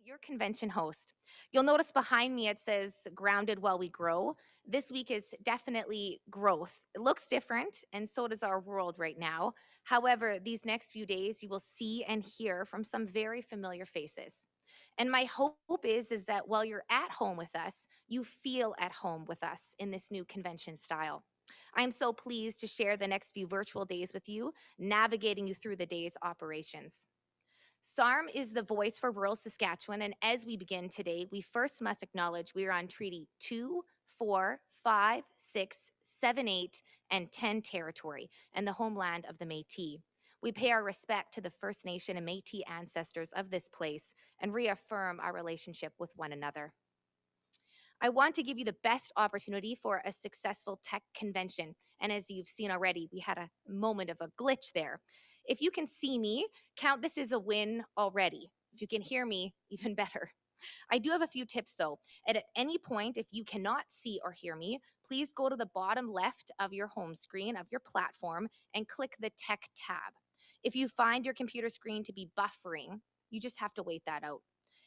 your convention host. You'll notice behind me it says grounded while we grow. This week is definitely growth. It looks different, and so does our world right now. However, these next few days, you will see and hear from some very familiar faces. And my hope is that while you're at home with us, you feel at home with us in this new convention style. I am so pleased to share the next few virtual days with you, navigating you through the day's operations. SARM is the voice for rural Saskatchewan, and as we begin today, we first must acknowledge we are on Treaty 2, 4, 5, 6, 7, 8, and 10 territory, and the homeland of the Métis. We pay our respect to the First Nation and Métis ancestors of this place and reaffirm our relationship with one another. I want to give you the best opportunity for a successful tech convention. And as you've seen already, we had a moment of a glitch there. If you can see me, count this as a win already. If you can hear me, even better. I do have a few tips though. And at any point, if you cannot see or hear me, please go to the bottom left of your home screen of your platform and click the Tech tab. If you find your computer screen to be buffering, you just have to wait that out.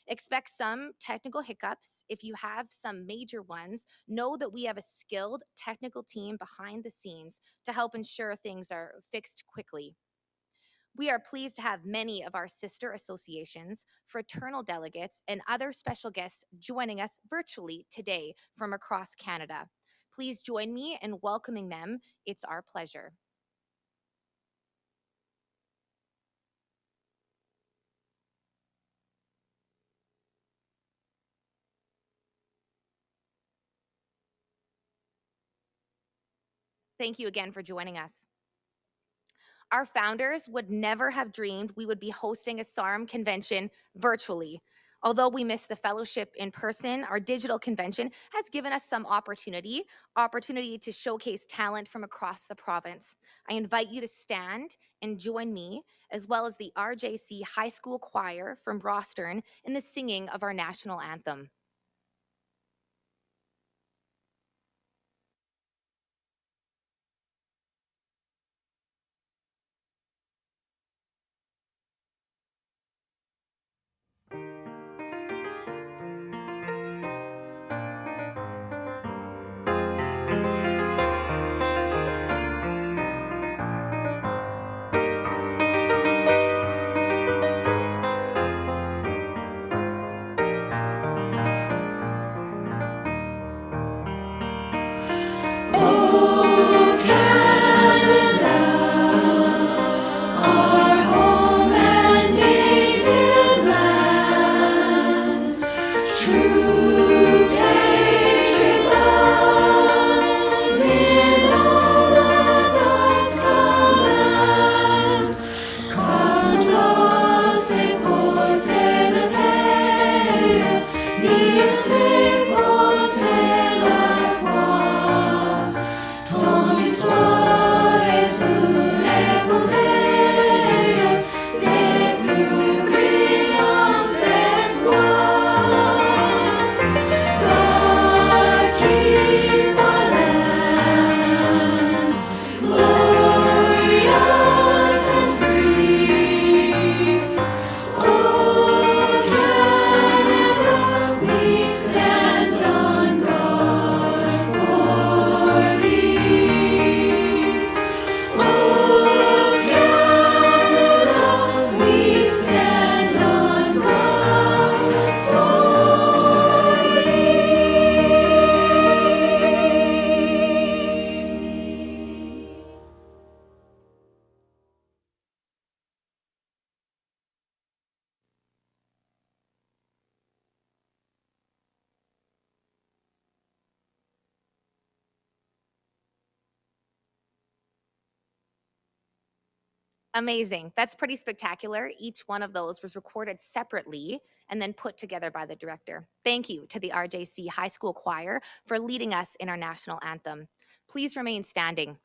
Expect some technical hiccups. If you have some major ones, know that we have a skilled technical team behind the scenes to help ensure things are fixed quickly. We are pleased to have many of our sister associations, fraternal delegates, and other special guests joining us virtually today from across Canada. Please join me in welcoming them. It's our pleasure. Thank you again for joining us. Our founders would never have dreamed we would be hosting a SARM convention virtually. Although we miss the fellowship in person, our digital convention has given us some opportunity to showcase talent from across the province. I invite you to stand and join me, as well as the RJC High School Choir from Rostern in the singing of our national anthem. Amazing. That's pretty spectacular. Each one of those was recorded separately and then put together by the director. Thank you to the RJC High School Choir for leading us in our national anthem. Please remain standing.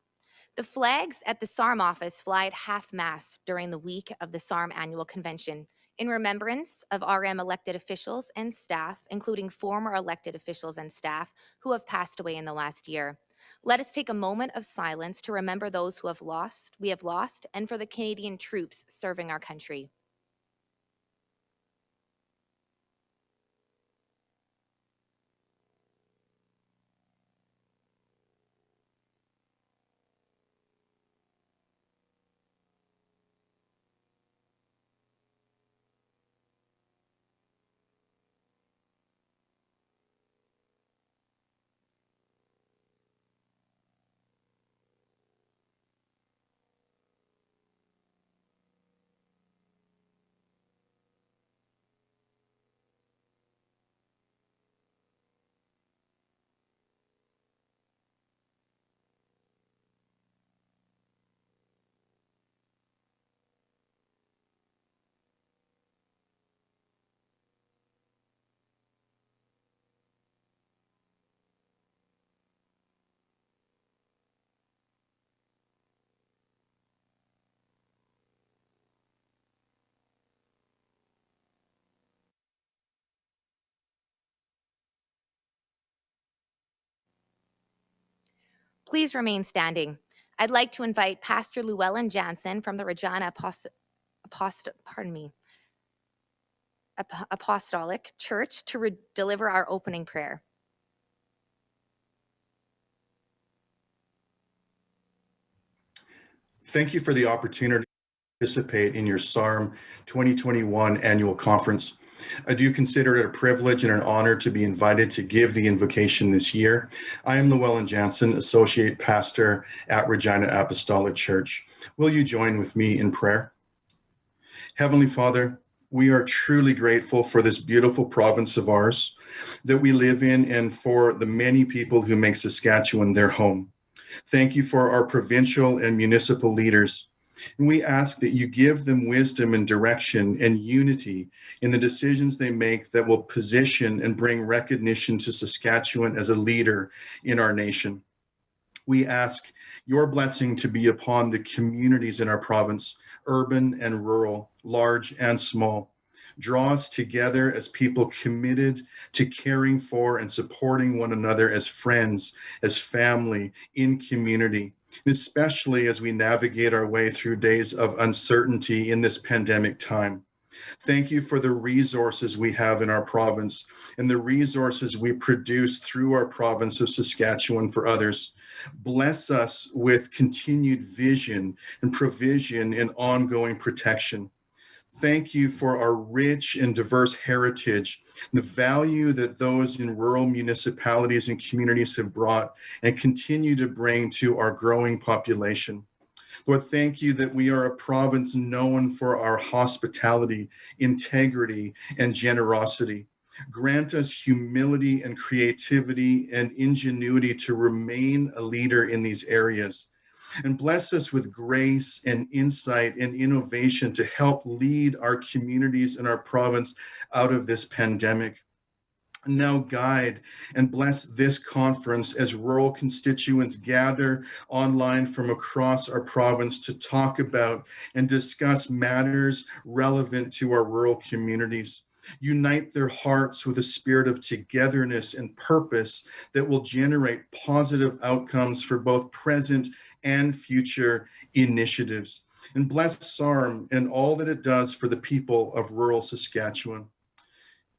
The flags at the SARM office fly at half-mast during the week of the SARM annual convention in remembrance of RM elected officials and staff, including former elected officials and staff who have passed away in the last year. Let us take a moment of silence to remember those we have lost, and for the Canadian troops serving our country. Please remain standing. I'd like to invite Pastor Llewellyn Jansen from the Regina Apostolic Church to deliver our opening prayer. Thank you for the opportunity to participate in your SARM 2021 annual conference. I do consider it a privilege and an honor to be invited to give the invocation this year. I am Llewellyn Jansen, Associate Pastor at Regina Apostolic Church. Will you join with me in prayer? Heavenly Father, we are truly grateful for this beautiful province of ours that we live in and for the many people who make Saskatchewan their home. Thank you for our provincial and municipal leaders. And we ask that you give them wisdom and direction and unity in the decisions they make that will position and bring recognition to Saskatchewan as a leader in our nation. We ask your blessing to be upon the communities in our province, urban and rural, large and small. Draw us together as people committed to caring for and supporting one another as friends, as family, in community, especially as we navigate our way through days of uncertainty in this pandemic time. Thank you for the resources we have in our province and the resources we produce through our province of Saskatchewan for others. Bless us with continued vision and provision and ongoing protection. Thank you for our rich and diverse heritage, the value that those in rural municipalities and communities have brought and continue to bring to our growing population. Lord, thank you that we are a province known for our hospitality, integrity, and generosity. Grant us humility and creativity and ingenuity to remain a leader in these areas. And bless us with grace and insight and innovation to help lead our communities and our province out of this pandemic. Now guide and bless this conference as rural constituents gather online from across our province to talk about and discuss matters relevant to our rural communities. Unite their hearts with a spirit of togetherness and purpose that will generate positive outcomes for both present and future initiatives. And bless SARM and all that it does for the people of rural Saskatchewan.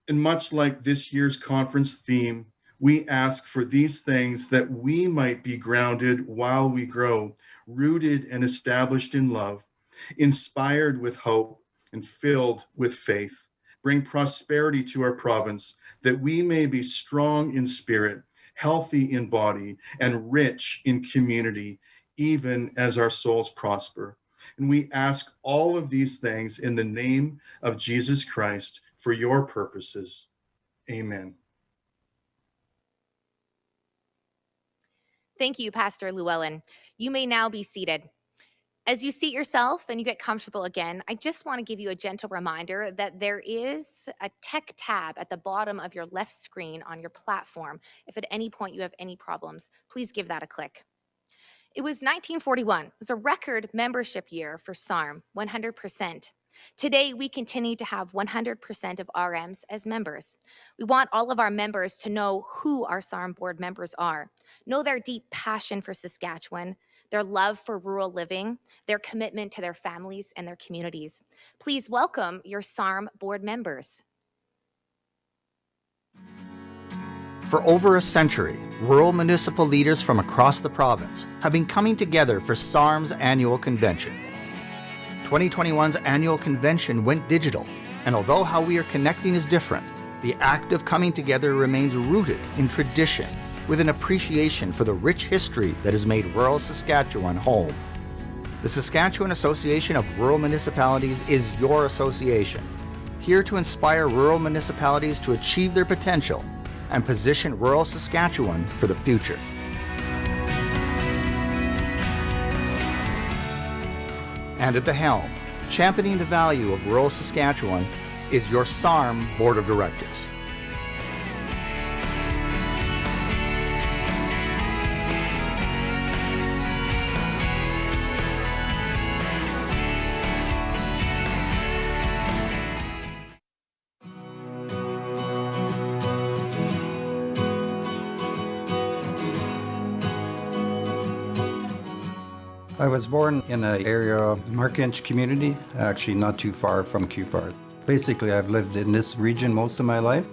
And much like this year's conference theme, we ask for these things that we might be grounded while we grow, rooted and established in love, inspired with hope, and filled with faith. Bring prosperity to our province, that we may be strong in spirit, healthy in body, and rich in community, even as our souls prosper. And we ask all of these things in the name of Jesus Christ for your purposes. Amen. Thank you, Pastor Llewellyn. You may now be seated. As you seat yourself and you get comfortable again, I just want to give you a gentle reminder that there is a tech tab at the bottom of your left screen on your platform. If at any point you have any problems, please give that a click. It was 1941. It was a record membership year for SARM, 100%. Today, we continue to have 100% of RMs as members. We want all of our members to know who our SARM board members are, know their deep passion for Saskatchewan, their love for rural living, their commitment to their families and their communities. Please welcome your SARM board members. For over a century, rural municipal leaders from across the province have been coming together for SARM's annual convention. 2021's annual convention went digital, and although how we are connecting is different, the act of coming together remains rooted in tradition with an appreciation for the rich history that has made rural Saskatchewan home. The Saskatchewan Association of Rural Municipalities is your association, here to inspire rural municipalities to achieve their potential and position rural Saskatchewan for the future. And at the helm, championing the value of rural Saskatchewan, is your SARM Board of Directors. I was born in an area, Markinch community, actually not too far from Cupar. Basically, I've lived in this region most of my life.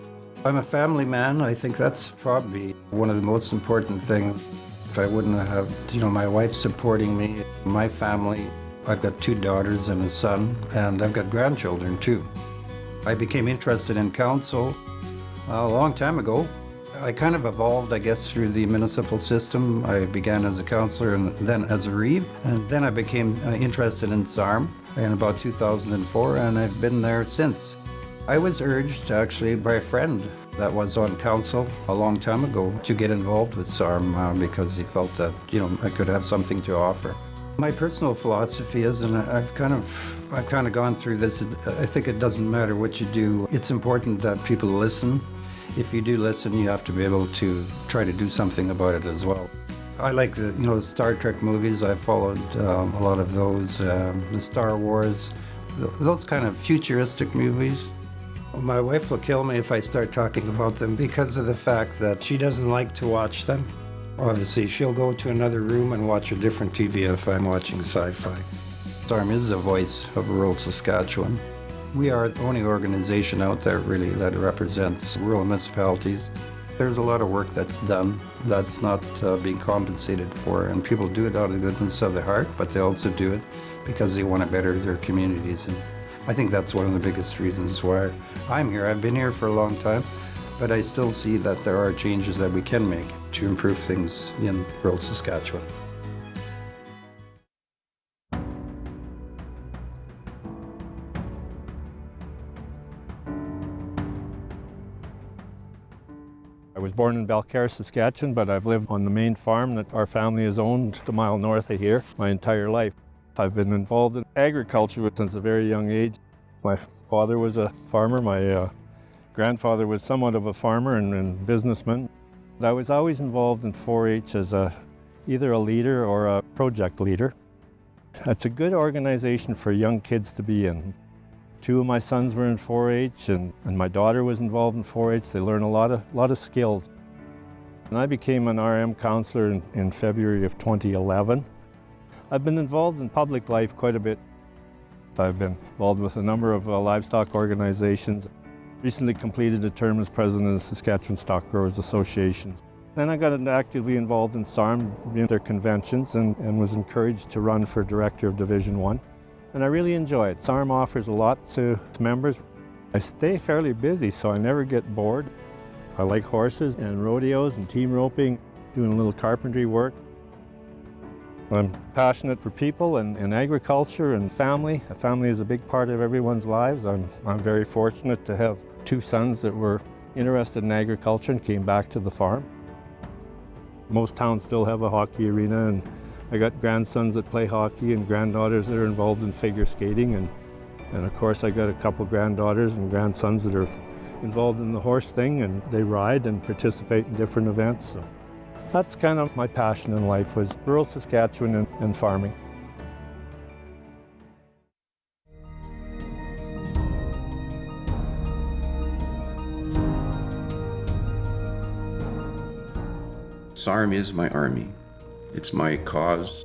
I'm a family man. I think that's probably one of the most important things. If I wouldn't have, my wife supporting me, my family, I've got 2 daughters and a son, and I've got grandchildren too. I became interested in council a long time ago. I kind of evolved, I guess, through the municipal system. I began as a councillor and then as a reeve, and then I became interested in SARM in about 2004, and I've been there since. I was urged actually by a friend that was on council a long time ago to get involved with SARM because he felt that, I could have something to offer. My personal philosophy is, and I've kind of gone through this, I think it doesn't matter what you do. It's important that people listen. If you do listen, you have to be able to try to do something about it as well. I like the Star Trek movies. I followed a lot of those, the Star Wars, those kind of futuristic movies. My wife will kill me if I start talking about them because of the fact that she doesn't like to watch them. Obviously, she'll go to another room and watch a different TV if I'm watching sci-fi. SARM is the voice of rural Saskatchewan. We are the only organization out there really that represents rural municipalities. There's a lot of work that's done that's not being compensated for, and people do it out of the goodness of their heart, but they also do it because they want to better their communities. And I think that's one of the biggest reasons why I'm here. I've been here for a long time, but I still see that there are changes that we can make to improve things in rural Saskatchewan. I was born in Belcarre, Saskatchewan, but I've lived on the main farm that our family has owned a mile north of here my entire life. I've been involved in agriculture since a very young age. My father was a farmer, my grandfather was somewhat of a farmer and businessman. I was always involved in 4-H as either a leader or a project leader. It's a good organization for young kids to be in. 2 of my sons were in 4-H and my daughter was involved in 4-H. They learn a lot of skills. And I became an RM counselor in February of 2011. I've been involved in public life quite a bit. I've been involved with a number of livestock organizations. Recently completed a term as president of the Saskatchewan Stock Growers Association. Then I got actively involved in SARM, in their conventions, and was encouraged to run for director of Division 1. And I really enjoy it. SARM offers a lot to its members. I stay fairly busy, so I never get bored. I like horses and rodeos and team roping, doing a little carpentry work. I'm passionate for people and agriculture and family. A family is a big part of everyone's lives. I'm very fortunate to have 2 sons that were interested in agriculture and came back to the farm. Most towns still have a hockey arena, and I got grandsons that play hockey and granddaughters that are involved in figure skating, and of course I got a couple granddaughters and grandsons that are involved in the horse thing, and they ride and participate in different events. So that's kind of my passion in life, was rural Saskatchewan and farming. SARM is my army. It's my cause.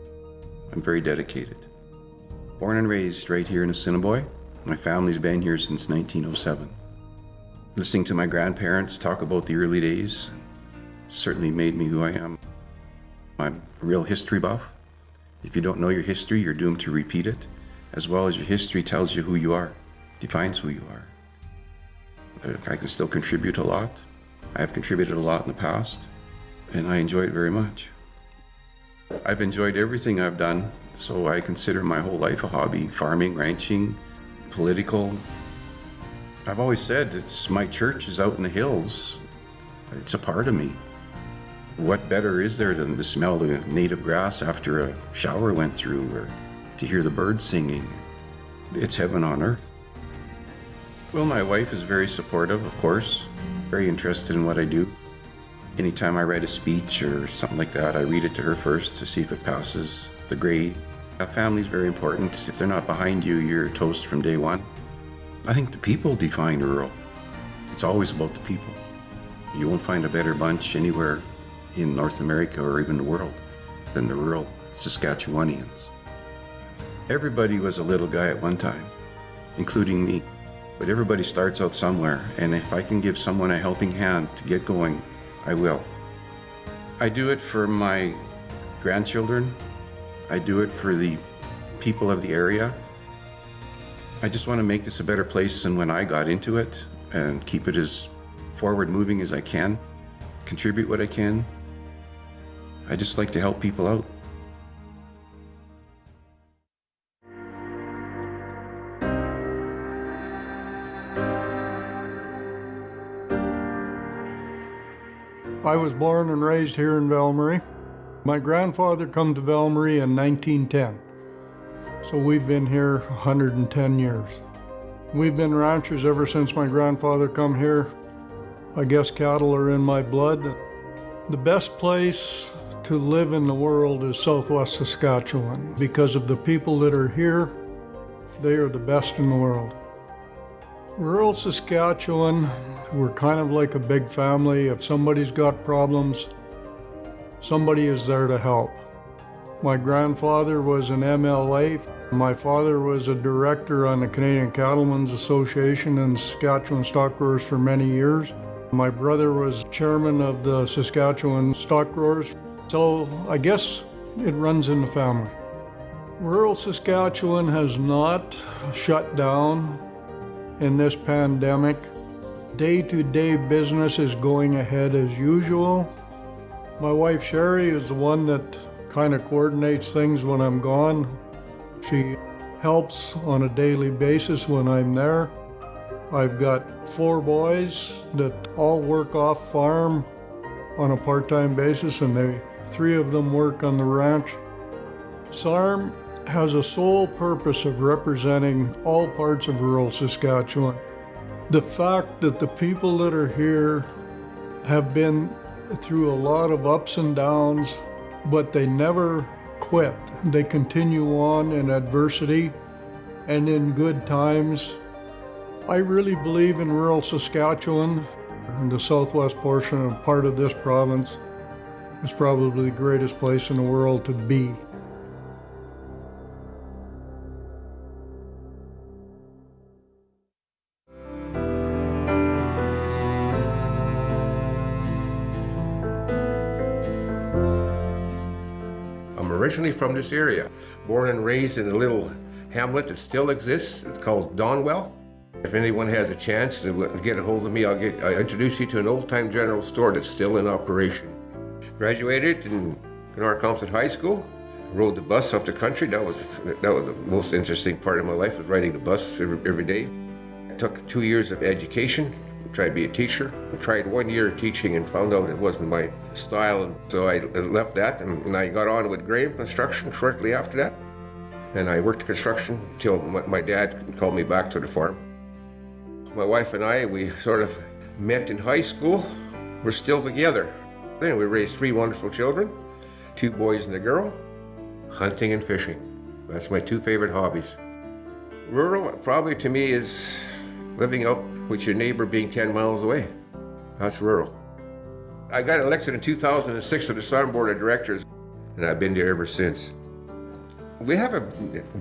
I'm very dedicated. Born and raised right here in Assiniboia. My family's been here since 1907. Listening to my grandparents talk about the early days certainly made me who I am. I'm a real history buff. If you don't know your history, you're doomed to repeat it, as well as your history tells you who you are, defines who you are. I can still contribute a lot. I have contributed a lot in the past, and I enjoy it very much. I've enjoyed everything I've done, so I consider my whole life a hobby. Farming, ranching, political. I've always said my church is out in the hills. It's a part of me. What better is there than to smell the native grass after a shower went through, or to hear the birds singing? It's heaven on earth. Well, my wife is very supportive, of course, very interested in what I do. Anytime I write a speech or something like that, I read it to her first to see if it passes the grade. A family's very important. If they're not behind you, you're toast from day one. I think the people define rural. It's always about the people. You won't find a better bunch anywhere in North America or even the world than the rural Saskatchewanians. Everybody was a little guy at one time, including me. But everybody starts out somewhere, and if I can give someone a helping hand to get going, I will. I do it for my grandchildren. I do it for the people of the area. I just want to make this a better place than when I got into it and keep it as forward moving as I can, contribute what I can. I just like to help people out. I was born and raised here in Valmarie. My grandfather come to Valmarie in 1910, so we've been here 110 years. We've been ranchers ever since my grandfather come here. I guess cattle are in my blood. The best place to live in the world is Southwest Saskatchewan. Because of the people that are here, they are the best in the world. Rural Saskatchewan, we're kind of like a big family. If somebody's got problems, somebody is there to help. My grandfather was an MLA. My father was a director on the Canadian Cattlemen's Association and Saskatchewan Stock Growers for many years. My brother was chairman of the Saskatchewan Stock Growers. So I guess it runs in the family. Rural Saskatchewan has not shut down in this pandemic. Day-to-day business is going ahead as usual. My wife Sherry is the one that kind of coordinates things when I'm gone. She helps on a daily basis when I'm there. I've got 4 boys that all work off farm on a part-time basis, and 3 of them work on the ranch. SARM has a sole purpose of representing all parts of rural Saskatchewan. The fact that the people that are here have been through a lot of ups and downs, but they never quit. They continue on in adversity and in good times. I really believe in rural Saskatchewan, and the southwest portion and part of this province is probably the greatest place in the world to be. I'm originally from this area, born and raised in a little hamlet that still exists. It's called Donwell. If anyone has a chance to get a hold of me, I'll introduce you to an old-time general store that's still in operation. Graduated in Kenora-Compton High School, rode the bus up the country. That was the most interesting part of my life, was riding the bus every day. I took 2 years of education, tried to be a teacher. I tried 1 year teaching and found out it wasn't my style, and so I left that, and I got on with Graham Construction shortly after that. And I worked construction until my dad called me back to the farm. My wife and I, we sort of met in high school. We're still together. Then we raised 3 wonderful children, 2 boys and a girl, hunting and fishing. That's my 2 favorite hobbies. Rural, probably to me, is living out with your neighbor being 10 miles away. That's rural. I got elected in 2006 to the SARM Board of Directors, and I've been there ever since. We have a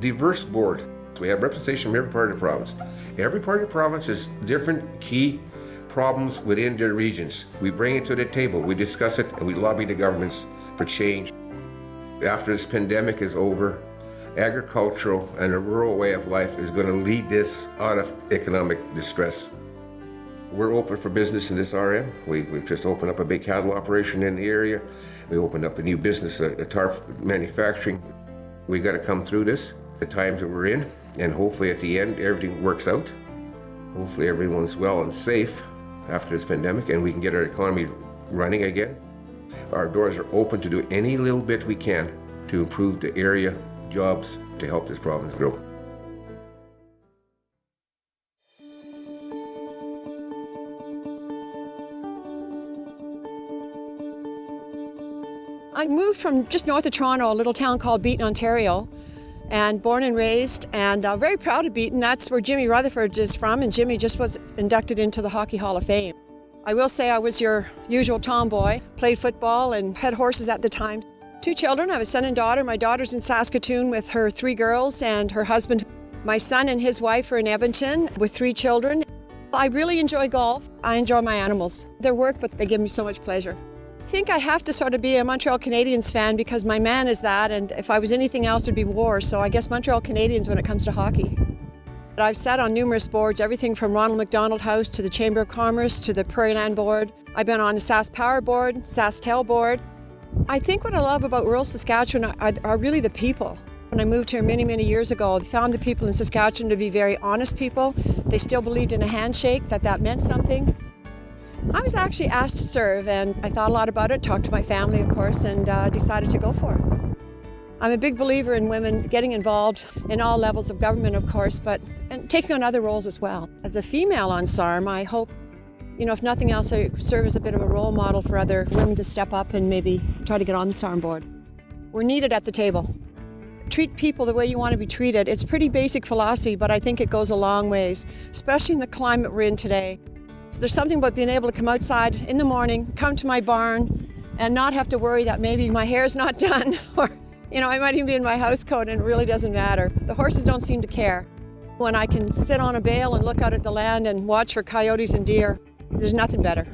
diverse board. We have representation from every part of the province. Every part of the province has different key problems within their regions. We bring it to the table, we discuss it, and we lobby the governments for change. After this pandemic is over, agricultural and a rural way of life is going to lead this out of economic distress. We're open for business in this RM. We've just opened up a big cattle operation in the area. We opened up a new business, a tarp manufacturing. We got to come through this, the times that we're in, and hopefully at the end everything works out. Hopefully everyone's well and safe after this pandemic, and we can get our economy running again. Our doors are open to do any little bit we can to improve the area, jobs, to help this province grow. I moved from just north of Toronto, a little town called Beaton, Ontario, and born and raised, and very proud of Beaton. That's where Jimmy Rutherford is from, and Jimmy just was inducted into the Hockey Hall of Fame. I will say I was your usual tomboy, played football and had horses at the time. 2 children. I have a son and daughter. My daughter's in Saskatoon with her 3 girls and her husband. My son and his wife are in Edmonton with 3 children. I really enjoy golf. I enjoy my animals. They're work, but they give me so much pleasure. I think I have to sort of be a Montreal Canadiens fan because my man is that, and if I was anything else, it'd be war. So I guess Montreal Canadiens when it comes to hockey. But I've sat on numerous boards, everything from Ronald McDonald House to the Chamber of Commerce to the Prairie Land Board. I've been on the SAS Power Board, SaskTel Board. I think what I love about rural Saskatchewan are really the people. When I moved here many, many years ago, I found the people in Saskatchewan to be very honest people. They still believed in a handshake, that meant something. I was actually asked to serve, and I thought a lot about it, talked to my family, of course, and decided to go for it. I'm a big believer in women getting involved in all levels of government, of course, and taking on other roles as well. As a female on SARM, I hope, if nothing else, I serve as a bit of a role model for other women to step up and maybe try to get on the SARM board. We're needed at the table. Treat people the way you want to be treated. It's pretty basic philosophy, but I think it goes a long ways, especially in the climate we're in today. There's something about being able to come outside in the morning, come to my barn, and not have to worry that maybe my hair's not done, or, I might even be in my house coat and it really doesn't matter. The horses don't seem to care. When I can sit on a bale and look out at the land and watch for coyotes and deer, there's nothing better.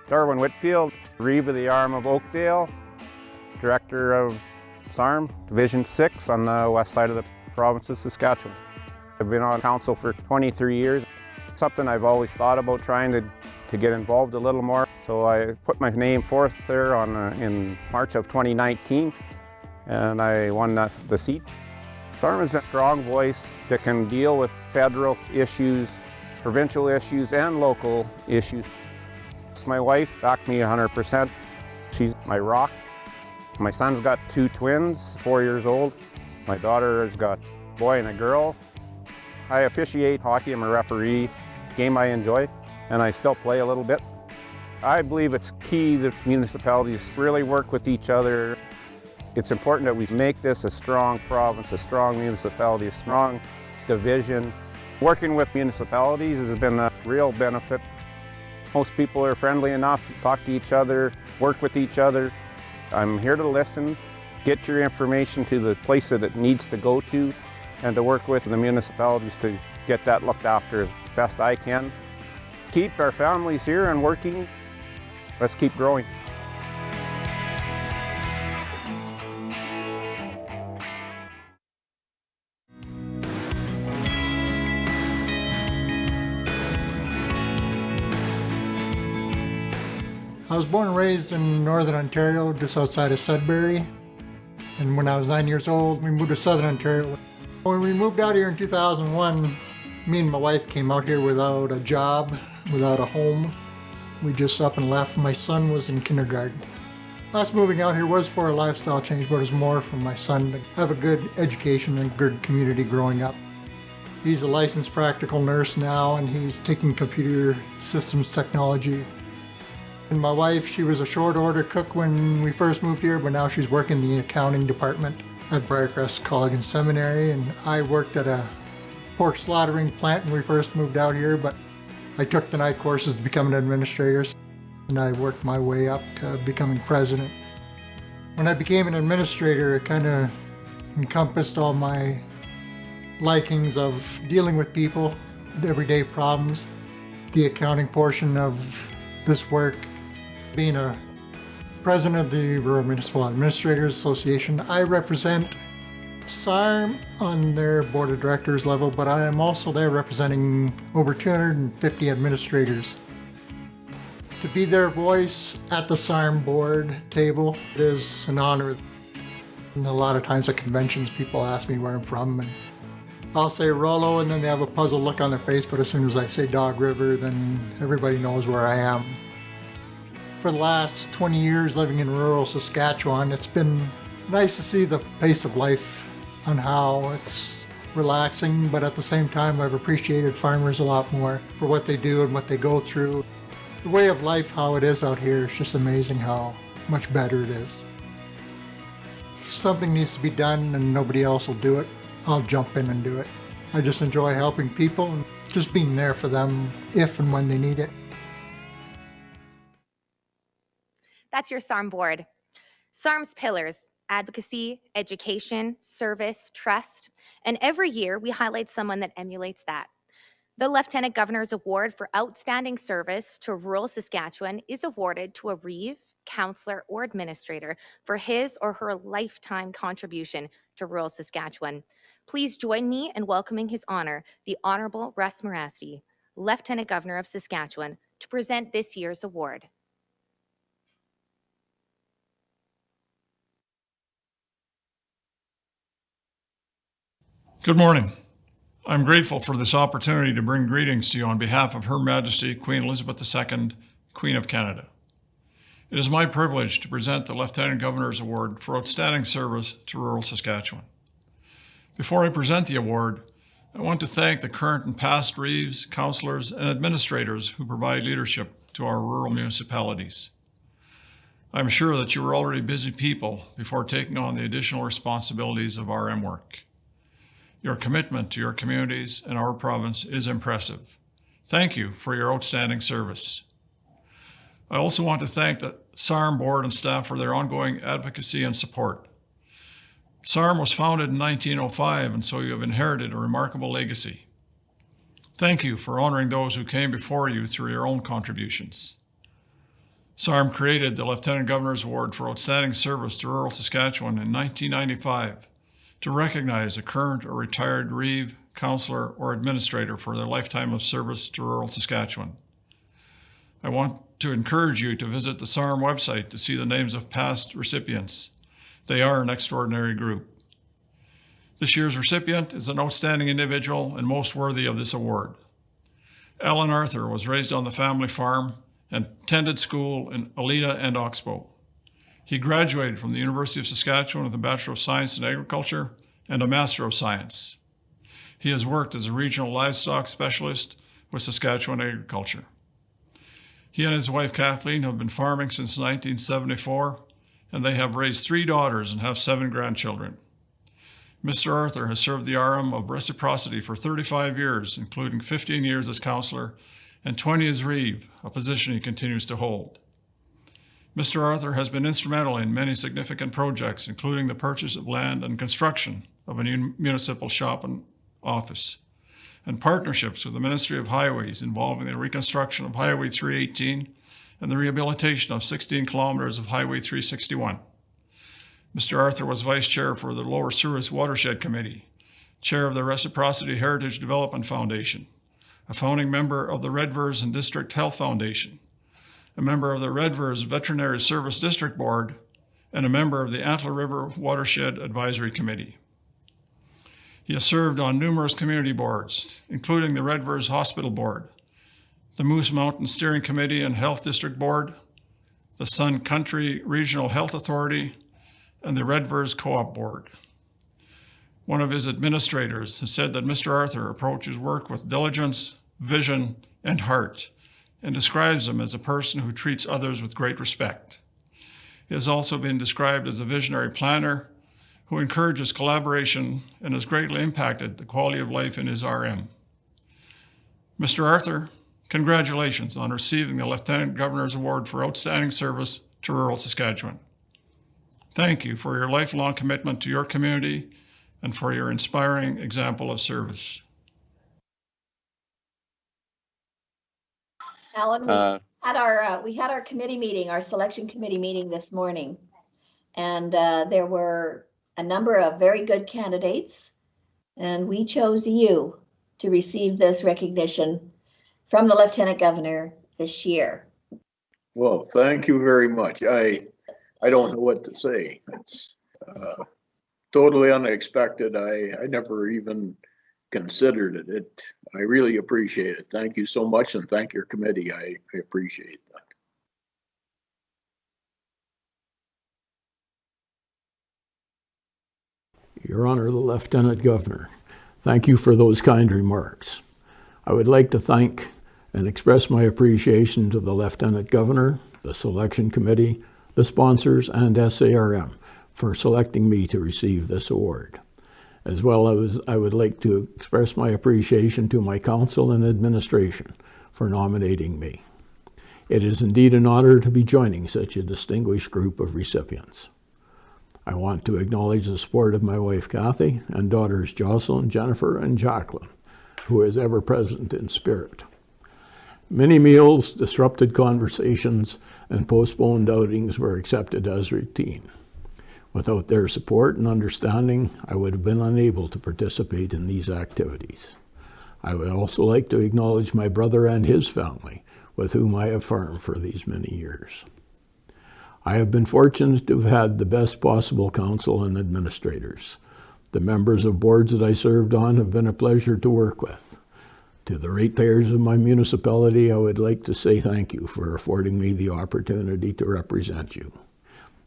Darwin Whitfield, Reeve of the Arm of Oakdale, Director of SARM, Division 6 on the west side of the province of Saskatchewan. I've been on council for 23 years. Something I've always thought about trying to get involved a little more. So I put my name forth there in March of 2019, and I won the seat. SARM is a strong voice that can deal with federal issues, provincial issues, and local issues. My wife backed me 100%. She's my rock. My son's got 2 twins, 4 years old. My daughter has got a boy and a girl. I officiate hockey. I'm a referee. Game I enjoy, and I still play a little bit. I believe it's key that municipalities really work with each other. It's important that we make this a strong province, a strong municipality, a strong division. Working with municipalities has been a real benefit. Most people are friendly enough to talk to each other, work with each other. I'm here to listen, get your information to the place that it needs to go to, and to work with the municipalities to get that looked after as best I can. Keep our families here and working. Let's keep growing. I was born and raised in northern Ontario, just outside of Sudbury. And when I was 9 years old, we moved to southern Ontario. When we moved out here in 2001, me and my wife came out here without a job, without a home. We just up and left. My son was in kindergarten. Us moving out here was for a lifestyle change, but it was more for my son to have a good education and good community growing up. He's a licensed practical nurse now, and he's taking computer systems technology. And my wife, she was a short order cook when we first moved here, but now she's working in the accounting department at Briarcrest College and Seminary. And I worked at a pork slaughtering plant when we first moved out here, but I took the night courses to become an administrator, and I worked my way up to becoming president. When I became an administrator, it kind of encompassed all my likings of dealing with people, everyday problems, the accounting portion of this work. Being a president of the Rural Municipal Administrators Association, I represent SARM on their board of directors level, but I am also there representing over 250 administrators. To be their voice at the SARM board table is an honor. And a lot of times at conventions, people ask me where I'm from, and I'll say Rollo, and then they have a puzzled look on their face, but as soon as I say Dog River, then everybody knows where I am. For the last 20 years living in rural Saskatchewan, it's been nice to see the pace of life and how it's relaxing, but at the same time I've appreciated farmers a lot more for what they do and what they go through. The way of life, how it is out here, is just amazing how much better it is. Something needs to be done and nobody else will do it. I'll jump in and do it. I just enjoy helping people and just being there for them if and when they need it. That's your SARM board. SARM's pillars: advocacy, education, service, trust. And every year we highlight someone that emulates that. The Lieutenant Governor's Award for Outstanding Service to Rural Saskatchewan is awarded to a Reeve, counselor, or administrator for his or her lifetime contribution to rural Saskatchewan. Please join me in welcoming His Honor, the Honorable Russ Morasti, Lieutenant Governor of Saskatchewan, to present this year's award. Good morning. I'm grateful for this opportunity to bring greetings to you on behalf of Her Majesty Queen Elizabeth II, Queen of Canada. It is my privilege to present the Lieutenant Governor's Award for Outstanding Service to Rural Saskatchewan. Before I present the award, I want to thank the current and past Reeves, councillors, and administrators who provide leadership to our rural municipalities. I'm sure that you were already busy people before taking on the additional responsibilities of RM work. Your commitment to your communities and our province is impressive. Thank you for your outstanding service. I also want to thank the SARM board and staff for their ongoing advocacy and support. SARM was founded in 1905, and so you have inherited a remarkable legacy. Thank you for honoring those who came before you through your own contributions. SARM created the Lieutenant Governor's Award for Outstanding Service to Rural Saskatchewan in 1995 to recognize a current or retired Reeve, councillor, or administrator for their lifetime of service to rural Saskatchewan. I want to encourage you to visit the SARM website to see the names of past recipients. They are an extraordinary group. This year's recipient is an outstanding individual and most worthy of this award. Alan Arthur was raised on the family farm and attended school in Alita and Oxbow. He graduated from the University of Saskatchewan with a Bachelor of Science in Agriculture and a Master of Science. He has worked as a regional livestock specialist with Saskatchewan Agriculture. He and his wife Kathleen have been farming since 1974, and they have raised 3 daughters and have 7 grandchildren. Mr. Arthur has served the RM of Reciprocity for 35 years, including 15 years as councillor and 20 as Reeve, a position he continues to hold. Mr. Arthur has been instrumental in many significant projects, including the purchase of land and construction of a new municipal shop and office, and partnerships with the Ministry of Highways involving the reconstruction of Highway 318 and the rehabilitation of 16 kilometers of Highway 361. Mr. Arthur was Vice Chair for the Lower Souris Watershed Committee, Chair of the Reciprocity Heritage Development Foundation, a founding member of the Redvers and District Health Foundation, a member of the Redvers Veterinary Service District Board, and a member of the Antler River Watershed Advisory Committee. He has served on numerous community boards, including the Redvers Hospital Board, the Moose Mountain Steering Committee and Health District Board, the Sun Country Regional Health Authority, and the Redvers Co-op Board. One of his administrators has said that Mr. Arthur approaches work with diligence, vision, and heart, and describes him as a person who treats others with great respect. He has also been described as a visionary planner who encourages collaboration and has greatly impacted the quality of life in his RM. Mr. Arthur, congratulations on receiving the Lieutenant Governor's Award for Outstanding Service to Rural Saskatchewan. Thank you for your lifelong commitment to your community and for your inspiring example of service. Alan, we had our committee meeting, our selection committee meeting this morning, and there were a number of very good candidates, and we chose you to receive this recognition from the Lieutenant Governor this year. Well, thank you very much. I don't know what to say. It's totally unexpected. I never even considered it. I really appreciate it. Thank you so much, and thank your committee. I appreciate that. Your Honor, the Lieutenant Governor, thank you for those kind remarks. I would like to thank and express my appreciation to the Lieutenant Governor, the Selection Committee, the sponsors, and SARM for selecting me to receive this award. As well as I would like to express my appreciation to my council and administration for nominating me. It is indeed an honor to be joining such a distinguished group of recipients. I want to acknowledge the support of my wife Kathy and daughters Jocelyn, Jennifer, and Jacqueline, who is ever present in spirit. Many meals, disrupted conversations, and postponed outings were accepted as routine. Without their support and understanding, I would have been unable to participate in these activities. I would also like to acknowledge my brother and his family, with whom I have farmed for these many years. I have been fortunate to have had the best possible council and administrators. The members of boards that I served on have been a pleasure to work with. To the ratepayers of my municipality, I would like to say thank you for affording me the opportunity to represent you.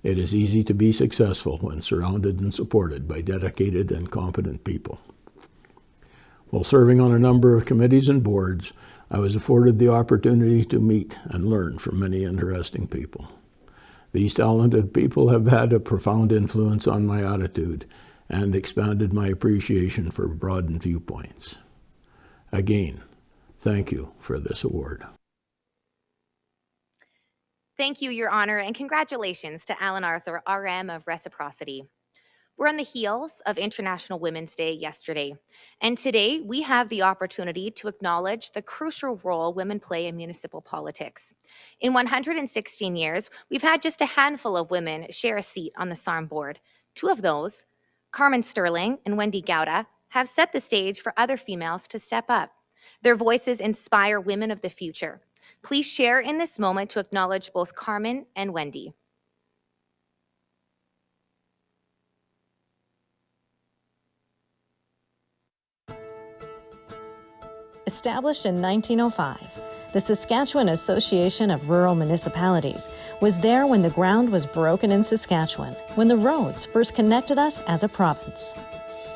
It is easy to be successful when surrounded and supported by dedicated and competent people. While serving on a number of committees and boards, I was afforded the opportunity to meet and learn from many interesting people. These talented people have had a profound influence on my attitude and expanded my appreciation for broadened viewpoints. Again, thank you for this award. Thank you, Your Honor, and congratulations to Alan Arthur, RM of Reciprocity. We're on the heels of International Women's Day yesterday, and today we have the opportunity to acknowledge the crucial role women play in municipal politics. In 116 years, we've had just a handful of women share a seat on the SARM board. Two of those, Carmen Sterling and Wendy Gauda, have set the stage for other females to step up. Their voices inspire women of the future. Please share in this moment to acknowledge both Carmen and Wendy. Established in 1905, the Saskatchewan Association of Rural Municipalities was there when the ground was broken in Saskatchewan, when the roads first connected us as a province.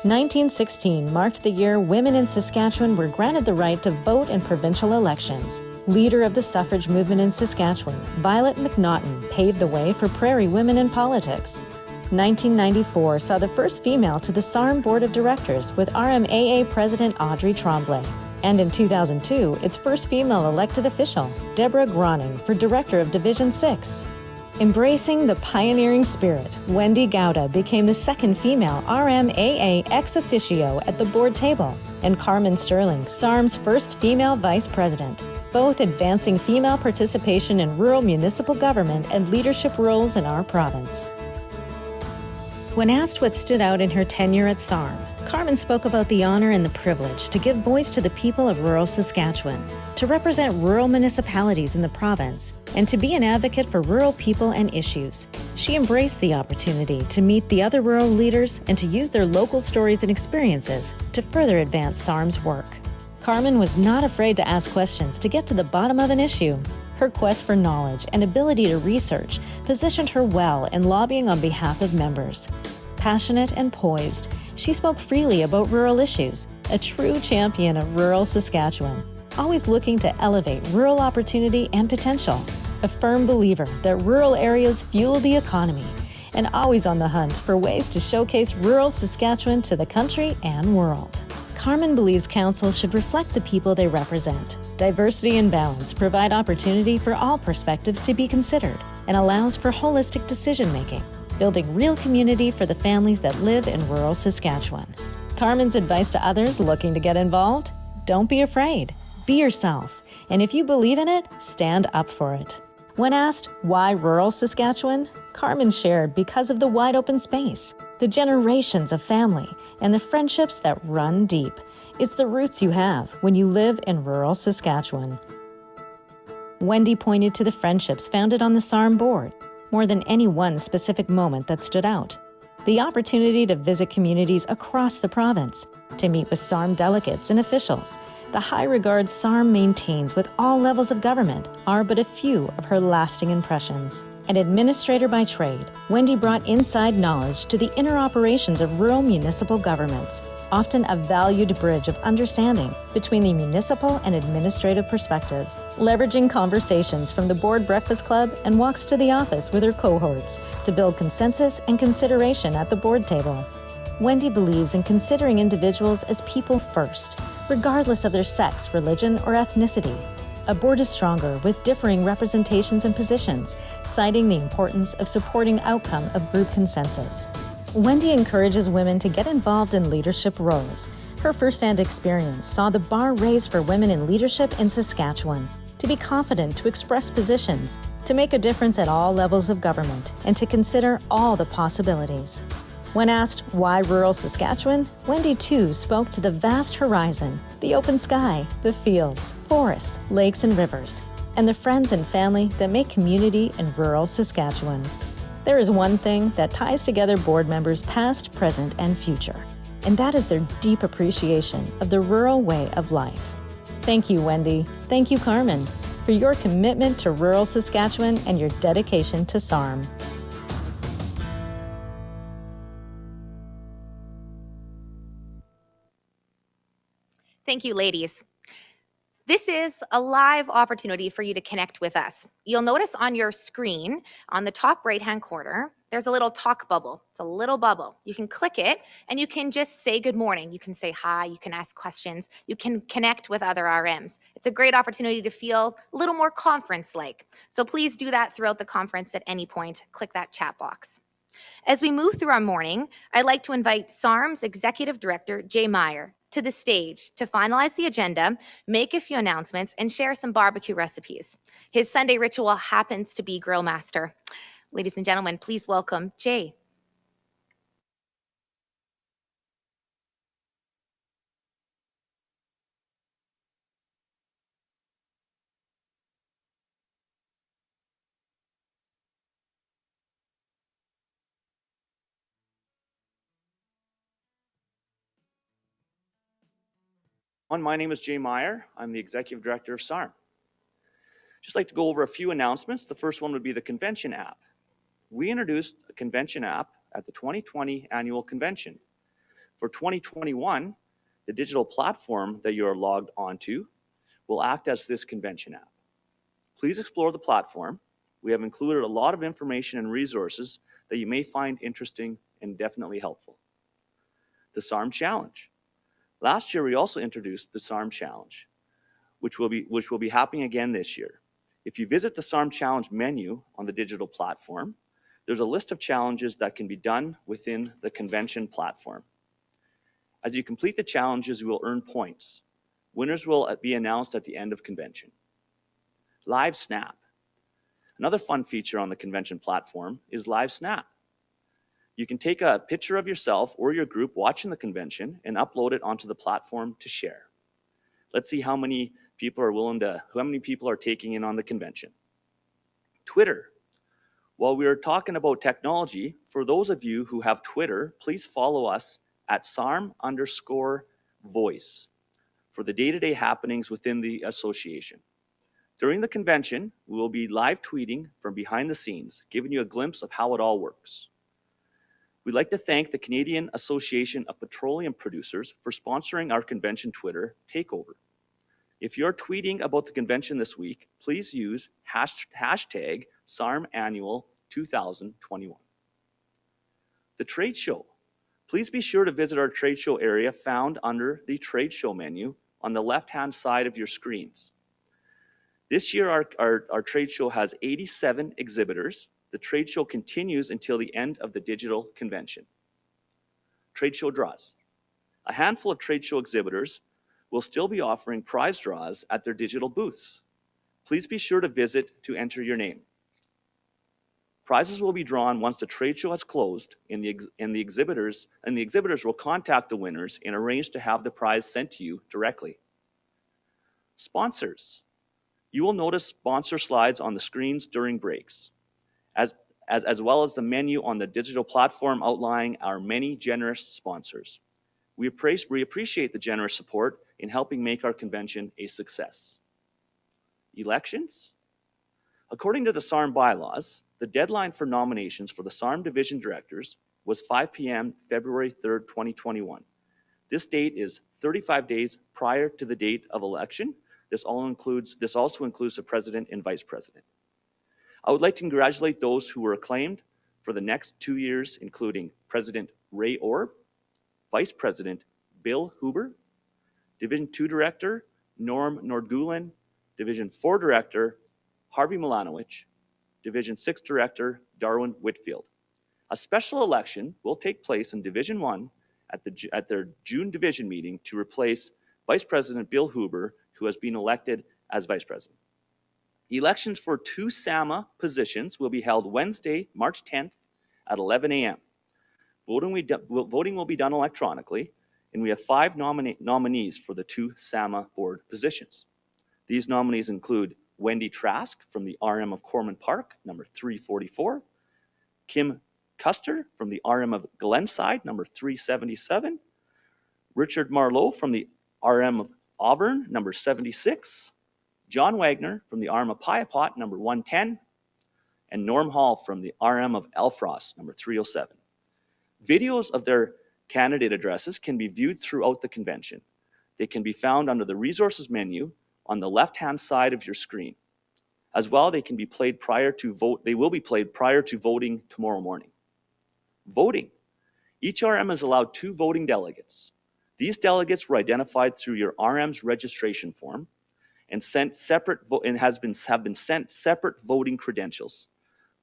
1916 marked the year women in Saskatchewan were granted the right to vote in provincial elections. Leader of the suffrage movement in Saskatchewan, Violet McNaughton paved the way for prairie women in politics. 1994 saw the first female to the SARM Board of Directors with RMAA President Audrey Tremblay. And in 2002, its first female elected official, Deborah Groning, for Director of Division 6. Embracing the pioneering spirit, Wendy Gauda became the second female RMAA ex officio at the board table, and Carmen Sterling, SARM's first female vice president, both advancing female participation in rural municipal government and leadership roles in our province. When asked what stood out in her tenure at SARM, Carmen spoke about the honor and the privilege to give voice to the people of rural Saskatchewan, to represent rural municipalities in the province, and to be an advocate for rural people and issues. She embraced the opportunity to meet the other rural leaders and to use their local stories and experiences to further advance SARM's work. Carmen was not afraid to ask questions to get to the bottom of an issue. Her quest for knowledge and ability to research positioned her well in lobbying on behalf of members. Passionate and poised, she spoke freely about rural issues, a true champion of rural Saskatchewan, always looking to elevate rural opportunity and potential, a firm believer that rural areas fuel the economy, and always on the hunt for ways to showcase rural Saskatchewan to the country and world. Carmen believes councils should reflect the people they represent. Diversity and balance provide opportunity for all perspectives to be considered and allows for holistic decision-making, building real community for the families that live in rural Saskatchewan. Carmen's advice to others looking to get involved? Don't be afraid. Be yourself. And if you believe in it, stand up for it. When asked why rural Saskatchewan, Carmen shared because of the wide open space, the generations of family, and the friendships that run deep. It's the roots you have when you live in rural Saskatchewan. Wendy pointed to the friendships founded on the SARM board, more than any one specific moment that stood out. The opportunity to visit communities across the province, to meet with SARM delegates and officials, the high regard SARM maintains with all levels of government are but a few of her lasting impressions. An administrator by trade, Wendy brought inside knowledge to the inner operations of rural municipal governments, often a valued bridge of understanding between the municipal and administrative perspectives, leveraging conversations from the board breakfast club and walks to the office with her cohorts to build consensus and consideration at the board table. Wendy believes in considering individuals as people first, regardless of their sex, religion, or ethnicity. A board is stronger with differing representations and positions, citing the importance of supporting outcome of group consensus. Wendy encourages women to get involved in leadership roles. Her firsthand experience saw the bar raised for women in leadership in Saskatchewan, to be confident to express positions, to make a difference at all levels of government, and to consider all the possibilities. When asked why rural Saskatchewan, Wendy too spoke to the vast horizon, the open sky, the fields, forests, lakes, and rivers, and the friends and family that make community in rural Saskatchewan. There is one thing that ties together board members past, present, and future, and that is their deep appreciation of the rural way of life. Thank you, Wendy. Thank you, Carmen, for your commitment to rural Saskatchewan and your dedication to SARM. Thank you, ladies. This is a live opportunity for you to connect with us. You'll notice on your screen, on the top right-hand corner, there's a little talk bubble. It's a little bubble. You can click it and you can just say good morning. You can say hi, you can ask questions, you can connect with other RMs. It's a great opportunity to feel a little more conference-like. So please do that throughout the conference at any point. Click that chat box. As we move through our morning, I'd like to invite SARM's Executive Director, Jay Meyer, to the stage to finalize the agenda, make a few announcements, and share some barbecue recipes. His Sunday ritual happens to be Grill Master. Ladies and gentlemen, please welcome Jay. My name is Jay Meyer. I'm the Executive Director of SARM. Just like to go over a few announcements. The first one would be the convention app. We introduced a convention app at the 2020 annual convention. For 2021, the digital platform that you are logged onto will act as this convention app. Please explore the platform. We have included a lot of information and resources that you may find interesting and definitely helpful. The SARM Challenge. Last year, we also introduced the SARM Challenge, which will be happening again this year. If you visit the SARM Challenge menu on the digital platform, there's a list of challenges that can be done within the convention platform. As you complete the challenges, you will earn points. Winners will be announced at the end of convention. Live Snap. Another fun feature on the convention platform is Live Snap. You can take a picture of yourself or your group watching the convention and upload it onto the platform to share. Let's see how many people are taking in on the convention. Twitter. While we are talking about technology, for those of you who have Twitter, please follow us at SARM_voice for the day-to-day happenings within the association. During the convention, we will be live tweeting from behind the scenes, giving you a glimpse of how it all works. We'd like to thank the Canadian Association of Petroleum Producers for sponsoring our convention Twitter takeover. If you're tweeting about the convention this week, please use hashtag SARMAnnual2021. The trade show. Please be sure to visit our trade show area found under the trade show menu on the left-hand side of your screens. This year, our trade show has 87 exhibitors. The trade show continues until the end of the digital convention. Trade show draws. A handful of trade show exhibitors will still be offering prize draws at their digital booths. Please be sure to visit to enter your name. Prizes will be drawn once the trade show has closed, and the exhibitors will contact the winners and arrange to have the prize sent to you directly. Sponsors. You will notice sponsor slides on the screens during breaks, as well as the menu on the digital platform outlining our many generous sponsors. We appreciate the generous support in helping make our convention a success. Elections. According to the SARM bylaws, the deadline for nominations for the SARM division directors was 5 p.m. February 3rd, 2021. This date is 35 days prior to the date of election. This also includes the president and vice president. I would like to congratulate those who were acclaimed for the next 2 years, including President Ray Orb, Vice President Bill Huber, Division 2 Director Norm Nordgulen, Division 4 Director Harvey Milanowicz, Division 6 Director Darwin Whitfield. A special election will take place in Division 1 at their June division meeting to replace Vice President Bill Huber, who has been elected as Vice President. Elections for 2 SAMA positions will be held Wednesday, March 10th at 11 a.m. Voting will be done electronically, and we have 5 nominees for the 2 SAMA board positions. These nominees include Wendy Trask from the RM of Corman Park, number 344, Kim Custer from the RM of Glenside, number 377, Richard Marlowe from the RM of Auburn, number 76, John Wagner from the RM of Piapot, number 110, and Norm Hall from the RM of Elfrost, number 307. Videos of their candidate addresses can be viewed throughout the convention. They can be found under the resources menu on the left-hand side of your screen. As well, they will be played prior to voting tomorrow morning. Voting. Each RM is allowed 2 voting delegates. These delegates were identified through your RM's registration form and have been sent separate voting credentials.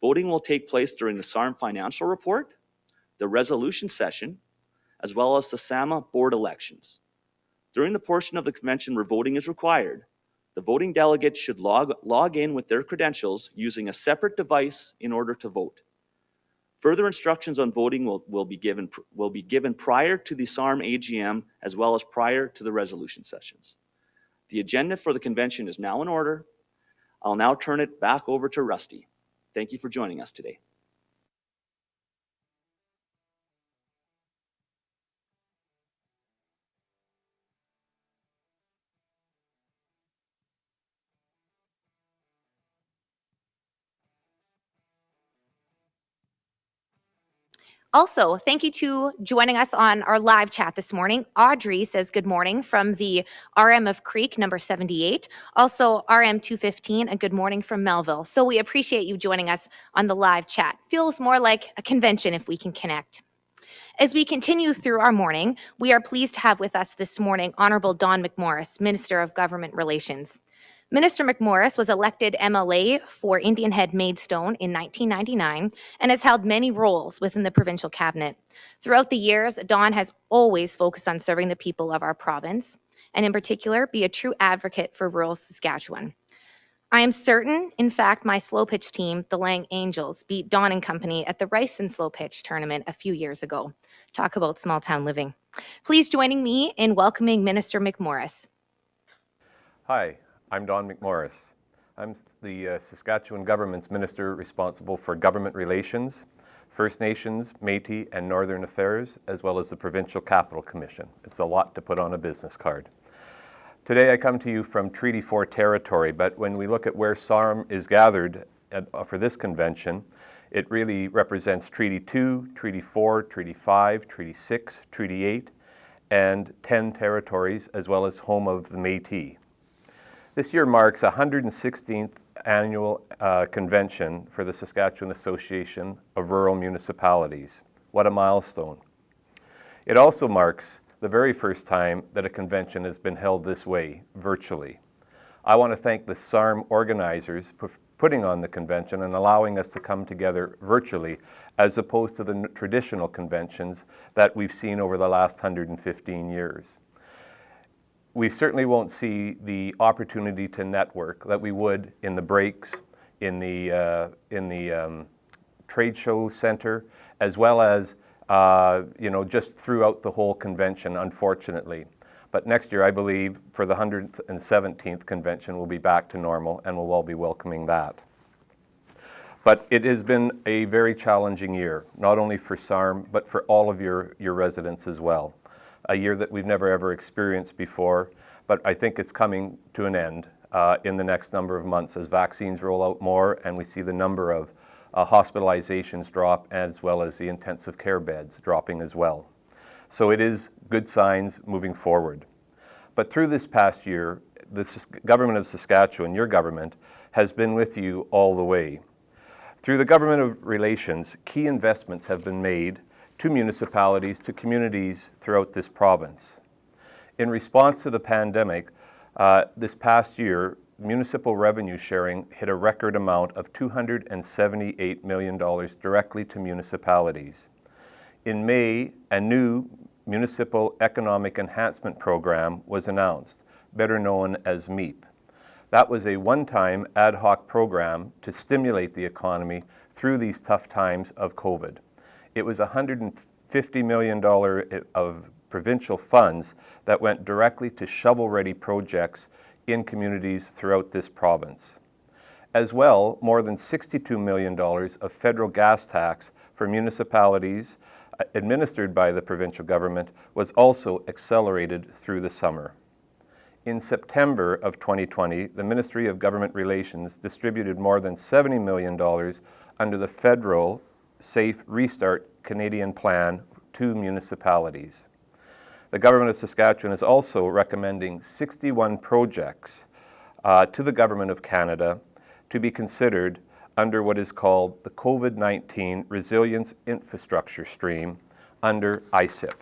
Voting will take place during the SARM financial report, the resolution session, as well as the SAMA board elections. During the portion of the convention where voting is required, the voting delegates should log in with their credentials using a separate device in order to vote. Further instructions on voting will be given prior to the SARM AGM as well as prior to the resolution sessions. The agenda for the convention is now in order. I'll now turn it back over to Rusty. Thank you for joining us today. Also, thank you to joining us on our live chat this morning. Audrey says good morning from the RM of Creek, number 78. Also, RM 215, a good morning from Melville. So we appreciate you joining us on the live chat. Feels more like a convention if we can connect. As we continue through our morning, we are pleased to have with us this morning Honorable Don McMorris, Minister of Government Relations. Minister McMorris was elected MLA for Indian Head Maidstone in 1999 and has held many roles within the provincial cabinet. Throughout the years, Don has always focused on serving the people of our province, and in particular, be a true advocate for rural Saskatchewan. I am certain, in fact, my slow pitch team, the Lang Angels, beat Don and company at the Rice and Slow Pitch tournament a few years ago. Talk about small town living. Please join me in welcoming Minister McMorris. Hi, I'm Don McMorris. I'm the Saskatchewan government's minister responsible for government relations, First Nations, Métis, and Northern Affairs, as well as the Provincial Capital Commission. It's a lot to put on a business card. Today I come to you from Treaty 4 territory, but when we look at where SARM is gathered for this convention, it really represents Treaty 2, Treaty 4, Treaty 5, Treaty 6, Treaty 8, and 10 territories, as well as home of the Métis. This year marks 116th annual convention for the Saskatchewan Association of Rural Municipalities. What a milestone. It also marks the very first time that a convention has been held this way, virtually. I want to thank the SARM organizers for putting on the convention and allowing us to come together virtually as opposed to the traditional conventions that we've seen over the last 115 years. We certainly won't see the opportunity to network that we would in the breaks, in the trade show center, as well as just throughout the whole convention, unfortunately. But next year, I believe, for the 117th convention, we'll be back to normal, and we'll all be welcoming that. But it has been a very challenging year, not only for SARM, but for all of your residents as well. A year that we've never ever experienced before, but I think it's coming to an end in the next number of months as vaccines roll out more and we see the number of hospitalizations drop, as well as the intensive care beds dropping as well. So it is good signs moving forward. But through this past year, the government of Saskatchewan, your government, has been with you all the way. Through the government of relations, key investments have been made to municipalities, to communities throughout this province. In response to the pandemic, this past year, municipal revenue sharing hit a record amount of $278 million directly to municipalities. In May, a new Municipal Economic Enhancement Program was announced, better known as MEEP. That was a one-time ad hoc program to stimulate the economy through these tough times of COVID. It was $150 million of provincial funds that went directly to shovel-ready projects in communities throughout this province. As well, more than $62 million of federal gas tax for municipalities administered by the provincial government was also accelerated through the summer. In September of 2020, the Ministry of Government Relations distributed more than $70 million under the federal Safe Restart Canadian Plan to municipalities. The Government of Saskatchewan is also recommending 61 projects to the Government of Canada to be considered under what is called the COVID-19 Resilience Infrastructure Stream under ICIP.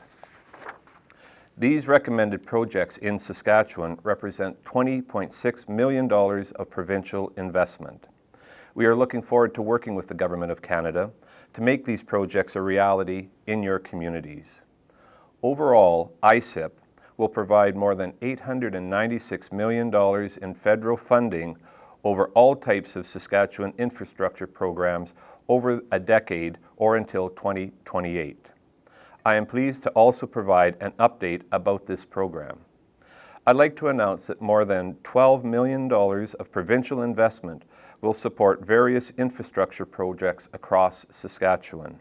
These recommended projects in Saskatchewan represent $20.6 million of provincial investment. We are looking forward to working with the Government of Canada to make these projects a reality in your communities. Overall, ICIP will provide more than $896 million in federal funding over all types of Saskatchewan infrastructure programs over a decade or until 2028. I am pleased to also provide an update about this program. I'd like to announce that more than $12 million of provincial investment will support various infrastructure projects across Saskatchewan.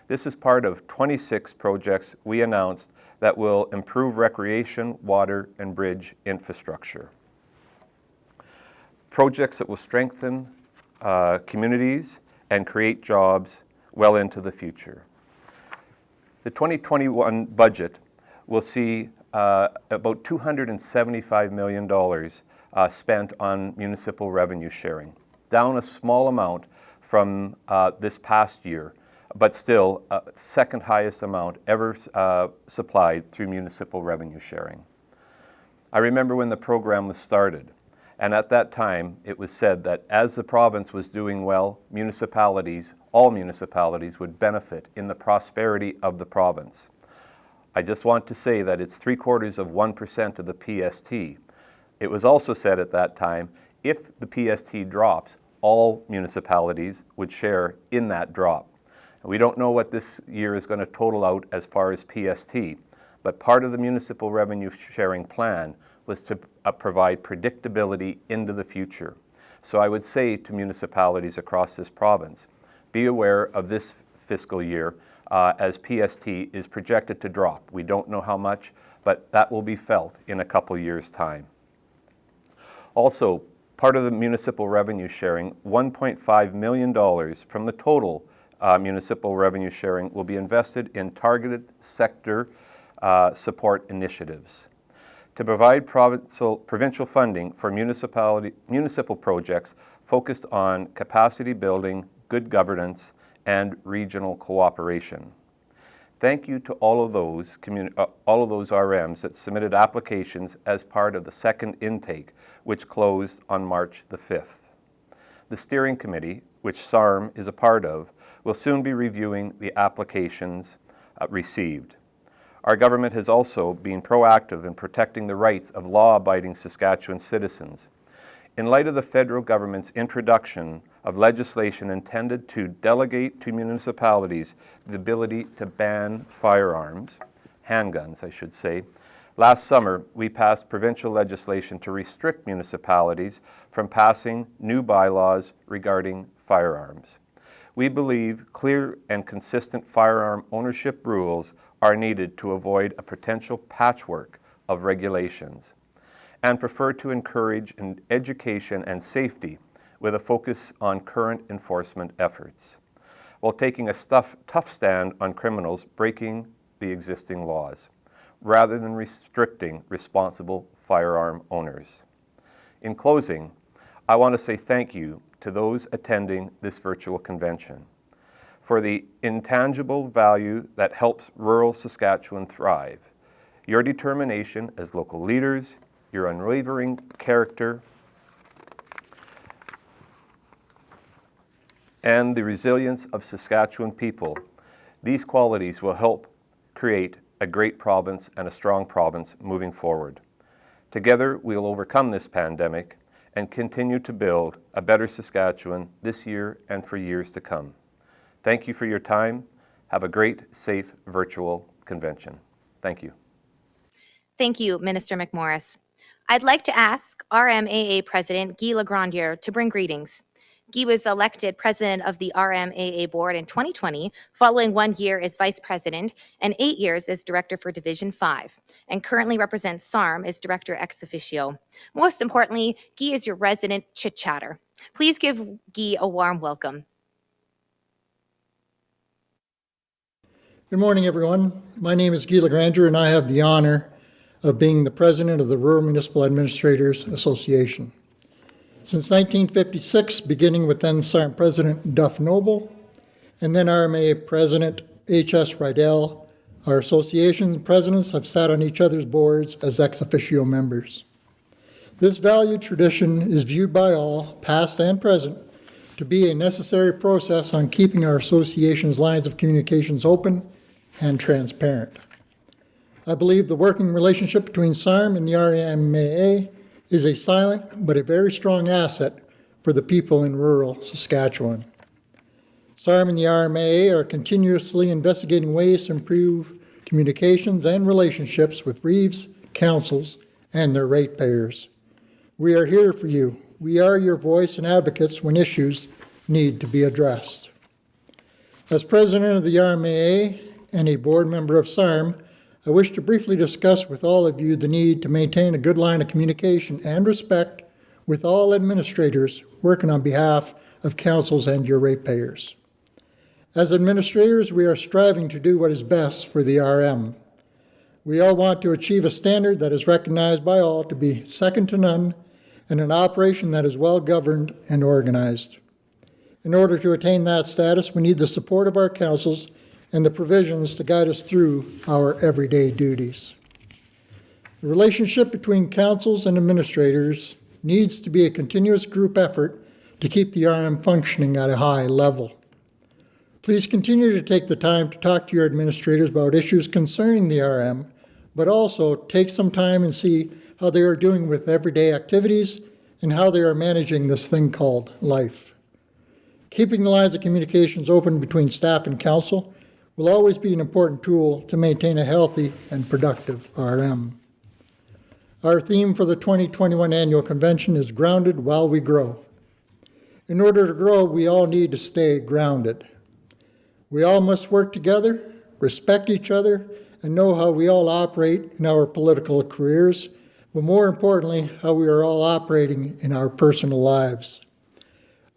This is part of 26 projects we announced that will improve recreation, water, and bridge infrastructure. Projects that will strengthen communities and create jobs well into the future. The 2021 budget will see about $275 million spent on municipal revenue sharing, down a small amount from this past year, but still second highest amount ever supplied through municipal revenue sharing. I remember when the program was started, and at that time it was said that as the province was doing well, all municipalities would benefit in the prosperity of the province. I just want to say that it's 0.75% of the PST. It was also said at that time, if the PST drops, all municipalities would share in that drop. We don't know what this year is going to total out as far as PST, but part of the municipal revenue sharing plan was to provide predictability into the future. So I would say to municipalities across this province, be aware of this fiscal year as PST is projected to drop. We don't know how much, but that will be felt in a couple years' time. Also, part of the municipal revenue sharing, $1.5 million from the total municipal revenue sharing will be invested in targeted sector support initiatives. To provide provincial funding for municipal projects focused on capacity building, good governance, and regional cooperation. Thank you to all of those RMs that submitted applications as part of the second intake, which closed on March the 5th. The steering committee, which SARM is a part of, will soon be reviewing the applications received. Our government has also been proactive in protecting the rights of law-abiding Saskatchewan citizens. In light of the federal government's introduction of legislation intended to delegate to municipalities the ability to ban firearms, handguns I should say, last summer we passed provincial legislation to restrict municipalities from passing new bylaws regarding firearms. We believe clear and consistent firearm ownership rules are needed to avoid a potential patchwork of regulations, and prefer to encourage education and safety with a focus on current enforcement efforts, while taking a tough stand on criminals breaking the existing laws, rather than restricting responsible firearm owners. In closing, I want to say thank you to those attending this virtual convention. for the intangible value that helps rural Saskatchewan thrive. Your determination as local leaders, your unwavering character, and the resilience of Saskatchewan people. These qualities will help create a great province and a strong province moving forward. Together, we will overcome this pandemic and continue to build a better Saskatchewan this year and for years to come. Thank you for your time. Have a great, safe virtual convention. Thank you. Thank you, Minister McMorris. I'd like to ask RMAA President Guy Legrandier to bring greetings. Guy was elected president of the RMAA board in 2020, following 1 year as vice president and 8 years as director for Division 5, and currently represents SARM as director ex officio. Most importantly, Guy is your resident chit-chatter. Please give Guy a warm welcome. Good morning, everyone. My name is Guy Legrandier, and I have the honor of being the president of the Rural Municipal Administrators Association. Since 1956, beginning with then SARM President Duff Noble, and then RMA President H.S. Rydell, our association presidents have sat on each other's boards as ex officio members. This valued tradition is viewed by all, past and present, to be a necessary process on keeping our association's lines of communications open and transparent. I believe the working relationship between SARM and the RMAA is a silent but a very strong asset for the people in rural Saskatchewan. SARM and the RMAA are continuously investigating ways to improve communications and relationships with reeves, councils, and their ratepayers. We are here for you. We are your voice and advocates when issues need to be addressed. As president of the RMAA and a board member of SARM, I wish to briefly discuss with all of you the need to maintain a good line of communication and respect with all administrators working on behalf of councils and your ratepayers. As administrators, we are striving to do what is best for the RM. We all want to achieve a standard that is recognized by all to be second to none and an operation that is well governed and organized. In order to attain that status, we need the support of our councils and the provisions to guide us through our everyday duties. The relationship between councils and administrators needs to be a continuous group effort to keep the RM functioning at a high level. Please continue to take the time to talk to your administrators about issues concerning the RM, but also take some time and see how they are doing with everyday activities and how they are managing this thing called life. Keeping the lines of communications open between staff and council will always be an important tool to maintain a healthy and productive RM. Our theme for the 2021 annual convention is Grounded While We Grow. In order to grow, we all need to stay grounded. We all must work together, respect each other, and know how we all operate in our political careers, but more importantly, how we are all operating in our personal lives.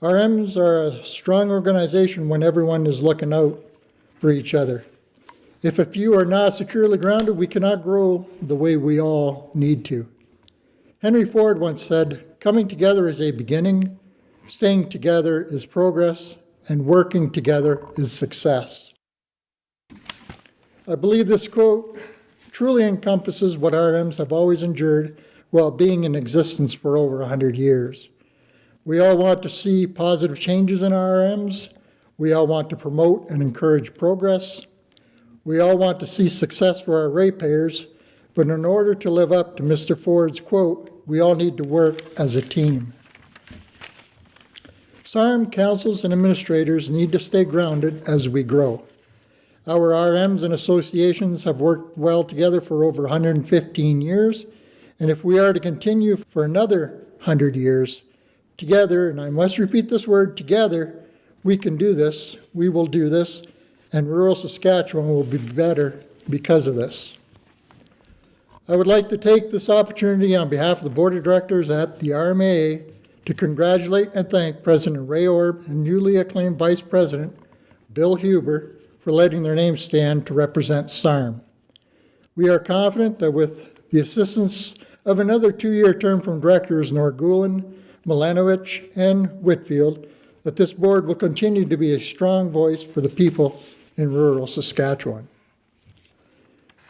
RMs are a strong organization when everyone is looking out for each other. If a few are not securely grounded, we cannot grow the way we all need to. Henry Ford once said, "Coming together is a beginning, staying together is progress, and working together is success." I believe this quote truly encompasses what RMs have always endured while being in existence for over 100 years. We all want to see positive changes in our RMs. We all want to promote and encourage progress. We all want to see success for our ratepayers, but in order to live up to Mr. Ford's quote, we all need to work as a team. SARM councils and administrators need to stay grounded as we grow. Our RMs and associations have worked well together for over 115 years, and if we are to continue for another 100 years, together, and I must repeat this word, together, we can do this, we will do this, and rural Saskatchewan will be better because of this. I would like to take this opportunity on behalf of the Board of Directors at the RMAA to congratulate and thank President Ray Orb and newly acclaimed Vice President Bill Huber for letting their names stand to represent SARM. We are confident that with the assistance of another 2-year term from Directors Norgulen, Milanovich, and Whitfield, that this board will continue to be a strong voice for the people in rural Saskatchewan.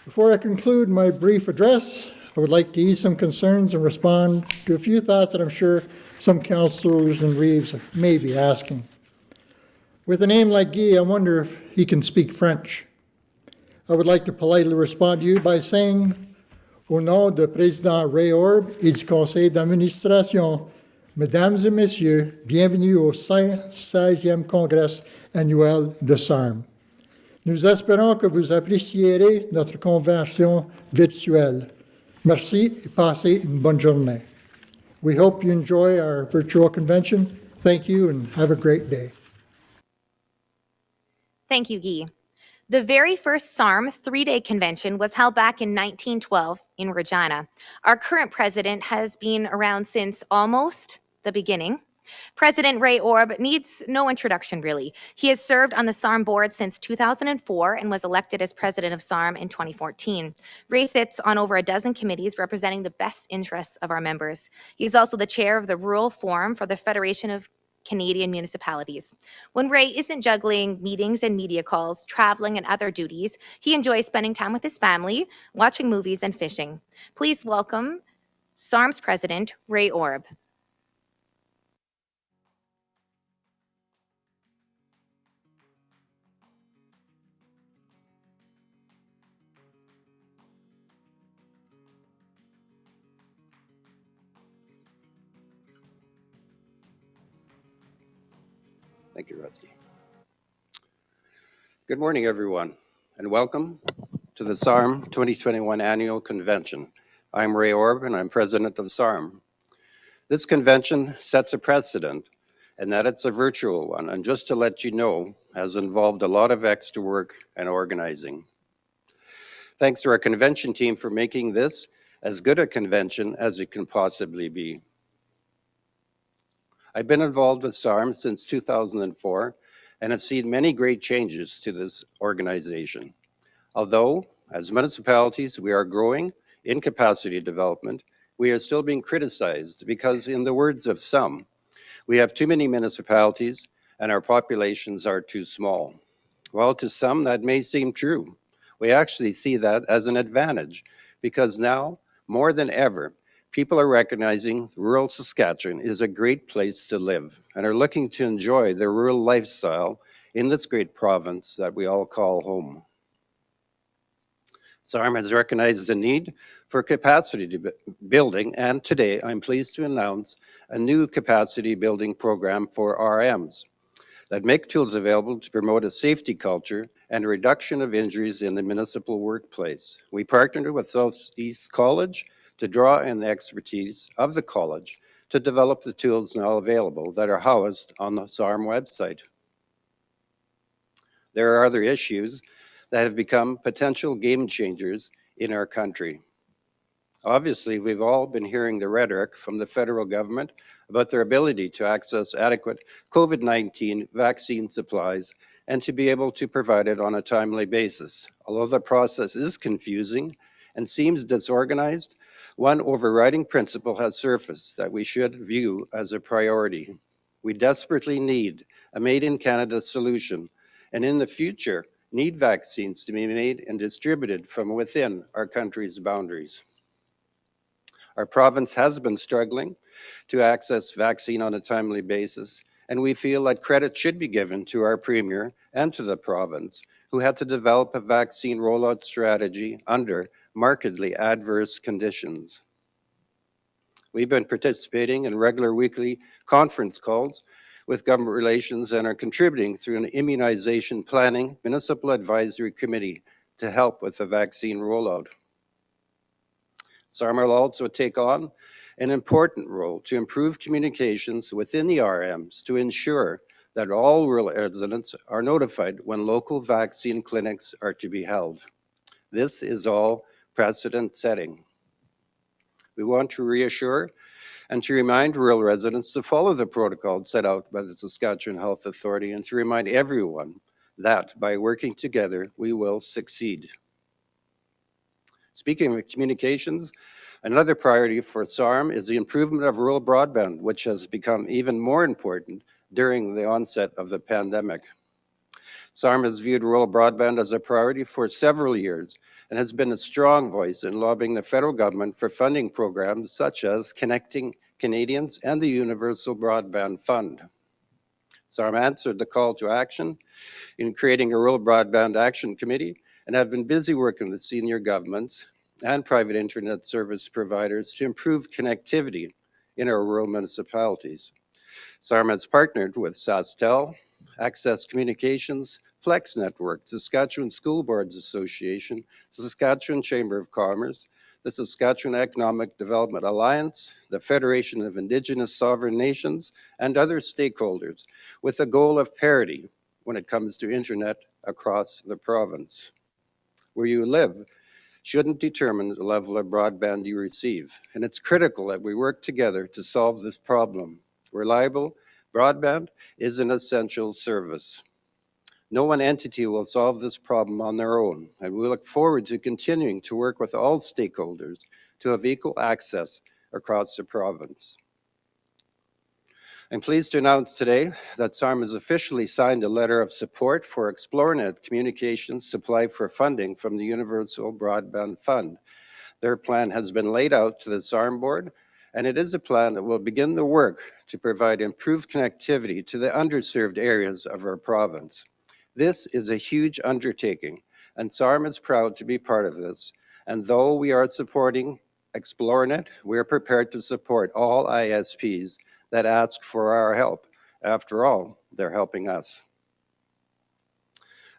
Before I conclude my brief address, I would like to ease some concerns and respond to a few thoughts that I'm sure some councillors and Reeves may be asking. With a name like Guy, I wonder if he can speak French. I would like to politely respond to you by saying, au nom du président Ray Orb et du conseil d'administration, Mesdames et Messieurs, bienvenue au 16e congrès annuel de SARM. Nous espérons que vous apprécierez notre convention virtuelle. Merci et passez une bonne journée. We hope you enjoy our virtual convention. Thank you and have a great day. Thank you, Guy. The very first SARM 3-day convention was held back in 1912 in Regina. Our current president has been around since almost the beginning. President Ray Orb needs no introduction, really. He has served on the SARM board since 2004 and was elected as president of SARM in 2014. Ray sits on over a dozen committees representing the best interests of our members. He's also the chair of the Rural Forum for the Federation of Canadian Municipalities. When Ray isn't juggling meetings and media calls, traveling, and other duties, he enjoys spending time with his family, watching movies, and fishing. Please welcome SARM's president, Ray Orb. Thank you, Rusty. Good morning, everyone, and welcome to the SARM 2021 Annual Convention. I'm Ray Orb, and I'm president of SARM. This convention sets a precedent in that it's a virtual one, and just to let you know, has involved a lot of extra work and organizing. Thanks to our convention team for making this as good a convention as it can possibly be. I've been involved with SARM since 2004 and have seen many great changes to this organization. Although, as municipalities, we are growing in capacity development, we are still being criticized because, in the words of some, we have too many municipalities and our populations are too small. Well, to some, that may seem true. We actually see that as an advantage because now, more than ever, people are recognizing rural Saskatchewan is a great place to live and are looking to enjoy their rural lifestyle in this great province that we all call home. SARM has recognized the need for capacity building, and today I'm pleased to announce a new capacity building program for RMs that make tools available to promote a safety culture and a reduction of injuries in the municipal workplace. We partnered with Southeast College to draw in the expertise of the college to develop the tools now available that are housed on the SARM website. There are other issues that have become potential game changers in our country. Obviously, we've all been hearing the rhetoric from the federal government about their ability to access adequate COVID-19 vaccine supplies and to be able to provide it on a timely basis. Although the process is confusing and seems disorganized, one overriding principle has surfaced that we should view as a priority. We desperately need a made-in-Canada solution, and in the future, need vaccines to be made and distributed from within our country's boundaries. Our province has been struggling to access vaccine on a timely basis, and we feel that credit should be given to our Premier and to the province, who had to develop a vaccine rollout strategy under markedly adverse conditions. We've been participating in regular weekly conference calls with government relations and are contributing through an immunization planning municipal advisory committee to help with the vaccine rollout. SARM will also take on an important role to improve communications within the RMs to ensure that all rural residents are notified when local vaccine clinics are to be held. This is all precedent setting. We want to reassure and to remind rural residents to follow the protocol set out by the Saskatchewan Health Authority and to remind everyone that by working together, we will succeed. Speaking of communications, another priority for SARM is the improvement of rural broadband, which has become even more important during the onset of the pandemic. SARM has viewed rural broadband as a priority for several years and has been a strong voice in lobbying the federal government for funding programs such as Connecting Canadians and the Universal Broadband Fund. SARM answered the call to action in creating a Rural Broadband Action Committee and have been busy working with senior governments and private internet service providers to improve connectivity in our rural municipalities. SARM has partnered with SaskTel, Access Communications, Flex Network, Saskatchewan School Boards Association, Saskatchewan Chamber of Commerce, the Saskatchewan Economic Development Alliance, the Federation of Indigenous Sovereign Nations, and other stakeholders, with the goal of parity when it comes to internet across the province. Where you live shouldn't determine the level of broadband you receive, and it's critical that we work together to solve this problem. Reliable broadband is an essential service. No one entity will solve this problem on their own, and we look forward to continuing to work with all stakeholders to have equal access across the province. I'm pleased to announce today that SARM has officially signed a letter of support for Xplornet Communications supply for funding from the Universal Broadband Fund. Their plan has been laid out to the SARM board, and it is a plan that will begin the work to provide improved connectivity to the underserved areas of our province. This is a huge undertaking, and SARM is proud to be part of this. And though we are supporting Xplornet, we are prepared to support all ISPs that ask for our help. After all, they're helping us.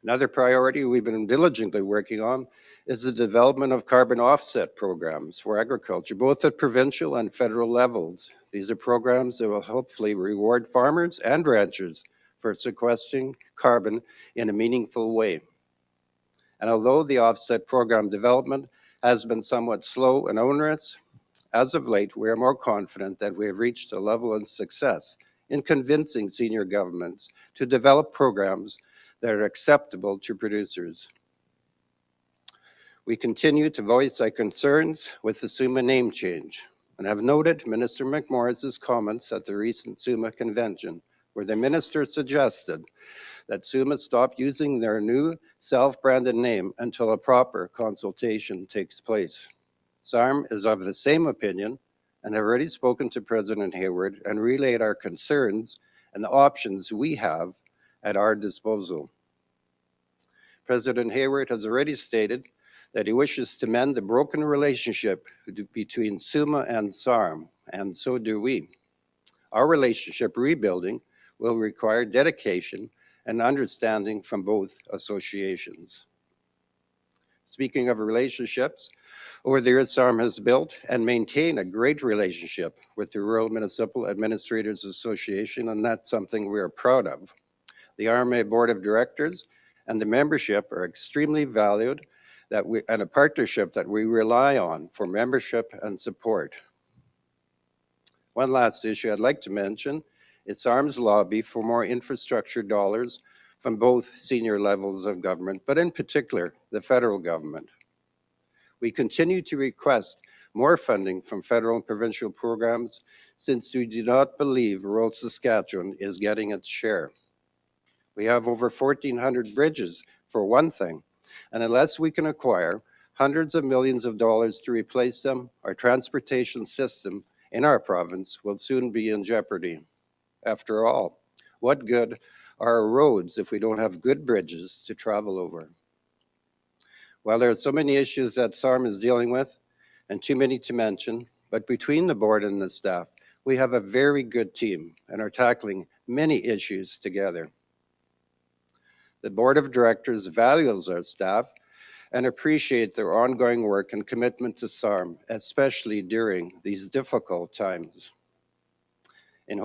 Another priority we've been diligently working on is the development of carbon offset programs for agriculture, both at provincial and federal levels. These are programs that will hopefully reward farmers and ranchers for sequestering carbon in a meaningful way. And although the offset program development has been somewhat slow and onerous, as of late, we are more confident that we have reached a level of success in convincing senior governments to develop programs that are acceptable to producers. We continue to voice our concerns with the SUMA name change and have noted Minister McMorris's comments at the recent SUMA convention, where the minister suggested that SUMA stop using their new self-branded name until a proper consultation takes place. SARM is of the same opinion and have already spoken to President Hayward and relayed our concerns and the options we have at our disposal. President Hayward has already stated that he wishes to mend the broken relationship between SUMA and SARM, and so do we. Our relationship rebuilding will require dedication and understanding from both associations. Speaking of relationships, over the years, SARM has built and maintained a great relationship with the Rural Municipal Administrators Association, and that's something we are proud of. The RMA Board of Directors and the membership are extremely valued and a partnership that we rely on for membership and support. One last issue I'd like to mention is SARM's lobby for more infrastructure dollars from both senior levels of government, but in particular, the federal government. We continue to request more funding from federal and provincial programs since we do not believe rural Saskatchewan is getting its share. We have over 1,400 bridges, for one thing, and unless we can acquire hundreds of millions of dollars to replace them, our transportation system in our province will soon be in jeopardy. After all, what good are our roads if we don't have good bridges to travel over? While there are so many issues that SARM is dealing with, and too many to mention, but between the board and the staff, we have a very good team and are tackling many issues together. The board of directors values our staff and appreciate their ongoing work and commitment to SARM, especially during these difficult times. In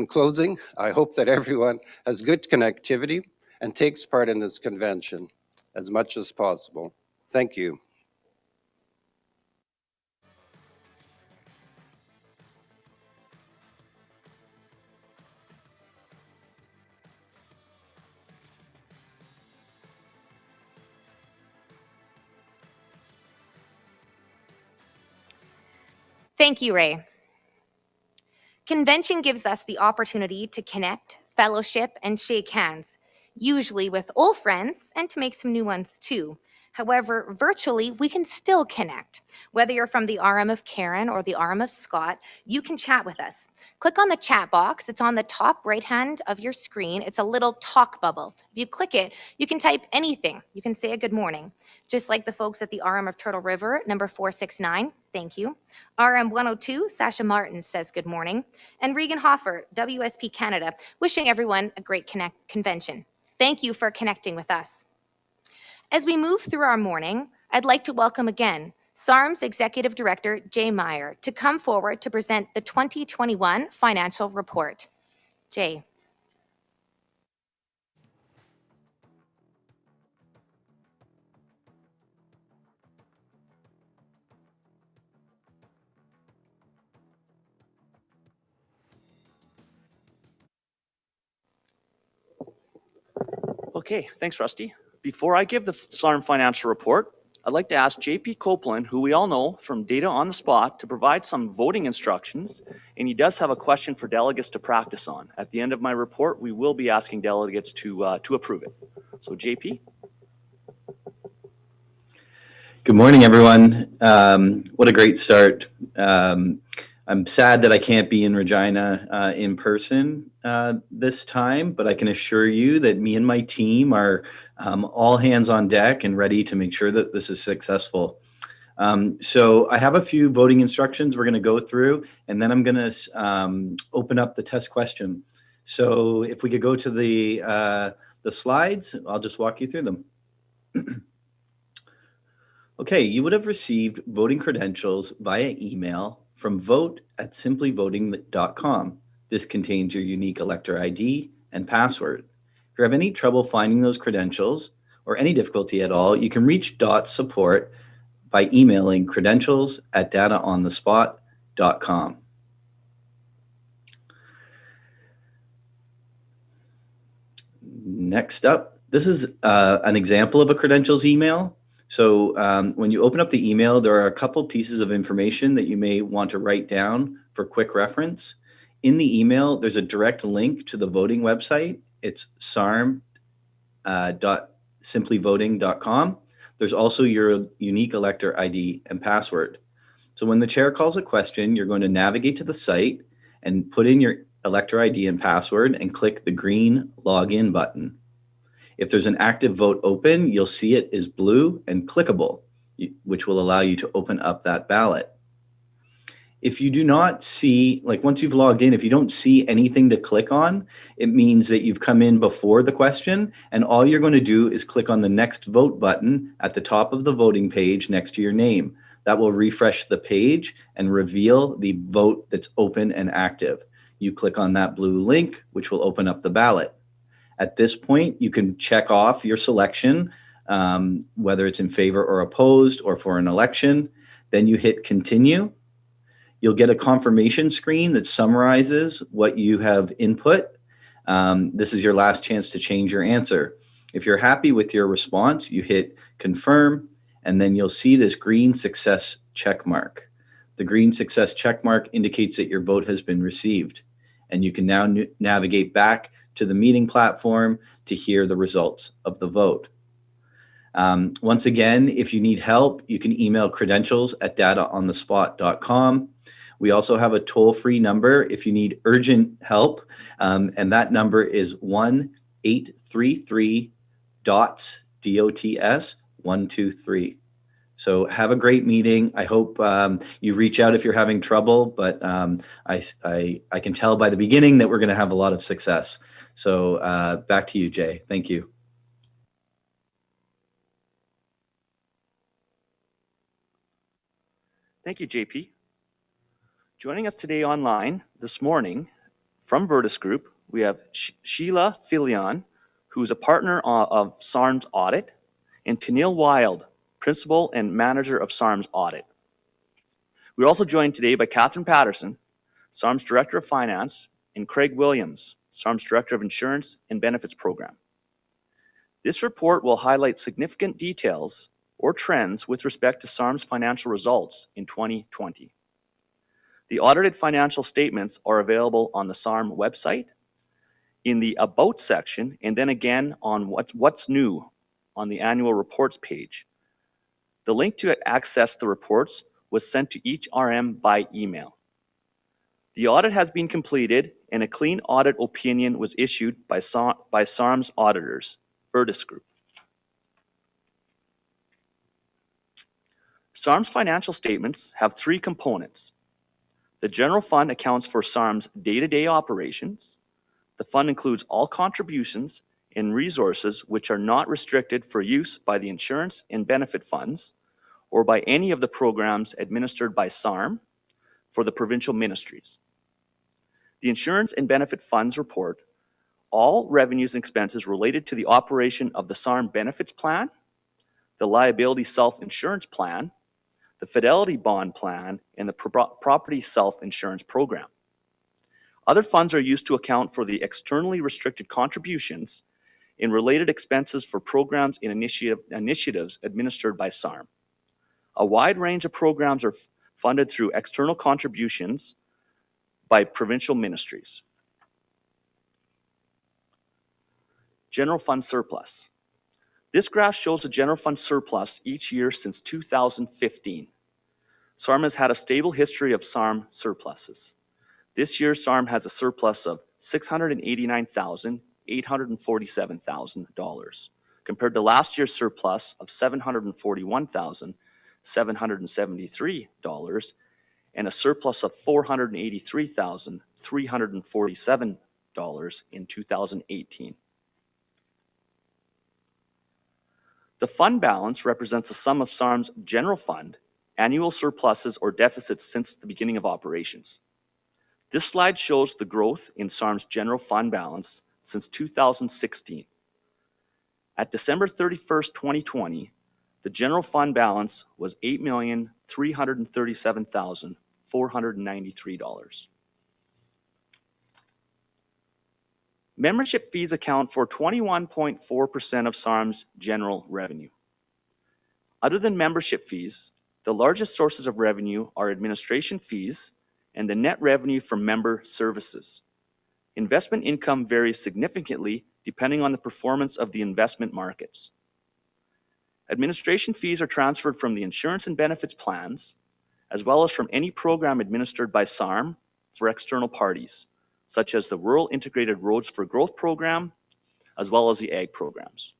closing, I hope that everyone has good connectivity and takes part in this convention as much as possible. Thank you. Thank you, Ray. Convention gives us the opportunity to connect, fellowship, and shake hands, usually with old friends and to make some new ones too. However, virtually, we can still connect. Whether you're from the RM of Karen or the RM of Scott, you can chat with us. Click on the chat box. It's on the top right hand of your screen. It's a little talk bubble. If you click it, you can type anything. You can say a good morning, just like the folks at the RM of Turtle River, number 469. Thank you. RM 102, Sasha Martin says good morning. And Regan Hoffer, WSP Canada, wishing everyone a great convention. Thank you for connecting with us. As we move through our morning, I'd like to welcome again SARM's Executive Director, Jay Meyer, to come forward to present the 2021 financial report. Jay. Okay, thanks, Rusty. Before I give the SARM financial report, I'd like to ask JP Copeland, who we all know from Data on the Spot, to provide some voting instructions, and he does have a question for delegates to practice on. At the end of my report, we will be asking delegates to approve it. So, JP? Good morning, everyone. What a great start. I'm sad that I can't be in Regina in person this time, but I can assure you that me and my team are all hands on deck and ready to make sure that this is successful. So I have a few voting instructions we're going to go through, and then I'm going to open up the test question. So if we could go to the slides, I'll just walk you through them. Okay, you would have received voting credentials via email from vote@simplyvoting.com. This contains your unique elector ID and password. If you have any trouble finding those credentials or any difficulty at all, you can reach DOT support by emailing credentials@dataonthespot.com. Next up, this is an example of a credentials email. So when you open up the email, there are a couple pieces of information that you may want to write down for quick reference. In the email, there's a direct link to the voting website. It's sarm.simplyvoting.com. There's also your unique elector ID and password. So when the chair calls a question, you're going to navigate to the site and put in your elector ID and password and click the green login button. If there's an active vote open, you'll see it is blue and clickable, which will allow you to open up that ballot. If you do not see, like once you've logged in, if you don't see anything to click on, it means that you've come in before the question, and all you're going to do is click on the next vote button at the top of the voting page next to your name. That will refresh the page and reveal the vote that's open and active. You click on that blue link, which will open up the ballot. At this point, you can check off your selection, whether it's in favor or opposed or for an election. Then you hit continue. You'll get a confirmation screen that summarizes what you have input. This is your last chance to change your answer. If you're happy with your response, you hit confirm, and then you'll see this green success check mark. The green success check mark indicates that your vote has been received, and you can now navigate back to the meeting platform to hear the results of the vote. Once again, if you need help, you can email credentials@dataonthespot.com. We also have a toll-free number if you need urgent help, and that number is 1-833-DOTS-123. So have a great meeting. I hope you reach out if you're having trouble, but I can tell by the beginning that we're going to have a lot of success. So back to you, Jay. Thank you. Thank you, JP. Joining us today online this morning from Virtus Group, we have Sheila Filion, who's a partner of SARM's audit, and Tennille Wild, Principal and Manager of SARM's audit. We're also joined today by Catherine Patterson, SARM's Director of Finance, and Craig Williams, SARM's Director of Insurance and Benefits Program. This report will highlight significant details or trends with respect to SARM's financial results in 2020. The audited financial statements are available on the SARM website, in the About section, and then again on What's New on the annual reports page. The link to access the reports was sent to each RM by email. The audit has been completed and a clean audit opinion was issued by SARM's auditors, Verdis Group. SARM's financial statements have three components. The general fund accounts for SARM's day-to-day operations. The fund includes all contributions and resources which are not restricted for use by the insurance and benefit funds or by any of the programs administered by SARM for the provincial ministries. The insurance and benefit funds report all revenues and expenses related to the operation of the SARM benefits plan, the liability self-insurance plan, the fidelity bond plan, and the property self-insurance program. Other funds are used to account for the externally restricted contributions and related expenses for programs and initiatives administered by SARM. A wide range of programs are funded through external contributions by provincial ministries. General fund surplus. This graph shows the general fund surplus each year since 2015. SARM has had a stable history of SARM surpluses. This year, SARM has a surplus of $689,847 compared to last year's surplus of $741,773 and a surplus of $483,347 in 2018. The fund balance represents the sum of SARM's general fund, annual surpluses or deficits since the beginning of operations. This slide shows the growth in SARM's general fund balance since 2016. At December 31st, 2020, the general fund balance was $8,337,493. Membership fees account for 21.4% of SARM's general revenue. Other than membership fees, the largest sources of revenue are administration fees and the net revenue from member services. Investment income varies significantly depending on the performance of the investment markets. Administration fees are transferred from the insurance and benefits plans, as well as from any program administered by SARM for external parties, such as the Rural Integrated Roads for Growth program, as well as the ag programs.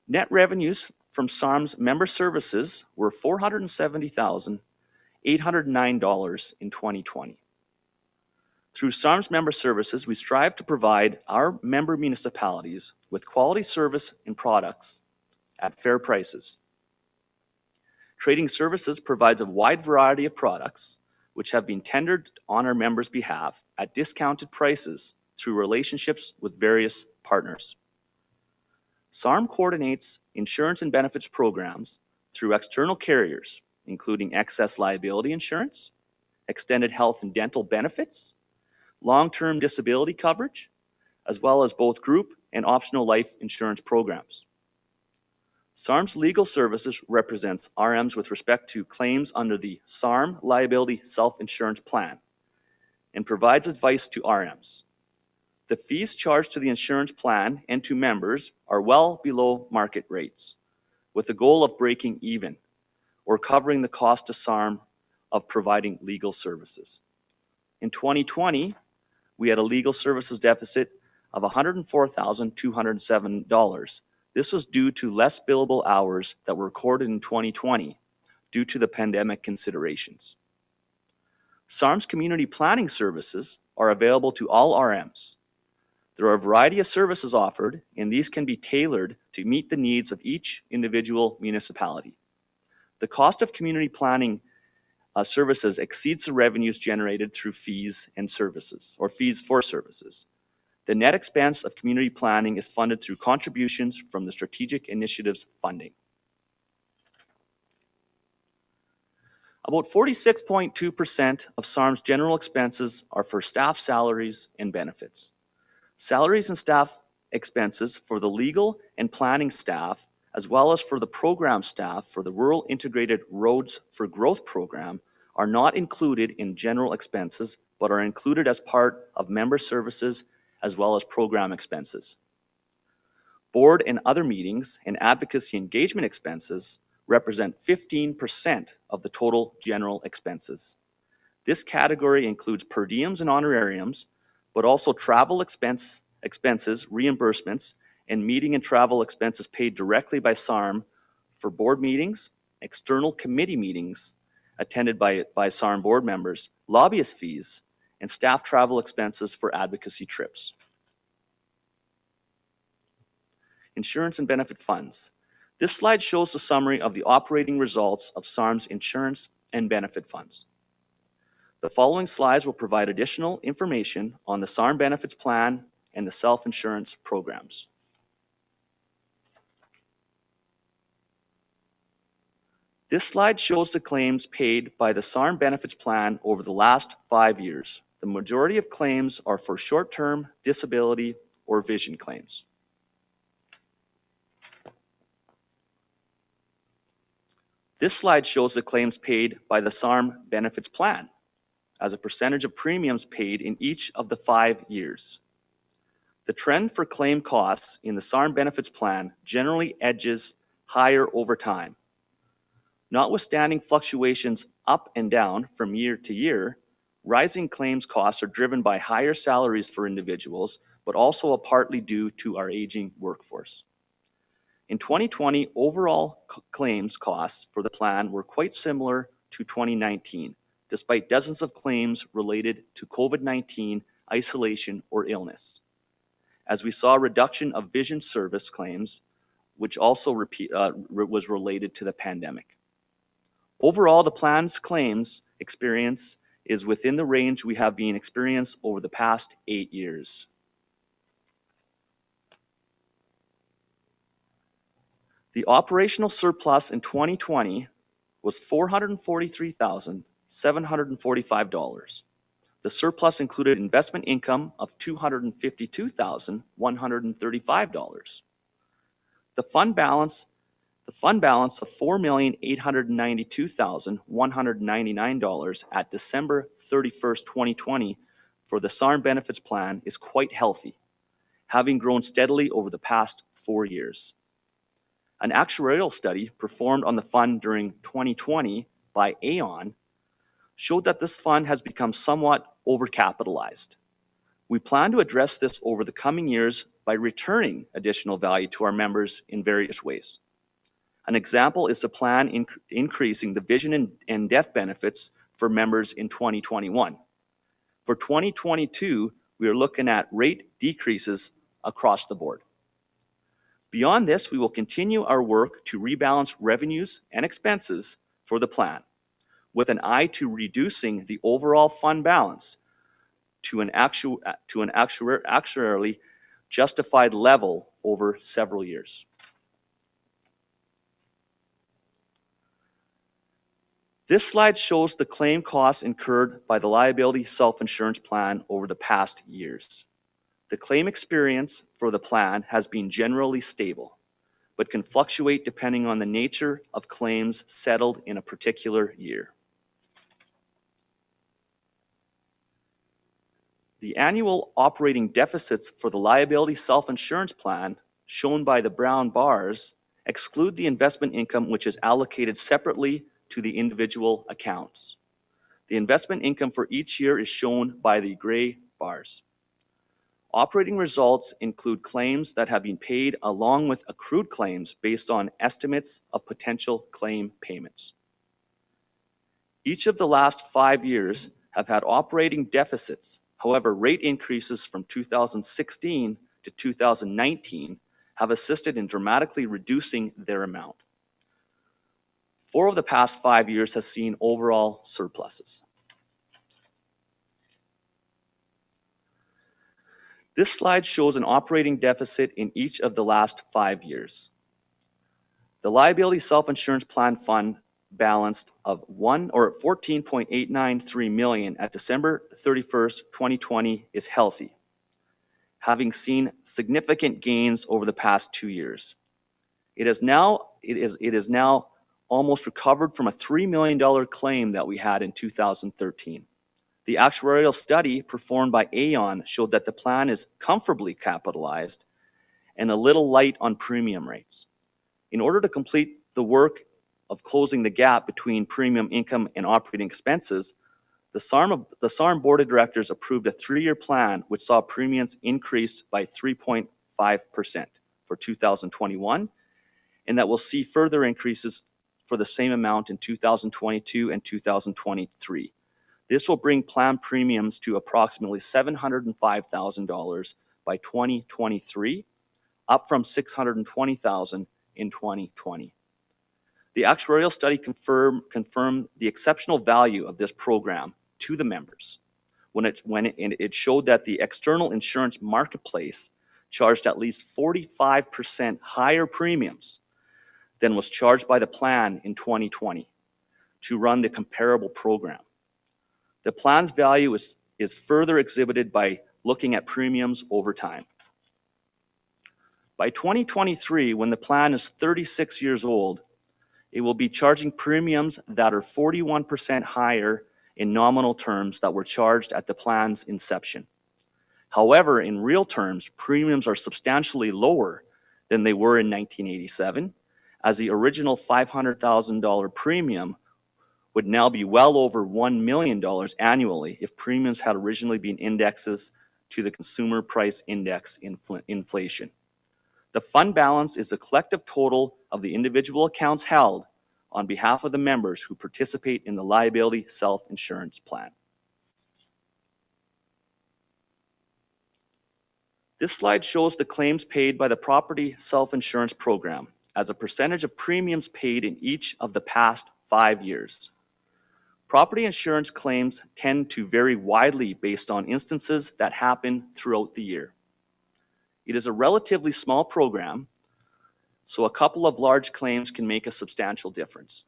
Net revenues from SARM's member services were $470,809 in 2020. Through SARM's member services, we strive to provide our member municipalities with quality service and products at fair prices. Trading Services provides a wide variety of products which have been tendered on our members' behalf at discounted prices through relationships with various partners. SARM coordinates insurance and benefits programs through external carriers, including excess liability insurance, extended health and dental benefits, long-term disability coverage, as well as both group and optional life insurance programs. SARM's legal services represents RMs with respect to claims under the SARM Liability Self-Insurance Plan and provides advice to RMs. The fees charged to the insurance plan and to members are well below market rates, with the goal of breaking even or covering the cost to SARM of providing legal services. In 2020, we had a legal services deficit of $104,207. This was due to less billable hours that were recorded in 2020 due to the pandemic considerations. SARM's community planning services are available to all RMs. There are a variety of services offered, and these can be tailored to meet the needs of each individual municipality. The cost of community planning services exceeds the revenues generated through fees and services, or fees for services. The net expense of community planning is funded through contributions from the Strategic Initiatives funding. About 46.2% of SARM's general expenses are for staff salaries and benefits. Salaries and staff expenses for the legal and planning staff as well as for the program staff for the Rural Integrated Roads for Growth program, are not included in general expenses, but are included as part of member services as well as program expenses. Board and other meetings and advocacy engagement expenses represent 15% of the total general expenses. This category includes per diems and honorariums, but also travel expenses, reimbursements, and meeting and travel expenses paid directly by SARM for board meetings, external committee meetings attended by SARM board members, lobbyist fees, and staff travel expenses for advocacy trips. Insurance and benefit funds. This slide shows the summary of the operating results of SARM's insurance and benefit funds. The following slides will provide additional information on the SARM benefits plan and the self-insurance programs. This slide shows the claims paid by the SARM benefits plan over the last 5 years. The majority of claims are for short-term disability or vision claims. This slide shows the claims paid by the SARM benefits plan as a percentage of premiums paid in each of the 5 years. The trend for claim costs in the SARM benefits plan generally edges higher over time. Notwithstanding fluctuations up and down from year to year, rising claims costs are driven by higher salaries for individuals, but also partly due to our aging workforce. In 2020, overall claims costs for the plan were quite similar to 2019, despite dozens of claims related to COVID-19, isolation, or illness. As we saw a reduction of vision service claims, which also was related to the pandemic. Overall, the plan's claims experience is within the range we have been experienced over the past 8 years. The operational surplus in 2020 was $443,745. The surplus included investment income of $252,135. The fund balance of $4,892,199 at December 31st, 2020 for the SARM benefits plan is quite healthy, having grown steadily over the past 4 years. An actuarial study performed on the fund during 2020 by Aon showed that this fund has become somewhat overcapitalized. We plan to address this over the coming years by returning additional value to our members in various ways. An example is the plan increasing the vision and death benefits for members in 2021. For 2022, we are looking at rate decreases across the board. Beyond this, we will continue our work to rebalance revenues and expenses for the plan, with an eye to reducing the overall fund balance to an actuarially justified level over several years. This slide shows the claim costs incurred by the liability self-insurance plan over the past years. The claim experience for the plan has been generally stable, but can fluctuate depending on the nature of claims settled in a particular year. The annual operating deficits for the liability self-insurance plan, shown by the brown bars, exclude the investment income which is allocated separately to the individual accounts. The investment income for each year is shown by the gray bars. Operating results include claims that have been paid along with accrued claims based on estimates of potential claim payments. Each of the last 5 years have had operating deficits. However, rate increases from 2016 to 2019 have assisted in dramatically reducing their amount. 4 of the past 5 years has seen overall surpluses. This slide shows an operating deficit in each of the last 5 years. The liability self-insurance plan fund balanced of $14.893 million at December 31st, 2020 is healthy, having seen significant gains over the past 2 years. It is now almost recovered from a $3 million claim that we had in 2013. The actuarial study performed by Aon showed that the plan is comfortably capitalized and a little light on premium rates. In order to complete the work of closing the gap between premium income and operating expenses, the SARM Board of Directors approved a 3-year plan which saw premiums increase by 3.5% for 2021, and that will see further increases for the same amount in 2022 and 2023. This will bring plan premiums to approximately $705,000 by 2023, up from $620,000 in 2020. The actuarial study confirmed the exceptional value of this program to the members when it showed that the external insurance marketplace charged at least 45% higher premiums than was charged by the plan in 2020 to run the comparable program. The plan's value is further exhibited by looking at premiums over time. By 2023, when the plan is 36 years old, it will be charging premiums that are 41% higher in nominal terms that were charged at the plan's inception. However, in real terms, premiums are substantially lower than they were in 1987, as the original $500,000 premium would now be well over $1 million annually if premiums had originally been indexes to the consumer price index inflation. The fund balance is the collective total of the individual accounts held on behalf of the members who participate in the liability self-insurance plan. This slide shows the claims paid by the property self-insurance program as a percentage of premiums paid in each of the past 5 years. Property insurance claims tend to vary widely based on instances that happen throughout the year. It is a relatively small program, so a couple of large claims can make a substantial difference.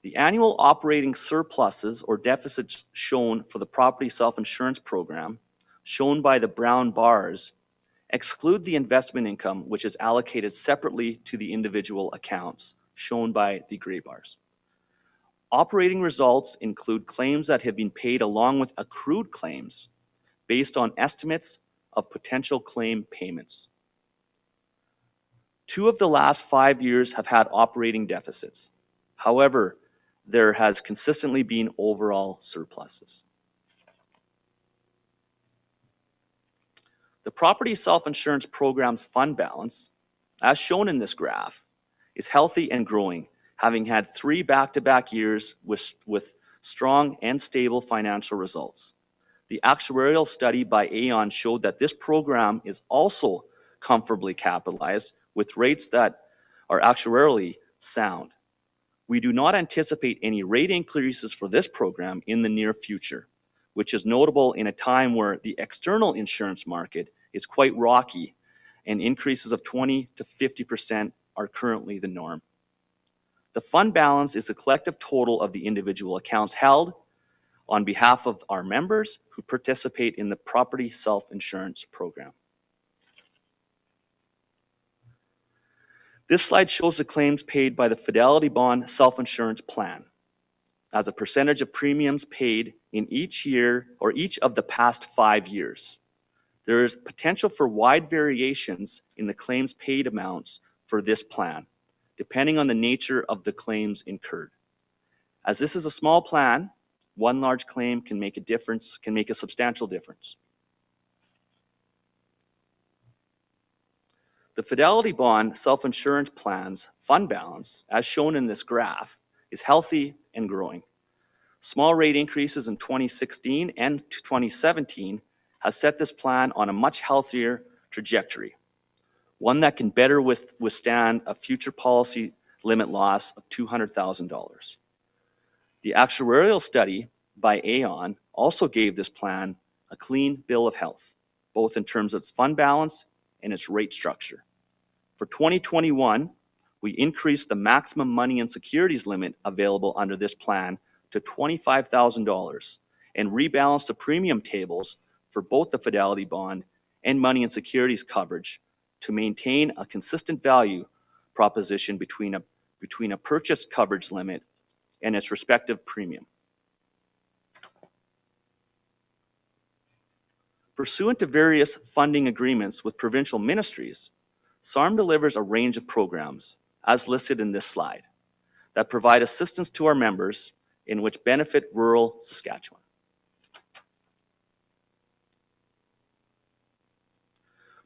The annual operating surpluses or deficits shown for the property self-insurance program, shown by the brown bars, exclude the investment income which is allocated separately to the individual accounts, shown by the gray bars. Operating results include claims that have been paid along with accrued claims based on estimates of potential claim payments. 2 of the last 5 years have had operating deficits. However, there has consistently been overall surpluses. The property self-insurance program's fund balance, as shown in this graph, is healthy and growing, having had 3 back-to-back years with strong and stable financial results. The actuarial study by Aon showed that this program is also comfortably capitalized with rates that are actuarially sound. We do not anticipate any rate increases for this program in the near future, which is notable in a time where the external insurance market is quite rocky and increases of 20 to 50% are currently the norm. The fund balance is the collective total of the individual accounts held on behalf of our members who participate in the property self-insurance program. This slide shows the claims paid by the Fidelity Bond self-insurance plan as a percentage of premiums paid in each year or each of the past 5 years. There is potential for wide variations in the claims paid amounts for this plan, depending on the nature of the claims incurred. As this is a small plan, one large claim can make a substantial difference. The Fidelity Bond self-insurance plan's fund balance, as shown in this graph, is healthy and growing. Small rate increases in 2016 and 2017 has set this plan on a much healthier trajectory, one that can better withstand a future policy limit loss of $200,000. The actuarial study by Aon also gave this plan a clean bill of health, both in terms of its fund balance and its rate structure. For 2021, we increased the maximum money and securities limit available under this plan to $25,000 and rebalanced the premium tables for both the Fidelity Bond and money and securities coverage to maintain a consistent value proposition between a purchase coverage limit and its respective premium. Pursuant to various funding agreements with provincial ministries, SARM delivers a range of programs, as listed in this slide, that provide assistance to our members in which benefit rural Saskatchewan.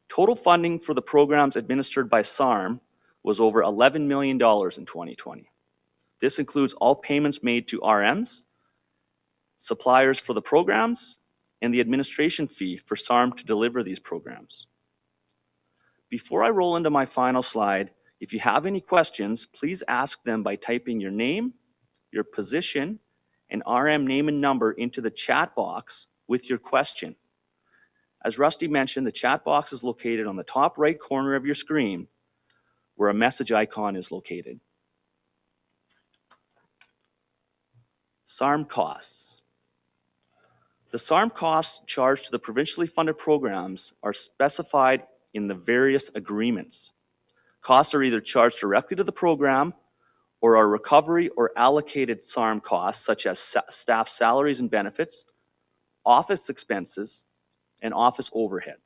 Total funding for the programs administered by SARM was over $11 million in 2020. This includes all payments made to RMs, suppliers for the programs, and the administration fee for SARM to deliver these programs. Before I roll into my final slide, if you have any questions, please ask them by typing your name, your position, and RM name and number into the chat box with your question. As Rusty mentioned, the chat box is located on the top right corner of your screen where a message icon is located. SARM costs. The SARM costs charged to the provincially funded programs are specified in the various agreements. Costs are either charged directly to the program or are recovery or allocated SARM costs such as staff salaries and benefits, office expenses, and office overhead.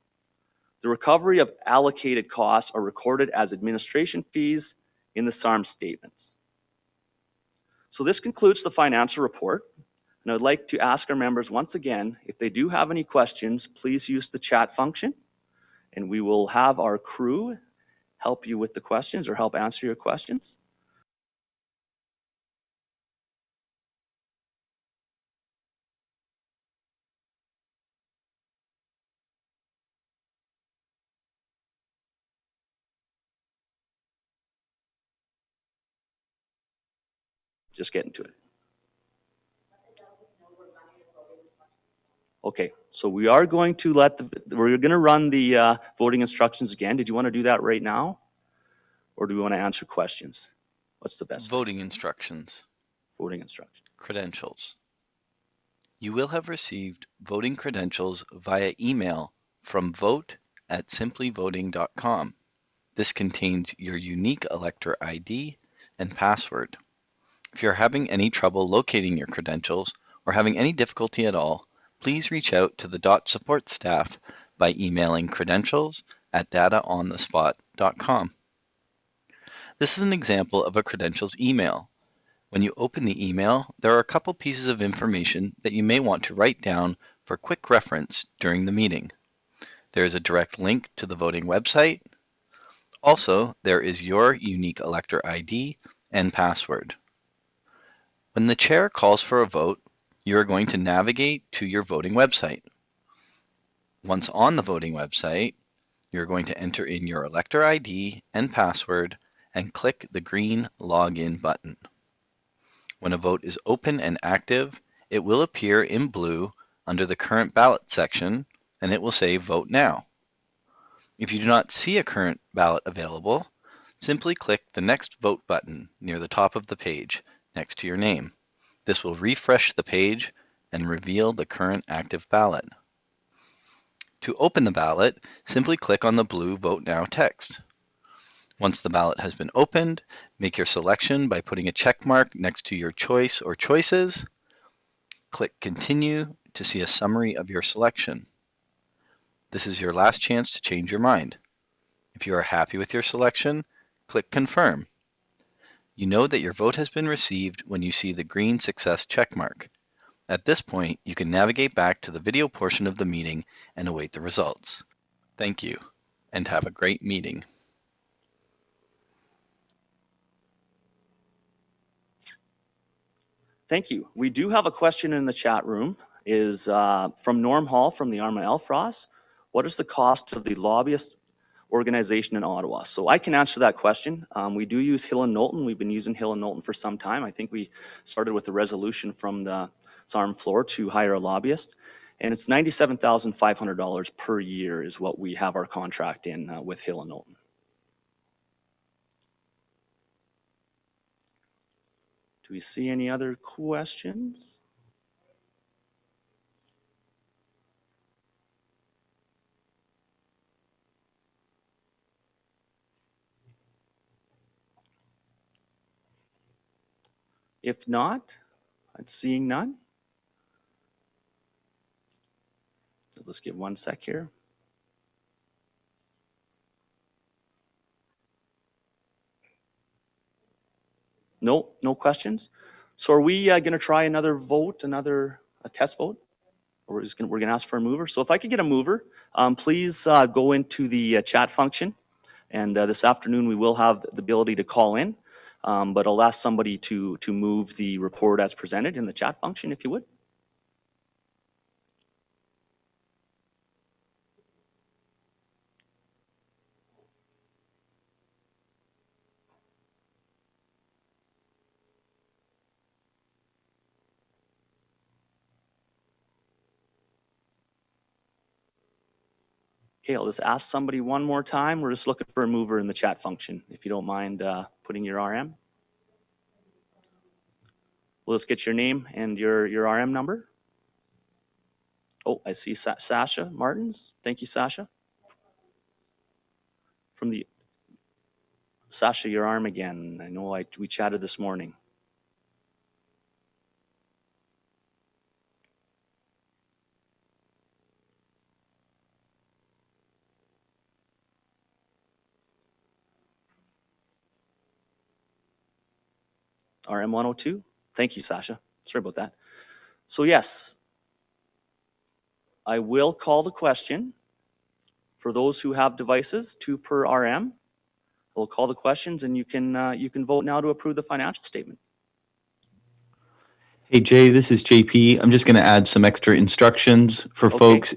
The recovery of allocated costs are recorded as administration fees in the SARM statements. So this concludes the financial report, and I'd like to ask our members once again, if they do have any questions, please use the chat function, and we will have our crew help you with the questions or help answer your questions. Just getting to it. Okay, so we are going to we're going to run the voting instructions again. Did you want to do that right now? Or do we want to answer questions? What's the best? Voting instructions. Voting instructions. Credentials. You will have received voting credentials via email from vote@simplyvoting.com. This contains your unique elector ID and password. If you're having any trouble locating your credentials or having any difficulty at all, please reach out to the DOT support staff by emailing credentials@dataonthespot.com. This is an example of a credentials email. When you open the email, there are a couple pieces of information that you may want to write down for quick reference during the meeting. There is a direct link to the voting website. Also, there is your unique elector ID and password. When the chair calls for a vote, you are going to navigate to your voting website. Once on the voting website, you're going to enter in your elector ID and password and click the green Login button. When a vote is open and active, it will appear in blue under the current ballot section, and it will say Vote Now. If you do not see a current ballot available, simply click the Next Vote button near the top of the page next to your name. This will refresh the page and reveal the current active ballot. To open the ballot, simply click on the blue Vote Now text. Once the ballot has been opened, make your selection by putting a check mark next to your choice or choices. Click Continue to see a summary of your selection. This is your last chance to change your mind. If you are happy with your selection, click Confirm. You know that your vote has been received when you see the green success checkmark. At this point, you can navigate back to the video portion of the meeting and await the results. Thank you, and have a great meeting. Thank you. We do have a question in the chat room. Is from Norm Hall from the Arma Elfrost. What is the cost of the lobbyist organization in Ottawa? So I can answer that question. We do use Hill & Knowlton. We've been using Hill & Knowlton for some time. I think we started with a resolution from the SARM floor to hire a lobbyist. And it's $97,500 per year is what we have our contract in with Hill & Knowlton. Do we see any other questions? If not, I'm seeing none. So let's give 1 sec here. No, no questions. So are we going to try another vote, a test vote? Or we're gonna ask for a mover. So if I could get a mover, please go into the chat function. And this afternoon we will have the ability to call in, but I'll ask somebody to move the report as presented in the chat function, if you would. Okay, I'll just ask somebody one more time. We're just looking for a mover in the chat function, if you don't mind putting your RM. We'll just get your name and your RM number. Oh, I see Sasha Martins. Thank you, Sasha. From the Sasha, your arm again. I know we chatted this morning. RM 102. Thank you, Sasha. Sorry about that. So yes, I will call the question. For those who have devices, 2 per RM. We'll call the questions, and you can vote now to approve the financial statement. Hey Jay, this is JP. I'm just going to add some extra instructions for folks.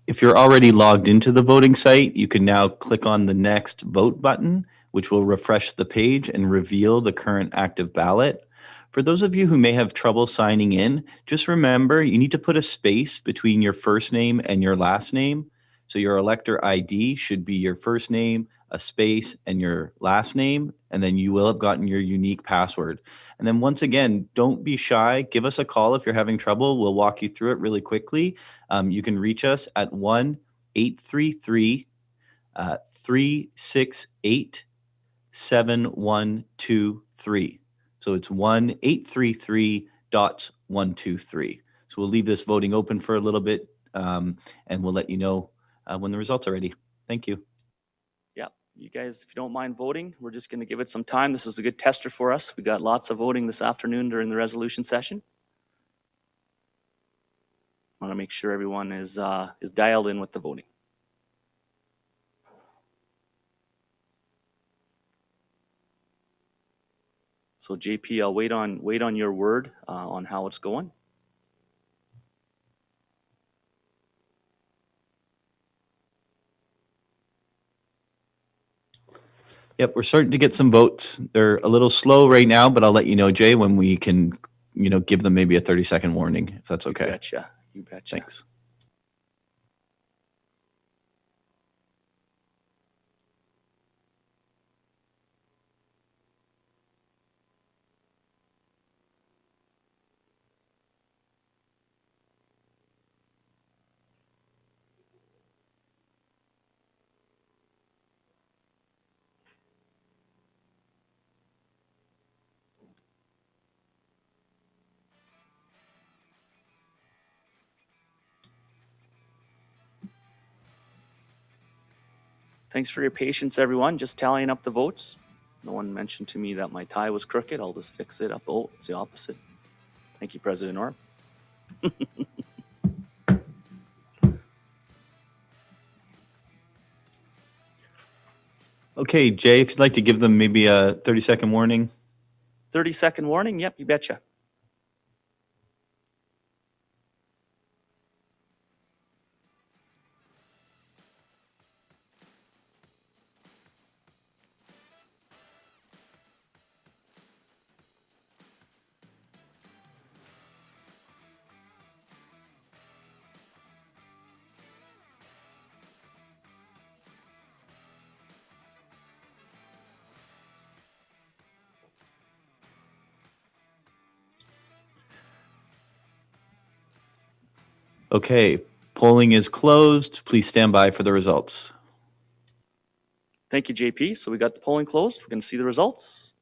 If you're already logged into the voting site, you can now click on the next vote button, which will refresh the page and reveal the current active ballot. For those of you who may have trouble signing in, just remember you need to put a space between your first name and your last name. So your elector ID should be your first name, a space, and your last name, and then you will have gotten your unique password. And then once again, don't be shy. Give us a call if you're having trouble. We'll walk you through it really quickly. You can reach us at 1-833-368-7123. So it's 1-833-123. So we'll leave this voting open for a little bit, and we'll let you know when the results are ready. Thank you. Yeah, you guys, if you don't mind voting, we're just going to give it some time. This is a good tester for us. We got lots of voting this afternoon during the resolution session. I want to make sure everyone is dialed in with the voting. So JP, I'll wait on your word on how it's going. Yep, we're starting to get some votes. They're a little slow right now, but I'll let you know, Jay, when we can, give them maybe a 30-second warning, if that's okay. You betcha. You betcha. Thanks. Thanks for your patience, everyone. Just tallying up the votes. No one mentioned to me that my tie was crooked. I'll just fix it up. Oh, it's the opposite. Thank you, President Orb. Okay, Jay, if you'd like to give them maybe a 30-second warning. 30-second warning? Yep, you betcha. Okay, polling is closed. Please stand by for the results. Thank you, JP. So we got the polling closed. We're going to see the results.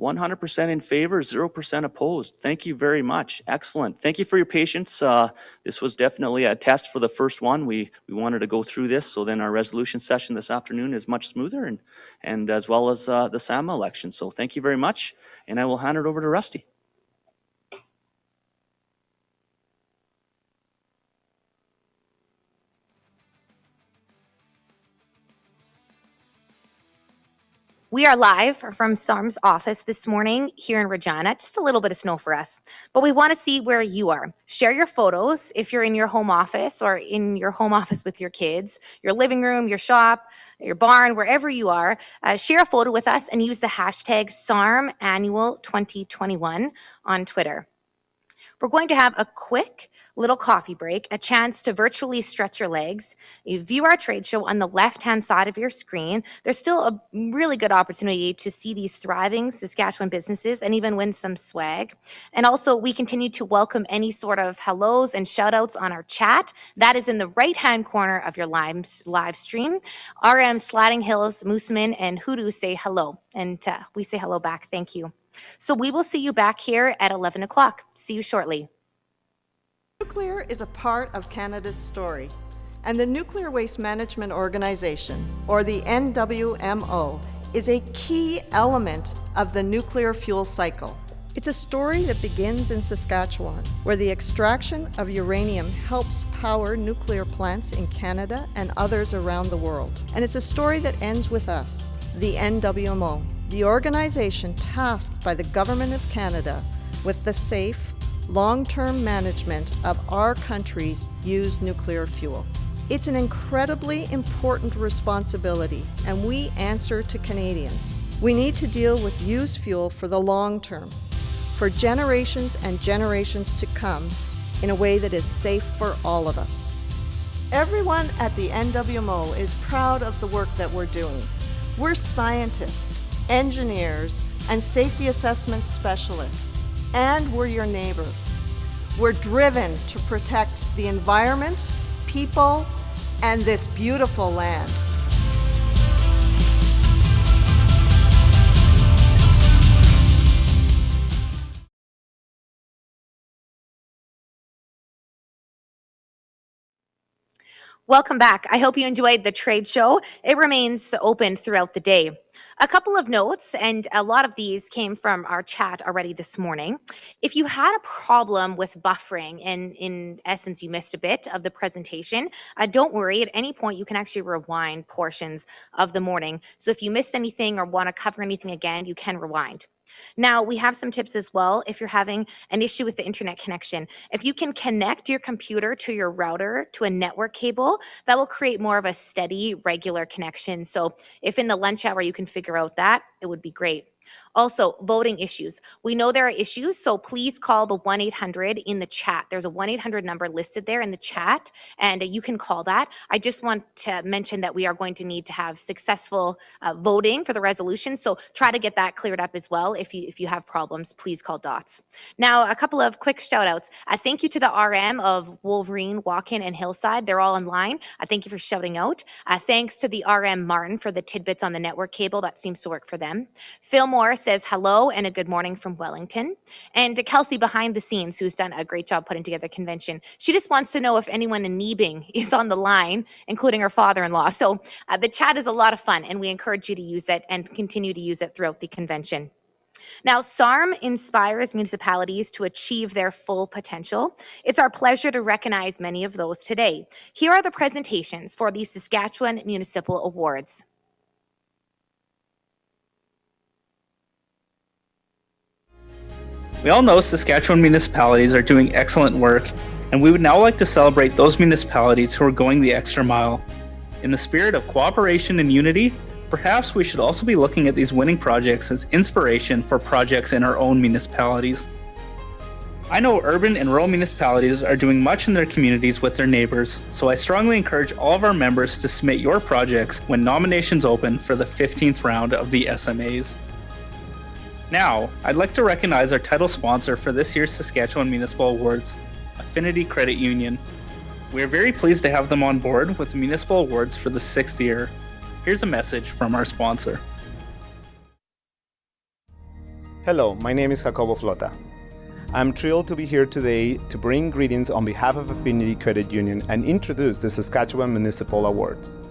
100% in favor, 0% opposed. Thank you very much. Excellent. Thank you for your patience. This was definitely a test for the first one. We wanted to go through this, so then our resolution session this afternoon is much smoother, and as well as the SAM election. So thank you very much, and I will hand it over to Rusty. We are live from SARM's office this morning here in Regina. Just a little bit of snow for us, but we want to see where you are. Share your photos if you're in your home office or in your home office with your kids, your living room, your shop, your barn, wherever you are. Share a photo with us and use the hashtag SARM Annual 2021 on Twitter. We're going to have a quick little coffee break, a chance to virtually stretch your legs. You view our trade show on the left-hand side of your screen. There's still a really good opportunity to see these thriving Saskatchewan businesses and even win some swag. And also, we continue to welcome any sort of hellos and shout-outs on our chat. That is in the right-hand corner of your live stream. RM, Sliding Hills, Mooseman, and Hoodoo say hello, and we say hello back. Thank you. So we will see you back here at 11 o'clock. See you shortly. Nuclear is a part of Canada's story, and the Nuclear Waste Management Organization, or the NWMO, is a key element of the nuclear fuel cycle. It's a story that begins in Saskatchewan, where the extraction of uranium helps power nuclear plants in Canada and others around the world. And it's a story that ends with us, the NWMO, the organization tasked by the Government of Canada with the safe, long-term management of our country's used nuclear fuel. It's an incredibly important responsibility, and we answer to Canadians. We need to deal with used fuel for the long term, for generations and generations to come, in a way that is safe for all of us. Everyone at the NWMO is proud of the work that we're doing. We're scientists, engineers, and safety assessment specialists, and we're your neighbor. We're driven to protect the environment, people, and this beautiful land. Welcome back. I hope you enjoyed the trade show. It remains open throughout the day. A couple of notes, and a lot of these came from our chat already this morning. If you had a problem with buffering, and in essence you missed a bit of the presentation, don't worry. At any point you can actually rewind portions of the morning. So if you missed anything or want to cover anything again, you can rewind. Now, we have some tips as well if you're having an issue with the internet connection. If you can connect your computer to your router to a network cable, that will create more of a steady, regular connection. So if in the lunch hour you can figure out that, it would be great. Also, voting issues. We know there are issues, so please call the 1-800 in the chat. There's a 1-800 number listed there in the chat, and you can call that. I just want to mention that we are going to need to have successful voting for the resolution, so try to get that cleared up as well. If you have problems, please call DOTS. Now, a couple of quick shout-outs. Thank you to the RM of Wolverine, Walkin, and Hillside. They're all online. Thank you for shouting out. Thanks to the RM Martin for the tidbits on the network cable. That seems to work for them. Phil Moore says hello and a good morning from Wellington. And to Kelsey behind the scenes, who's done a great job putting together the convention. She just wants to know if anyone in Nebing is on the line, including her father-in-law. So the chat is a lot of fun, and we encourage you to use it and continue to use it throughout the convention. Now, SARM inspires municipalities to achieve their full potential. It's our pleasure to recognize many of those today. Here are the presentations for the Saskatchewan Municipal Awards. We all know Saskatchewan municipalities are doing excellent work, and we would now like to celebrate those municipalities who are going the extra mile. In the spirit of cooperation and unity, perhaps we should also be looking at these winning projects as inspiration for projects in our own municipalities. I know urban and rural municipalities are doing much in their communities with their neighbors, so I strongly encourage all of our members to submit your projects when nominations open for the 15th round of the SMAs. Now, I'd like to recognize our title sponsor for this year's Saskatchewan Municipal Awards, Affinity Credit Union. We are very pleased to have them on board with the Municipal Awards for the 6th year. Here's a message from our sponsor. Hello, my name is Jacobo Flota. I'm thrilled to be here today to bring greetings on behalf of Affinity Credit Union and introduce the Saskatchewan Municipal Awards.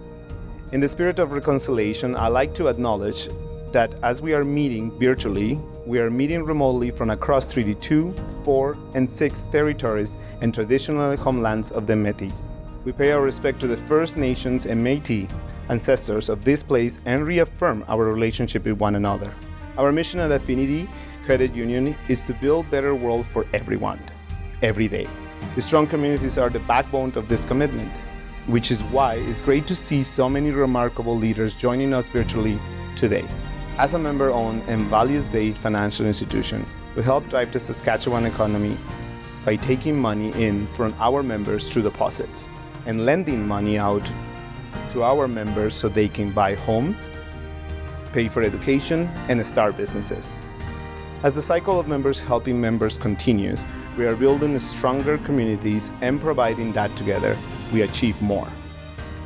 In the spirit of reconciliation, I'd like to acknowledge that as we are meeting virtually, we are meeting remotely from across Treaty 2, 4, and 6 territories and traditional homelands of the Métis. We pay our respect to the First Nations and Métis ancestors of this place and reaffirm our relationship with one another. Our mission at Affinity Credit Union is to build a better world for everyone, every day. The strong communities are the backbone of this commitment, which is why it's great to see so many remarkable leaders joining us virtually today. As a member-owned and values-based financial institution, we help drive the Saskatchewan economy by taking money in from our members through deposits and lending money out to our members so they can buy homes, pay for education, and start businesses. As the cycle of members helping members continues, we are building stronger communities and providing that together, we achieve more.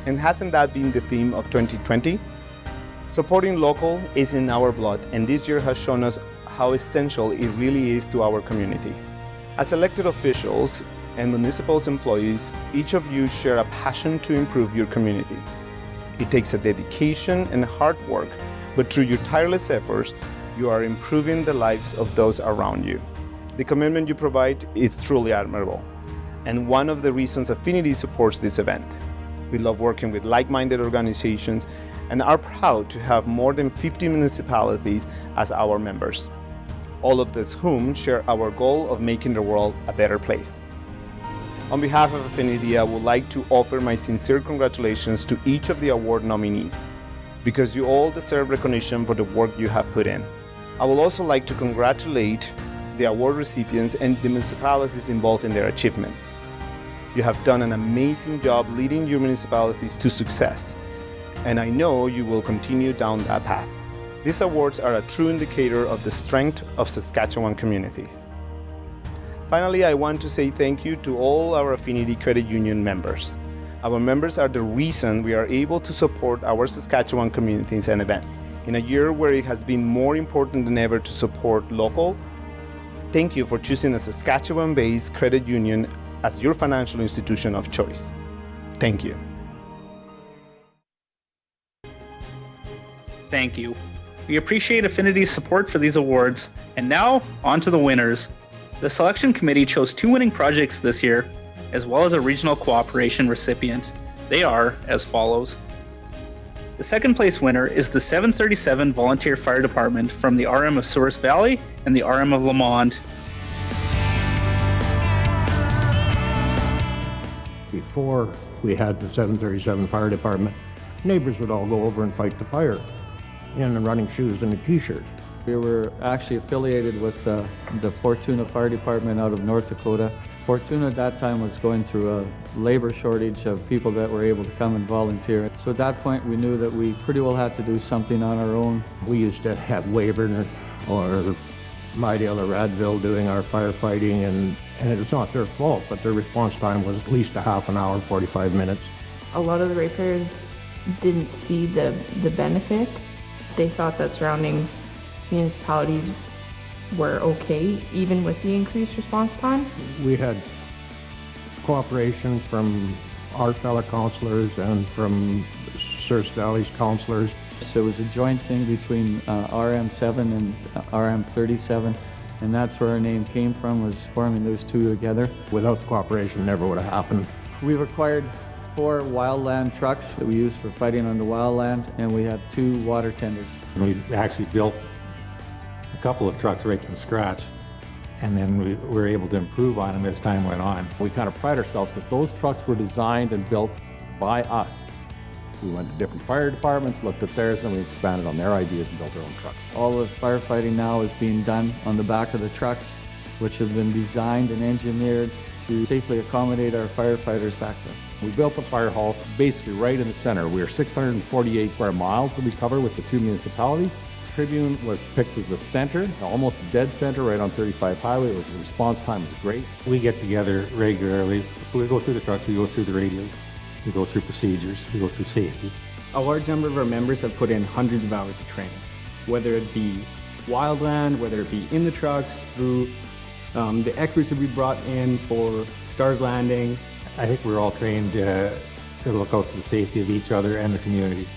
And hasn't that been the theme of 2020? Supporting local is in our blood, and this year has shown us how essential it really is to our communities. As elected officials and municipal employees, each of you share a passion to improve your community. It takes a dedication and hard work, but through your tireless efforts, you are improving the lives of those around you. The commitment you provide is truly admirable, and one of the reasons Affinity supports this event. We love working with like-minded organizations and are proud to have more than 50 municipalities as our members, all of these whom share our goal of making the world a better place. On behalf of Affinity, I would like to offer my sincere congratulations to each of the award nominees, because you all deserve recognition for the work you have put in. I would also like to congratulate the award recipients and the municipalities involved in their achievements. You have done an amazing job leading your municipalities to success, and I know you will continue down that path. These awards are a true indicator of the strength of Saskatchewan communities. Finally, I want to say thank you to all our Affinity Credit Union members. Our members are the reason we are able to support our Saskatchewan communities and events. In a year where it has been more important than ever to support local, thank you for choosing a Saskatchewan-based credit union as your financial institution of choice. Thank you. Thank you. We appreciate Affinity's support for these awards. And now, on to the winners. The selection committee chose 2 winning projects this year, as well as a regional cooperation recipient. They are as follows. The second place winner is the 737 Volunteer Fire Department from the RM of Souris Valley and the RM of Lamond. Before we had the 737 Fire Department, neighbors would all go over and fight the fire in the running shoes and a t-shirt. We were actually affiliated with the Fortuna Fire Department out of North Dakota. Fortuna at that time was going through a labor shortage of people that were able to come and volunteer. So at that point we knew that we pretty well had to do something on our own. We used to have Weyburn or Mydale or Radville doing our firefighting, and it was not their fault, but their response time was at least a half an hour, 45 minutes. A lot of the ratepayers didn't see the benefit. They thought that surrounding municipalities were okay, even with the increased response times. We had cooperation from our fellow councillors and from Souris Valley's councillors. So it was a joint thing between RM7 and RM37, and that's where our name came from, was forming those two together. Without the cooperation, it never would have happened. We've acquired 4 wildland trucks that we use for fighting on the wildland, and we have 2 water tenders. We actually built a couple of trucks right from scratch, and then we were able to improve on them as time went on. We kind of pride ourselves that those trucks were designed and built by us. We went to different fire departments, looked at theirs, and we expanded on their ideas and built our own trucks. All the firefighting now is being done on the back of the trucks, which have been designed and engineered to safely accommodate our firefighters back there. We built the fire hall basically right in the center. We are 648 square miles that we cover with the 2 municipalities. Tribune was picked as the center, almost dead center, right on 35 Highway. The response time was great. We get together regularly. We go through the trucks, we go through the radios, we go through procedures, we go through safety. A large number of our members have put in hundreds of hours of training, whether it be wildland, whether it be in the trucks, through the experts that we brought in for Stars Landing. I think we're all trained to look out for the safety of each other and the community.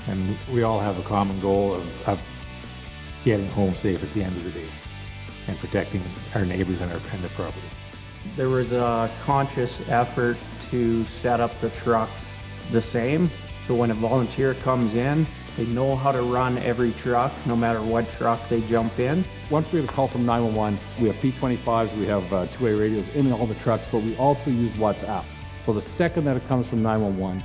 And we all have a common goal of getting home safe at the end of the day and protecting our neighbors and their property. There was a conscious effort to set up the trucks the same. So when a volunteer comes in, they know how to run every truck, no matter what truck they jump in. Once we have a call from 911, we have P25s, we have two-way radios in all the trucks, but we also use WhatsApp. So the second that it comes from 911,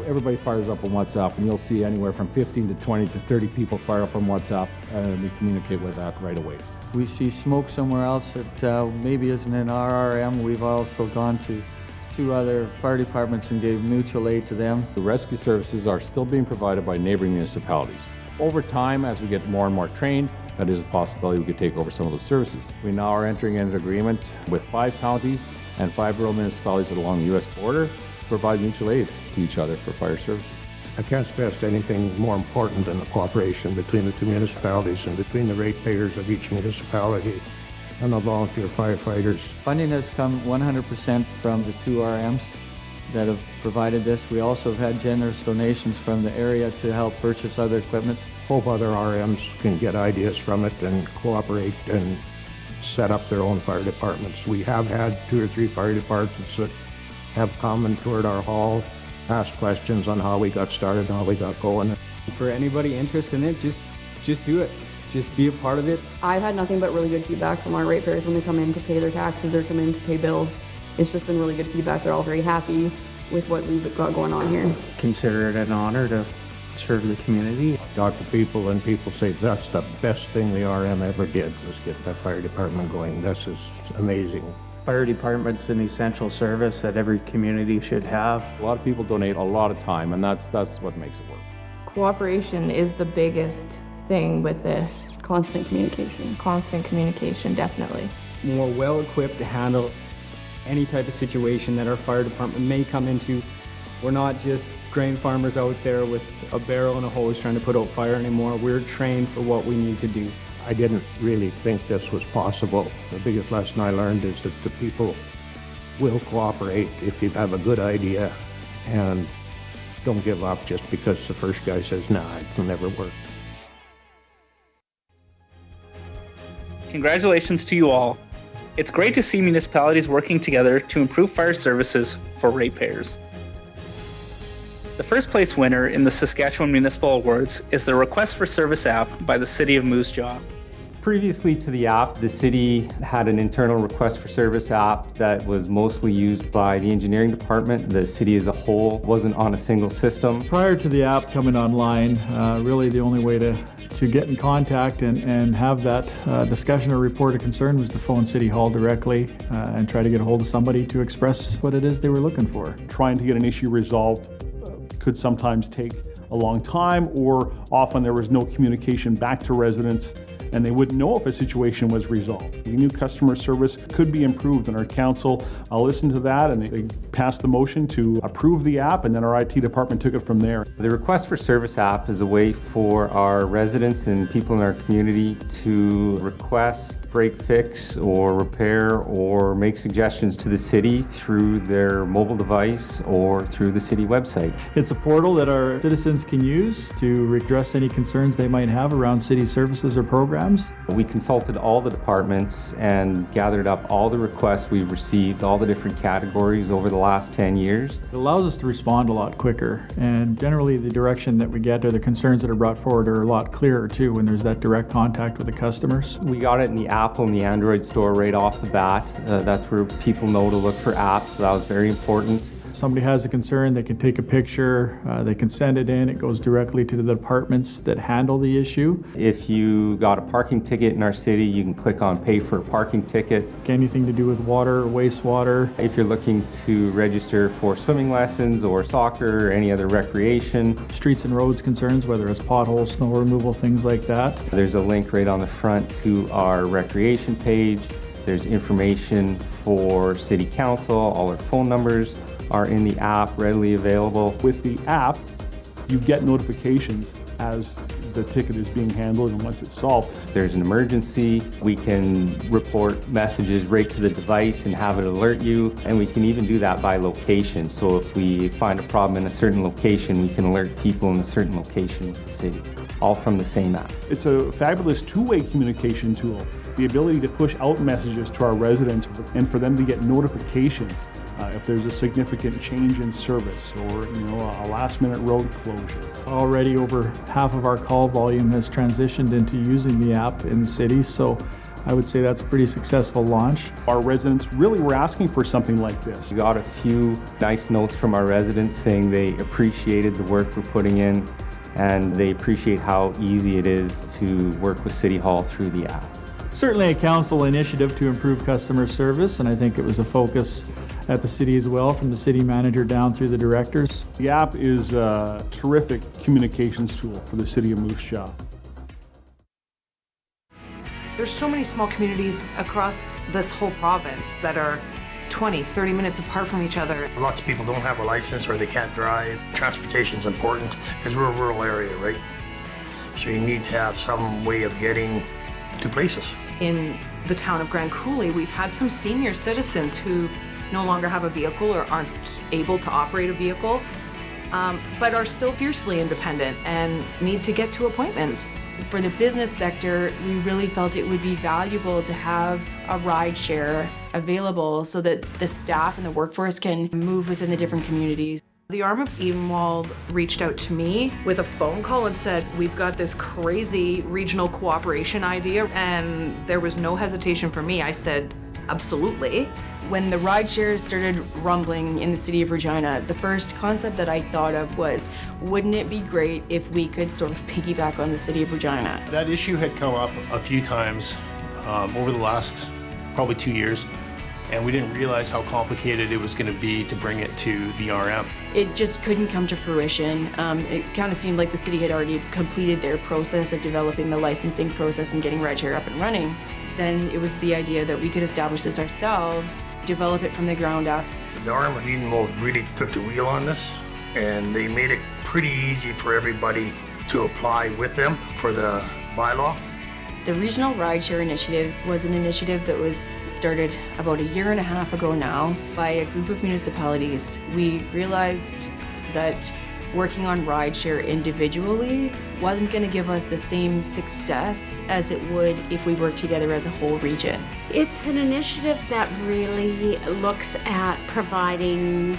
everybody fires up on WhatsApp, and you'll see anywhere from 15 to 20 to 30 people fire up on WhatsApp, and we communicate with that right away. We see smoke somewhere else that maybe isn't in our RM. We've also gone to 2 other fire departments and gave mutual aid to them. The rescue services are still being provided by neighboring municipalities. Over time, as we get more and more trained, that is a possibility we could take over some of those services. We now are entering into an agreement with 5 counties and 5 rural municipalities along the U.S. border to provide mutual aid to each other for fire services. I can't stress anything more important than the cooperation between the 2 municipalities and between the ratepayers of each municipality and the volunteer firefighters. Funding has come 100% from the 2 RMs that have provided this. We also have had generous donations from the area to help purchase other equipment. Hope other RMs can get ideas from it and cooperate and set up their own fire departments. We have had 2 or 3 fire departments that have come and toured our hall, asked questions on how we got started, how we got going. For anybody interested in it, just do it. Just be a part of it. I've had nothing but really good feedback from our ratepayers when they come in to pay their taxes or come in to pay bills. It's just been really good feedback. They're all very happy with what we've got going on here. Consider it an honor to serve the community. Talk to people and people say that's the best thing the RM ever did was get that fire department going. This is amazing. Fire department's an essential service that every community should have. A lot of people donate a lot of time, and that's what makes it work. Cooperation is the biggest thing with this. Constant communication. Constant communication, definitely. More well-equipped to handle any type of situation that our fire department may come into. We're not just grain farmers out there with a barrel and a hose trying to put out fire anymore. We're trained for what we need to do. I didn't really think this was possible. The biggest lesson I learned is that the people will cooperate if you have a good idea, and don't give up just because the first guy says, nah, it will never work. Congratulations to you all. It's great to see municipalities working together to improve fire services for ratepayers. The first place winner in the Saskatchewan Municipal Awards is the Request for Service app by the City of Moose Jaw. Previously to the app, the city had an internal request for service app that was mostly used by the engineering department. The city as a whole wasn't on a single system. Prior to the app coming online, really the only way to get in contact and have that discussion or report of concern was to phone City Hall directly and try to get a hold of somebody to express what it is they were looking for. Trying to get an issue resolved could sometimes take a long time, or often there was no communication back to residents and they wouldn't know if a situation was resolved. The new customer service could be improved, and our council listened to that and they passed the motion to approve the app, and then our IT department took it from there. The Request for Service app is a way for our residents and people in our community to request, break fix, or repair, or make suggestions to the city through their mobile device or through the city website. It's a portal that our citizens can use to address any concerns they might have around city services or programs. We consulted all the departments and gathered up all the requests we've received, all the different categories over the last 10 years. It allows us to respond a lot quicker, and generally the direction that we get or the concerns that are brought forward are a lot clearer too when there's that direct contact with the customers. We got it in the Apple and the Android store right off the bat. That's where people know to look for apps, so that was very important. Somebody has a concern, they can take a picture, they can send it in, it goes directly to the departments that handle the issue. If you got a parking ticket in our city, you can click on pay for a parking ticket. Anything to do with water or wastewater. If you're looking to register for swimming lessons or soccer or any other recreation. Streets and roads concerns, whether it's potholes, snow removal, things like that. There's a link right on the front to our recreation page. There's information for city council, all our phone numbers are in the app, readily available. With the app, you get notifications as the ticket is being handled and once it's solved. If there's an emergency, we can report messages right to the device and have it alert you, and we can even do that by location. So if we find a problem in a certain location, we can alert people in a certain location of the city, all from the same app. It's a fabulous two-way communication tool. The ability to push out messages to our residents and for them to get notifications if there's a significant change in service or a last-minute road closure. Already over half of our call volume has transitioned into using the app in the city, so I would say that's a pretty successful launch. Our residents really were asking for something like this. We got a few nice notes from our residents saying they appreciated the work we're putting in and they appreciate how easy it is to work with City Hall through the app. Certainly a council initiative to improve customer service, and I think it was a focus at the city as well, from the city manager down through the directors. The app is a terrific communications tool for the city of Moose Jaw. There's so many small communities across this whole province that are 20, 30 minutes apart from each other. Lots of people don't have a license or they can't drive. Transportation's important because we're a rural area, right? So you need to have some way of getting to places. In the town of Grand Coulee, we've had some senior citizens who no longer have a vehicle or aren't able to operate a vehicle, but are still fiercely independent and need to get to appointments. For the business sector, we really felt it would be valuable to have a ride share available so that the staff and the workforce can move within the different communities. The arm of Edenwald reached out to me with a phone call and said, we've got this crazy regional cooperation idea, and there was no hesitation for me. I said, absolutely. When the rideshare started rumbling in the city of Regina, the first concept that I thought of was, wouldn't it be great if we could sort of piggyback on the city of Regina? That issue had come up a few times over the last probably 2 years, and we didn't realize how complicated it was going to be to bring it to the RM. It just couldn't come to fruition. It kind of seemed like the city had already completed their process of developing the licensing process and getting rideshare up and running. Then it was the idea that we could establish this ourselves, develop it from the ground up. The arm of Edenwald really took the wheel on this, and they made it pretty easy for everybody to apply with them for the bylaw. The Regional Rideshare Initiative was an initiative that was started about 1.5 years ago now by a group of municipalities. We realized that working on rideshare individually wasn't going to give us the same success as it would if we worked together as a whole region. It's an initiative that really looks at providing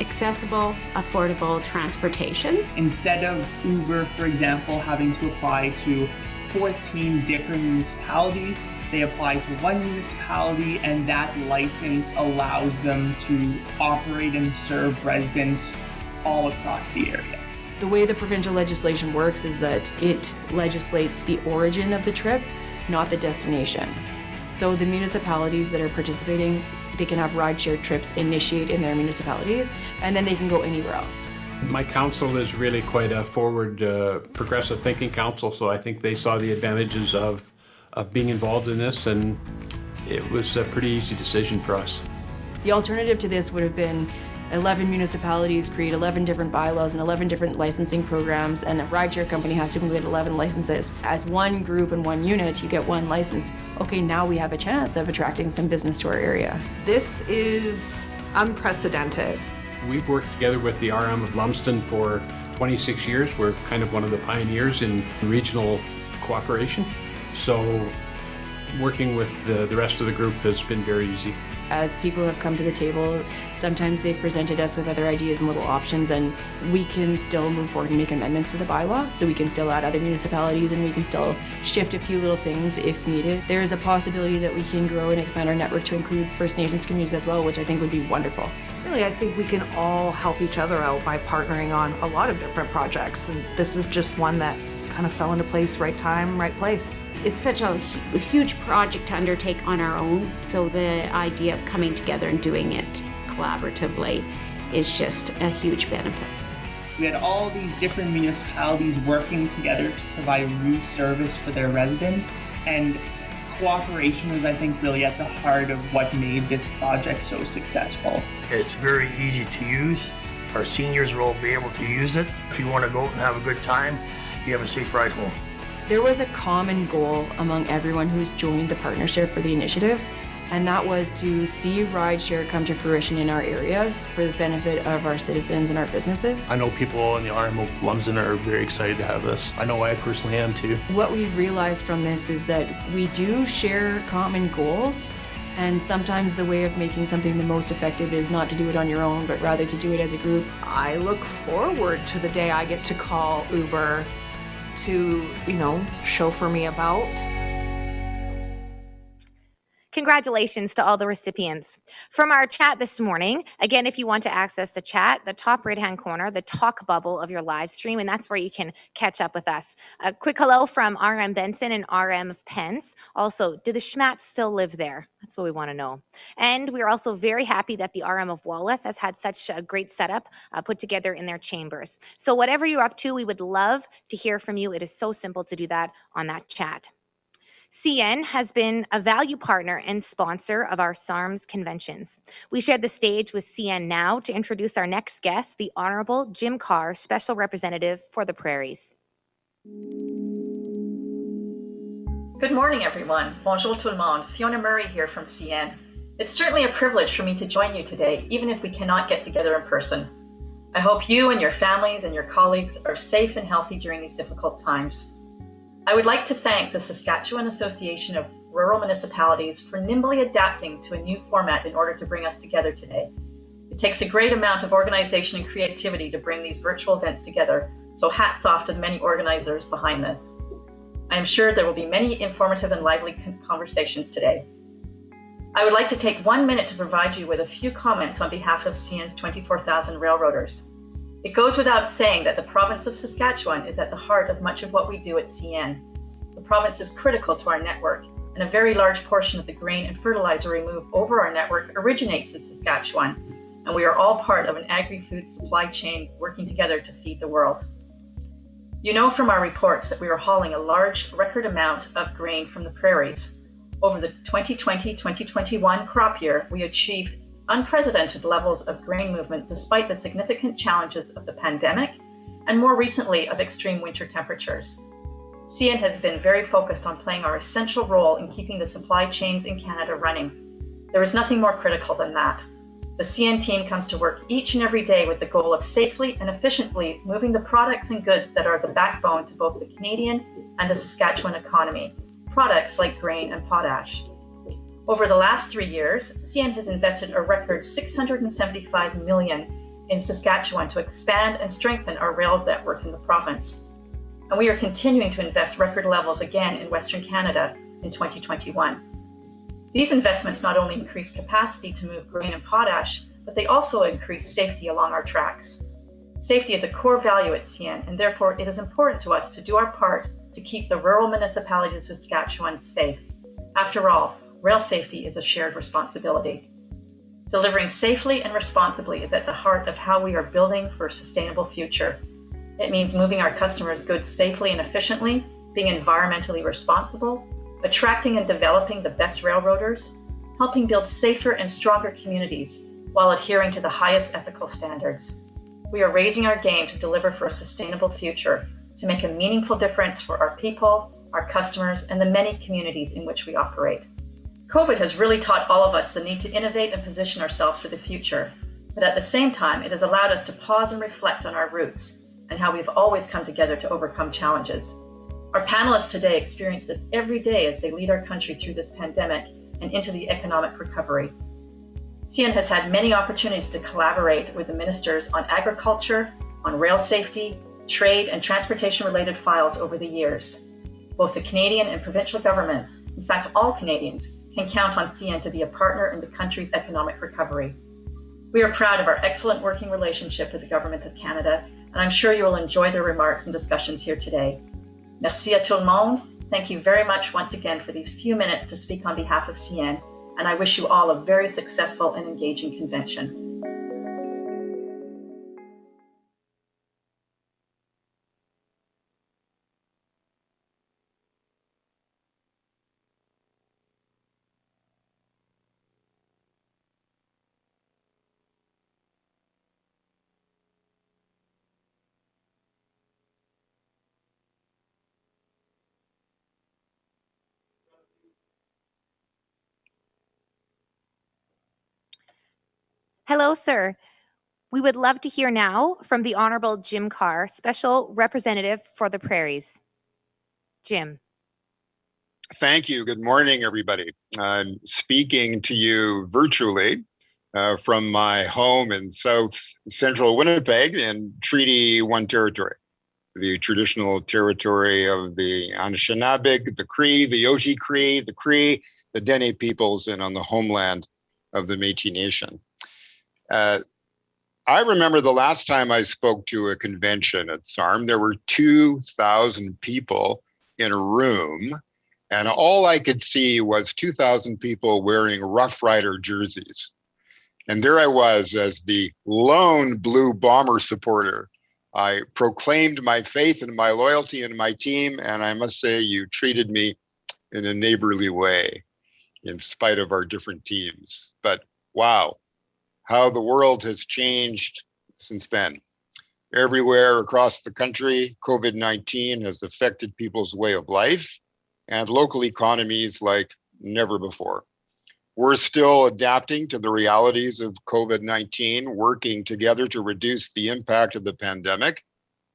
accessible, affordable transportation. Instead of Uber, for example, having to apply to 14 different municipalities, they apply to one municipality, and that license allows them to operate and serve residents all across the area. The way the provincial legislation works is that it legislates the origin of the trip, not the destination. So the municipalities that are participating, they can have rideshare trips initiate in their municipalities, and then they can go anywhere else. My council is really quite a forward, progressive thinking council, so I think they saw the advantages of being involved in this, and it was a pretty easy decision for us. The alternative to this would have been 11 municipalities create 11 different bylaws and 11 different licensing programs, and a rideshare company has to complete 11 licenses. As one group and one unit, you get one license. Okay, now we have a chance of attracting some business to our area. This is unprecedented. We've worked together with the RM of Lumsden for 26 years. We're kind of one of the pioneers in regional cooperation. So working with the rest of the group has been very easy. As people have come to the table, sometimes they've presented us with other ideas and little options, and we can still move forward and make amendments to the bylaw, so we can still add other municipalities and we can still shift a few little things if needed. There is a possibility that we can grow and expand our network to include First Nations communities as well, which I think would be wonderful. Really, I think we can all help each other out by partnering on a lot of different projects, and this is just one that kind of fell into place, right time, right place. It's such a huge project to undertake on our own, so the idea of coming together and doing it collaboratively is just a huge benefit. We had all these different municipalities working together to provide a new service for their residents, and cooperation was, I think, really at the heart of what made this project so successful. It's very easy to use. Our seniors will be able to use it. If you want to go out and have a good time, you have a safe ride home. There was a common goal among everyone who's joined the partnership for the initiative, and that was to see rideshare come to fruition in our areas for the benefit of our citizens and our businesses. I know people in the RM of Lumsden are very excited to have this. I know I personally am too. What we've realized from this is that we do share common goals, and sometimes the way of making something the most effective is not to do it on your own, but rather to do it as a group. I look forward to the day I get to call Uber to, chauffeur me about. Congratulations to all the recipients. From our chat this morning, again, if you want to access the chat, the top right-hand corner, the talk bubble of your live stream, and that's where you can catch up with us. A quick hello from RM Benson and RM of Pence. Also, do the Schmatts still live there? That's what we want to know. And we're also very happy that the RM of Wallace has had such a great setup put together in their chambers. So whatever you're up to, we would love to hear from you. It is so simple to do that on that chat. CN has been a value partner and sponsor of our SARM's conventions. We shared the stage with CN now to introduce our next guest, the Honorable Jim Carr, Special Representative for the Prairies. Good morning, everyone. Bonjour tout le monde. Fiona Murray here from CN. It's certainly a privilege for me to join you today, even if we cannot get together in person. I hope you and your families and your colleagues are safe and healthy during these difficult times. I would like to thank the Saskatchewan Association of Rural Municipalities for nimbly adapting to a new format in order to bring us together today. It takes a great amount of organization and creativity to bring these virtual events together, so hats off to the many organizers behind this. I am sure there will be many informative and lively conversations today. I would like to take 1 minute to provide you with a few comments on behalf of CN's 24,000 railroaders. It goes without saying that the province of Saskatchewan is at the heart of much of what we do at CN. The province is critical to our network, and a very large portion of the grain and fertilizer we move over our network originates in Saskatchewan, and we are all part of an agri-food supply chain working together to feed the world. You know from our reports that we are hauling a large record amount of grain from the prairies. Over the 2020-2021 crop year, we achieved unprecedented levels of grain movement despite the significant challenges of the pandemic and more recently of extreme winter temperatures. CN has been very focused on playing our essential role in keeping the supply chains in Canada running. There is nothing more critical than that. The CN team comes to work each and every day with the goal of safely and efficiently moving the products and goods that are the backbone to both the Canadian and the Saskatchewan economy, products like grain and potash. Over the last 3 years, CN has invested a record $675 million in Saskatchewan to expand and strengthen our rail network in the province. And we are continuing to invest record levels again in Western Canada in 2021. These investments not only increase capacity to move grain and potash, but they also increase safety along our tracks. Safety is a core value at CN, and therefore it is important to us to do our part to keep the rural municipalities of Saskatchewan safe. After all, rail safety is a shared responsibility. Delivering safely and responsibly is at the heart of how we are building for a sustainable future. It means moving our customers' goods safely and efficiently, being environmentally responsible, attracting and developing the best railroaders, helping build safer and stronger communities while adhering to the highest ethical standards. We are raising our game to deliver for a sustainable future, to make a meaningful difference for our people, our customers, and the many communities in which we operate. COVID has really taught all of us the need to innovate and position ourselves for the future. But at the same time, it has allowed us to pause and reflect on our roots and how we've always come together to overcome challenges. Our panelists today experience this every day as they lead our country through this pandemic and into the economic recovery. CN has had many opportunities to collaborate with the ministers on agriculture, on rail safety, trade, and transportation-related files over the years. Both the Canadian and provincial governments, in fact all Canadians, can count on CN to be a partner in the country's economic recovery. We are proud of our excellent working relationship with the Government of Canada, and I'm sure you will enjoy their remarks and discussions here today. Merci à tout le monde. Thank you very much once again for these few minutes to speak on behalf of CN, and I wish you all a very successful and engaging convention. Hello, sir. We would love to hear now from the Honorable Jim Carr, Special Representative for the Prairies. Jim. Thank you. Good morning, everybody. I'm speaking to you virtually from my home in south central Winnipeg in Treaty 1 territory, the traditional territory of the Anishinaabe, the Cree, the Oji-Cree, the Cree, the Dene peoples, and on the homeland of the Métis Nation. I remember the last time I spoke to a convention at SARM, there were 2,000 people in a room, and all I could see was 2,000 people wearing Rough Rider jerseys. And there I was as the lone Blue Bomber supporter. I proclaimed my faith and my loyalty in my team, and I must say you treated me in a neighborly way in spite of our different teams. But wow, how the world has changed since then. Everywhere across the country, COVID-19 has affected people's way of life and local economies like never before. We're still adapting to the realities of COVID-19, working together to reduce the impact of the pandemic,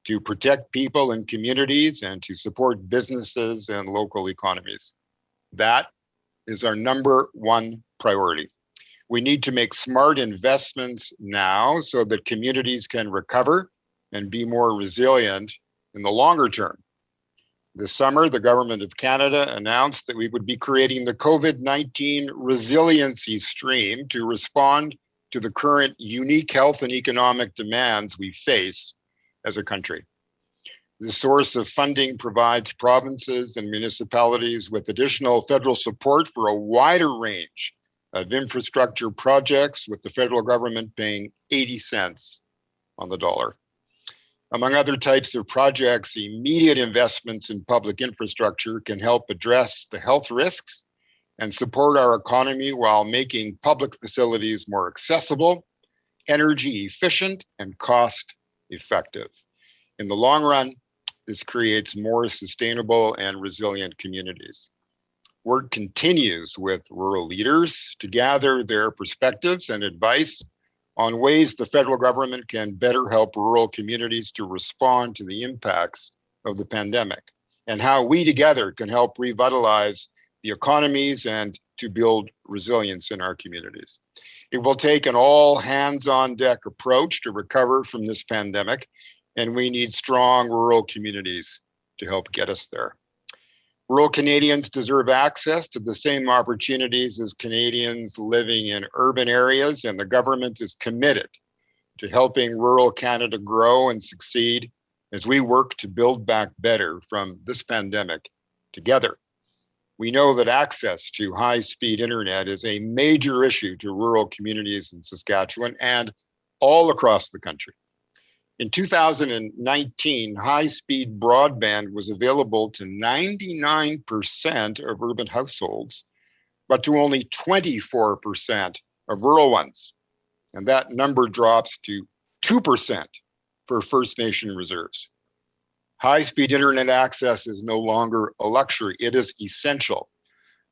to protect people and communities, and to support businesses and local economies. That is our number one priority. We need to make smart investments now so that communities can recover and be more resilient in the longer term. This summer, the Government of Canada announced that we would be creating the COVID-19 resiliency stream to respond to the current unique health and economic demands we face as a country. The source of funding provides provinces and municipalities with additional federal support for a wider range of infrastructure projects, with the federal government paying 80 cents on the dollar. Among other types of projects, immediate investments in public infrastructure can help address the health risks and support our economy while making public facilities more accessible, energy efficient, and cost effective. In the long run, this creates more sustainable and resilient communities. Work continues with rural leaders to gather their perspectives and advice on ways the federal government can better help rural communities to respond to the impacts of the pandemic, and how we together can help revitalize the economies and to build resilience in our communities. It will take an all hands on deck approach to recover from this pandemic, and we need strong rural communities to help get us there. Rural Canadians deserve access to the same opportunities as Canadians living in urban areas, and the government is committed to helping rural Canada grow and succeed as we work to build back better from this pandemic together. We know that access to high-speed internet is a major issue to rural communities in Saskatchewan and all across the country. In 2019, high-speed broadband was available to 99% of urban households, but to only 24% of rural ones. And that number drops to 2% for First Nation reserves. High-speed internet access is no longer a luxury, it is essential.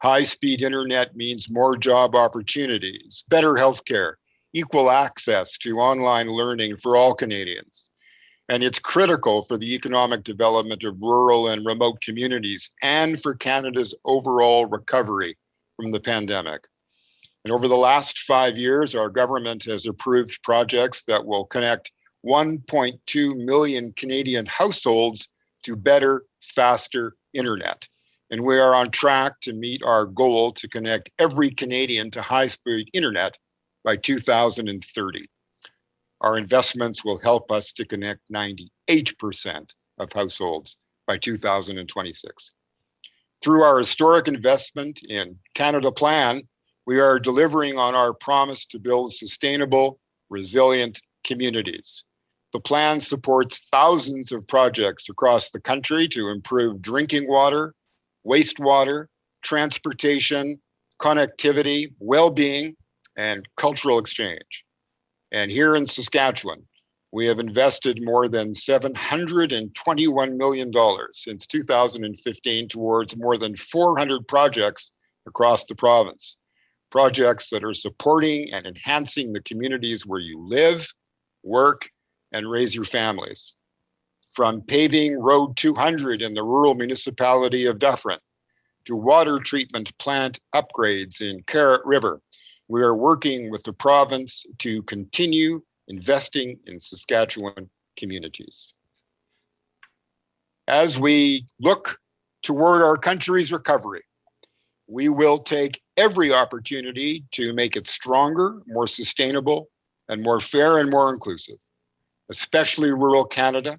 High-speed internet means more job opportunities, better healthcare, equal access to online learning for all Canadians. And it's critical for the economic development of rural and remote communities and for Canada's overall recovery from the pandemic. And over the last 5 years, our government has approved projects that will connect 1.2 million Canadian households to better, faster internet. And we are on track to meet our goal to connect every Canadian to high-speed internet by 2030. Our investments will help us to connect 98% of households by 2026. Through our historic investment in Canada Plan, we are delivering on our promise to build sustainable, resilient communities. The plan supports thousands of projects across the country to improve drinking water, wastewater, transportation, connectivity, well-being, and cultural exchange. And here in Saskatchewan, we have invested more than $721 million since 2015 towards more than 400 projects across the province. projects that are supporting and enhancing the communities where you live, work, and raise your families. From paving Road 200 in the rural municipality of Dufferin to water treatment plant upgrades in Carrot River, we are working with the province to continue investing in Saskatchewan communities. As we look toward our country's recovery, we will take every opportunity to make it stronger, more sustainable, and more fair and more inclusive, especially rural Canada.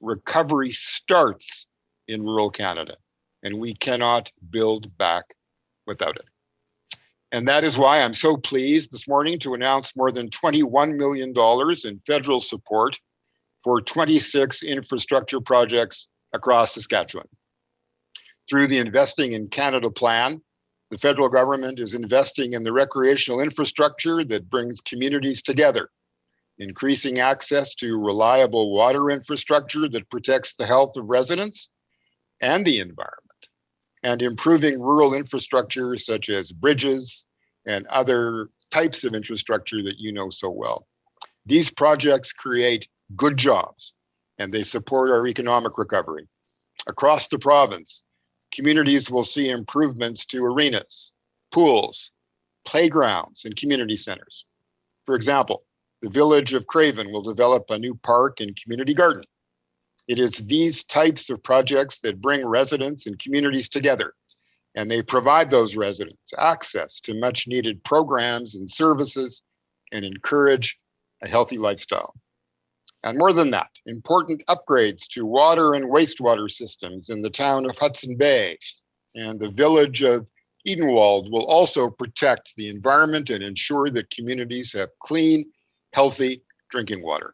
Recovery starts in rural Canada, and we cannot build back without it. And that is why I'm so pleased this morning to announce more than $21 million in federal support for 26 infrastructure projects across Saskatchewan. Through the Investing in Canada plan, the federal government is investing in the recreational infrastructure that brings communities together, increasing access to reliable water infrastructure that protects the health of residents and the environment, and improving rural infrastructure such as bridges and other types of infrastructure that you know so well. These projects create good jobs and they support our economic recovery. Across the province, communities will see improvements to arenas, pools, playgrounds, and community centers. For example, the village of Craven will develop a new park and community garden. It is these types of projects that bring residents and communities together, and they provide those residents access to much needed programs and services and encourage a healthy lifestyle. And more than that, important upgrades to water and wastewater systems in the town of Hudson Bay and the village of Edenwald will also protect the environment and ensure that communities have clean, healthy drinking water.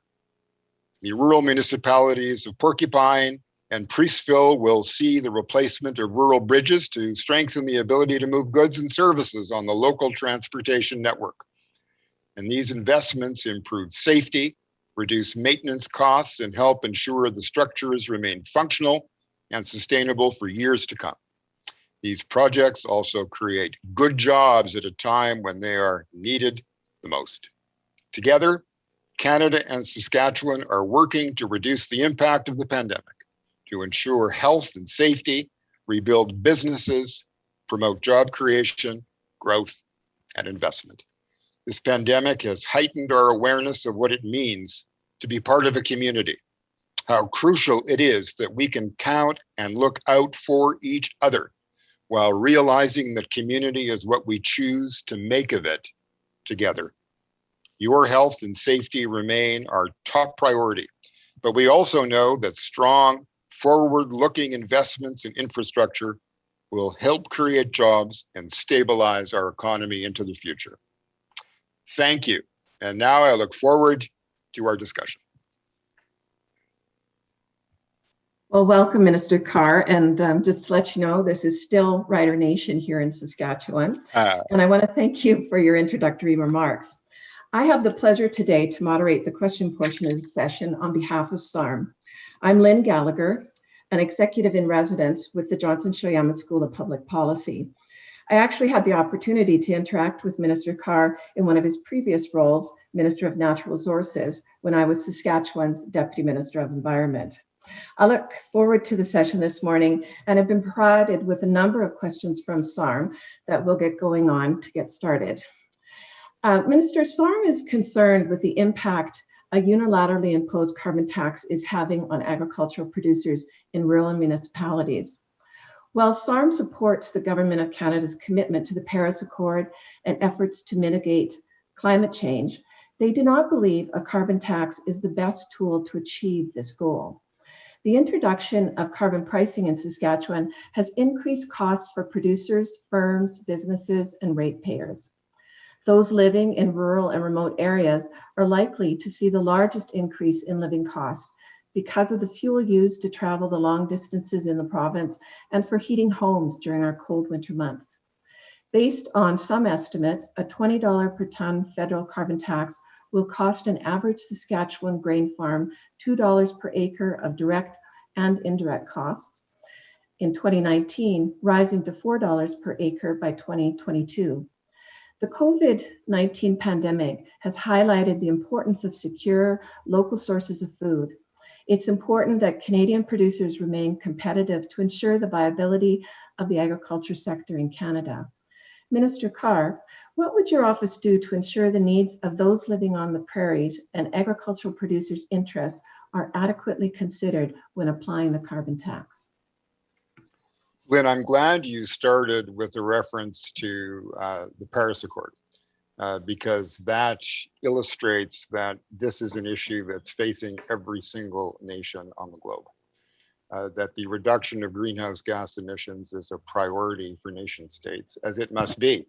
The rural municipalities of Porcupine and Priestville will see the replacement of rural bridges to strengthen the ability to move goods and services on the local transportation network. And these investments improve safety, reduce maintenance costs, and help ensure the structures remain functional and sustainable for years to come. These projects also create good jobs at a time when they are needed the most. Together, Canada and Saskatchewan are working to reduce the impact of the pandemic, to ensure health and safety, rebuild businesses, promote job creation, growth, and investment. This pandemic has heightened our awareness of what it means to be part of a community, how crucial it is that we can count and look out for each other while realizing that community is what we choose to make of it together. Your health and safety remain our top priority, but we also know that strong, forward-looking investments in infrastructure will help create jobs and stabilize our economy into the future. Thank you. And now I look forward to our discussion. Well, welcome, Minister Carr. And just to let you know, this is still Rider Nation here in Saskatchewan. And I want to thank you for your introductory remarks. I have the pleasure today to moderate the question portion of the session on behalf of SARM. I'm Lynn Gallagher, an executive in residence with the Johnson Shoyama School of Public Policy. I actually had the opportunity to interact with Minister Carr in one of his previous roles, Minister of Natural Resources, when I was Saskatchewan's Deputy Minister of Environment. I look forward to the session this morning and have been provided with a number of questions from SARM that we'll get going on to get started. Minister, SARM is concerned with the impact a unilaterally imposed carbon tax is having on agricultural producers in rural municipalities. While SARM supports the Government of Canada's commitment to the Paris Accord and efforts to mitigate climate change, they do not believe a carbon tax is the best tool to achieve this goal. The introduction of carbon pricing in Saskatchewan has increased costs for producers, firms, businesses, and ratepayers. Those living in rural and remote areas are likely to see the largest increase in living costs because of the fuel used to travel the long distances in the province and for heating homes during our cold winter months. Based on some estimates, a $20 per ton federal carbon tax will cost an average Saskatchewan grain farm $2 per acre of direct and indirect costs in 2019, rising to $4 per acre by 2022. The COVID-19 pandemic has highlighted the importance of secure local sources of food. It's important that Canadian producers remain competitive to ensure the viability of the agriculture sector in Canada. Minister Carr, what would your office do to ensure the needs of those living on the prairies and agricultural producers' interests are adequately considered when applying the carbon tax? Lynn, I'm glad you started with a reference to the Paris Accord, because that illustrates that this is an issue that's facing every single nation on the globe. That the reduction of greenhouse gas emissions is a priority for nation states, as it must be.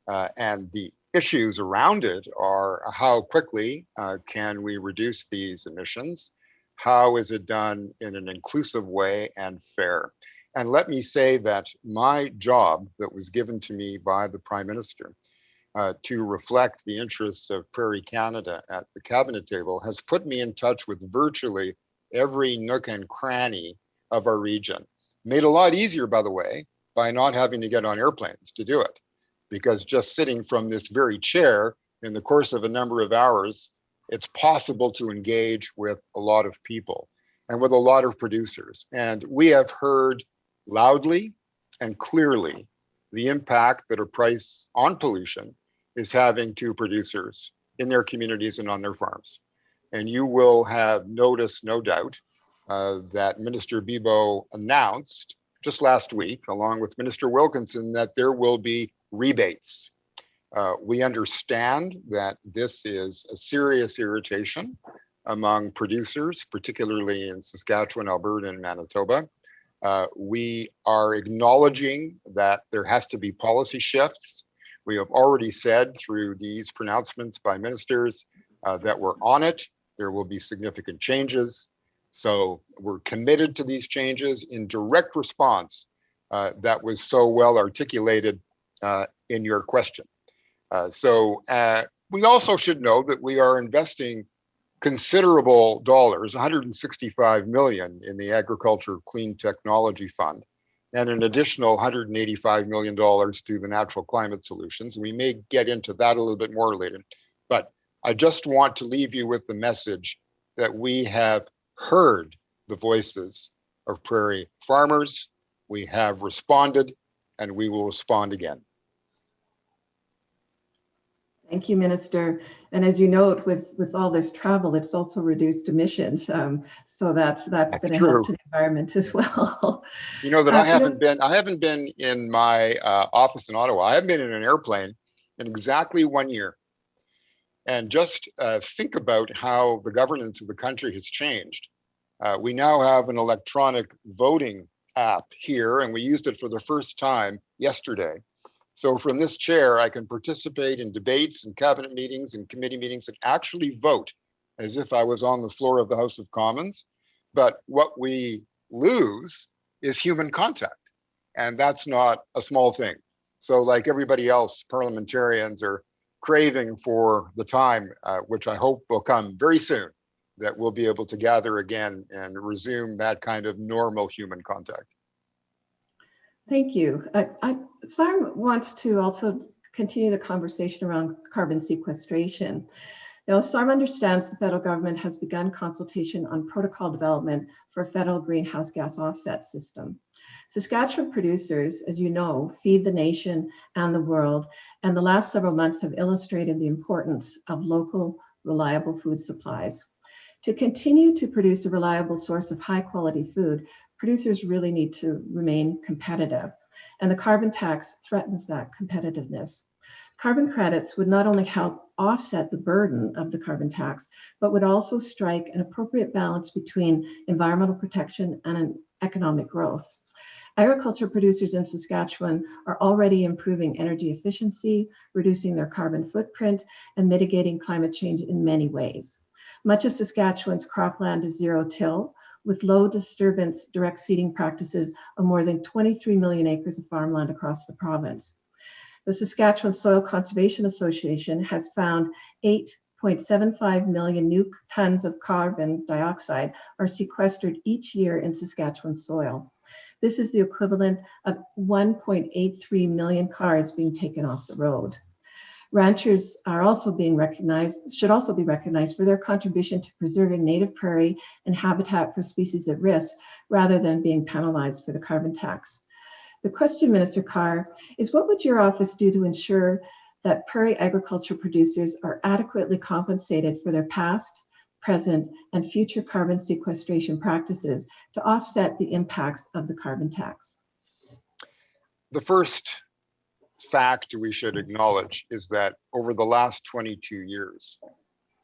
And the issues around it are how quickly can we reduce these emissions? How is it done in an inclusive way and fair? And let me say that my job that was given to me by the Prime Minister to reflect the interests of Prairie Canada at the cabinet table has put me in touch with virtually every nook and cranny of our region. Made a lot easier, by the way, by not having to get on airplanes to do it. Because just sitting from this very chair in the course of a number of hours, it's possible to engage with a lot of people and with a lot of producers. And we have heard loudly and clearly the impact that a price on pollution is having to producers in their communities and on their farms. And you will have noticed, no doubt, that Minister Bibeau announced just last week, along with Minister Wilkinson, that there will be rebates. We understand that this is a serious irritation among producers, particularly in Saskatchewan, Alberta, and Manitoba. We are acknowledging that there has to be policy shifts. We have already said through these pronouncements by ministers that we're on it. There will be significant changes. So we're committed to these changes in direct response that was so well articulated in your question. We also should know that we are investing considerable dollars, 165 million in the Agriculture Clean Technology Fund, and an additional 185 million dollars to the Natural Climate Solutions. We may get into that a little bit more later, but I just want to leave you with the message that we have heard the voices of prairie farmers, we have responded, and we will respond again. Thank you, Minister. And as you note, with all this travel, it's also reduced emissions. So that's been a help to the environment as well. You know that I haven't been in my office in Ottawa. I haven't been in an airplane in exactly 1 year. And just think about how the governance of the country has changed. We now have an electronic voting app here, and we used it for the first time yesterday. So from this chair, I can participate in debates and cabinet meetings and committee meetings and actually vote as if I was on the floor of the House of Commons. But what we lose is human contact, and that's not a small thing. So like everybody else, parliamentarians are craving for the time, which I hope will come very soon, that we'll be able to gather again and resume that kind of normal human contact. Thank you. SARM wants to also continue the conversation around carbon sequestration. Now, SARM understands the federal government has begun consultation on protocol development for a federal greenhouse gas offset system. Saskatchewan producers, as you know, feed the nation and the world, and the last several months have illustrated the importance of local, reliable food supplies. To continue to produce a reliable source of high quality food, producers really need to remain competitive, and the carbon tax threatens that competitiveness. Carbon credits would not only help offset the burden of the carbon tax, but would also strike an appropriate balance between environmental protection and economic growth. Agriculture producers in Saskatchewan are already improving energy efficiency, reducing their carbon footprint, and mitigating climate change in many ways. Much of Saskatchewan's cropland is zero-till, with low disturbance direct seeding practices of more than 23 million acres of farmland across the province. The Saskatchewan Soil Conservation Association has found 8.75 million new tons of carbon dioxide are sequestered each year in Saskatchewan soil. This is the equivalent of 1.83 million cars being taken off the road. Ranchers are also being recognized, should also be recognized for their contribution to preserving native prairie and habitat for species at risk, rather than being penalized for the carbon tax. The question, Minister Carr, is what would your office do to ensure that prairie agriculture producers are adequately compensated for their past, present, and future carbon sequestration practices to offset the impacts of the carbon tax? The first fact we should acknowledge is that over the last 22 years,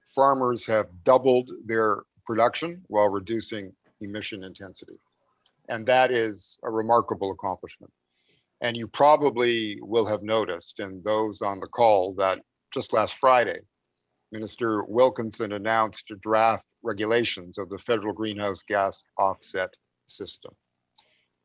farmers have doubled their production while reducing emission intensity. And that is a remarkable accomplishment. And you probably will have noticed, and those on the call, that just last Friday, Minister Wilkinson announced draft regulations of the federal greenhouse gas offset system.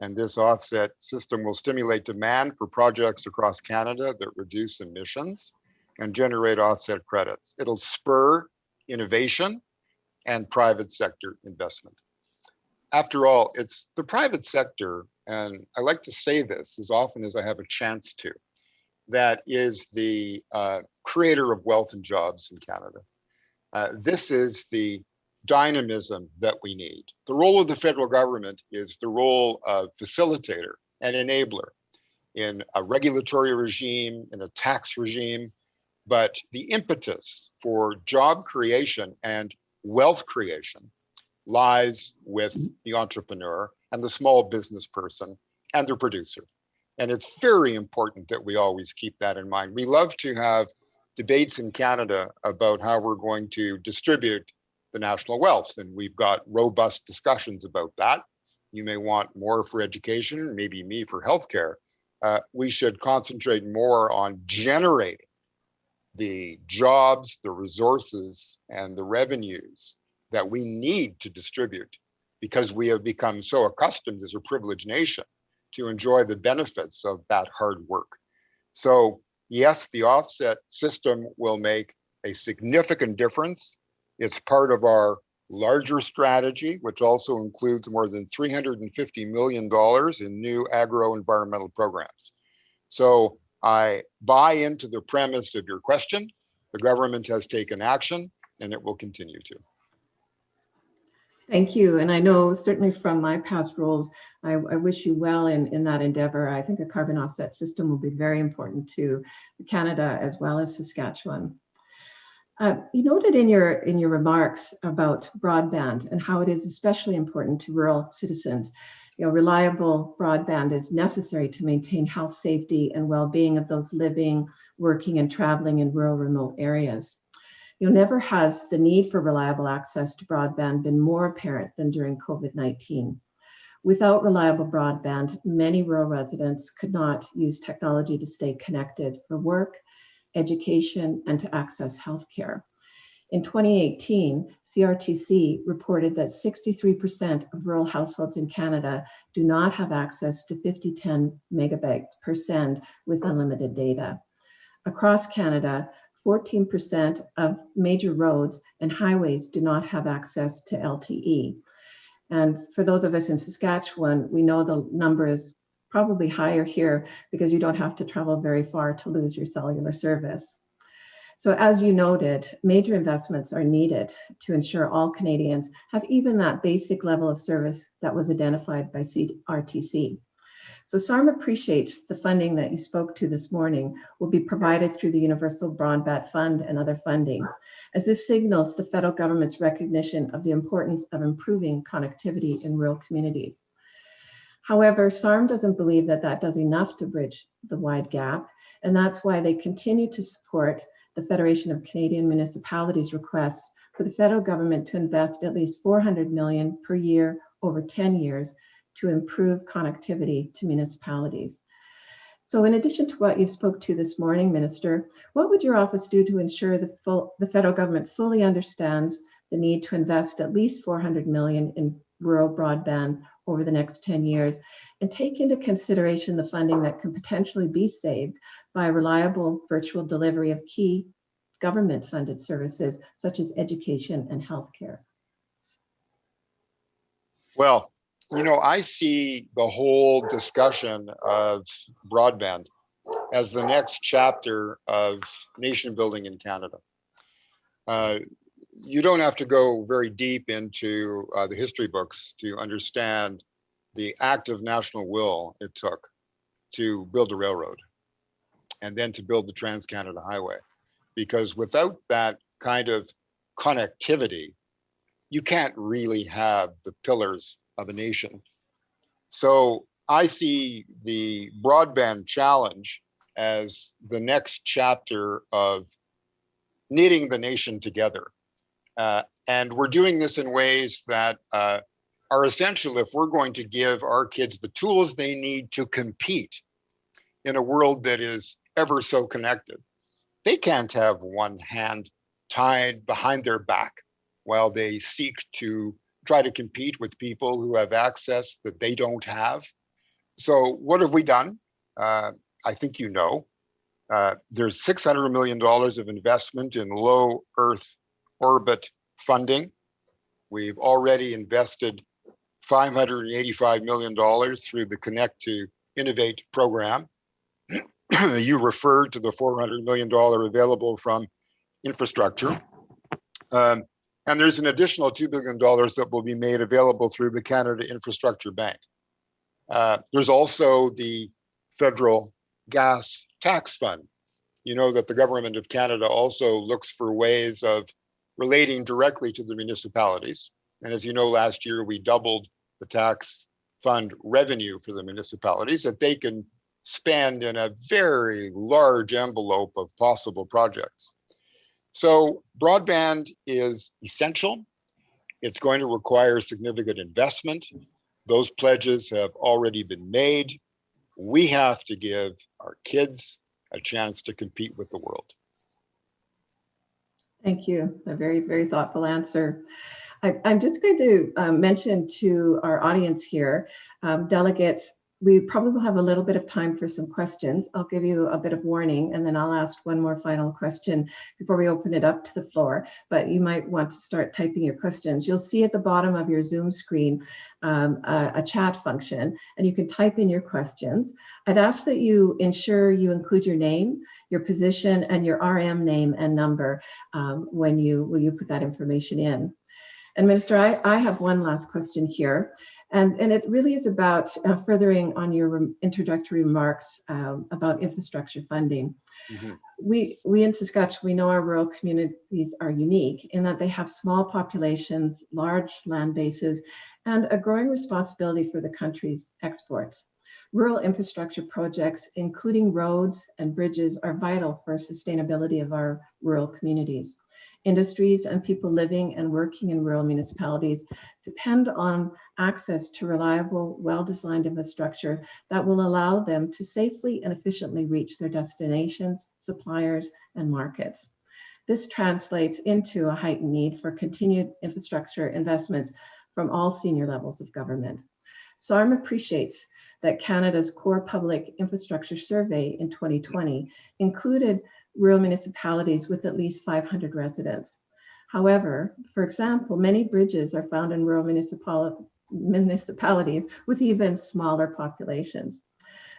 And this offset system will stimulate demand for projects across Canada that reduce emissions and generate offset credits. It'll spur innovation and private sector investment. After all, it's the private sector, and I like to say this as often as I have a chance to, that is the creator of wealth and jobs in Canada. This is the dynamism that we need. The role of the federal government is the role of facilitator and enabler in a regulatory regime, in a tax regime, but the impetus for job creation and wealth creation lies with the entrepreneur and the small business person and the producer. And it's very important that we always keep that in mind. We love to have debates in Canada about how we're going to distribute the national wealth, and we've got robust discussions about that. You may want more for education, maybe me for healthcare. We should concentrate more on generating the jobs, the resources, and the revenues that we need to distribute, because we have become so accustomed as a privileged nation to enjoy the benefits of that hard work. So yes, the offset system will make a significant difference. It's part of our larger strategy, which also includes more than $350 million in new agro-environmental programs. So I buy into the premise of your question. The government has taken action, and it will continue to. Thank you. And I know certainly from my past roles, I wish you well in that endeavor. I think a carbon offset system will be very important to Canada as well as Saskatchewan. You noted in your remarks about broadband and how it is especially important to rural citizens. You know, reliable broadband is necessary to maintain health, safety, and well-being of those living, working, and traveling in rural, remote areas. You know, never has the need for reliable access to broadband been more apparent than during COVID-19. Without reliable broadband, many rural residents could not use technology to stay connected for work, education, and to access healthcare. In 2018, CRTC reported that 63% of rural households in Canada do not have access to 5010 megabytes per send with unlimited data. Across Canada, 14% of major roads and highways do not have access to LTE. And for those of us in Saskatchewan, we know the number is probably higher here because you don't have to travel very far to lose your cellular service. So as you noted, major investments are needed to ensure all Canadians have even that basic level of service that was identified by CRTC. So SARM appreciates the funding that you spoke to this morning will be provided through the Universal Broadband Fund and other funding, as this signals the federal government's recognition of the importance of improving connectivity in rural communities. However, SARM doesn't believe that that does enough to bridge the wide gap, and that's why they continue to support the Federation of Canadian Municipalities' requests for the federal government to invest at least $400 million per year over 10 years to improve connectivity to municipalities. So in addition to what you spoke to this morning, Minister, what would your office do to ensure the federal government fully understands the need to invest at least $400 million in rural broadband over the next 10 years and take into consideration the funding that can potentially be saved by reliable virtual delivery of key government-funded services such as education and healthcare? Well, you know, I see the whole discussion of broadband as the next chapter of nation building in Canada. You don't have to go very deep into the history books to understand the active national will it took to build a railroad and then to build the Trans-Canada Highway. Because without that kind of connectivity, you can't really have the pillars of a nation. So I see the broadband challenge as the next chapter of knitting the nation together. And we're doing this in ways that are essential if we're going to give our kids the tools they need to compete in a world that is ever so connected. They can't have one hand tied behind their back while they seek to try to compete with people who have access that they don't have. So what have we done? I think you know. There's $600 million of investment in low Earth orbit funding. We've already invested $585 million through the Connect to Innovate program. You referred to the $400 million available from infrastructure. And there's an additional $2 billion that will be made available through the Canada Infrastructure Bank. There's also the federal gas tax fund. You know that the government of Canada also looks for ways of relating directly to the municipalities. And as you know, last year we doubled the tax fund revenue for the municipalities that they can spend in a very large envelope of possible projects. So broadband is essential. It's going to require significant investment. Those pledges have already been made. We have to give our kids a chance to compete with the world. Thank you. A very, very thoughtful answer. I'm just going to mention to our audience here, delegates, we probably will have a little bit of time for some questions. I'll give you a bit of warning and then I'll ask one more final question before we open it up to the floor, but you might want to start typing your questions. You'll see at the bottom of your Zoom screen a chat function and you can type in your questions. I'd ask that you ensure you include your name, your position, and your RM name and number when you put that information in. And Minister, I have one last question here, and it really is about furthering on your introductory remarks about infrastructure funding. Mm-hmm. We in Saskatchewan, we know our rural communities are unique in that they have small populations, large land bases, and a growing responsibility for the country's exports. Rural infrastructure projects, including roads and bridges, are vital for sustainability of our rural communities. Industries and people living and working in rural municipalities depend on access to reliable, well-designed infrastructure that will allow them to safely and efficiently reach their destinations, suppliers, and markets. This translates into a heightened need for continued infrastructure investments from all senior levels of government. SARM appreciates that Canada's Core Public Infrastructure Survey in 2020 included rural municipalities with at least 500 residents. However, for example, many bridges are found in rural municipalities with even smaller populations.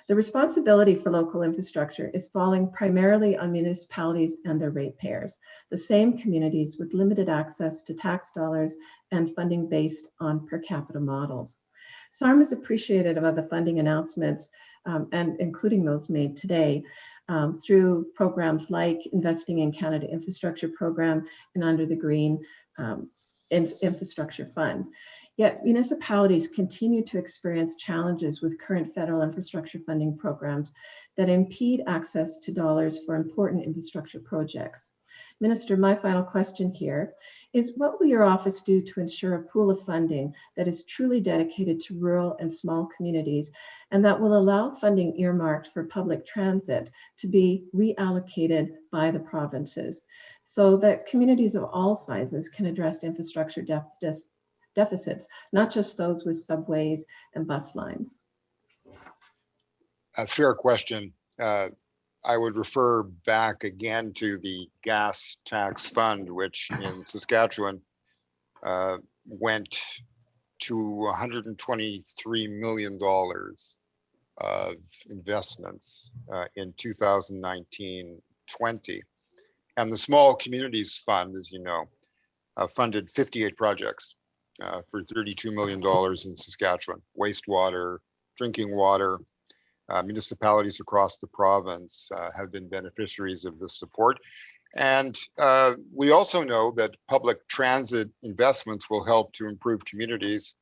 The responsibility for local infrastructure is falling primarily on municipalities and their ratepayers, the same communities with limited access to tax dollars and funding based on per capita models. SARM is appreciative of the funding announcements and including those made today through programs like Investing in Canada Infrastructure Program and under the Green Infrastructure Fund. Yet municipalities continue to experience challenges with current federal infrastructure funding programs that impede access to dollars for important infrastructure projects. Minister, my final question here is, what will your office do to ensure a pool of funding that is truly dedicated to rural and small communities and that will allow funding earmarked for public transit to be reallocated by the provinces so that communities of all sizes can address infrastructure deficits, not just those with subways and bus lines? A fair question. I would refer back again to the gas tax fund, which in Saskatchewan went to $123 million of investments in 2019-20. And the Small Communities Fund, as you know, funded 58 projects for $32 million in Saskatchewan, wastewater, drinking water. Municipalities across the province have been beneficiaries of this support. And we also know that public transit investments will help to improve communities,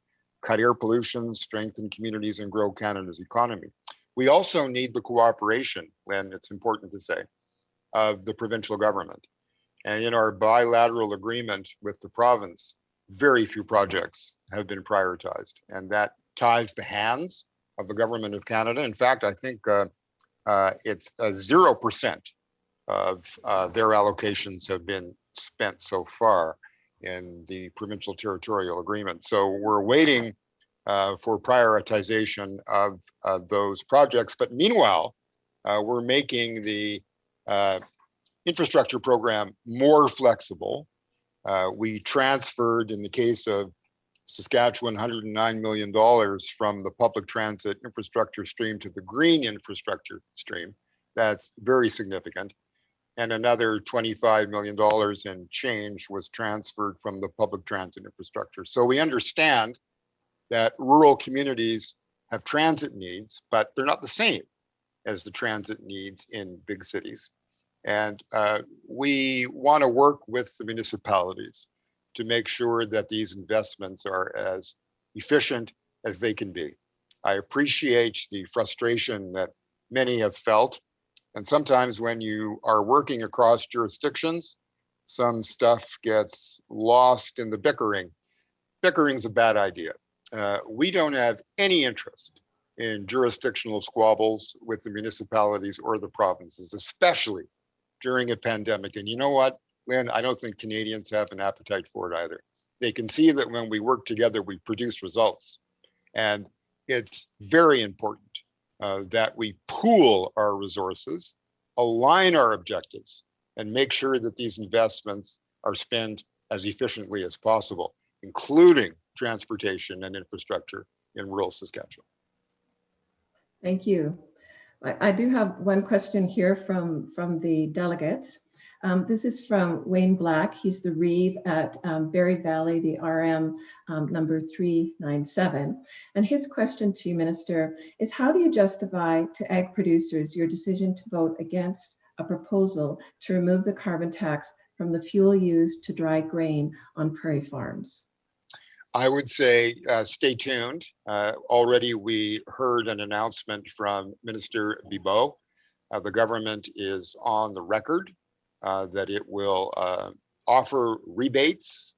cut air pollution, strengthen communities, and grow Canada's economy. We also need the cooperation, Lynn, it's important to say, of the provincial government. And in our bilateral agreement with the province, very few projects have been prioritized, and that ties the hands of the government of Canada. In fact, I think it's 0% of their allocations have been spent so far in the provincial territorial agreement. So we're waiting for prioritization of those projects. But meanwhile, we're making the infrastructure program more flexible. We transferred, in the case of Saskatchewan, $109 million from the public transit infrastructure stream to the green infrastructure stream. That's very significant. And another $25 million in change was transferred from the public transit infrastructure. So we understand that rural communities have transit needs, but they're not the same as the transit needs in big cities. And we want to work with the municipalities to make sure that these investments are as efficient as they can be. I appreciate the frustration that many have felt. And sometimes when you are working across jurisdictions, some stuff gets lost in the bickering. Bickering's a bad idea. We don't have any interest in jurisdictional squabbles with the municipalities or the provinces, especially during a pandemic. And you know what, Lynn, I don't think Canadians have an appetite for it either. They can see that when we work together, we produce results. And it's very important that we pool our resources, align our objectives, and make sure that these investments are spent as efficiently as possible, including transportation and infrastructure in rural Saskatchewan. Thank you. I do have one question here from the delegates. This is from Wayne Black. He's the Reeve at Berry Valley, the RM number 397. And his question to you, Minister, is how do you justify to ag producers your decision to vote against a proposal to remove the carbon tax from the fuel used to dry grain on prairie farms? I would say stay tuned. Already we heard an announcement from Minister Bibeau. The government is on the record that it will offer rebates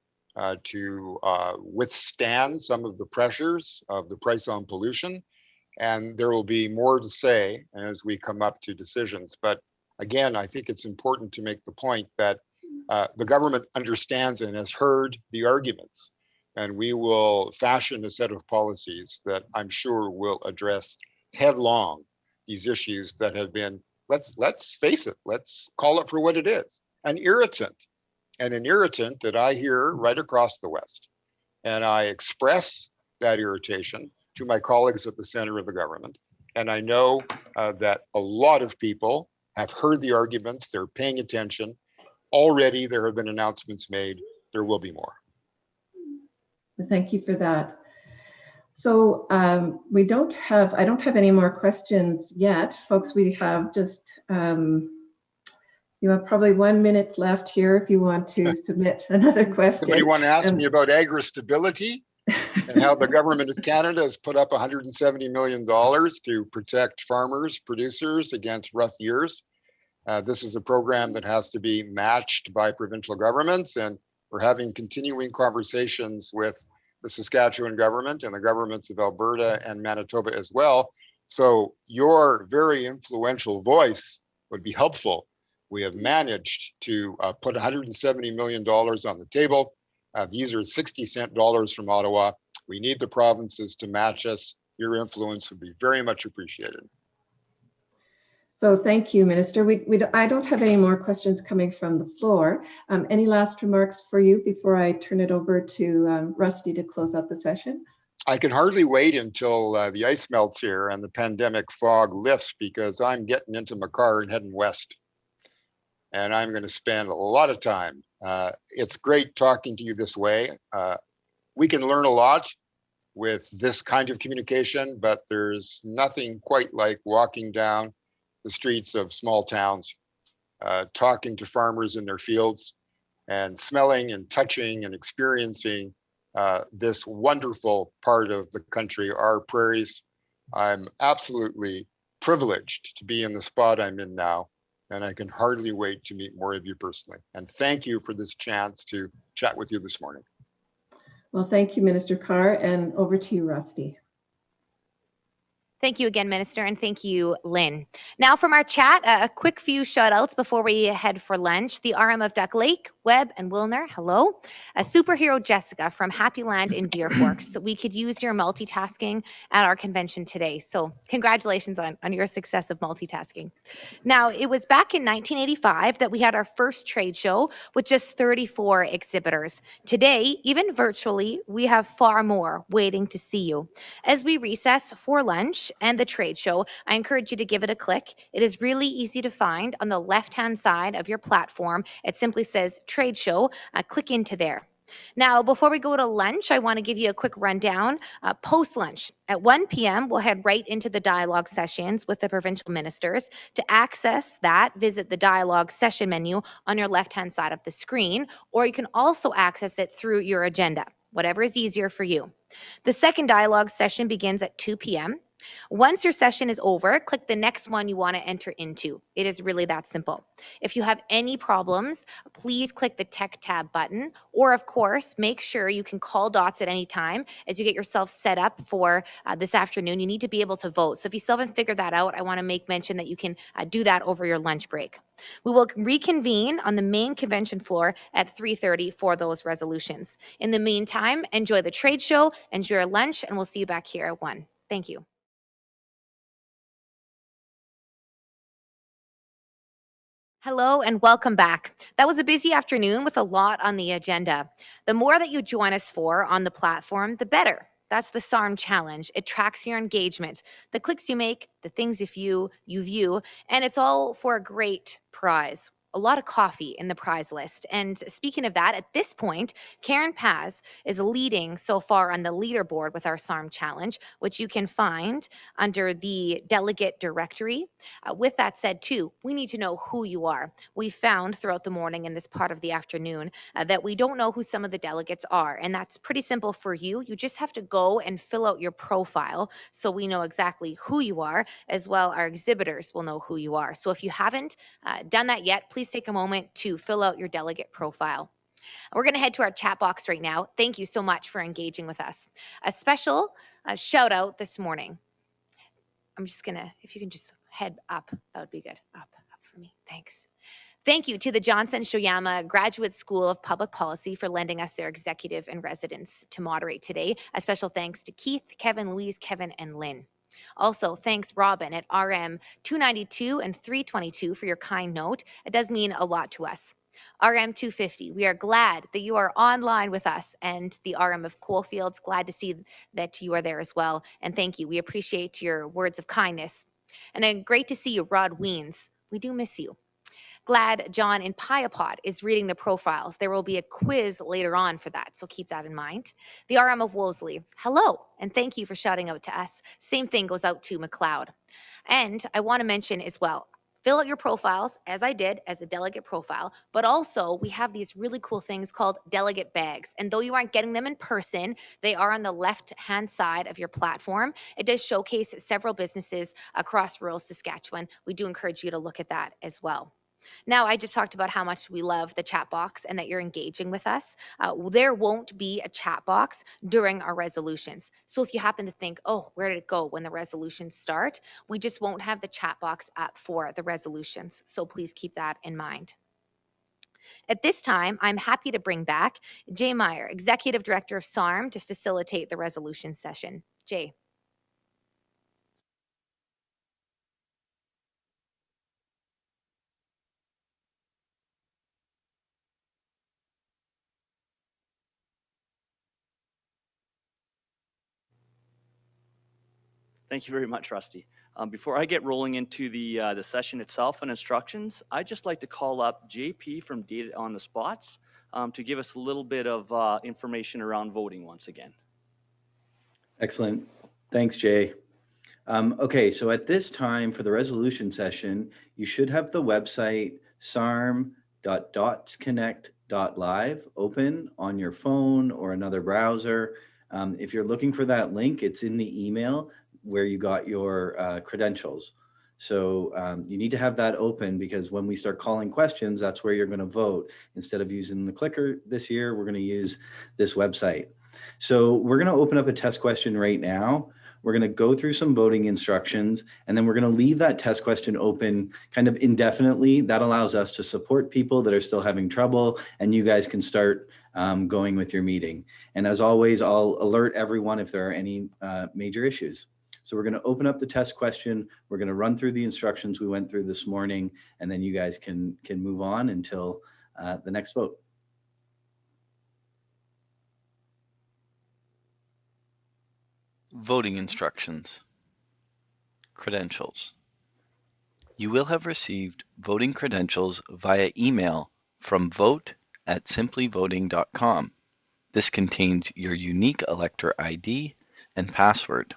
to withstand some of the pressures of the price on pollution. And there will be more to say as we come up to decisions. But again, I think it's important to make the point that the government understands and has heard the arguments. And we will fashion a set of policies that I'm sure will address headlong these issues that have been, let's face it, let's call it for what it is, an irritant, and an irritant that I hear right across the West. And I express that irritation to my colleagues at the center of the government. And I know that a lot of people have heard the arguments, they're paying attention. Already there have been announcements made, there will be more. Thank you for that. So I don't have any more questions yet, folks. We have just, you have probably 1 minute left here if you want to submit another question. Somebody want to ask me about agri-stability and how the government of Canada has put up $170 million to protect farmers, producers against rough years. This is a program that has to be matched by provincial governments, and we're having continuing conversations with the Saskatchewan government and the governments of Alberta and Manitoba as well. So your very influential voice would be helpful. We have managed to put $170 million on the table. These are 60-cent dollars from Ottawa. We need the provinces to match us. Your influence would be very much appreciated. So thank you, Minister. I don't have any more questions coming from the floor. Any last remarks for you before I turn it over to Rusty to close out the session? I can hardly wait until the ice melts here and the pandemic fog lifts, because I'm getting into my car and heading west. And I'm going to spend a lot of time. It's great talking to you this way. We can learn a lot with this kind of communication, but there's nothing quite like walking down the streets of small towns, talking to farmers in their fields, and smelling and touching and experiencing this wonderful part of the country, our prairies. I'm absolutely privileged to be in the spot I'm in now, and I can hardly wait to meet more of you personally. And thank you for this chance to chat with you this morning. Well, thank you, Minister Carr, and over to you, Rusty. Thank you again, Minister, and thank you, Lynn. Now from our chat, a quick few shout-outs before we head for lunch. The RM of Duck Lake, Webb and Wilner, hello. A superhero Jessica from Happy Land in Deer Forks. We could use your multitasking at our convention today, so congratulations on your success of multitasking. Now, it was back in 1985 that we had our first trade show with just 34 exhibitors. Today, even virtually, we have far more waiting to see you. As we recess for lunch and the trade show, I encourage you to give it a click. It is really easy to find on the left-hand side of your platform. It simply says trade show. Click into there. Now, before we go to lunch, I want to give you a quick rundown. Post-lunch, at 1 p.m., we'll head right into the dialogue sessions with the provincial ministers. To access that, visit the dialogue session menu on your left-hand side of the screen, or you can also access it through your agenda, whatever is easier for you. The second dialogue session begins at 2 p.m. Once your session is over, click the next one you want to enter into. It is really that simple. If you have any problems, please click the Tech tab button, or of course, make sure you can call DOTS at any time as you get yourself set up for this afternoon. You need to be able to vote. So if you still haven't figured that out, I want to make mention that you can do that over your lunch break. We will reconvene on the main convention floor at 3:30 for those resolutions. In the meantime, enjoy the trade show, enjoy your lunch, and we'll see you back here at 1. Thank you. Hello and welcome back. That was a busy afternoon with a lot on the agenda. The more that you join us for on the platform, the better. That's the SARM challenge. It tracks your engagement, the clicks you make, the things you view, and it's all for a great prize. A lot of coffee in the prize list. And speaking of that, at this point, Karen Paz is leading so far on the leaderboard with our SARM challenge, which you can find under the delegate directory. With that said, too, we need to know who you are. We found throughout the morning and this part of the afternoon that we don't know who some of the delegates are. And that's pretty simple for you. You just have to go and fill out your profile so we know exactly who you are, as well our exhibitors will know who you are. So if you haven't done that yet, please take a moment to fill out your delegate profile. We're going to head to our chat box right now. Thank you so much for engaging with us. A special shout out this morning. I'm just going to, if you can just head up, that would be good. Up for me. Thanks. Thank you to the Johnson Shoyama Graduate School of Public Policy for lending us their executive and residents to moderate today. A special thanks to Keith, Kevin, Louise, Kevin, and Lynn. Also, thanks Robin at RM 292 and 322 for your kind note. It does mean a lot to us. RM 250, we are glad that you are online with us, and the RM of Coalfields, glad to see that you are there as well. And thank you. We appreciate your words of kindness. And then great to see you, Rod Weens. We do miss you. Glad John in Piapot is reading the profiles. There will be a quiz later on for that, so keep that in mind. The RM of Wolseley, hello, and thank you for shouting out to us. Same thing goes out to McLeod. And I want to mention as well, fill out your profiles, as I did, as a delegate profile, but also we have these really cool things called delegate bags. And though you aren't getting them in person, they are on the left-hand side of your platform. It does showcase several businesses across rural Saskatchewan. We do encourage you to look at that as well. Now, I just talked about how much we love the chat box and that you're engaging with us. There won't be a chat box during our resolutions. So if you happen to think, oh, where did it go when the resolutions start? We just won't have the chat box up for the resolutions. So please keep that in mind. At this time, I'm happy to bring back Jay Meyer, Executive Director of SARM, to facilitate the resolution session. Jay. Thank you very much, Rusty. Before I get rolling into the session itself and instructions, I'd just like to call up JP from Data on the Spots to give us a little bit of information around voting once again. Excellent. Thanks, Jay. Okay, so at this time for the resolution session, you should have the website sarm.dotsconnect.live open on your phone or another browser. If you're looking for that link, it's in the email where you got your credentials. So you need to have that open because when we start calling questions, that's where you're going to vote. Instead of using the clicker this year, we're going to use this website. So we're going to open up a test question right now. We're going to go through some voting instructions, and then we're going to leave that test question open kind of indefinitely. That allows us to support people that are still having trouble, and you guys can start going with your meeting. And as always, I'll alert everyone if there are any major issues. So we're going to open up the test question. We're going to run through the instructions we went through this morning, and then you guys can move on until the next vote. Voting instructions. Credentials. You will have received voting credentials via email from vote@simplyvoting.com. This contains your unique elector ID and password.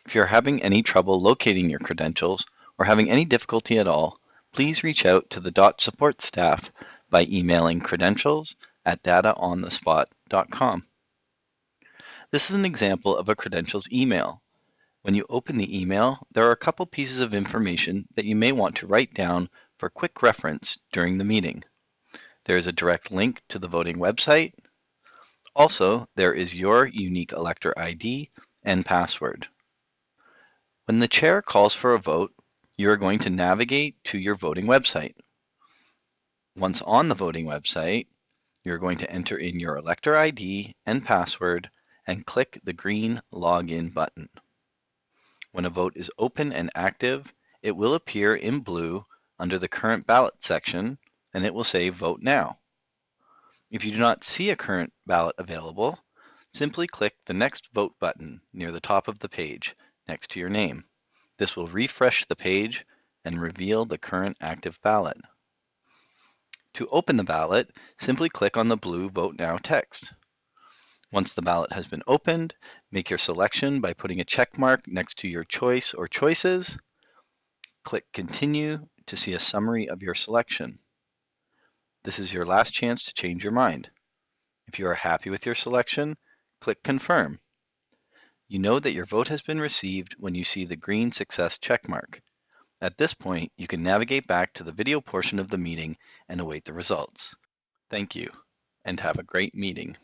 If you're having any trouble locating your credentials or having any difficulty at all, please reach out to the DOT support staff by emailing credentials@dataonthespot.com. This is an example of a credentials email. When you open the email, there are a couple pieces of information that you may want to write down for quick reference during the meeting. There is a direct link to the voting website. Also, there is your unique elector ID and password. When the chair calls for a vote, you are going to navigate to your voting website. Once on the voting website, you're going to enter in your elector ID and password and click the green Login button. When a vote is open and active, it will appear in blue under the Current Ballot section, and it will say Vote Now. If you do not see a current ballot available, simply click the Next Vote button near the top of the page next to your name. This will refresh the page and reveal the current active ballot. To open the ballot, simply click on the blue Vote Now text. Once the ballot has been opened, make your selection by putting a check mark next to your choice or choices. Click Continue to see a summary of your selection. This is your last chance to change your mind. If you are happy with your selection, click Confirm. You know that your vote has been received when you see the green success check mark. At this point, you can navigate back to the video portion of the meeting and await the results. Thank you, and have a great meeting.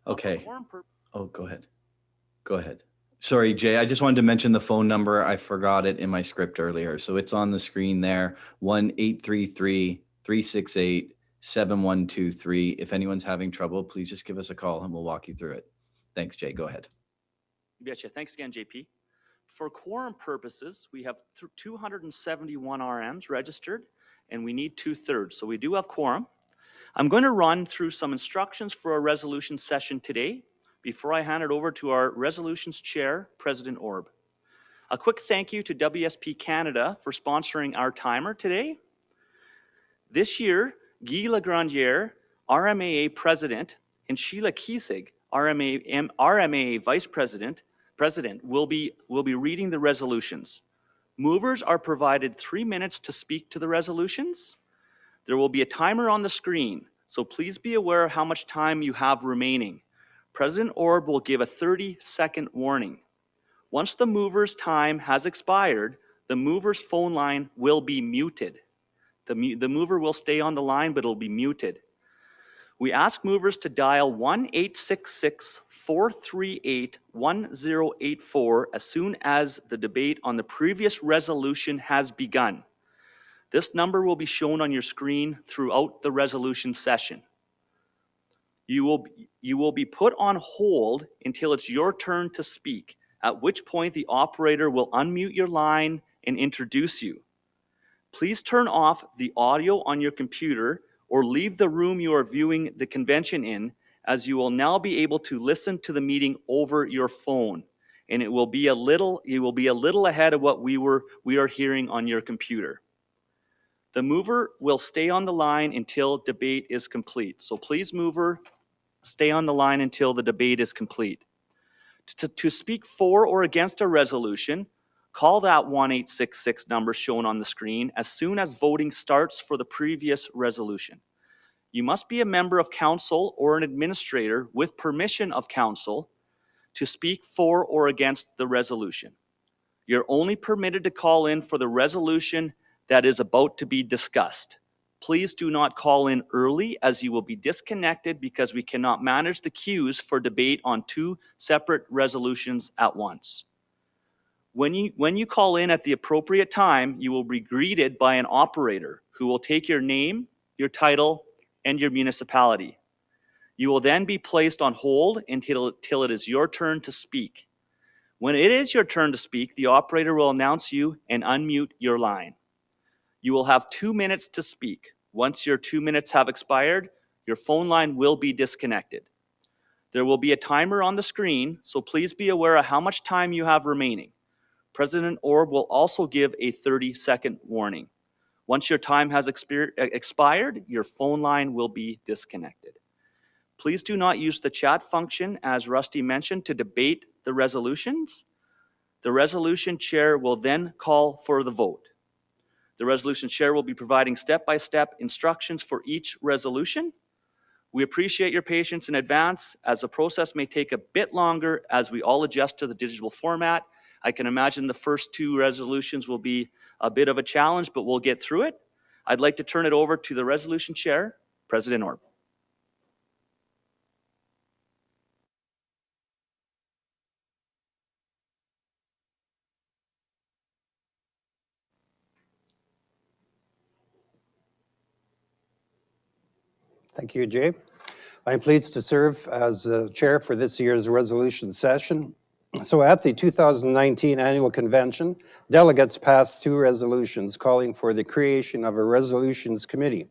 Okay. Oh, go ahead. Go ahead. Sorry, Jay, I just wanted to mention the phone number. I forgot it in my script earlier. So it's on the screen there, 1-833-368-7123. If anyone's having trouble, please just give us a call and we'll walk you through it. Thanks, Jay. Go ahead. You betcha. Thanks again, JP. For quorum purposes, we have 271 RMs registered, and we need 2/3. So we do have quorum. I'm going to run through some instructions for our resolution session today before I hand it over to our resolutions chair, President Orb. A quick thank you to WSP Canada for sponsoring our timer today. This year, Guy Lagrandiere, RMAA President, and Sheila Kiesig, RMAA Vice President, will be reading the resolutions. Movers are provided 3 minutes to speak to the resolutions. There will be a timer on the screen, so please be aware of how much time you have remaining. President Orb will give a 30-second warning. Once the mover's time has expired, the mover's phone line will be muted. The mover will stay on the line, but it'll be muted. We ask movers to dial 1-866-438-1084 as soon as the debate on the previous resolution has begun. This number will be shown on your screen throughout the resolution session. You will be put on hold until it's your turn to speak, at which point the operator will unmute your line and introduce you. Please turn off the audio on your computer or leave the room you are viewing the convention in as you will now be able to listen to the meeting over your phone, and you will be a little ahead of what we are hearing on your computer. The mover will stay on the line until debate is complete. So please, mover, stay on the line until the debate is complete. To speak for or against a resolution, call that 1-866 number shown on the screen as soon as voting starts for the previous resolution. You must be a member of council or an administrator with permission of council to speak for or against the resolution. You're only permitted to call in for the resolution that is about to be discussed. Please do not call in early, as you will be disconnected because we cannot manage the queues for debate on two separate resolutions at once. When you call in at the appropriate time, you will be greeted by an operator who will take your name, your title, and your municipality. You will then be placed on hold until it is your turn to speak. When it is your turn to speak, the operator will announce you and unmute your line. You will have 2 minutes to speak. Once your 2 minutes have expired, your phone line will be disconnected. There will be a timer on the screen, so please be aware of how much time you have remaining. President Orb will also give a 30-second warning. Once your time has expired, your phone line will be disconnected. Please do not use the chat function, as Rusty mentioned, to debate the resolutions. The resolution chair will then call for the vote. The resolution chair will be providing step-by-step instructions for each resolution. We appreciate your patience in advance, as the process may take a bit longer as we all adjust to the digital format. I can imagine the first two resolutions will be a bit of a challenge, but we'll get through it. I'd like to turn it over to the resolution chair, President Orb. Thank you, Jay. I'm pleased to serve as chair for this year's resolution session. So at the 2019 annual convention, delegates passed two resolutions calling for the creation of a resolutions committee.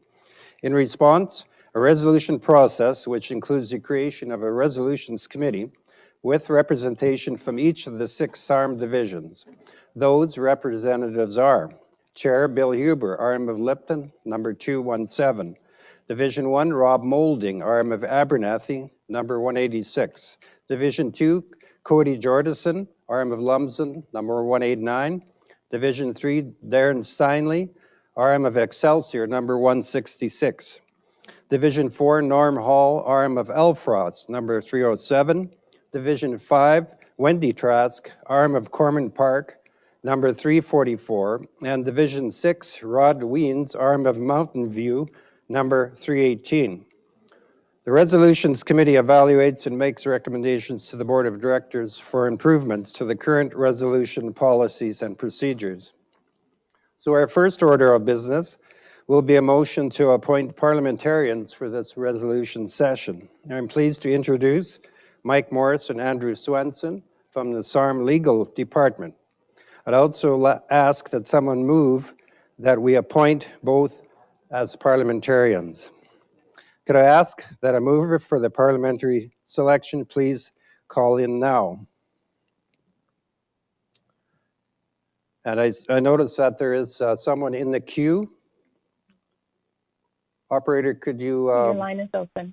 In response, a resolution process, which includes the creation of a resolutions committee with representation from each of the 6 SARM divisions. Those representatives are Chair Bill Huber, RM of Lipton, number 217. Division 1, Rob Moulding, RM of Abernathy, number 186. Division 2, Cody Jordison, RM of Lumsden, number 189. Division 3, Darren Steinley, RM of Excelsior, number 166. Division 4, Norm Hall, RM of Elfrost, number 307. Division 5, Wendy Trask, RM of Corman Park, number 344. And Division 6, Rod Weens, RM of Mountain View, number 318. The Resolutions Committee evaluates and makes recommendations to the Board of Directors for improvements to the current resolution policies and procedures. So our first order of business will be a motion to appoint parliamentarians for this resolution session. I'm pleased to introduce Mike Morris and Andrew Swenson from the SARM Legal Department. I'd also ask that someone move that we appoint both as parliamentarians. Could I ask that a mover for the parliamentary selection please call in now? And I notice that there is someone in the queue. Operator, could you... Your line is open.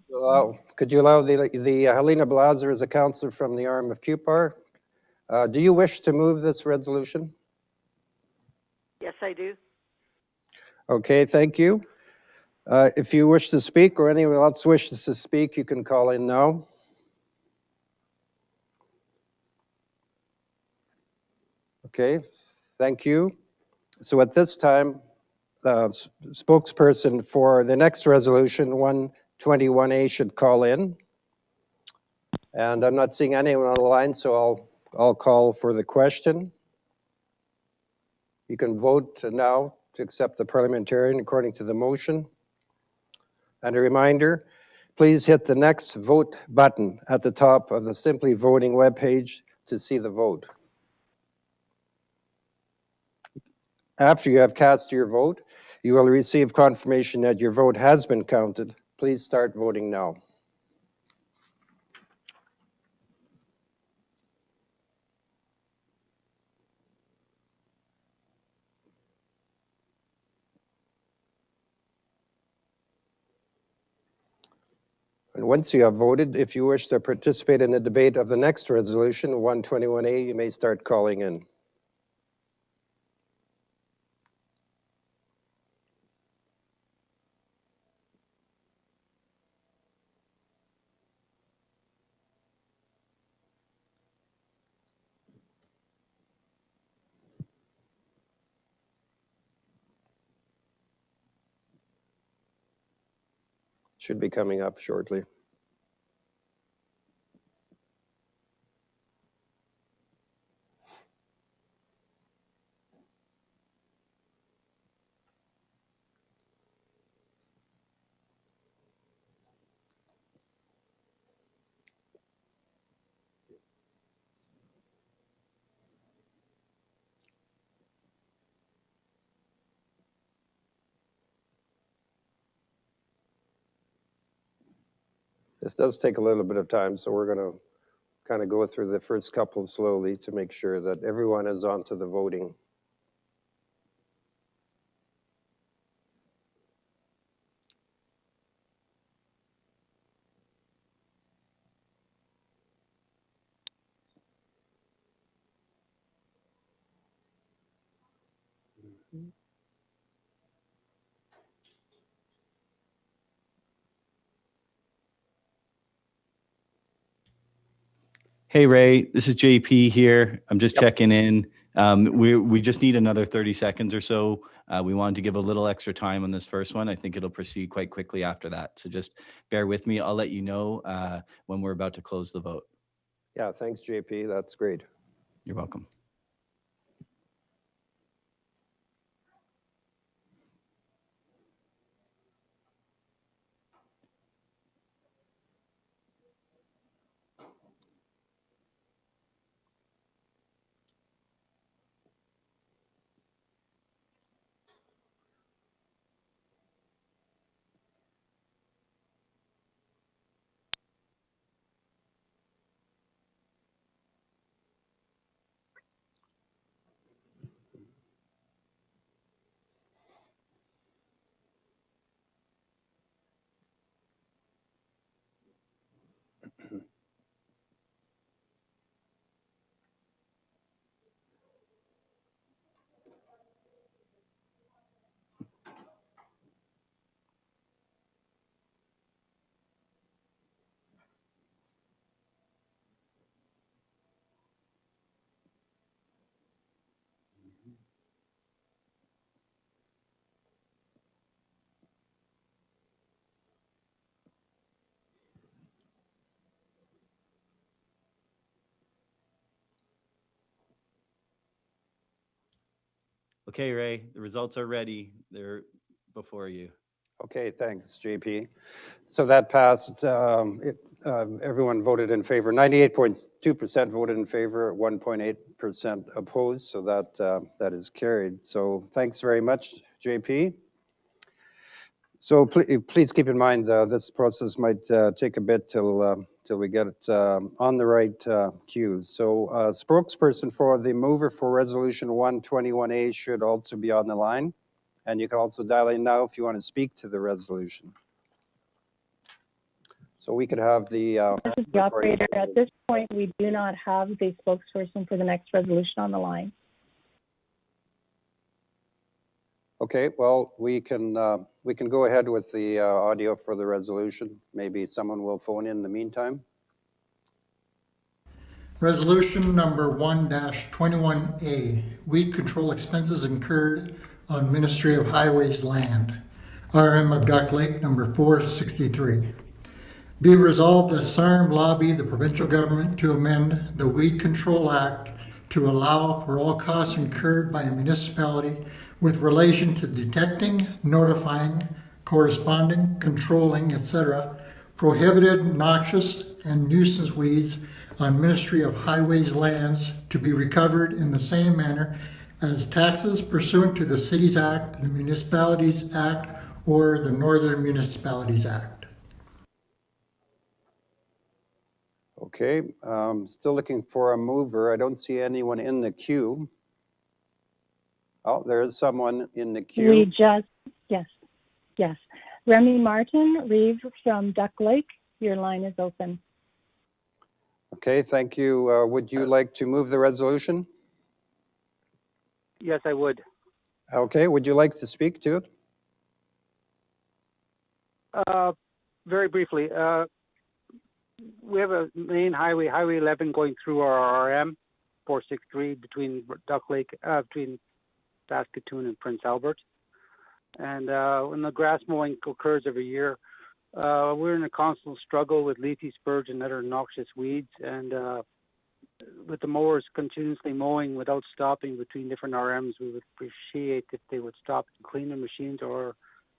Could you allow the Helena Blaser as a councillor from the RM of QPAR? Do you wish to move this resolution? Yes, I do. Okay, thank you. If you wish to speak or anyone else wishes to speak, you can call in now. Okay, thank you. So at this time, the spokesperson for the next resolution, 121A, should call in. And I'm not seeing anyone on the line, so I'll call for the question. You can vote now to accept the parliamentarian according to the motion. And a reminder, please hit the next vote button at the top of the Simply Voting webpage to see the vote. After you have cast your vote, you will receive confirmation that your vote has been counted. Please start voting now. And once you have voted, if you wish to participate in the debate of the next resolution, 121A, you may start calling in. Should be coming up shortly. This does take a little bit of time, so we're going to kind of go through the first couple slowly to make sure that everyone is on to the voting. Hey, Ray, this is JP here. I'm just checking in. We just need another 30 seconds or so. We wanted to give a little extra time on this first one. I think it'll proceed quite quickly after that. So just bear with me. I'll let you know when we're about to close the vote. Yeah, thanks, JP. That's great. You're welcome. Okay, Ray, the results are ready. They're before you. Okay, thanks, JP. So that passed. Everyone voted in favor. 98.2% voted in favor, 1.8% opposed. So that is carried. So thanks very much, JP. So please keep in mind this process might take a bit till we get it on the right queue. So spokesperson for the mover for Resolution 121A should also be on the line. And you can also dial in now if you want to speak to the resolution. So we could have the... This is the operator. At this point, we do not have the spokesperson for the next resolution on the line. Okay, well, we can go ahead with the audio for the resolution. Maybe someone will phone in the meantime. Resolution number 1-21A, weed control expenses incurred on Ministry of Highways land. RM of Duck Lake number 463. Be resolved that SARM lobby the provincial government to amend the Weed Control Act to allow for all costs incurred by a municipality with relation to detecting, notifying, corresponding, controlling, etc., prohibited, noxious, and nuisance weeds on Ministry of Highways lands to be recovered in the same manner as taxes pursuant to the Cities Act, the Municipalities Act, or the Northern Municipalities Act. Okay, still looking for a mover. I don't see anyone in the queue. Oh, there is someone in the queue. Yes. Remy Martin, Reeve from Duck Lake, your line is open. Okay, thank you. Would you like to move the resolution? Yes, I would. Okay, would you like to speak to it? Very briefly, we have a main highway, Highway 11, going through our RM 463 between Duck Lake, between Saskatoon and Prince Albert. And when the grass mowing occurs every year, we're in a constant struggle with leafy spurge and other noxious weeds. And with the mowers continuously mowing without stopping between different RMs, we would appreciate if they would stop and clean their machines or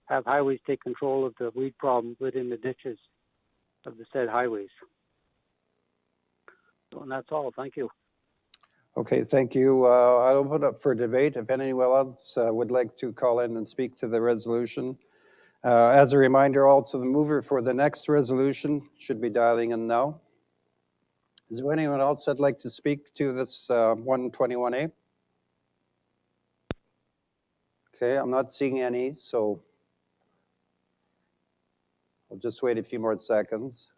have highways take control of the weed problem within the ditches of the said highways. So, and that's all. Thank you. Okay, thank you. I'll open up for debate. If anyone else would like to call in and speak to the resolution. As a reminder, also the mover for the next resolution should be dialing in now. Is there anyone else that'd like to speak to this 121A? Okay, I'm not seeing any, so I'll just wait a few more seconds.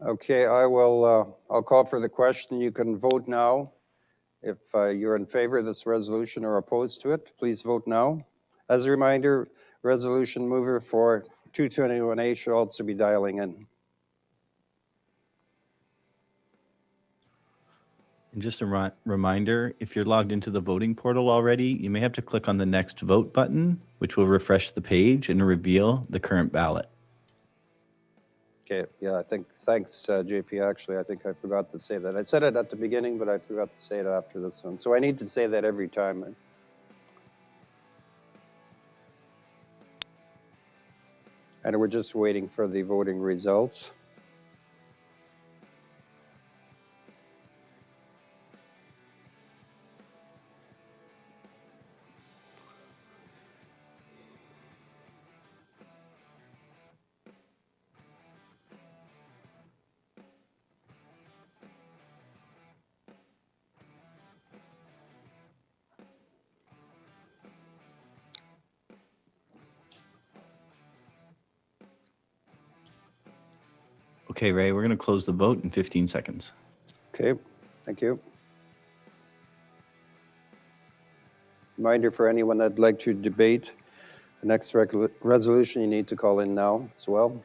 Okay, I'll call for the question. You can vote now. If you're in favor of this resolution or opposed to it, please vote now. As a reminder, resolution mover for 221A should also be dialing in. And just a reminder, if you're logged into the voting portal already, you may have to click on the next vote button, which will refresh the page and reveal the current ballot. Okay, yeah, thanks, JP. Actually, I think I forgot to say that. I said it at the beginning, but I forgot to say it after this one. So I need to say that every time. And we're just waiting for the voting results. Okay, Ray, we're going to close the vote in 15 seconds. Okay, thank you. Reminder for anyone that'd like to debate the next resolution, you need to call in now as well.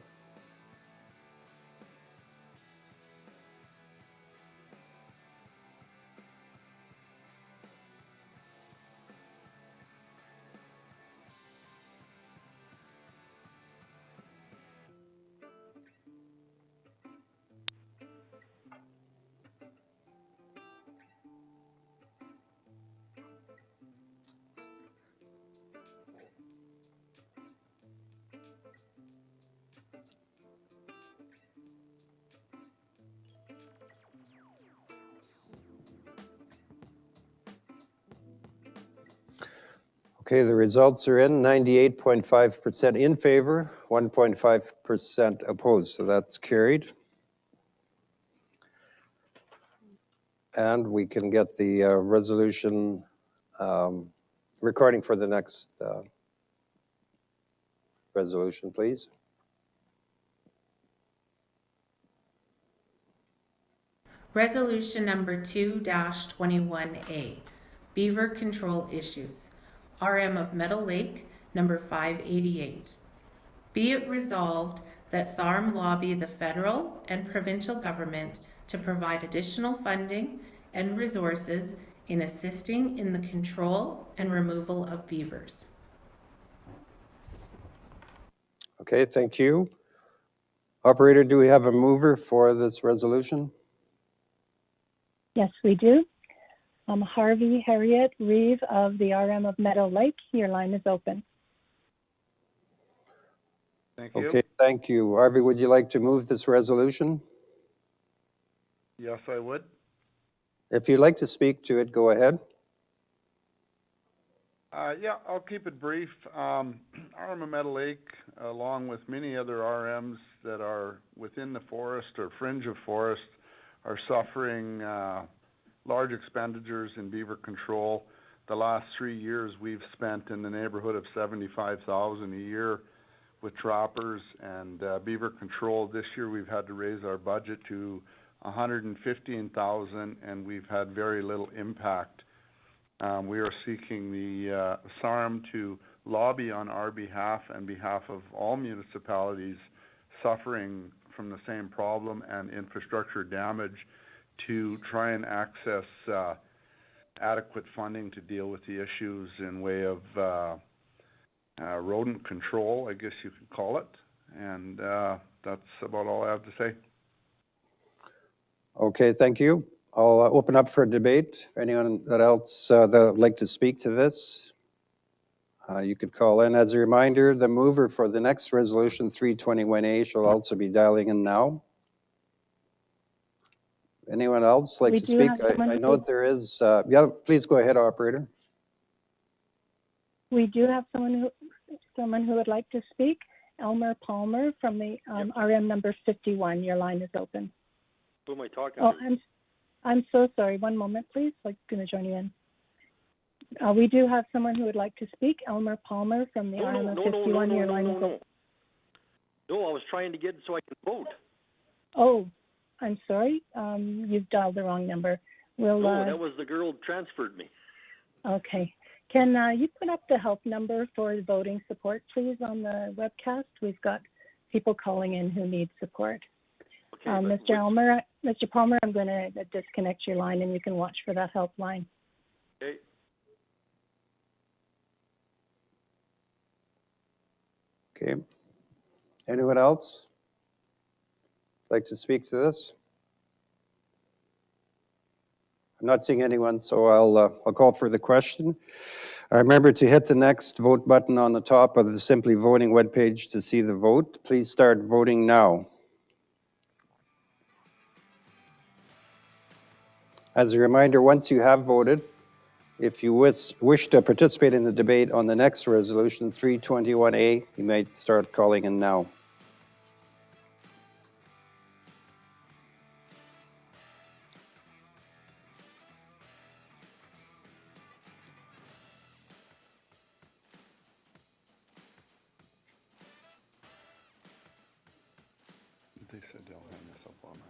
Okay, the results are in, 98.5% in favor, 1.5% opposed, so that's carried. And we can get the resolution recording for the next resolution, please. Resolution number 2-21A, Beaver Control Issues, RM of Meadow Lake, number 588. Be it resolved that SARM lobby the federal and provincial government to provide additional funding and resources in assisting in the control and removal of beavers. Okay, thank you. Operator, do we have a mover for this resolution? Yes, we do. Harvey Harriet Reeve of the RM of Meadow Lake, your line is open. Thank you. Okay, thank you. Harvey, would you like to move this resolution? Yes, I would. If you'd like to speak to it, go ahead. Yeah, I'll keep it brief. RM of Meadow Lake, along with many other RMs that are within the forest or fringe of forest, are suffering large expenditures in beaver control. the last 3 years, we've spent in the neighborhood of $75,000 a year with trappers and beaver control. This year, we've had to raise our budget to $115,000, and we've had very little impact. We are seeking the SARM to lobby on our behalf and behalf of all municipalities suffering from the same problem and infrastructure damage to try and access adequate funding to deal with the issues in way of rodent control, I guess you could call it. And that's about all I have to say. Okay, thank you. I'll open up for debate. Anyone else that would like to speak to this, you could call in. As a reminder, the mover for the next resolution, 321A, shall also be dialing in now. Anyone else like to speak? I know there is, yeah, please go ahead, operator. We do have someone who would like to speak. Elmer Palmer from the RM number 51. Your line is open. Who am I talking to? Oh, I'm so sorry. One moment, please. I'm going to join you in. We do have someone who would like to speak. Elmer Palmer from the RM of 51. Your line is open. No, I was trying to get it so I can vote. Oh, I'm sorry. You've dialed the wrong number. No, that was the girl who transferred me. Okay. Can you put up the help number for voting support, please, on the webcast? We've got people calling in who need support. Okay, Mr. Palmer, I'm going to disconnect your line and you can watch for that helpline. Okay. Okay. Anyone else like to speak to this? I'm not seeing anyone, so I'll call for the question. Remember to hit the next vote button on the top of the Simply Voting webpage to see the vote. Please start voting now. As a reminder, once you have voted, if you wish to participate in the debate on the next resolution, 321A, you might start calling in now. They said they'll hang us up on that.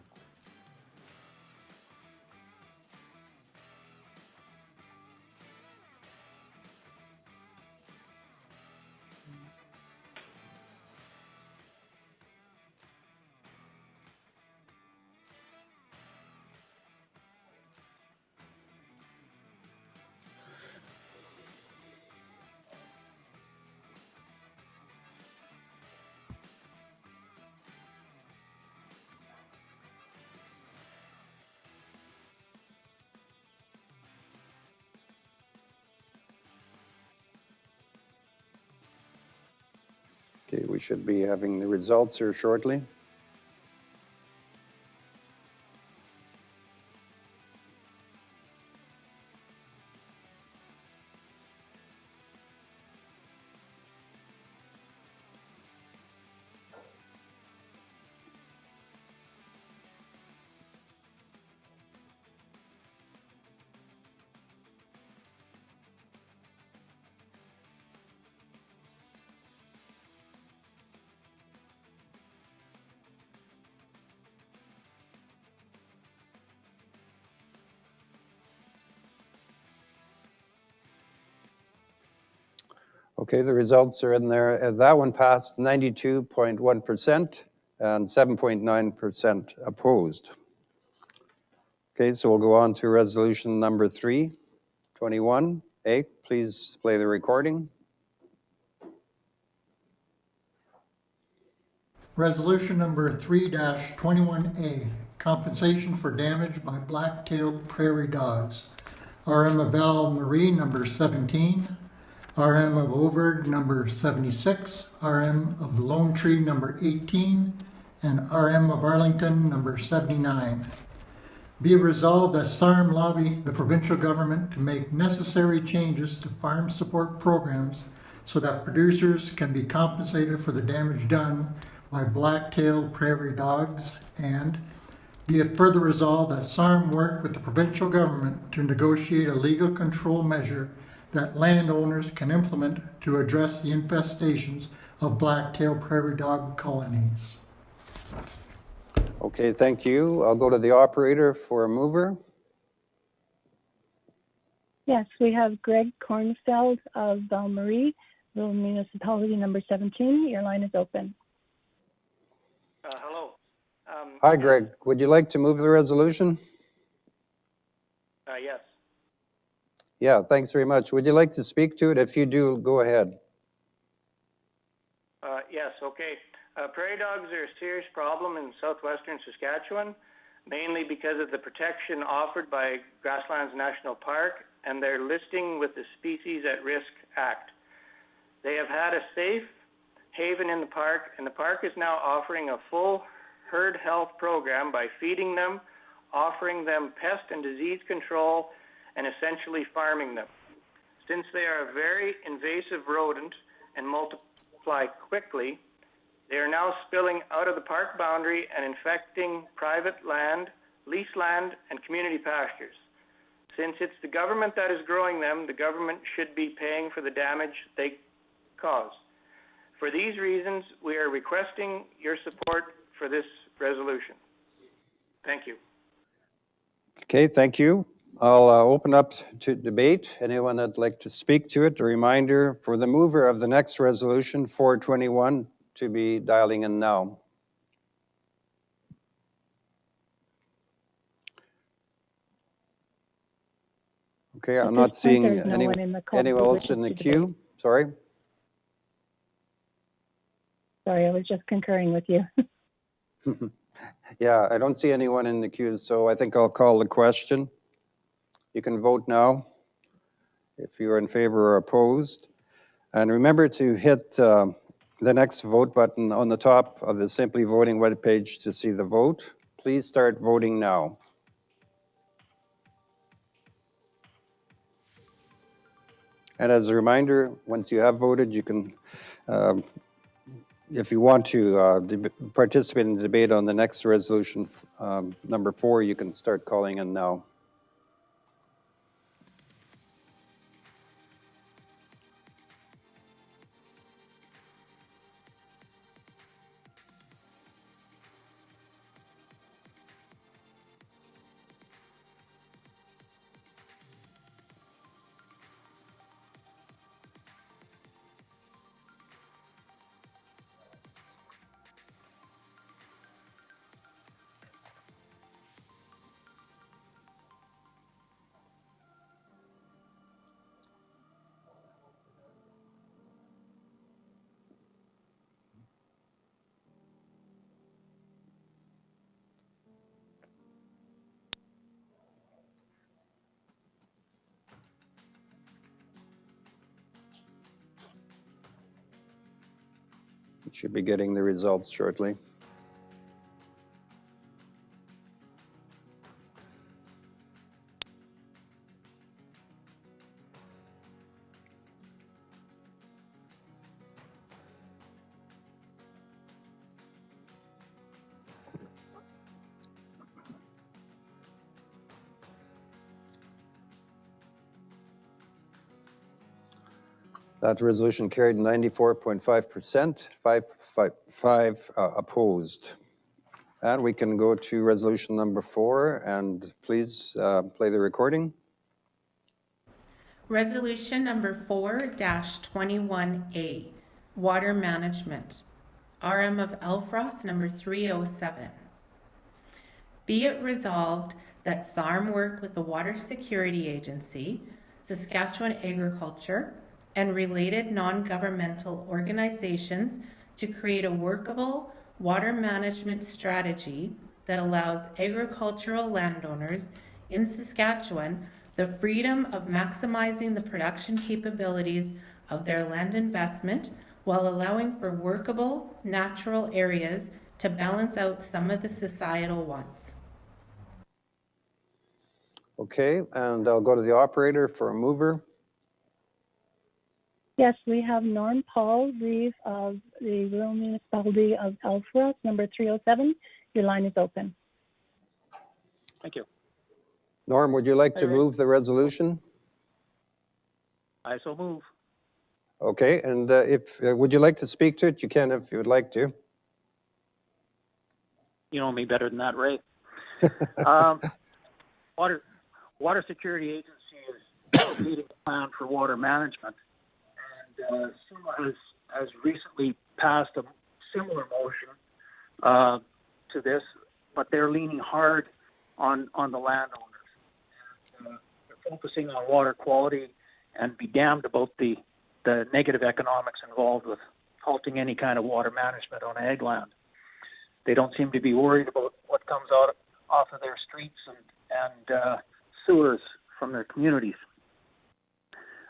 Okay, we should be having the results here shortly. Okay, the results are in there. That one passed 92.1% and 7.9% opposed. Okay, so we'll go on to resolution number 321A. Please play the recording. Resolution number 3-21A, compensation for damage by black-tailed prairie dogs. RM of Val Marie number 17. RM of Overg number 76, RM of Lone Tree number 18, and RM of Arlington number 79. Be it resolved that SARM lobby the provincial government to make necessary changes to farm support programs so that producers can be compensated for the damage done by black-tailed prairie dogs, and be it further resolved that SARM work with the provincial government to negotiate a legal control measure that landowners can implement to address the infestations of black-tailed prairie dog colonies. Okay, thank you. I'll go to the operator for a mover. Yes, we have Greg Kornfeld of Val Marie, Rural Municipality number 17. Your line is open. Hello. Hi, Greg. Would you like to move the resolution? Yes. Yeah, thanks very much. Would you like to speak to it? If you do, go ahead. Yes, okay. Prairie dogs are a serious problem in southwestern Saskatchewan, mainly because of the protection offered by Grasslands National Park and their listing with the Species at Risk Act. They have had a safe haven in the park, and the park is now offering a full herd health program by feeding them, offering them pest and disease control, and essentially farming them. Since they are a very invasive rodent and multiply quickly, they are now spilling out of the park boundary and infecting private land, leased land, and community pastures. Since it's the government that is growing them, the government should be paying for the damage they cause. For these reasons, we are requesting your support for this resolution. Thank you. Okay, thank you. I'll open up to debate. Anyone that'd like to speak to it, a reminder for the mover of the next resolution, 421, to be dialing in now. Okay, I'm not seeing anyone else in the queue. Sorry. Sorry, I was just concurring with you. Yeah, I don't see anyone in the queue, so I think I'll call the question. You can vote now if you're in favor or opposed. And remember to hit the next vote button on the top of the Simply Voting webpage to see the vote. Please start voting now. And as a reminder, once you have voted, you can, if you want to participate in the debate on the next resolution, number 4, you can start calling in now. You should be getting the results shortly. That resolution carried 94.5%, 5 opposed. And we can go to resolution number 4, and please play the recording. Resolution number 4-21A, Water Management, RM of Elfrost number 307. Be it resolved that SARM work with the Water Security Agency, Saskatchewan Agriculture, and related non-governmental organizations to create a workable water management strategy that allows agricultural landowners in Saskatchewan the freedom of maximizing the production capabilities of their land investment while allowing for workable natural areas to balance out some of the societal wants. Okay, and I'll go to the operator for a mover. Yes, we have Norm Paul Reeve of the Rural Municipality of Elfrost, number 307. Your line is open. Thank you. Norm, would you like to move the resolution? I so move. Okay, and if would you like to speak to it? You can if you would like to. You know me better than that, Ray. Water Security Agency is leading a plan for water management, and SUMA has recently passed a similar motion to this, but they're leaning hard on the landowners. They're focusing on water quality and be damned about the negative economics involved with halting any kind of water management on ag land. They don't seem to be worried about what comes out off of their streets and sewers from their communities.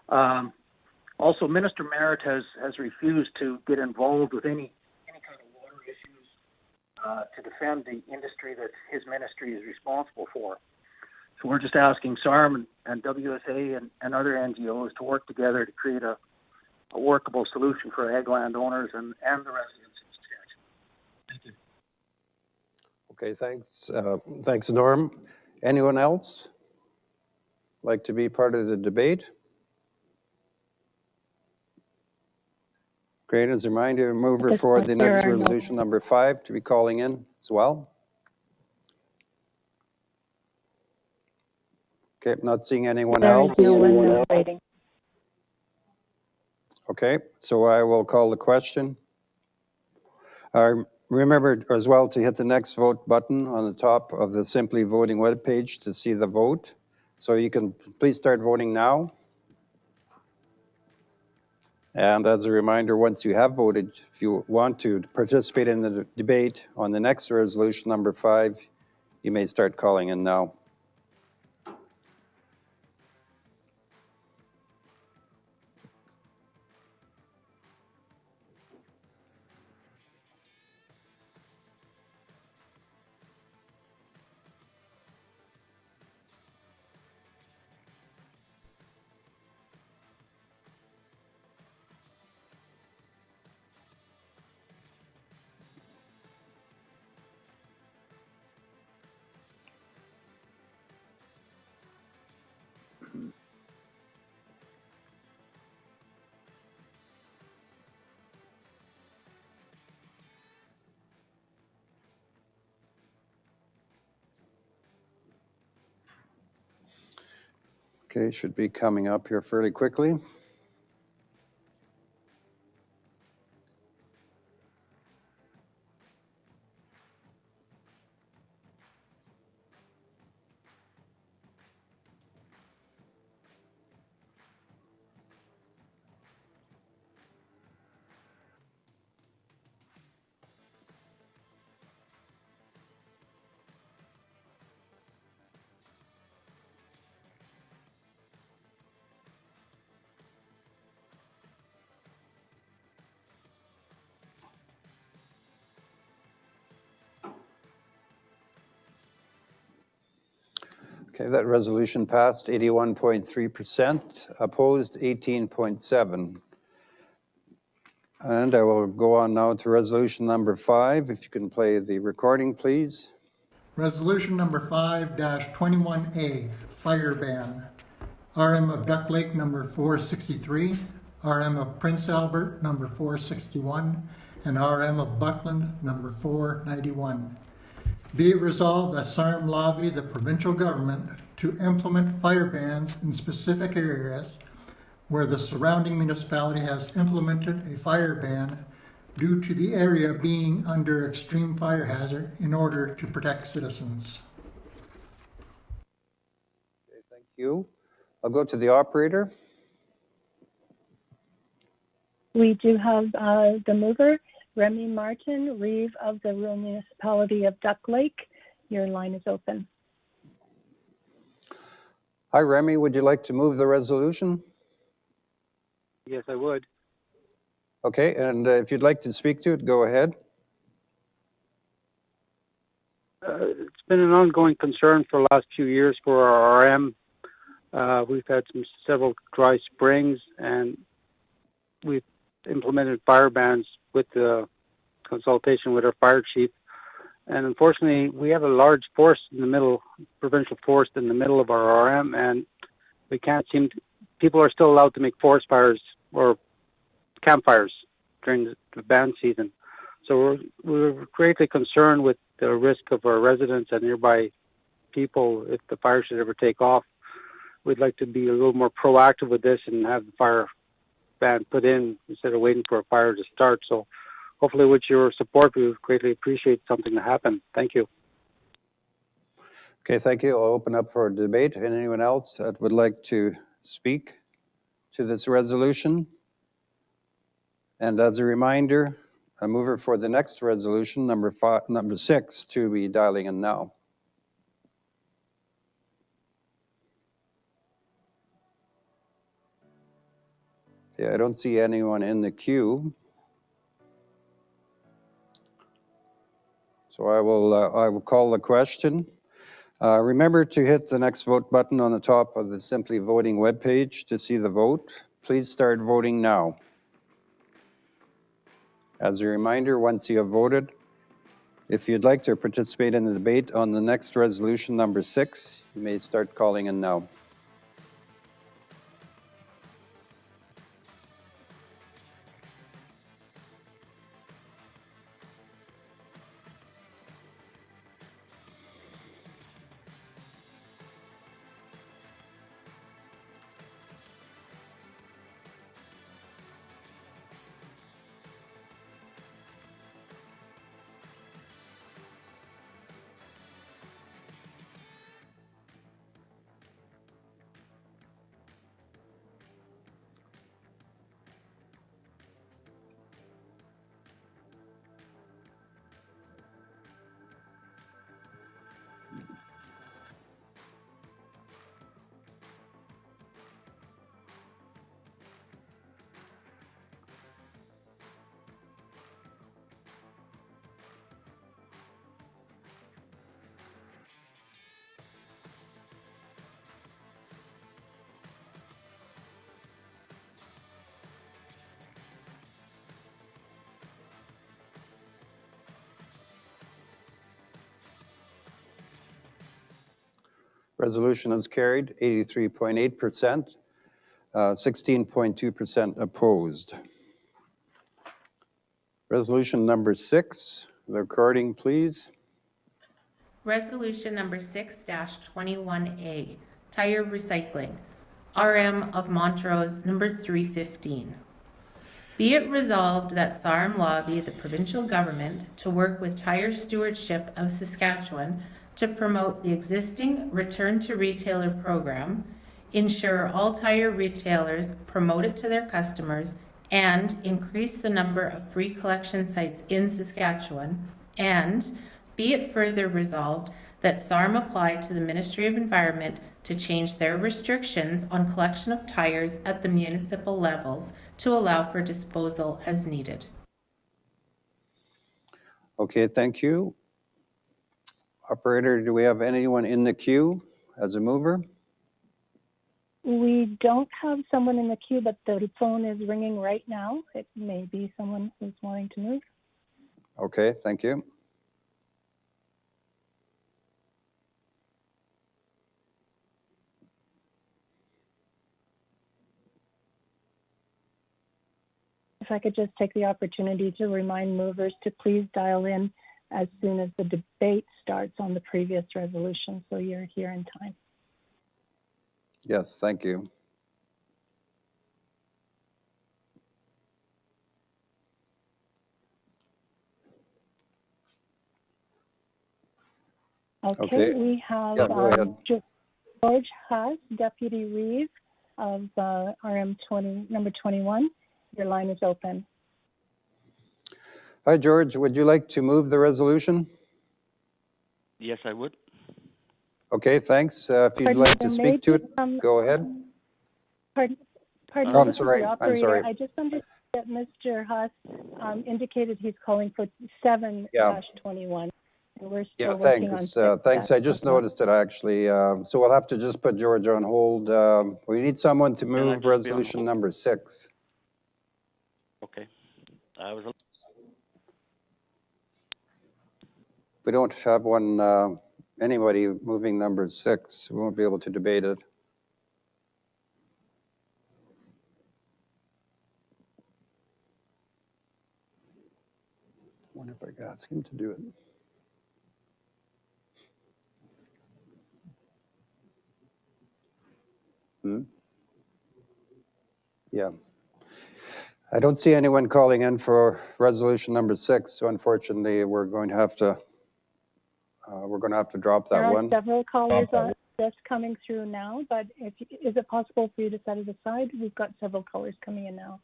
Also, Minister Merritt has refused to get involved with any kind of water issues to defend the industry that his ministry is responsible for. So we're just asking SARM and WSA and other NGOs to work together to create a workable solution for ag land owners and the residents in Saskatchewan. Thank you. Okay, thanks, Norm. Anyone else like to be part of the debate? Great. As a reminder, mover for the next resolution, number 5, to be calling in as well. Okay, not seeing anyone else. No one waiting. Okay, so I will call the question. Remember as well to hit the next vote button on the top of the Simply Voting webpage to see the vote. So you can please start voting now. And as a reminder, once you have voted, if you want to participate in the debate on the next resolution, number 5, you may start calling in now. Okay, should be coming up here fairly quickly. Okay, that resolution passed 81.3%, opposed 18.7%. And I will go on now to resolution number 5. If you can play the recording, please. Resolution number 5-21A, fire ban. RM of Duck Lake number 463, RM of Prince Albert number 461, and RM of Buckland number 491. Be it resolved that SARM lobby the provincial government to implement fire bans in specific areas where the surrounding municipality has implemented a fire ban due to the area being under extreme fire hazard in order to protect citizens. Okay, thank you. I'll go to the operator. We do have the mover, Remy Martin, Reeve of the Rural Municipality of Duck Lake. Your line is open. Hi, Remy. Would you like to move the resolution? Yes, I would. Okay, and if you'd like to speak to it, go ahead. It's been an ongoing concern for the last few years for our RM. We've had several dry springs, and we've implemented fire bans with the consultation with our fire chief. And unfortunately, we have a large forest in the middle, provincial forest in the middle of our RM, and we can't seem people are still allowed to make forest fires or campfires during the ban season. So we're greatly concerned with the risk of our residents and nearby people if the fire should ever take off. We'd like to be a little more proactive with this and have the fire ban put in instead of waiting for a fire to start. So hopefully with your support, we would greatly appreciate something to happen. Thank you. Okay, thank you. I'll open up for debate. And anyone else that would like to speak to this resolution? And as a reminder, a mover for the next resolution, number 6, to be dialing in now. Yeah, I don't see anyone in the queue. So I will call the question. Remember to hit the next vote button on the top of the Simply Voting webpage to see the vote. Please start voting now. As a reminder, once you have voted, if you'd like to participate in the debate on the next resolution, number 6, you may start calling in now. Resolution is carried, 83.8%, 16.2% opposed. Resolution number 6, the recording, please. Resolution number 6-21A, tire recycling, RM of Montrose number 315. Be it resolved that SARM lobby the provincial government to work with Tire Stewardship of Saskatchewan to promote the existing Return to Retailer program, ensure all tire retailers promote it to their customers, and increase the number of free collection sites in Saskatchewan, and be it further resolved that SARM apply to the Ministry of Environment to change their restrictions on collection of tires at the municipal levels to allow for disposal as needed. Okay, thank you. Operator, do we have anyone in the queue as a mover? We don't have someone in the queue, but the phone is ringing right now. It may be someone who's wanting to move. Okay, thank you. If I could just take the opportunity to remind movers to please dial in as soon as the debate starts on the previous resolution, so you're here in time. Yes, thank you. Okay, we have go ahead. George Haas, Deputy Reeve of RM number 21. Your line is open. Hi, George. Would you like to move the resolution? Yes, I would. Okay, thanks. If you'd like to speak to it, go ahead. Pardon Oh, me, this is the operator. I'm sorry. I just understood that Mr. Haas indicated he's calling for 7-21. And we're still working on 6. Thanks. I just noticed it actually. So we'll have to just put George on hold. We need someone to move resolution number 6. Okay. We don't have anybody moving number 6. We won't be able to debate it. Wonder if I could ask him to do it. Yeah. I don't see anyone calling in for resolution number 6, so unfortunately we're going to have to drop that There are one. several callers on this coming through now, but is it possible for you to set it aside? We've got several callers coming in now.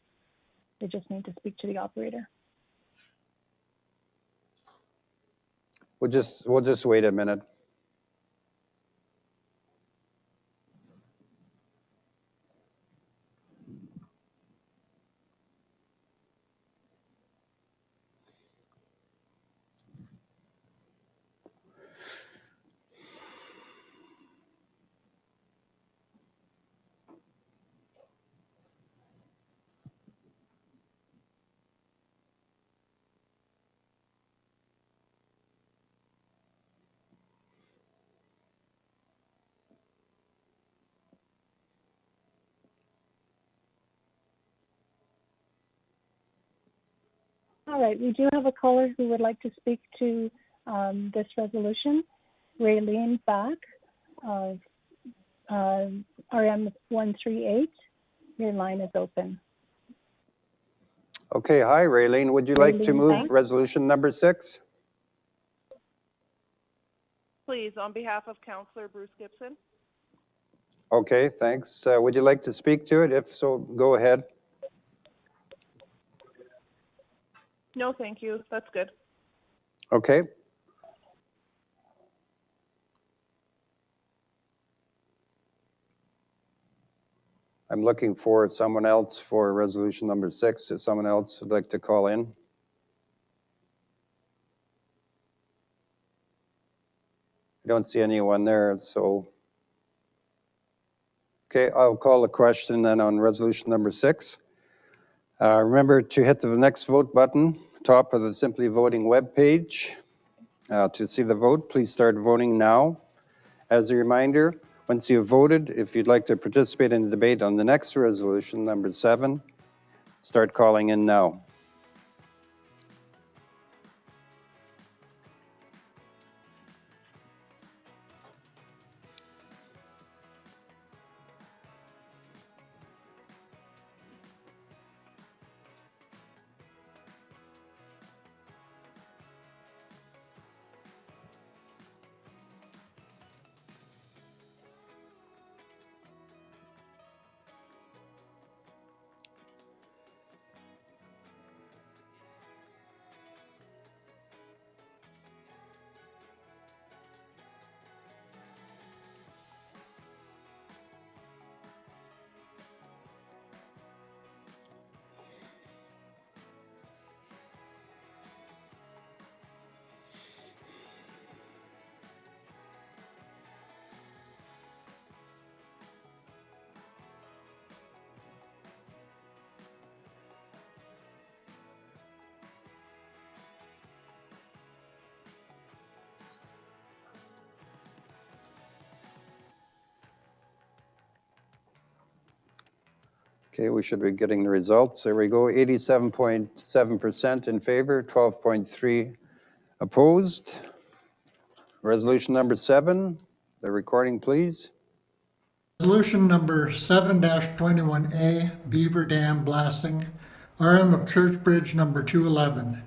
They just need to speak to the operator. We'll just wait a minute. All right, we do have a caller who would like to speak to this resolution. Raylene Back of RM 138. Your line is open. Okay, hi Raylene. Would you like to move resolution number 6? Please, on behalf of Councillor Bruce Gibson. Okay, thanks. Would you like to speak to it? If so, go ahead. No, thank you. That's good. Okay. I'm looking for someone else for resolution number 6. If someone else would like to call in. I don't see anyone there, so. Okay, I'll call the question then on resolution number 6. Remember to hit the next vote button, top of the Simply Voting webpage. To see the vote, please start voting now. As a reminder, once you've voted, if you'd like to participate in the debate on the next resolution, number 7, start calling in now. Okay, we should be getting the results. There we go, 87.7% in favor, 12.3 opposed. Resolution number 7, the recording please. Resolution number 7-21A, Beaver Dam Blasting, RM of Church Bridge number 211.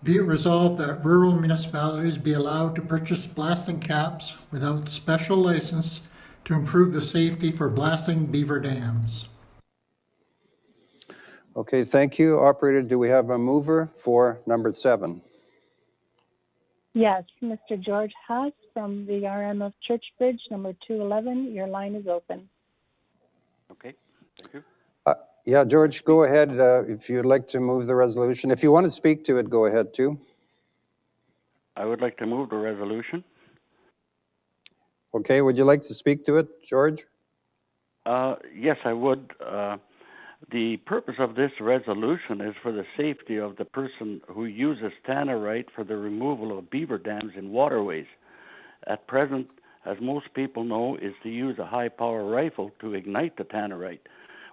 Be it resolved that rural municipalities be allowed to purchase blasting caps without special license to improve the safety for blasting beaver dams. Okay, thank you. Operator, do we have a mover for number 7? Yes, Mr. George Haas from the RM of Church Bridge number 211. Your line is open. Okay, thank you. Yeah, George, go ahead if you'd like to move the resolution. If you want to speak to it, go ahead too. I would like to move the resolution. Okay, would you like to speak to it, George? Yes, I would. The purpose of this resolution is for the safety of the person who uses tannerite for the removal of beaver dams in waterways. At present, as most people know, is to use a high-power rifle to ignite the tannerite.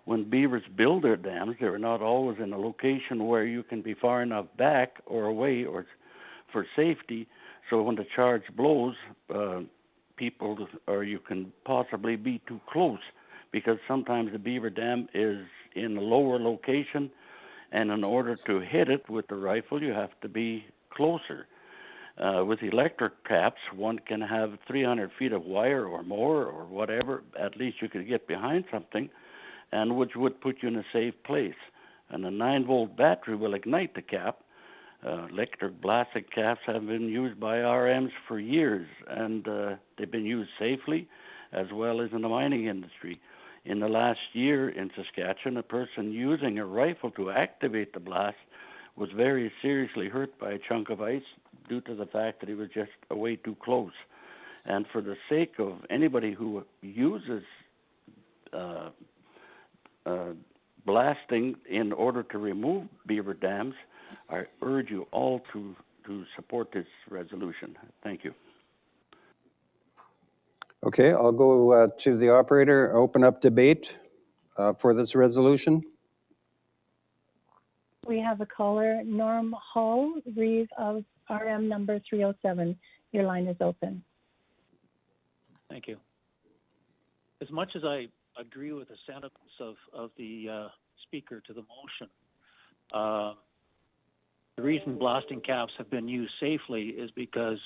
when beavers build their dams, they're not always in a location where you can be far enough back or away or for safety. So when the charge blows, people, or you can possibly be too close, because sometimes the beaver dam is in a lower location, and in order to hit it with the rifle, you have to be closer. With electric caps, one can have 300 feet of wire or more or whatever. At least you could get behind something, and which would put you in a safe place. And a 9-volt battery will ignite the cap. Electric blasted caps have been used by RMs for years, and they've been used safely as well as in the mining industry. In the last year in Saskatchewan, a person using a rifle to activate the blast was very seriously hurt by a chunk of ice due to the fact that he was just way too close. And for the sake of anybody who uses blasting in order to remove beaver dams, I urge you all to support this resolution. Thank you. Okay, I'll go to the operator, open up debate for this resolution. We have a caller, Norm Hall, Reeve of RM number 307. Your line is open. Thank you. As much as I agree with the sentiments of the speaker to the motion, the reason blasting caps have been used safely is because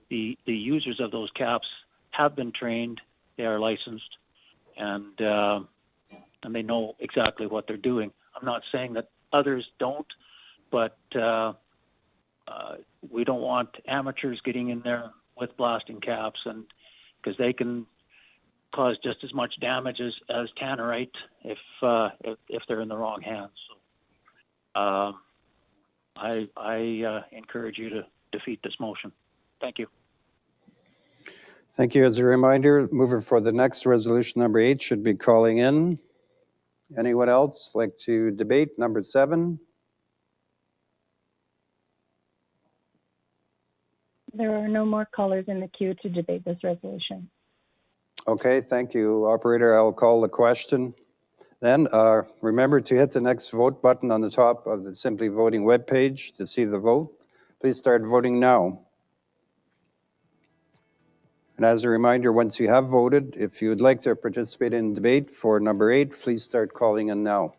the users of those caps have been trained, they are licensed, and they know exactly what they're doing. I'm not saying that others don't, but we don't want amateurs getting in there with blasting caps, and because they can cause just as much damage as tannerite if they're in the wrong hands. So, I encourage you to defeat this motion. Thank you. Thank you. As a reminder, moving for the next resolution, number 8, should be calling in. Anyone else like to debate number 7? There are no more callers in the queue to debate this resolution. Okay, thank you, operator. I'll call the question. Then remember to hit the next vote button on the top of the Simply Voting webpage to see the vote. Please start voting now. And as a reminder, once you have voted, if you would like to participate in debate for number 8, please start calling in now.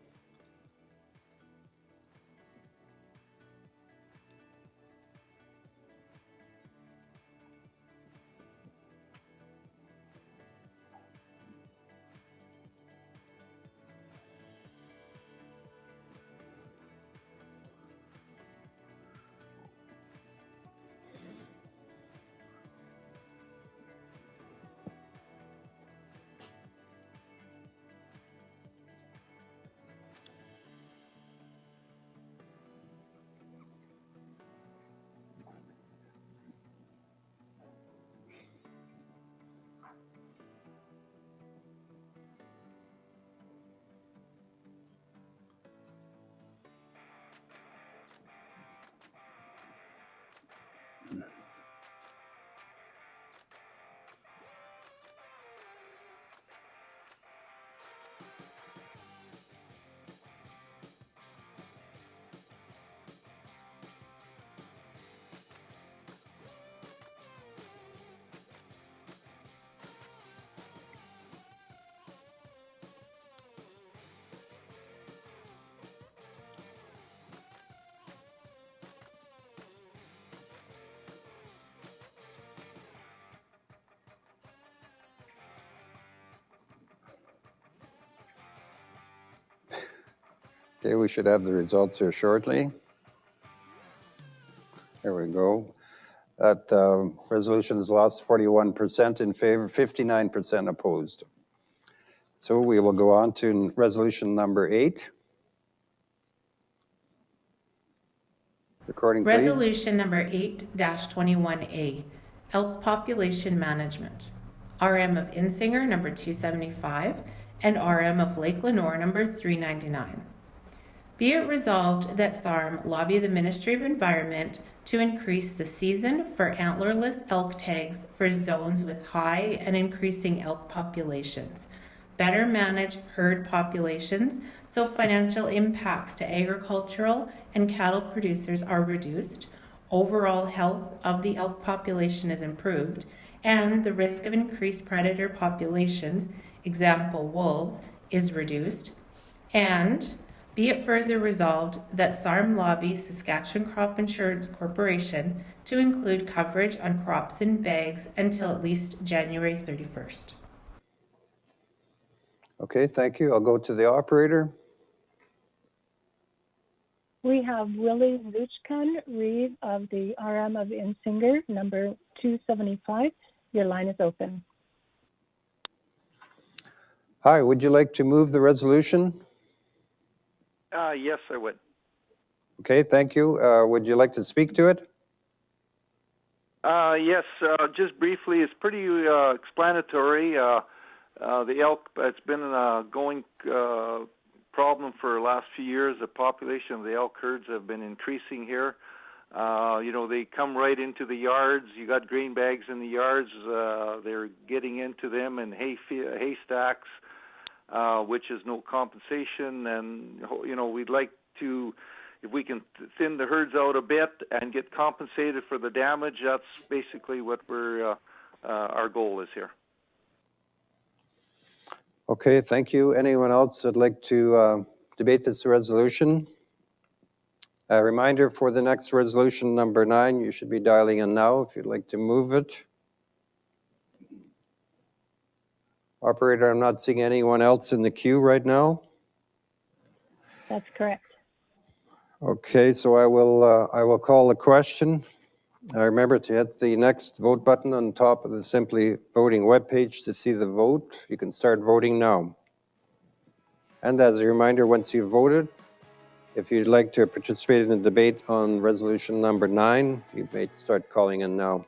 Okay, we should have the results here shortly. There we go. That resolution has lost 41% in favor, 59% opposed. So we will go on to resolution number 8. Recording, please. Resolution number 8-21A, Elk Population Management. RM of Insinger number 275 and RM of Lake Lenore number 399. Be it resolved that SARM lobby the Ministry of Environment to increase the season for antlerless elk tags for zones with high and increasing elk populations, better manage herd populations so financial impacts to agricultural and cattle producers are reduced, overall health of the elk population is improved, and the risk of increased predator populations, example wolves, is reduced. And be it further resolved that SARM lobbies Saskatchewan Crop Insurance Corporation to include coverage on crops in bags until at least January 31st. Okay, thank you. I'll go to the operator. We have Willie Luchkan Reeve of the RM of Insinger, number 275. Your line is open. Hi, would you like to move the resolution? Yes, I would. Okay, thank you. Would you like to speak to it? Yes, just briefly, it's pretty explanatory. The elk, it's been a going problem for the last few years. The population of the elk herds have been increasing here. They come right into the yards. You got grain bags in the yards. They're getting into them in hay stacks, which is no compensation. And, we'd like to, if we can thin the herds out a bit and get compensated for the damage, that's basically what our goal is here. Okay, thank you. Anyone else that'd like to debate this resolution? A reminder for the next resolution, number 9, you should be dialing in now if you'd like to move it. Operator, I'm not seeing anyone else in the queue right now. That's correct. Okay, so I will call the question. Remember to hit the next vote button on top of the Simply Voting webpage to see the vote. You can start voting now. And as a reminder, once you've voted, if you'd like to participate in the debate on resolution number 9, you may start calling in now.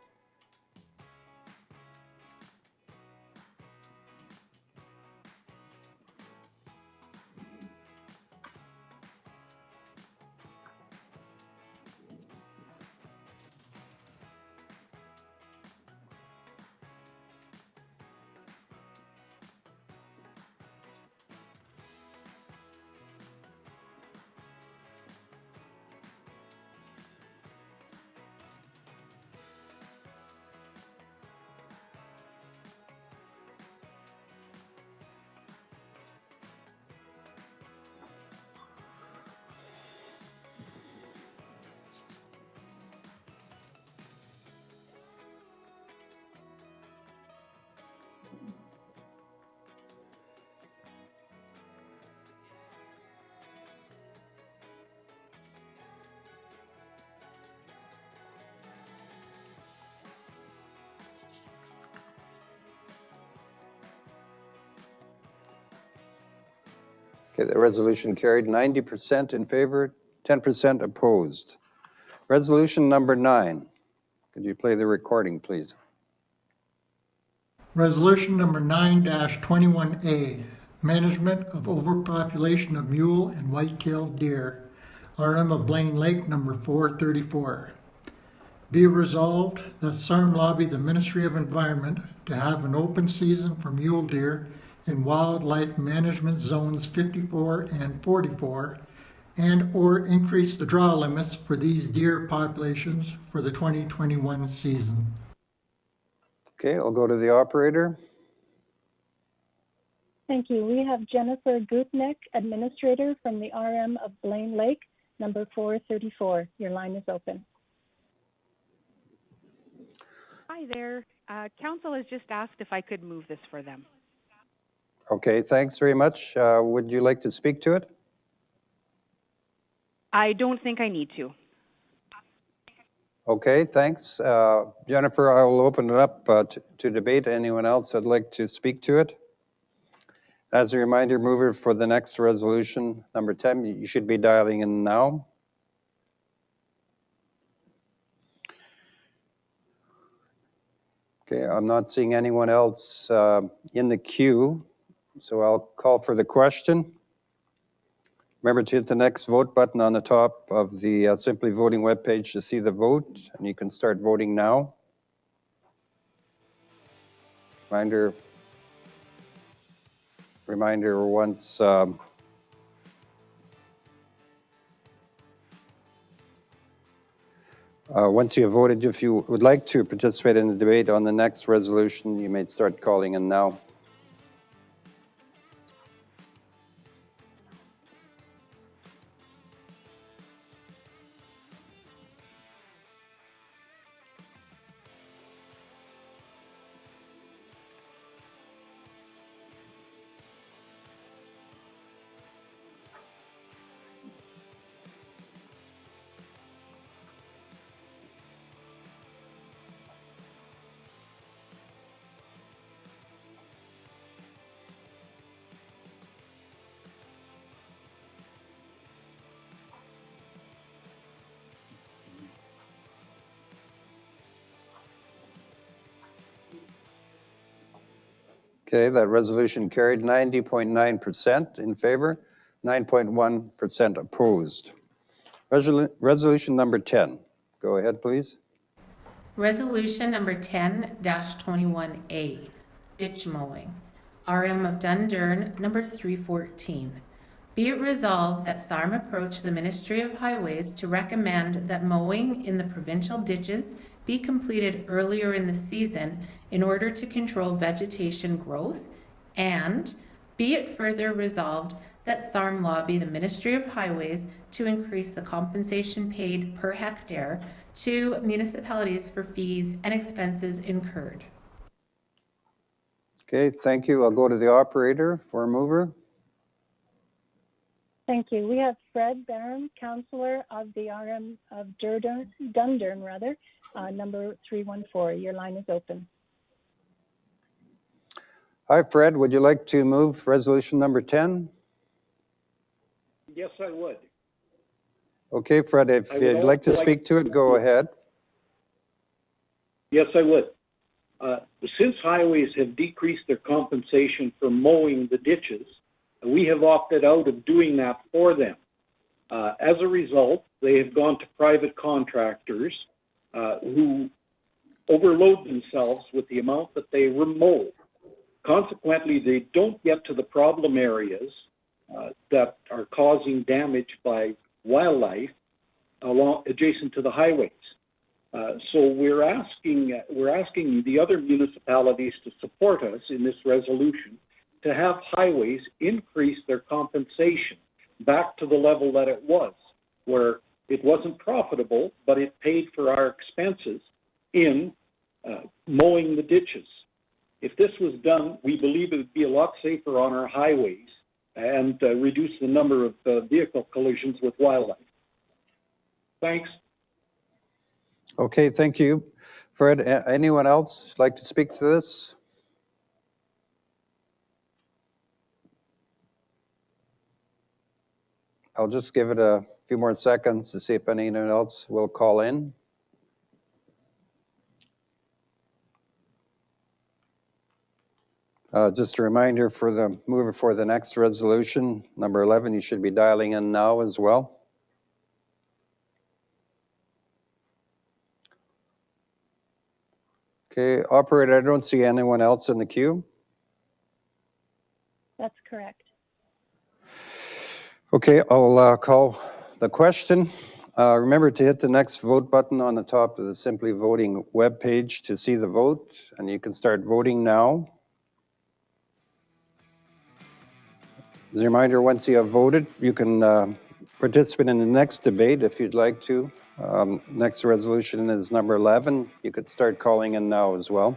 Okay, the resolution carried 90% in favor, 10% opposed. Resolution number 9. Could you play the recording, please? Resolution number 9-21A, Management of Overpopulation of Mule and White-tailed Deer, RM of Blaine Lake, number 434. Be resolved that SARM lobby the Ministry of Environment to have an open season for mule deer in wildlife management zones 54 and 44, and or increase the draw limits for these deer populations for the 2021 season. Okay, I'll go to the operator. Thank you. We have Jennifer Gutnick, Administrator from the RM of Blaine Lake, number 434. Your line is open. Hi there. Council has just asked if I could move this for them. Okay, thanks very much. Would you like to speak to it? I don't think I need to. Okay, thanks. Jennifer, I will open it up to debate. Anyone else that'd like to speak to it? As a reminder, move it for the next resolution, number 10. You should be dialing in now. Okay, I'm not seeing anyone else in the queue, so I'll call for the question. Remember to hit the next vote button on the top of the Simply Voting webpage to see the vote, and you can start voting now. Reminder, reminder once you have voted, if you would like to participate in the debate on the next resolution, you may start calling in now. Okay, that resolution carried 90.9% in favor, 9.1% opposed. Resolution number 10. Go ahead, please. Resolution number 10-21A, ditch mowing. RM of Dundurn, number 314. Be it resolved that SARM approach the Ministry of Highways to recommend that mowing in the provincial ditches be completed earlier in the season in order to control vegetation growth, and be it further resolved that SARM lobby the Ministry of Highways to increase the compensation paid per hectare to municipalities for fees and expenses incurred. Okay, thank you. I'll go to the operator for a mover. Thank you. We have Fred Barham, Councillor of the RM of Dundurn, number 314. Your line is open. Hi, Fred. Would you like to move resolution number 10? Yes, I would. Okay, Fred, if you'd like to speak to it, go ahead. Yes, I would. Since highways have decreased their compensation for mowing the ditches, we have opted out of doing that for them. As a result, they have gone to private contractors who overload themselves with the amount that they mow. Consequently, they don't get to the problem areas that are causing damage by wildlife adjacent to the highways. So we're asking the other municipalities to support us in this resolution to have highways increase their compensation back to the level that it was, where it wasn't profitable, but it paid for our expenses in mowing the ditches. If this was done, we believe it would be a lot safer on our highways and reduce the number of vehicle collisions with wildlife. Thanks. Okay, thank you. Fred, anyone else like to speak to this? I'll just give it a few more seconds to see if anyone else will call in. Just a reminder for the mover for the next resolution, number 11, you should be dialing in now as well. Okay, operator, I don't see anyone else in the queue. That's correct. Okay, I'll call the question. Remember to hit the next vote button on the top of the Simply Voting webpage to see the vote, and you can start voting now. As a reminder, once you have voted, you can participate in the next debate if you'd like to. Next resolution is number 11. You could start calling in now as well.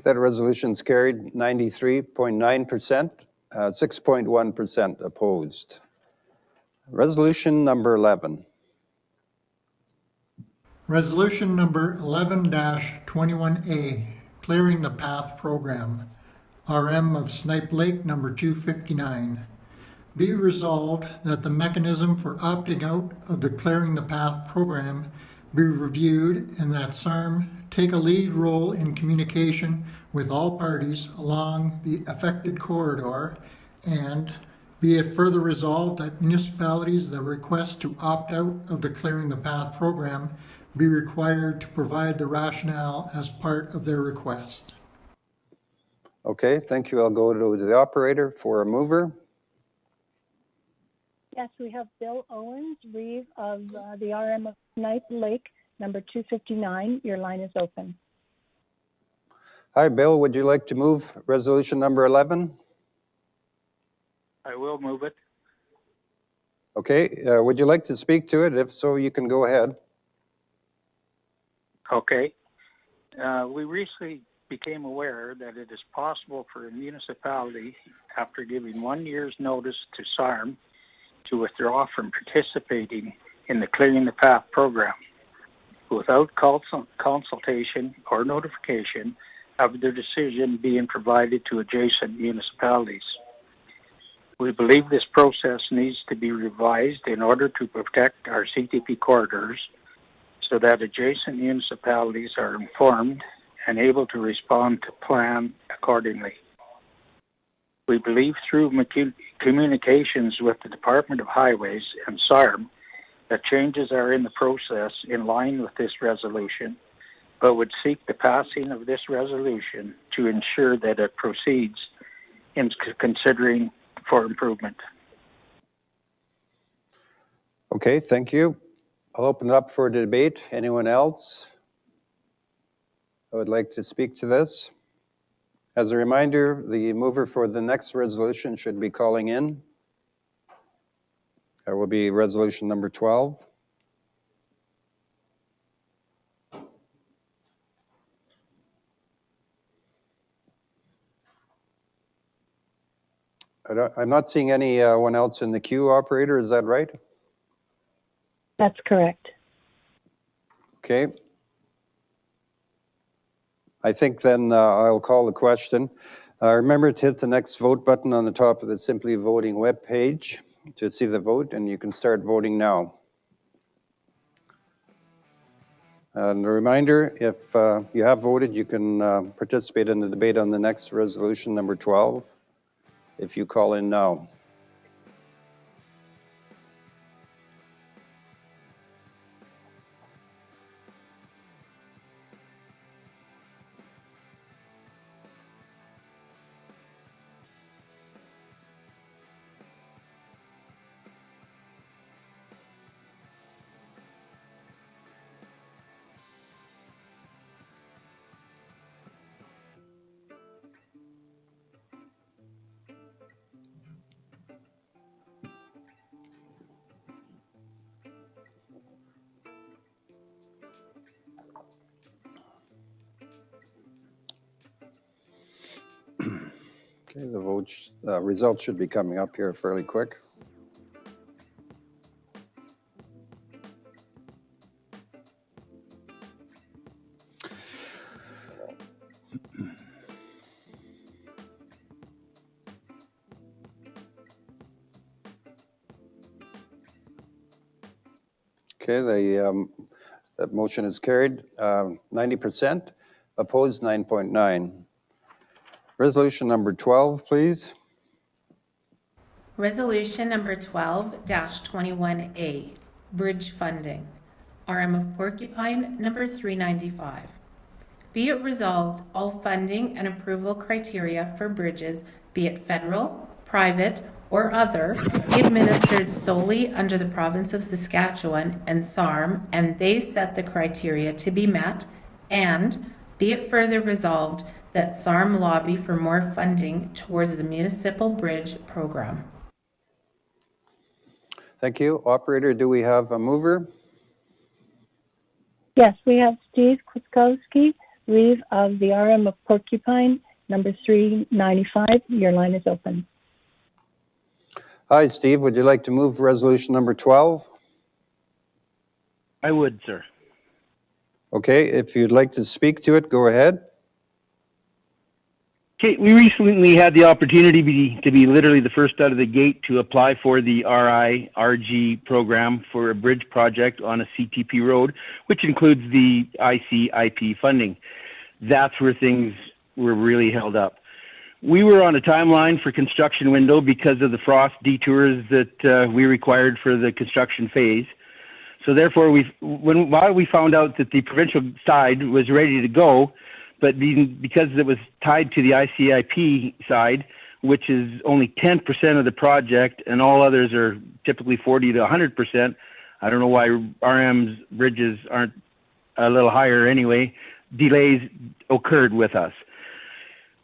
That resolution is carried 93.9%, 6.1% opposed. Resolution number 11. Resolution number 11-21A, Clearing the Path Program, RM of Snipe Lake number 259. Be resolved that the mechanism for opting out of the Clearing the Path program be reviewed and that SARM take a lead role in communication with all parties along the affected corridor, and be it further resolved that municipalities that request to opt out of the Clearing the Path program be required to provide the rationale as part of their request. Okay, thank you. I'll go to the operator for a mover. Yes, we have Bill Owens, Reeve of the RM of Snipe Lake, number 259. Your line is open. Hi, Bill. Would you like to move resolution number 11? I will move it. Okay, would you like to speak to it? If so, you can go ahead. Okay. We recently became aware that it is possible for a municipality, after giving 1 year's notice to SARM, to withdraw from participating in the Clearing the Path program without consultation or notification of their decision being provided to adjacent municipalities. We believe this process needs to be revised in order to protect our CTP corridors so that adjacent municipalities are informed and able to respond to plan accordingly. We believe through communications with the Department of Highways and SARM that changes are in the process in line with this resolution, but would seek the passing of this resolution to ensure that it proceeds in considering for improvement. Okay, thank you. I'll open it up for debate. Anyone else who would like to speak to this? As a reminder, the mover for the next resolution should be calling in. That will be resolution number 12. I'm not seeing anyone else in the queue, operator. Is that right? That's correct. Okay. I think then I'll call the question. Remember to hit the next vote button on the top of the Simply Voting web page to see the vote, and you can start voting now. And a reminder, if you have voted, you can participate in the debate on the next resolution, number 12, if you call in now. Okay, the vote results should be coming up here fairly quick. Okay, the motion is carried, 90%, opposed 9.9. Resolution number 12, please. Resolution number 12-21A, Bridge Funding, RM of Porcupine, number 395. Be it resolved, all funding and approval criteria for bridges, be it federal, private, or other, be administered solely under the province of Saskatchewan and SARM, and they set the criteria to be met, and be it further resolved that SARM lobby for more funding towards the municipal bridge program. Thank you. Operator, do we have a mover? Yes, we have Steve Kwiatkowski Reeve of the RM of Porcupine, number 395. Your line is open. Hi, Steve. Would you like to move resolution number 12? I would, sir. Okay, if you'd like to speak to it, go ahead. Okay, we recently had the opportunity to be literally the first out of the gate to apply for the RIRG program for a bridge project on a CTP road, which includes the ICIP funding. That's where things were really held up. We were on a timeline for construction window because of the frost detours that we required for the construction phase. So therefore, while we found out that the provincial side was ready to go, but because it was tied to the ICIP side, which is only 10% of the project, and all others are typically 40 to 100%, I don't know why RM's bridges aren't a little higher anyway, delays occurred with us.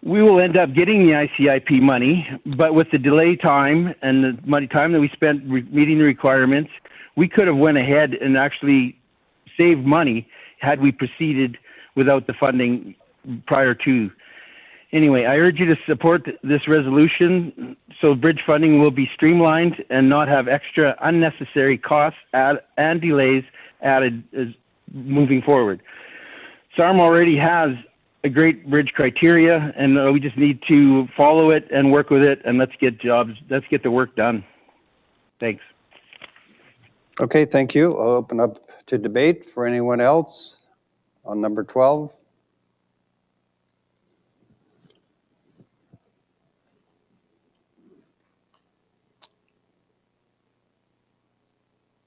We will end up getting the ICIP money, but with the delay time and the money time that we spent meeting the requirements, we could have went ahead and actually saved money had we proceeded without the funding prior to. Anyway, I urge you to support this resolution so bridge funding will be streamlined and not have extra unnecessary costs and delays added moving forward. SARM already has a great bridge criteria, and we just need to follow it and work with it, and let's get the work done. Thanks. Okay, thank you. I'll open up to debate for anyone else on number 12.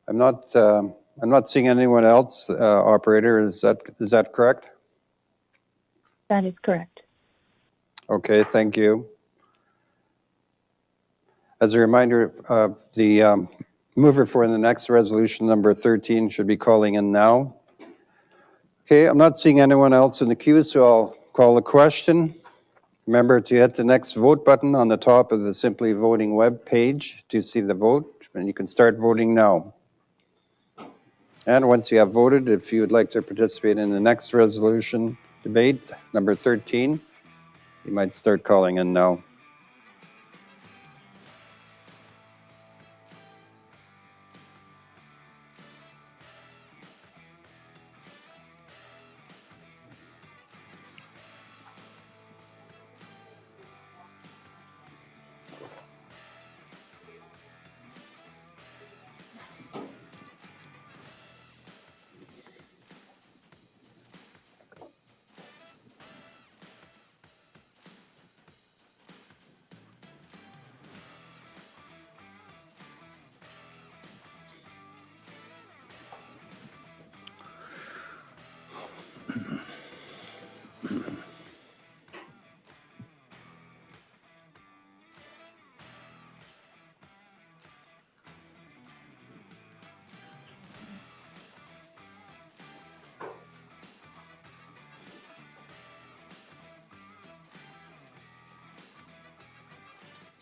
I'm not seeing anyone else, operator. Is that correct? That is correct. Okay, thank you. As a reminder, the mover for the next resolution, number 13, should be calling in now. Okay, I'm not seeing anyone else in the queue, so I'll call the question. Remember to hit the next vote button on the top of the Simply Voting web page to see the vote, and you can start voting now. And once you have voted, if you would like to participate in the next resolution debate, number 13, you might start calling in now.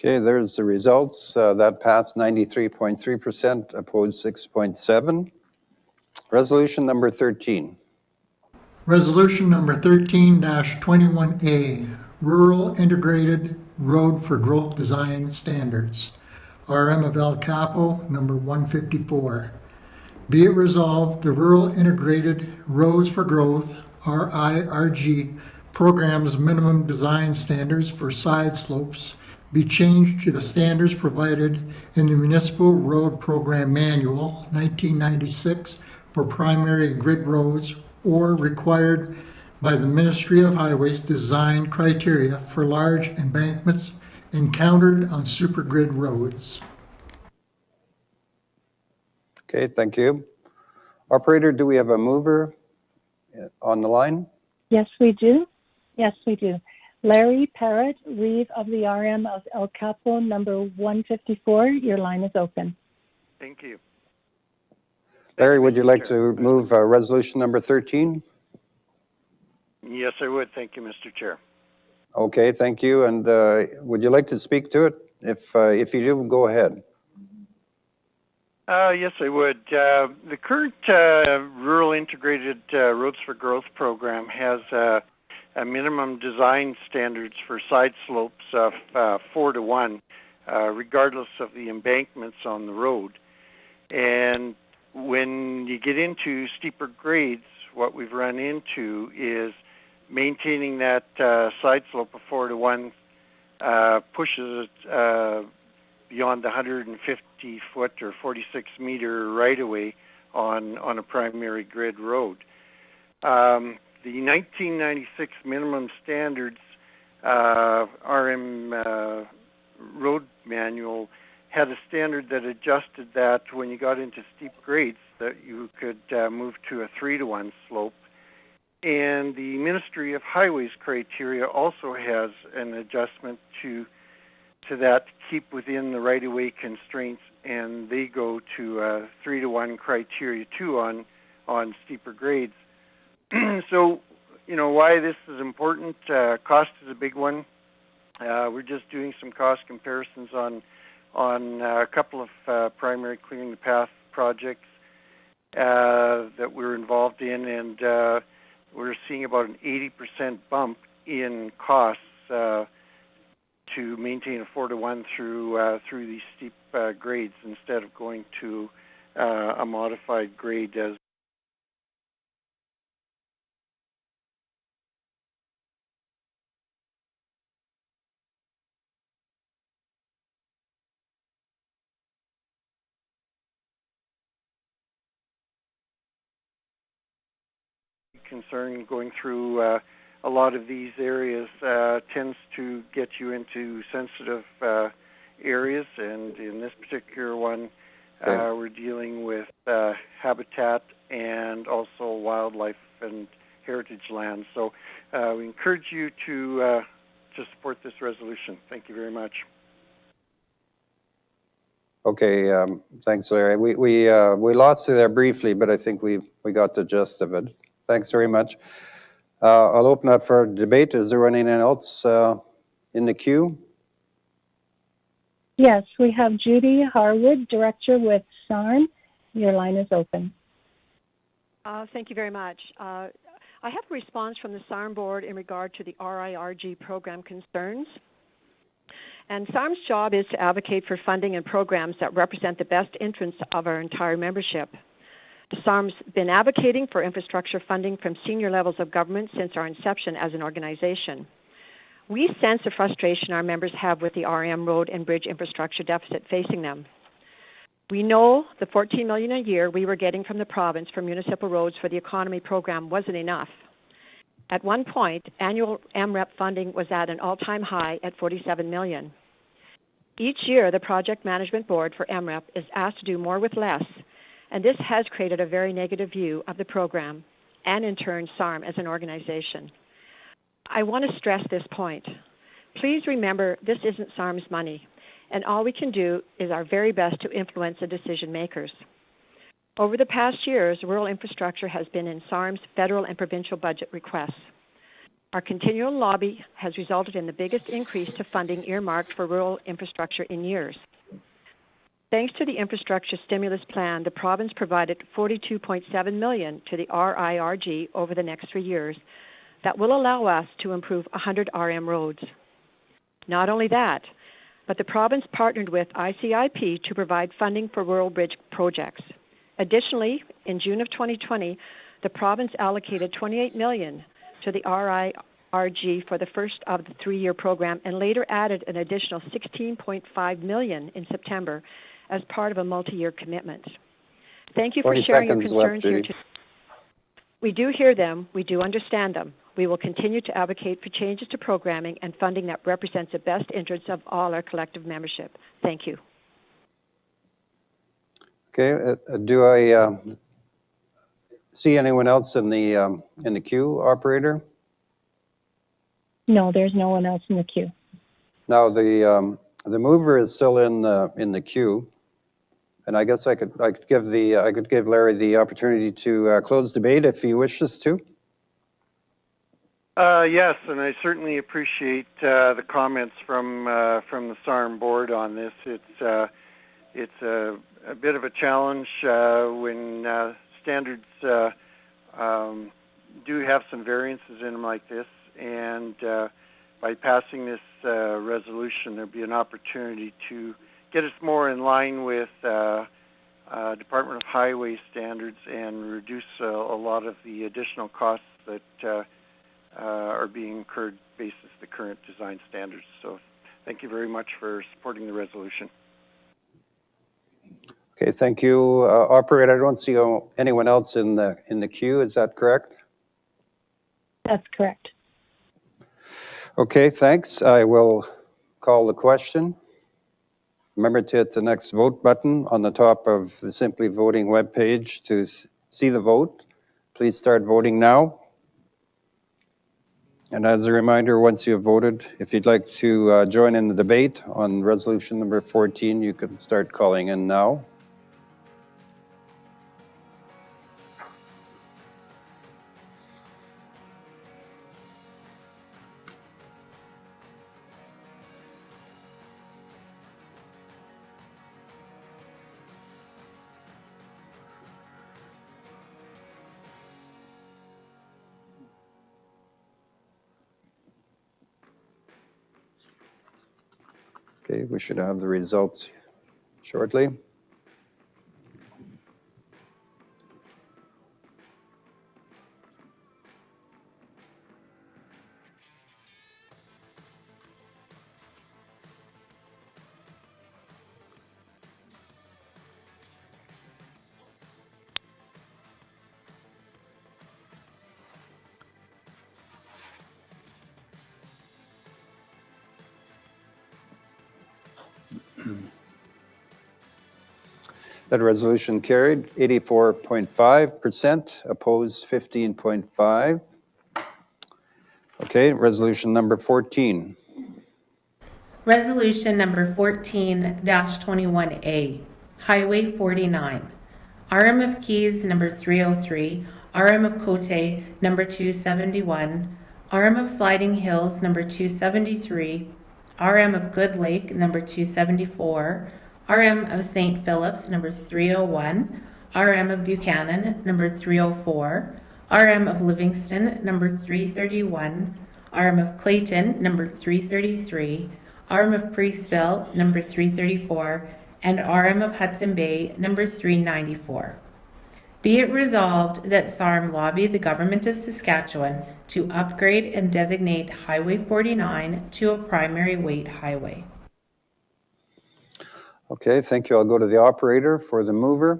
Okay, there's the results. That passed 93.3%, opposed 6.7%. Resolution number 13. Resolution number 13-21A, Rural Integrated Road for Growth Design Standards. RM of El Capo, number 154. Be it resolved, the Rural Integrated Roads for Growth, RIRG, program's minimum design standards for side slopes be changed to the standards provided in the Municipal Road Program Manual, 1996, for primary grid roads or required by the Ministry of Highways design criteria for large embankments encountered on supergrid roads. Okay, thank you. Operator, do we have a mover on the line? Yes, we do. Yes, we do. Larry Parrott, Reeve of the RM of El Capo, number 154. Your line is open. Thank you. Larry, would you like to move resolution number 13? Yes, I would. Thank you, Mr. Chair. Okay, thank you. And would you like to speak to it? If you do, go ahead. Yes, I would. The current Rural Integrated Roads for Growth program has a minimum design standards for side slopes of 4:1, regardless of the embankments on the road. And when you get into steeper grades, what we've run into is maintaining that side slope of 4:1 pushes it beyond the 150-foot or 46-meter right-of-way on a primary grid road. The 1996 minimum standards RM road manual had a standard that adjusted that when you got into steep grades that you could move to a 3:1 slope. And the Ministry of Highways criteria also has an adjustment to that to keep within the right-of-way constraints, and they go to 3:1 criteria too on steeper grades. So, why this is important, cost is a big one. We're just doing some cost comparisons on a couple of primary clearing the path projects that we're involved in, and we're seeing about an 80% bump in costs to maintain a 4:1 through these steep grades instead of going to a modified grade as concern. Going through a lot of these areas tends to get you into sensitive areas, and in this particular one, we're dealing with habitat and also wildlife and heritage lands. So we encourage you to support this resolution. Thank you very much. Okay, thanks, Larry. We lost you there briefly, but I think we got the gist of it. Thanks very much. I'll open up for debate. Is there anyone else in the queue? Yes, we have Judy Harwood, Director with SARM. Your line is open. Thank you very much. I have a response from the SARM board in regard to the RIRG program concerns. And SARM's job is to advocate for funding and programs that represent the best interests of our entire membership. SARM's been advocating for infrastructure funding from senior levels of government since our inception as an organization. We sense the frustration our members have with the RM road and bridge infrastructure deficit facing them. We know the $14 million a year we were getting from the province for municipal roads for the economy program wasn't enough. At one point, annual MREP funding was at an all-time high at $47 million. Each year, the Project Management Board for MREP is asked to do more with less, and this has created a very negative view of the program and, in turn, SARM as an organization. I want to stress this point. Please remember this isn't SARM's money, and all we can do is our very best to influence the decision makers. Over the past years, rural infrastructure has been in SARM's federal and provincial budget requests. Our continual lobby has resulted in the biggest increase to funding earmarked for rural infrastructure in years. Thanks to the infrastructure stimulus plan, the province provided $42.7 million to the RIRG over the next 3 years that will allow us to improve 100 RM roads. Not only that, but the province partnered with ICIP to provide funding for rural bridge projects. Additionally, in June of 2020, the province allocated $28 million to the RIRG for the first of the 3-year program and later added an additional $16.5 million in September as part of a multi-year commitment. Thank you for sharing your concerns here today. We do hear them. We do understand them. We will continue to advocate for changes to programming and funding that represents the best interests of all our collective membership. Thank you. Okay, do I see anyone else in the queue, operator? No, there's no one else in the queue. Now the mover is still in the queue, and I guess I could give Larry the opportunity to close debate if he wishes to. Yes, and I certainly appreciate the comments from the SARM board on this. It's a a bit of a challenge when standards do have some variances in them like this, and by passing this resolution, there'll be an opportunity to get us more in line with Department of Highway standards and reduce a lot of the additional costs that are being incurred basis the current design standards. So thank you very much for supporting the resolution. Okay, thank you. Operator, I don't see anyone else in the queue. Is that correct? That's correct. Okay, thanks. I will call the question. Remember to hit the next vote button on the top of the Simply Voting webpage to see the vote. Please start voting now. And as a reminder, once you have voted, if you'd like to join in the debate on resolution number 14, you can start calling in now. Okay, we should have the results shortly. That resolution carried, 84.5%, opposed 15.5%. Okay, resolution number 14. Resolution number 14-21A, Highway 49. RM of Keys number 303, RM of Cote number 271, RM of Sliding Hills number 273, RM of Good Lake number 274, RM of St. Phillips number 301, RM of Buchanan number 304, RM of Livingston number 331, RM of Clayton number 333, RM of Priestville number 334, and RM of Hudson Bay number 394. Be it resolved that SARM lobby the Government of Saskatchewan to upgrade and designate Highway 49 to a primary weight highway. Okay, thank you. I'll go to the operator for the mover.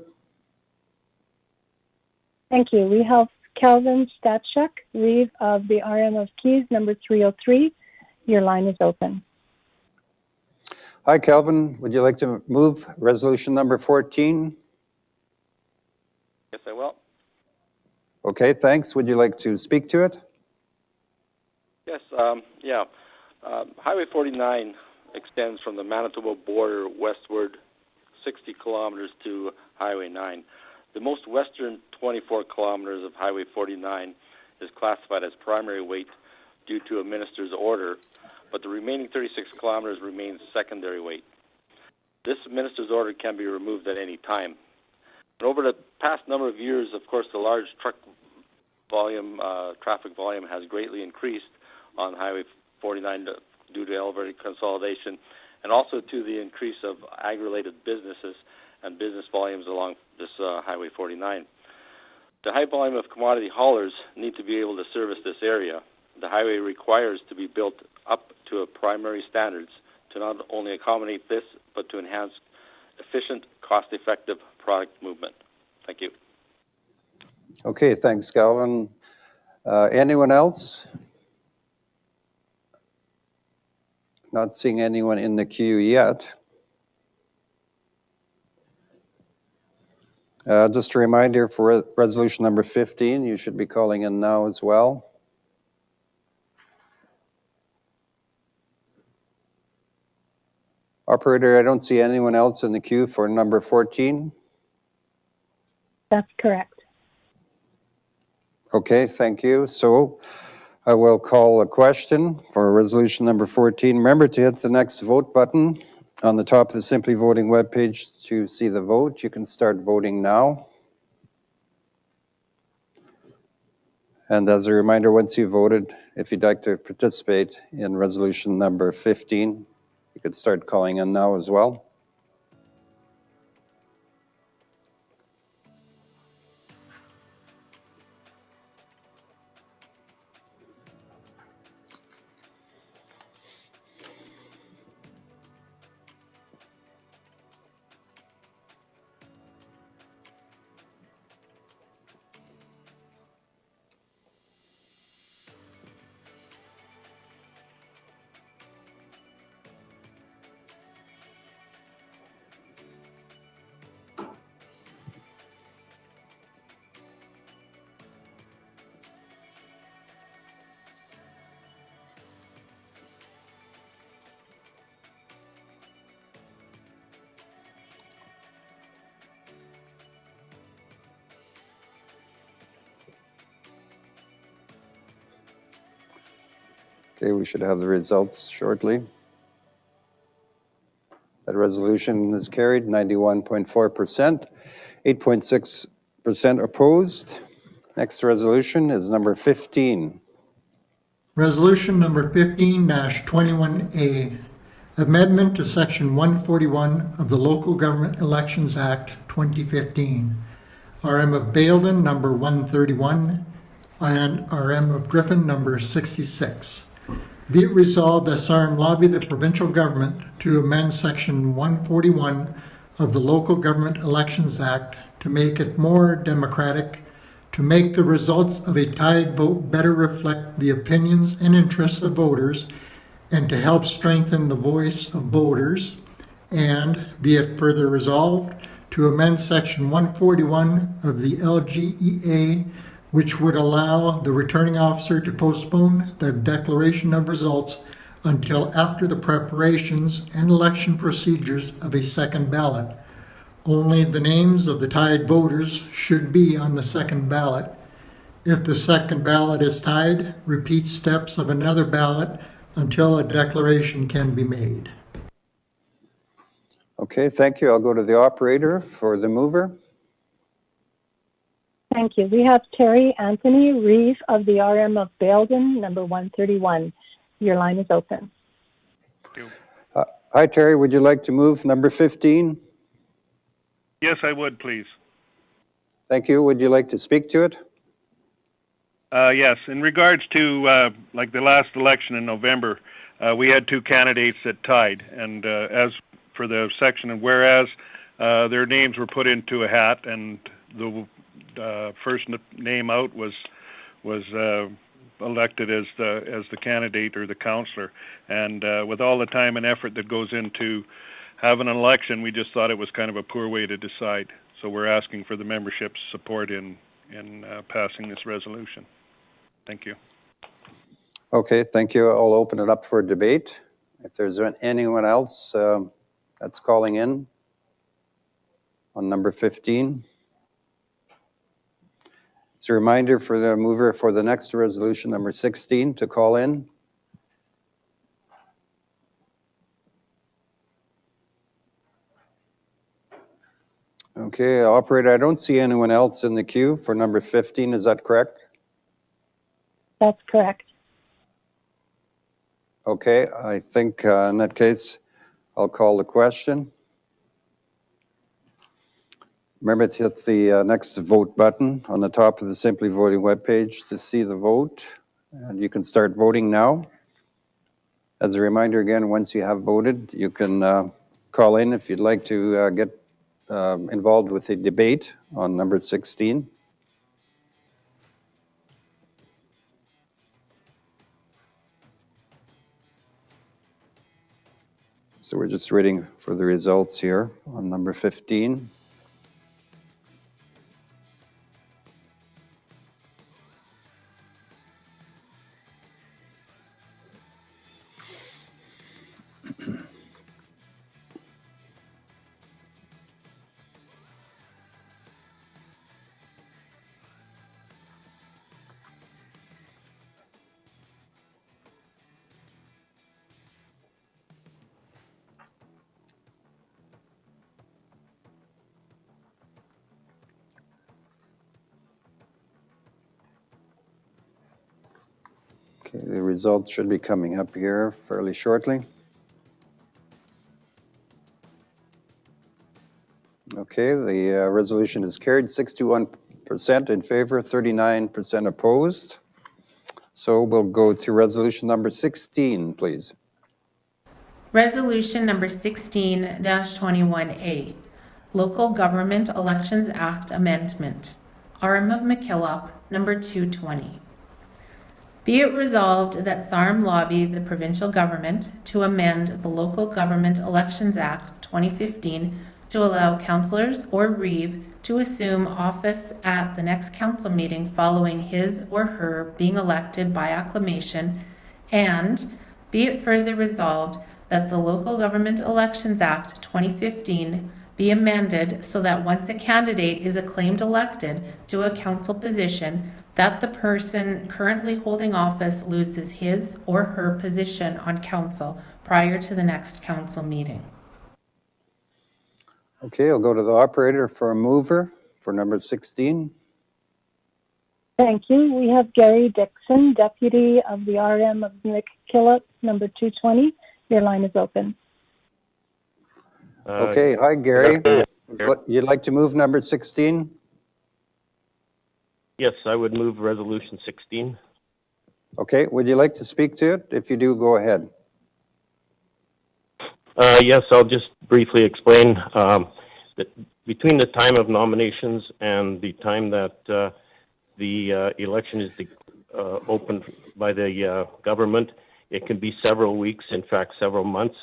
Thank you. We have Calvin Statchuk, Reeve of the RM of Keys, number 303. Your line is open. Hi, Calvin. Would you like to move resolution number 14? Yes, I will. Okay, thanks. Would you like to speak to it? Yes, Highway 49 extends from the Manitoba border westward 60 kilometers to Highway 9. The most western 24 kilometers of Highway 49 is classified as primary weight due to a minister's order, but the remaining 36 kilometers remains secondary weight. This minister's order can be removed at any time. And over the past number of years, of course, the large truck volume, traffic volume has greatly increased on Highway 49 due to elevated consolidation, and also to the increase of ag-related businesses and business volumes along this Highway 49. The high volume of commodity haulers need to be able to service this area. The highway requires to be built up to a primary standards to not only accommodate this, but to enhance efficient, cost-effective product movement. Thank you. Okay, thanks, Calvin. Anyone else? Not seeing anyone in the queue yet. Just a reminder for resolution number 15, you should be calling in now as well. Operator, I don't see anyone else in the queue for number 14. That's correct. Okay, thank you. So I will call a question for resolution number 14. Remember to hit the next vote button On the top of the Simply Voting webpage to see the vote, you can start voting now. And as a reminder, once you've voted, if you'd like to participate in resolution number 15, you could start calling in now as well. Okay, we should have the results shortly. That resolution is carried, 91.4%, 8.6% opposed. Next resolution is number 15. Resolution number 15-21A, amendment to section 141 of the Local Government Elections Act 2015, RM of Baildon number 131, and RM of Griffin number 66. Be it resolved that SARM lobby the provincial government to amend section 141 of the Local Government Elections Act to make it more democratic, to make the results of a tied vote better reflect the opinions and interests of voters, and to help strengthen the voice of voters, and be it further resolved to amend section 141 of the LGEA, which would allow the returning officer to postpone the declaration of results until after the preparations and election procedures of a second ballot. Only the names of the tied voters should be on the second ballot. If the second ballot is tied, repeat steps of another ballot until a declaration can be made. Okay, thank you. I'll go to the operator for the mover. Thank you. We have Terry Anthony Reeve of the RM of Baildon, number 131. Your line is open. Hi, Terry. Would you like to move number 15? Yes, I would, please. Thank you. Would you like to speak to it? Yes. In regards to like the last election in November, we had two candidates that tied, and as for the section and whereas their names were put into a hat, and the first name out was elected as the candidate or the councillor, and with all the time and effort that goes into having an election, we just thought it was kind of a poor way to decide. So we're asking for the membership's support in passing this resolution. Thank you. Okay, thank you. I'll open it up for debate. If there's anyone else that's calling in on number 15. It's a reminder for the mover for the next resolution, number 16, to call in. Okay, operator, I don't see anyone else in the queue for number 15. Is that correct? That's correct. Okay, I think in that case, I'll call the question. Remember to hit the next vote button on the top of the Simply Voting webpage to see the vote, and you can start voting now. As a reminder again, once you have voted, you can call in if you'd like to get involved with the debate on number 16. So we're just waiting for the results here on number 15. the results should be coming up here fairly shortly. Okay, the resolution is carried, 61% in favor, 39% opposed. So we'll go to resolution number 16, please. Resolution number 16-21A, Local Government Elections Act Amendment, RM of McKillop, number 220. Be it resolved that SARM lobby the provincial government to amend the Local Government Elections Act 2015 to allow councillors or reeve to assume office at the next council meeting following his or her being elected by acclamation, and be it further resolved that the Local Government Elections Act 2015 be amended so that once a candidate is acclaimed elected to a council position, that the person currently holding office loses his or her position on council prior to the next council meeting. Okay, I'll go to the operator for a mover for number 16. Thank you. We have Gary Dixon, Deputy of the RM of McKillop, number 220. Your line is open. Okay, hi Gary. You'd like to move number 16? Yes, I would move resolution 16. Okay, would you like to speak to it? If you do, go ahead. Yes, I'll just briefly explain that between the time of nominations and the time that the election is opened by the government, it can be several weeks, in fact, several months.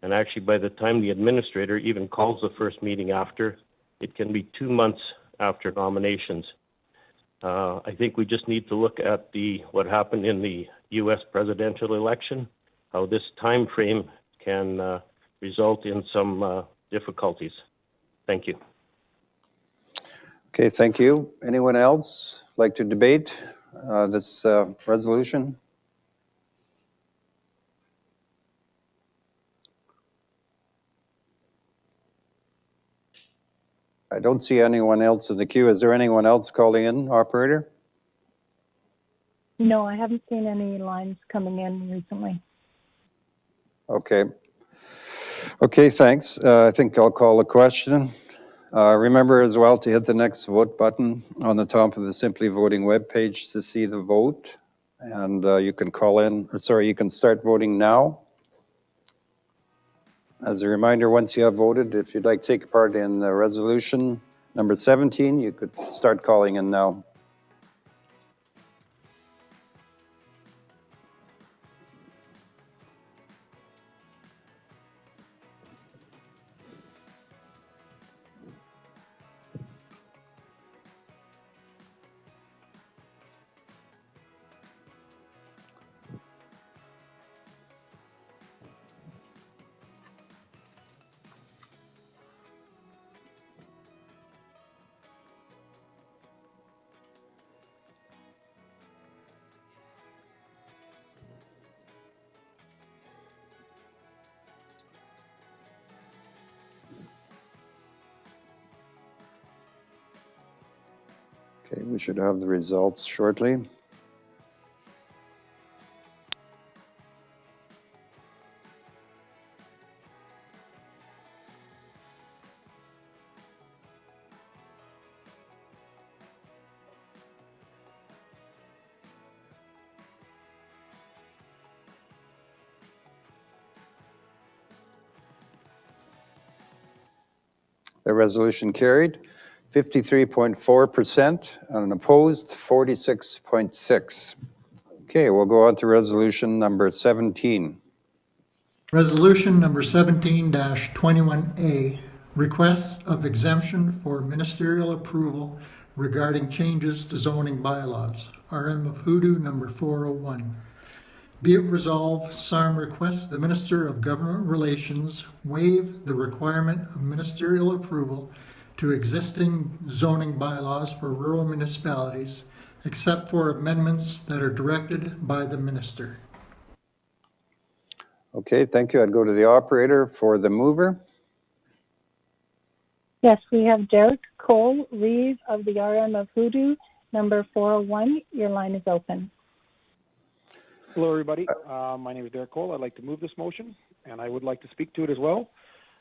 And actually, by the time the administrator even calls the first meeting after, it can be 2 months after nominations. I think we just need to look at what happened in the U.S. presidential election, how this time frame can result in some difficulties. Thank you. Okay, thank you. Anyone else like to debate this resolution? I don't see anyone else in the queue. Is there anyone else calling in, operator? No, I haven't seen any lines coming in recently. Okay. Okay, thanks. I think I'll call a question. Remember as well to hit the next vote button on the top of the Simply Voting webpage to see the vote. And you can you can start voting now. As a reminder, once you have voted, if you'd like to take part in the resolution number 17, you could start calling in now. Okay, we should have the results shortly. The resolution carried. 53.4% and opposed 46.6%. Okay, we'll go on to resolution number 17. Resolution number 17-21A, request of exemption for ministerial approval regarding changes to zoning bylaws, RM of Hoodoo number 401. Be it resolved, SARM requests the Minister of Government Relations waive the requirement of ministerial approval to existing zoning bylaws for rural municipalities, except for amendments that are directed by the minister. Okay, thank you. I'd go to the operator for the mover. Yes, we have Derek Cole, Reeve of the RM of Hoodoo, number 401. Your line is open. Hello, everybody. My name is Derek Cole. I'd like to move this motion, and I would like to speak to it as well.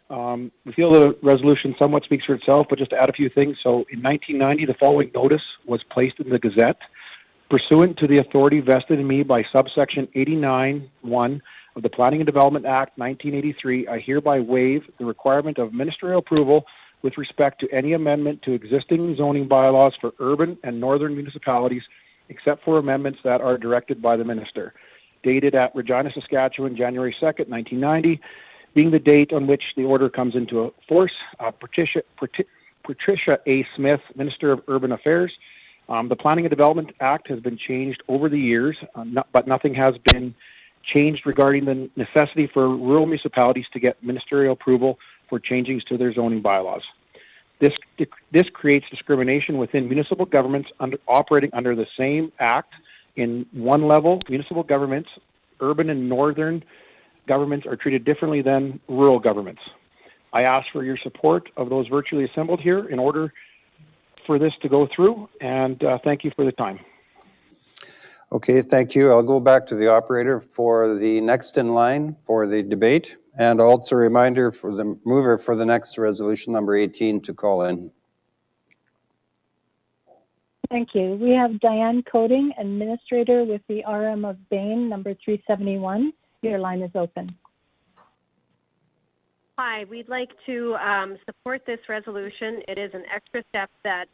We feel the resolution somewhat speaks for itself, but just to add a few things. So in 1990, the following notice was placed in the Gazette. Pursuant to the authority vested in me by subsection 89(1) of the Planning and Development Act 1983, I hereby waive the requirement of ministerial approval with respect to any amendment to existing zoning bylaws for urban and northern municipalities, except for amendments that are directed by the minister. Dated at Regina, Saskatchewan, January 2nd, 1990, being the date on which the order comes into force. Patricia A. Smith, Minister of Urban Affairs. The Planning and Development Act has been changed over the years, but nothing has been changed regarding the necessity for rural municipalities to get ministerial approval for changes to their zoning bylaws. This creates discrimination within municipal governments operating under the same act. In one level, municipal governments, urban and northern governments, are treated differently than rural governments. I ask for your support of those virtually assembled here in order for this to go through, and thank you for the time. Okay, thank you. I'll go back to the operator for the next in line for the debate, and also a reminder for the mover for the next resolution, number 18, to call in. Thank you. We have Diane Coding, Administrator with the RM of Bain, number 371. Your line is open. Hi, we'd like to support this resolution. It is an extra step that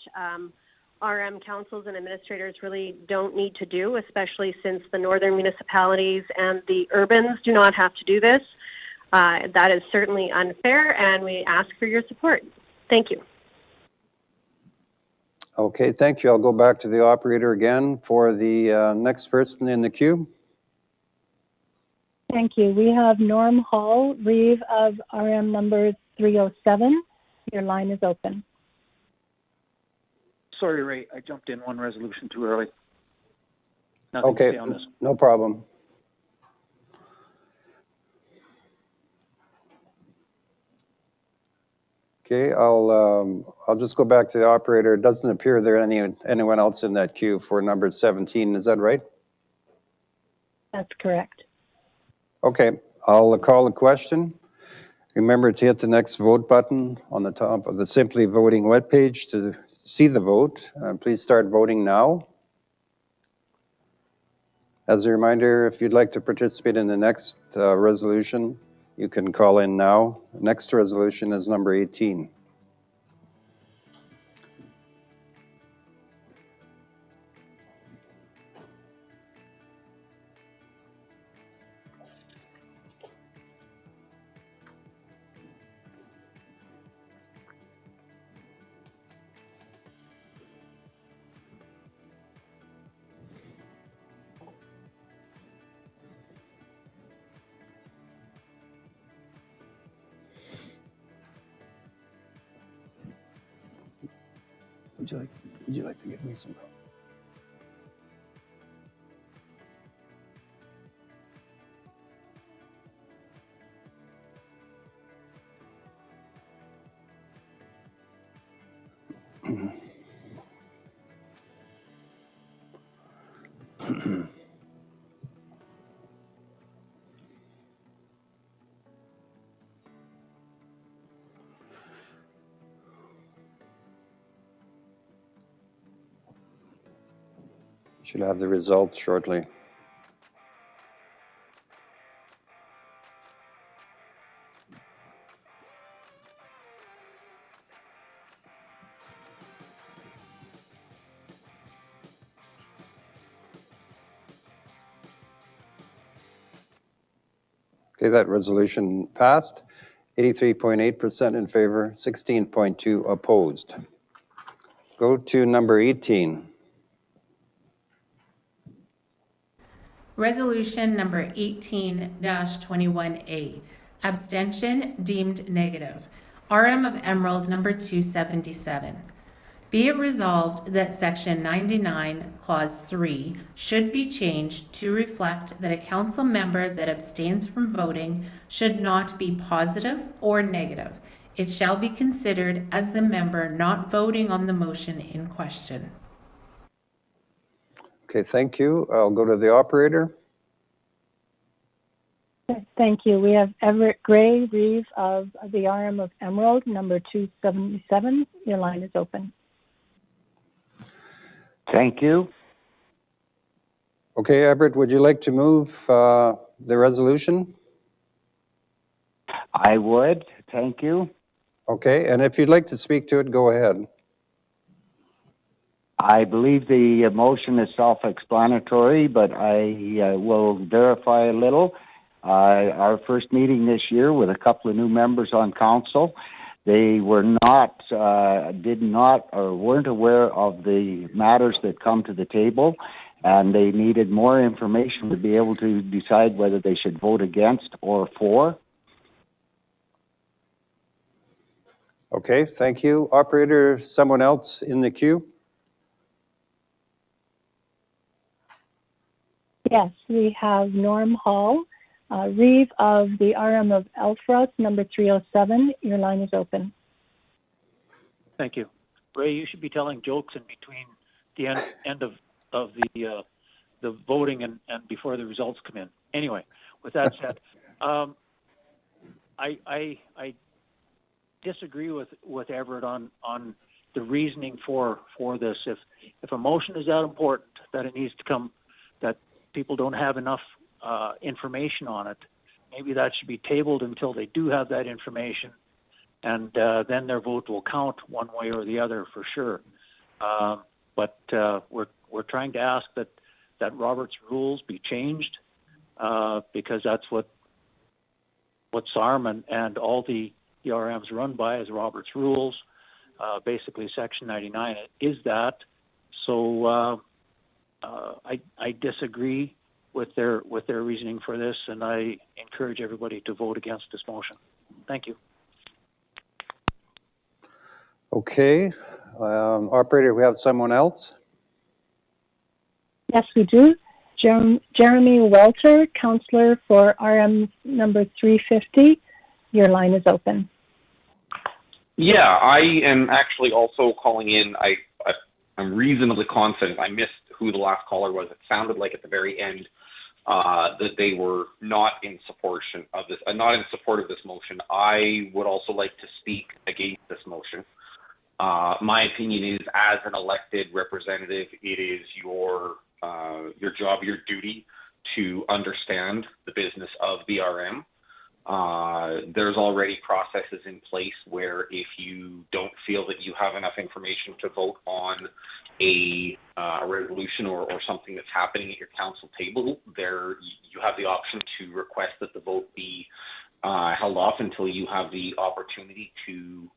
RM councils and administrators really don't need to do, especially since the northern municipalities and the urbans do not have to do this. That is certainly unfair, and we ask for your support. Thank you. Okay, thank you. I'll go back to the operator again for the next person in the queue. Thank you. We have Norm Hall, Reeve of RM number 307. Your line is open. Sorry, Ray, I jumped in one resolution too early. Nothing Okay, to say on this. no problem. Okay, I'll just go back to the operator. It doesn't appear there anyone else in that queue for number 17. Is that right? That's correct. Okay, I'll call the question. Remember to hit the next vote button on the top of the Simply Voting webpage to see the vote. Please start voting now. As a reminder, if you'd like to participate in the next resolution, you can call in now. The next resolution is number 18. Would you like to give me some? Should have the results shortly. Okay, that resolution passed. 83.8% in favor, 16.2 opposed. Go to number 18. Resolution number 18-21A. Abstention deemed negative. RM of Emerald number 277. Be it resolved that Section 99, Clause 3 should be changed to reflect that a council member that abstains from voting should not be positive or negative. It shall be considered as the member not voting on the motion in question. Okay, thank you. I'll go to the operator. Thank you. We have Everett Gray, Reeve of the RM of Emerald, number 277. Your line is open. Thank you. Okay, Everett, would you like to move the resolution? I would. Thank you. Okay, and if you'd like to speak to it, go ahead. I believe the motion is self-explanatory, but I will verify a little. Our first meeting this year with a couple of new members on council, they were not, did not, or weren't aware of the matters that come to the table, and they needed more information to be able to decide whether they should vote against or for. Okay, thank you. Operator, someone else in the queue? Yes, we have Norm Hall, Reeve of the RM of Elfros, number 307. Your line is open. Thank you. Ray, you should be telling jokes in between the end of the voting and before the results come in. Anyway, with that said, I disagree with Everett on the reasoning for this. If a motion is that important that it needs to come, that people don't have enough information on it, maybe that should be tabled until they do have that information, and then their vote will count one way or the other for sure. But we're trying to ask that Robert's rules be changed because that's what SARM and all the RMs run by is Robert's rules. Basically, Section 99 is that. So I disagree with their reasoning for this, and I encourage everybody to vote against this motion. Thank you. Okay, operator, we have someone else? Yes, we do. Jeremy Welter, Councillor for RM number 350. Your line is open. Yeah, I am actually also calling in. I'm reasonably confident. I missed who the last caller was. It sounded like at the very end that they were not in support of this. Not in support of this motion. I would also like to speak against this motion. My opinion is, as an elected representative, it is your job, your duty to understand the business of BRM. There's already processes in place where if you don't feel that you have enough information to vote on a resolution or something that's happening at your council table, you have the option to request that the vote be held off until you have the opportunity to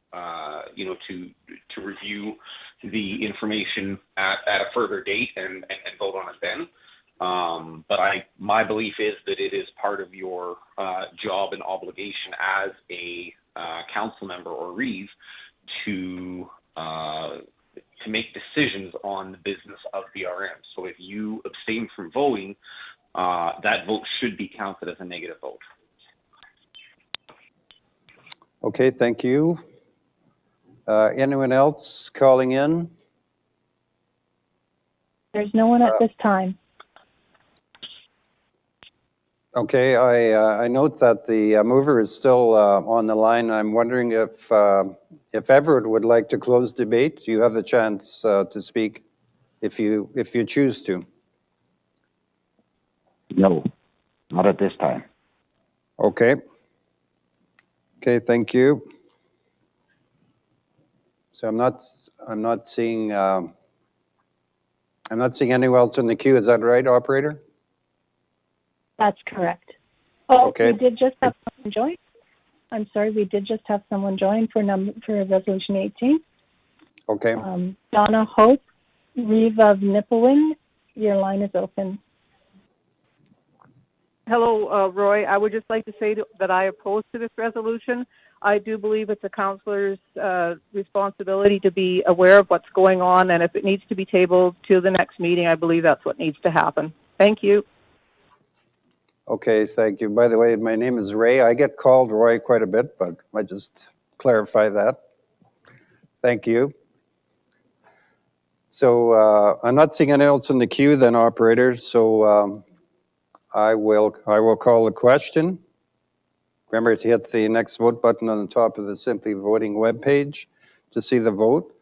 review the information at a further date and vote on it then. But my belief is that it is part of your job and obligation as a council member or Reeve to make decisions on the business of BRM. So if you abstain from voting, that vote should be counted as a negative vote. Okay, thank you. Anyone else calling in? There's no one at this time. Okay, I note that the mover is still on the line. I'm wondering if Everett would like to close debate. You have the chance to speak if you choose to. No, not at this time. Okay. Okay, thank you. So I'm not seeing anyone else in the queue. Is that right, operator? That's correct. Oh, okay. We did just have someone join. I'm sorry, we did just have someone join for resolution 18. Okay. Donna Hope, Reeve of Nipawin, your line is open. Hello, Roy. I would just like to say that I oppose to this resolution. I do believe it's a councillor's responsibility to be aware of what's going on, and if it needs to be tabled to the next meeting, I believe that's what needs to happen. Thank you. Okay, thank you. By the way, my name is Ray. I get called Roy quite a bit, but I just clarify that. Thank you. So I'm not seeing anyone else in the queue then, operator, so I will call the question. Remember to hit the next vote button on the top of the Simply Voting webpage to see the vote.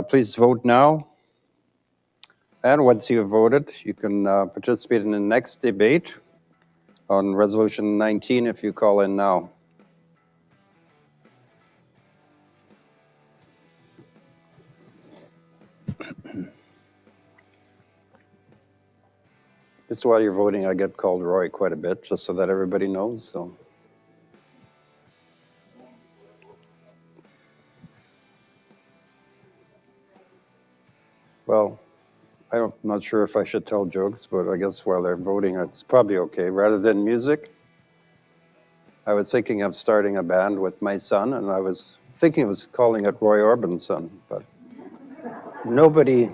Please vote now. And once you have voted, you can participate in the next debate on Resolution 19 if you call in now. Just while you're voting, I get called Roy quite a bit, just so that everybody knows. So, well, I'm not sure if I should tell jokes, but I guess while they're voting, it's probably okay. Rather than music, I was thinking of starting a band with my son, and I was thinking of calling it Roy Orban's Son, but nobody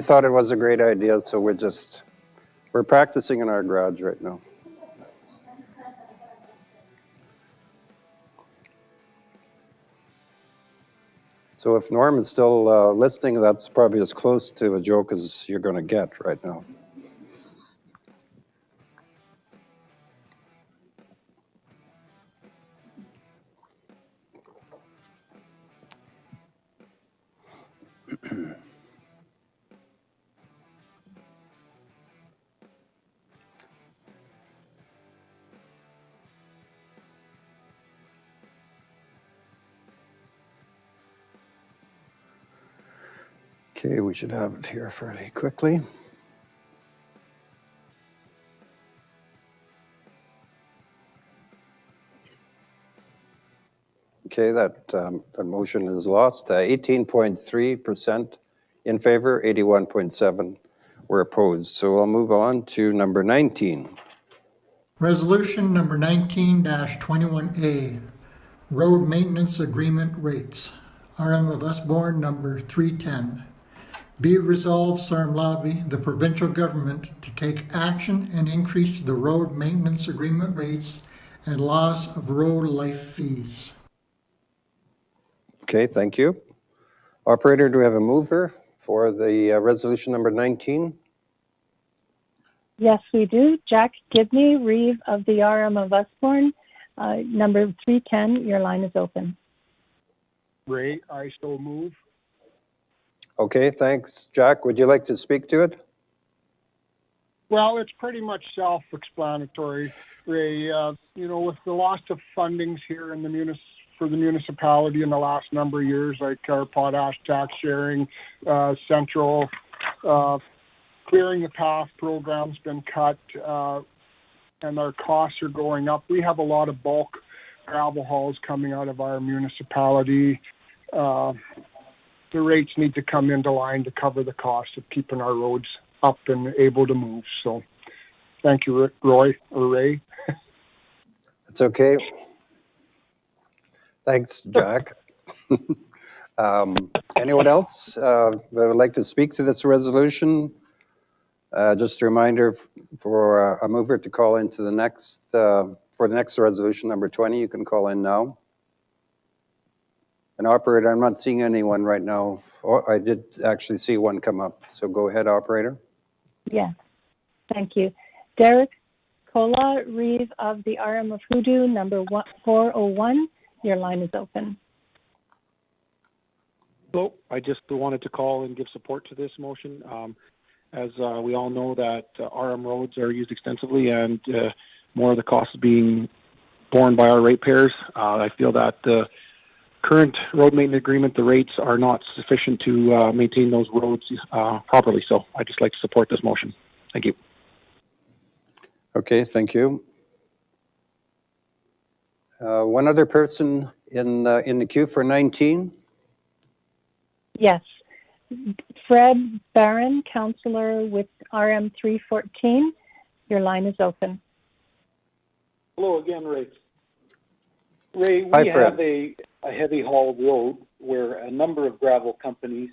thought it was a great idea, so we're practicing in our garage right now. So if Norm is still listening, that's probably as close to a joke as you're going to get right now. Okay, we should have it here fairly quickly. Okay, that motion is lost. 18.3% in favor, 81.7% were opposed. So I'll move on to number 19. Resolution number 19-21A, Road Maintenance Agreement Rates. RM of Usborne number 310. Be it resolved, SARM lobby the provincial government to take action and increase the road maintenance agreement rates and loss of road life fees. Okay, thank you. Operator, do we have a mover for the resolution number 19? Yes, we do. Jack Gibney, Reeve of the RM of Usborne, number 310, your line is open. Ray, I so move. Okay, thanks. Jack, would you like to speak to it? Well, it's pretty much self-explanatory, Ray. With the loss of fundings here in the for the municipality in the last number of years, like our potash tax sharing, central clearing the path program's been cut, and our costs are going up. We have a lot of bulk gravel hauls coming out of our municipality. The rates need to come into line to cover the cost of keeping our roads up and able to move. So thank you, Roy or Ray. It's okay. Thanks, Jack. Anyone else that would like to speak to this resolution? Just a reminder for a mover to call into the next, for the next resolution, number 20, you can call in now. And operator, I'm not seeing anyone right now. Oh, I did actually see one come up. So go ahead, operator. Yes, thank you. Derek Kola, Reeve of the RM of Hoodoo, number 401, your line is open. Hello, I just wanted to call and give support to this motion. As we all know that RM roads are used extensively and more of the cost is being borne by our ratepayers. I feel that the current road maintenance agreement, the rates are not sufficient to maintain those roads properly. So I just like to support this motion. Thank you. Okay, thank you. One other person in the queue for 19? Yes. Fred Barron, councillor with RM 314. Your line is open. Hello again, Ray. Ray, Hi, we Fred. have a heavy haul road where a number of gravel companies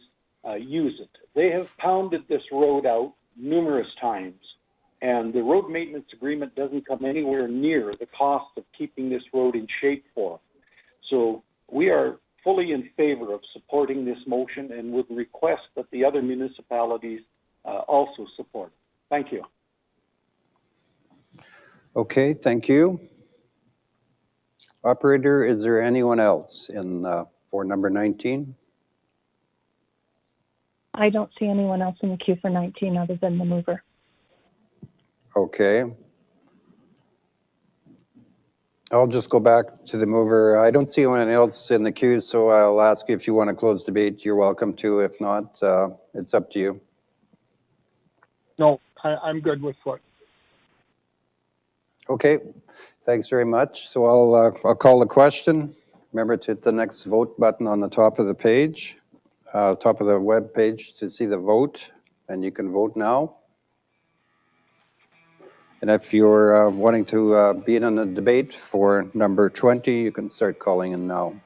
use it. They have pounded this road out numerous times, and the road maintenance agreement doesn't come anywhere near the cost of keeping this road in shape for them. So we are fully in favor of supporting this motion and would request that the other municipalities also support. Thank you. Okay, thank you. Operator, is there anyone else in for number 19? I don't see anyone else in the queue for 19 other than the mover. Okay. I'll just go back to the mover. I don't see anyone else in the queue, so I'll ask you if you want to close debate. You're welcome to. If not, it's up to you. No, I'm good with what. Okay, thanks very much. So I'll call the question. Remember to hit the next vote button on the top of the page, top of the web page to see the vote, and you can vote now. And if you're wanting to be in the debate for number 20, you can start calling in now.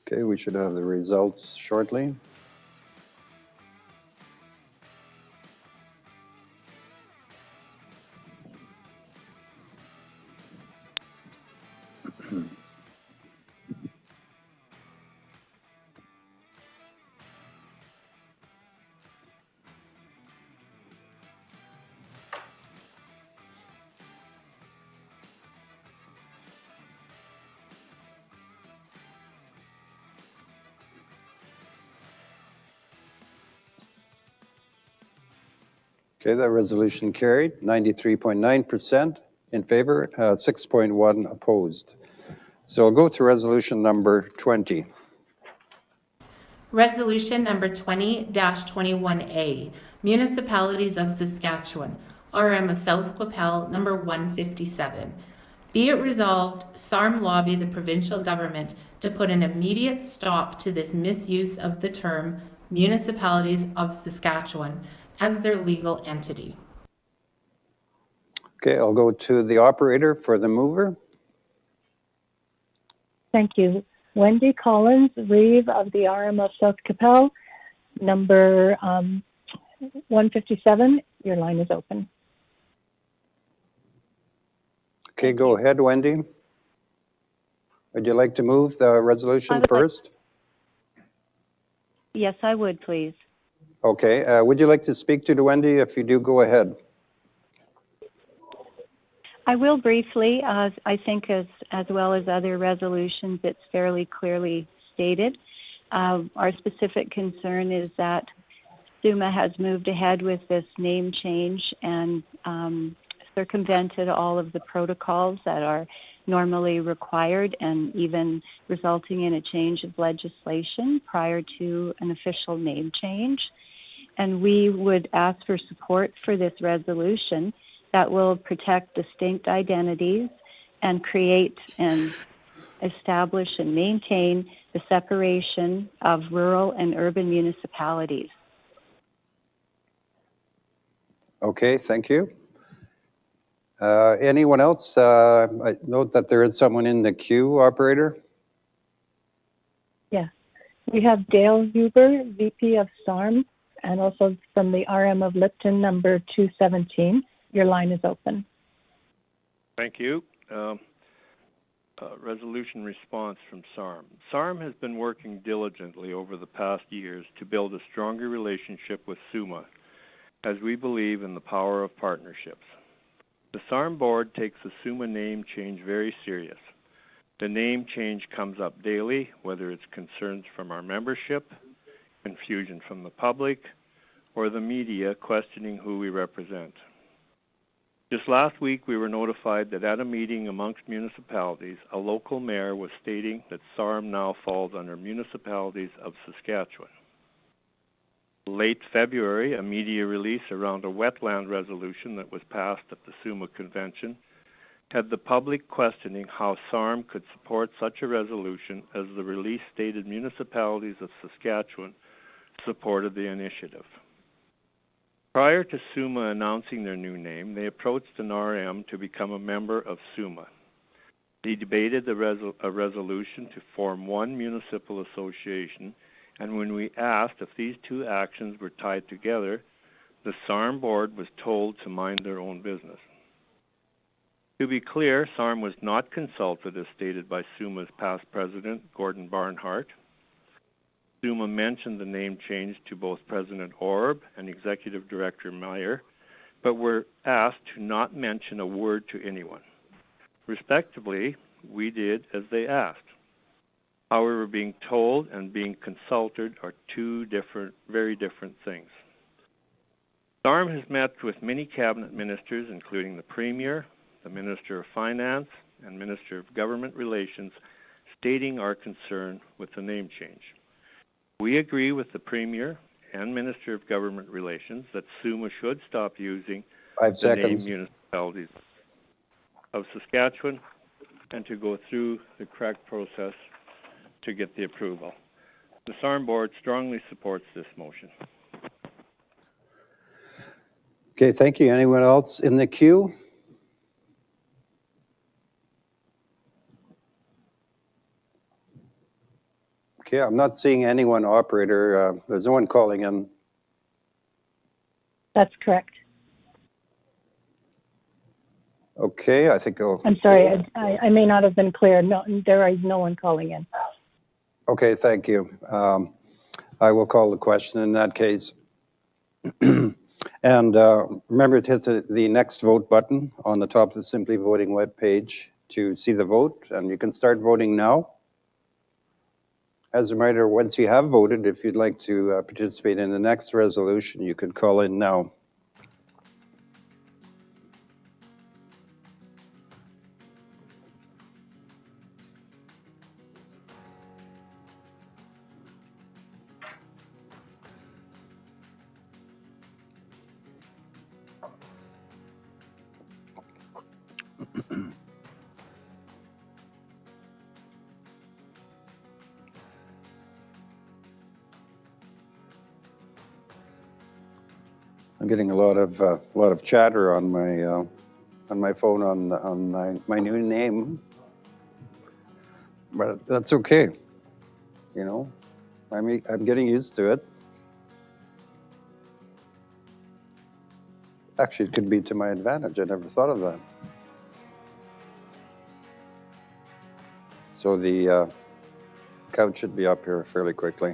Okay, we should have the results shortly. Okay, that resolution carried, 93.9% in favor, 6.1 opposed. So I'll go to resolution number 20. Resolution number 20-21A, Municipalities of Saskatchewan, RM of South Qu'Appelle, number 157. Be it resolved, SARM lobby the provincial government to put an immediate stop to this misuse of the term Municipalities of Saskatchewan as their legal entity. Okay, I'll go to the operator for the mover. Thank you. Wendy Collins, Reeve of the RM of South Qu'Appelle, number 157. Your line is open. Okay, go ahead, Wendy. Would you like to move the resolution first? Yes, I would, please. Okay, would you like to speak to Wendy? If you do, go ahead. I will briefly, I think as well as other resolutions, it's fairly clearly stated. Our specific concern is that SUMA has moved ahead with this name change and circumvented all of the protocols that are normally required and even resulting in a change of legislation prior to an official name change. And we would ask for support for this resolution that will protect distinct identities and create and establish and maintain the separation of rural and urban municipalities. Okay, thank you. Anyone else? I note that there is someone in the queue, operator. Yeah, we have Dale Huber, VP of SARM, and also from the RM of Lipton, number 217. Your line is open. Thank you. Resolution response from SARM. SARM has been working diligently over the past years to build a stronger relationship with SUMA, as we believe in the power of partnerships. The SARM board takes the SUMA name change very serious. The name change comes up daily, whether it's concerns from our membership, confusion from the public, or the media questioning who we represent. Just last week, we were notified that at a meeting amongst municipalities, a local mayor was stating that SARM now falls under Municipalities of Saskatchewan. Late February, a media release around a wetland resolution that was passed at the SUMA convention had the public questioning how SARM could support such a resolution, as the release stated Municipalities of Saskatchewan supported the initiative. Prior to SUMA announcing their new name, they approached an RM to become a member of SUMA. They debated a resolution to form one municipal association, and when we asked if these two actions were tied together, the SARM board was told to mind their own business. To be clear, SARM was not consulted as stated by SUMA's past president, Gordon Barnhart. SUMA mentioned the name change to both President Orb and Executive Director Meyer, but were asked to not mention a word to anyone. Respectively, we did as they asked. However, being told and being consulted are two very different things. SARM has met with many cabinet ministers, including the Premier, the Minister of Finance, and Minister of Government Relations, stating our concern with the name change. We agree with the Premier and Minister of Government Relations that SUMA should stop using the name municipalities of Saskatchewan and to go through the correct process to get the approval. The SARM board strongly supports this motion. Okay, thank you. Anyone else in the queue? Okay, I'm not seeing anyone, operator. There's no one calling in. That's correct. Okay, I think I'll... I'm sorry, I may not have been clear. No, there is no one calling in. Okay, thank you. I will call the question in that case. And remember to hit the next vote button on the top of the Simply Voting webpage to see the vote, and you can start voting now. As a reminder, once you have voted, if you'd like to participate in the next resolution, you can call in now. I'm getting a lot of chatter on my phone on my new name, but that's okay. You know, I'm getting used to it. Actually, it could be to my advantage. I never thought of that. So the count should be up here fairly quickly.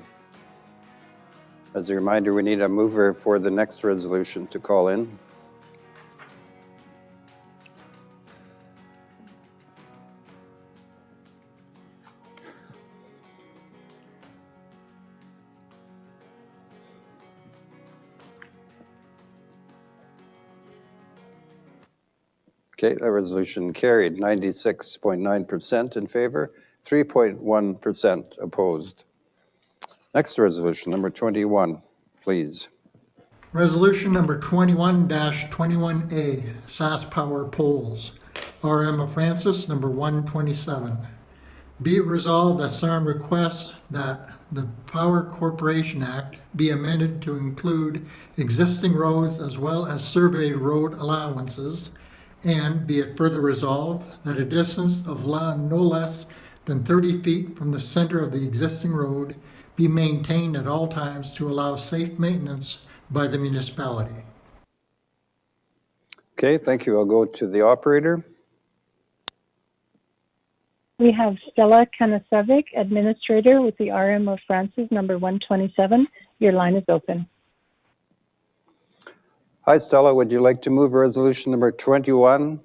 As a reminder, we need a mover for the next resolution to call in. Okay, that resolution carried 96.9% in favor, 3.1% opposed. Next resolution, number 21, please. Resolution number 21-21A, SAS Power Poles. RM of Francis, number 127. Be it resolved that SARM requests that the Power Corporation Act be amended to include existing roads as well as survey road allowances, and be it further resolved that a distance of no less than 30 feet from the center of the existing road be maintained at all times to allow safe maintenance by the municipality. Okay, thank you. I'll go to the operator. We have Stella Kanasevic, Administrator with the RM of Francis, number 127. Your line is open. Hi, Stella. Would you like to move resolution number 21?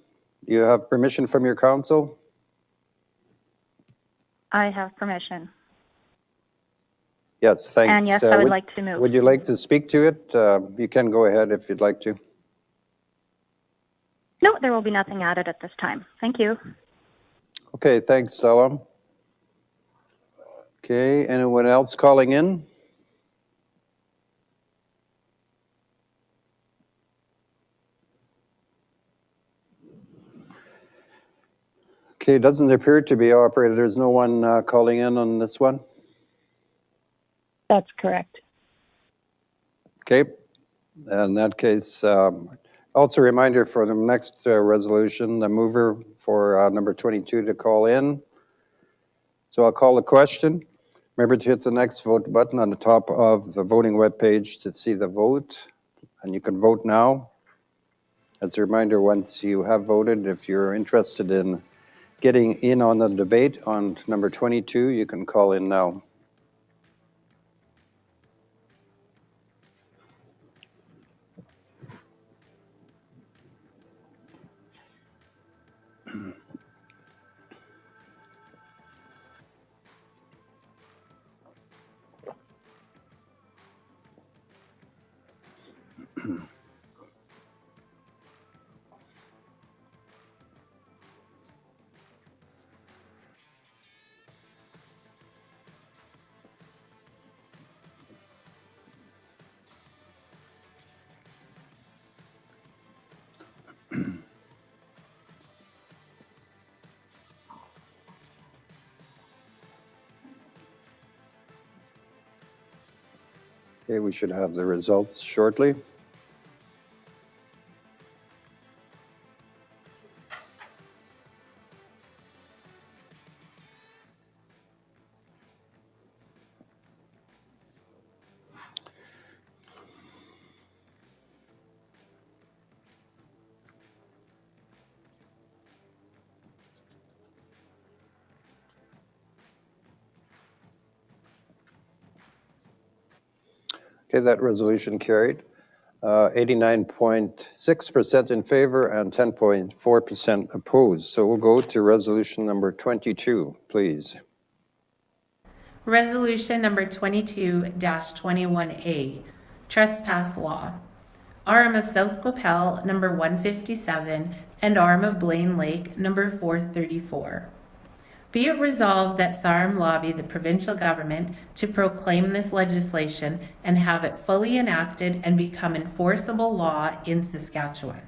You have permission from your council? I have permission. Yes, thanks. And yes, I would like to move. Would you like to speak to it? You can go ahead if you'd like to. No, there will be nothing added at this time. Thank you. Okay, thanks, Stella. Okay, anyone else calling in? Okay, doesn't appear to be, operator. There's no one calling in on this one? That's correct. Okay, In that case, also a reminder for the next resolution, the mover for number 22 to call in. So I'll call the question. Remember to hit the next vote button on the top of the voting webpage to see the vote, and you can vote now. As a reminder, once you have voted, if you're interested in getting in on the debate on number 22, you can call in now. Okay, we should have the results shortly. Okay, that resolution carried. 89.6% in favor and 10.4% opposed. So we'll go to resolution number 22, please. Resolution number 22-21A, Trespass Law. RM of South Qu'Appelle, number 157, and RM of Blaine Lake, number 434. Be it resolved that SARM lobby the provincial government to proclaim this legislation and have it fully enacted and become enforceable law in Saskatchewan.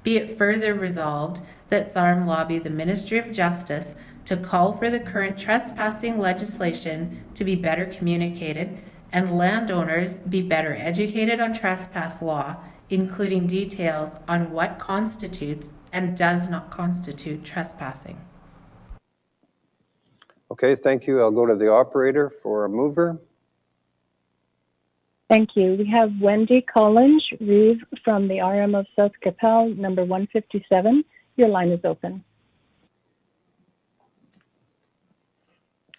Be it further resolved that SARM lobby the Ministry of Justice to call for the current trespassing legislation to be better communicated and landowners be better educated on trespass law, including details on what constitutes and does not constitute trespassing. Okay, thank you. I'll go to the operator for a mover. Thank you. We have Wendy Collins Reeve from the RM of South Qu'Appelle, number 157. Your line is open.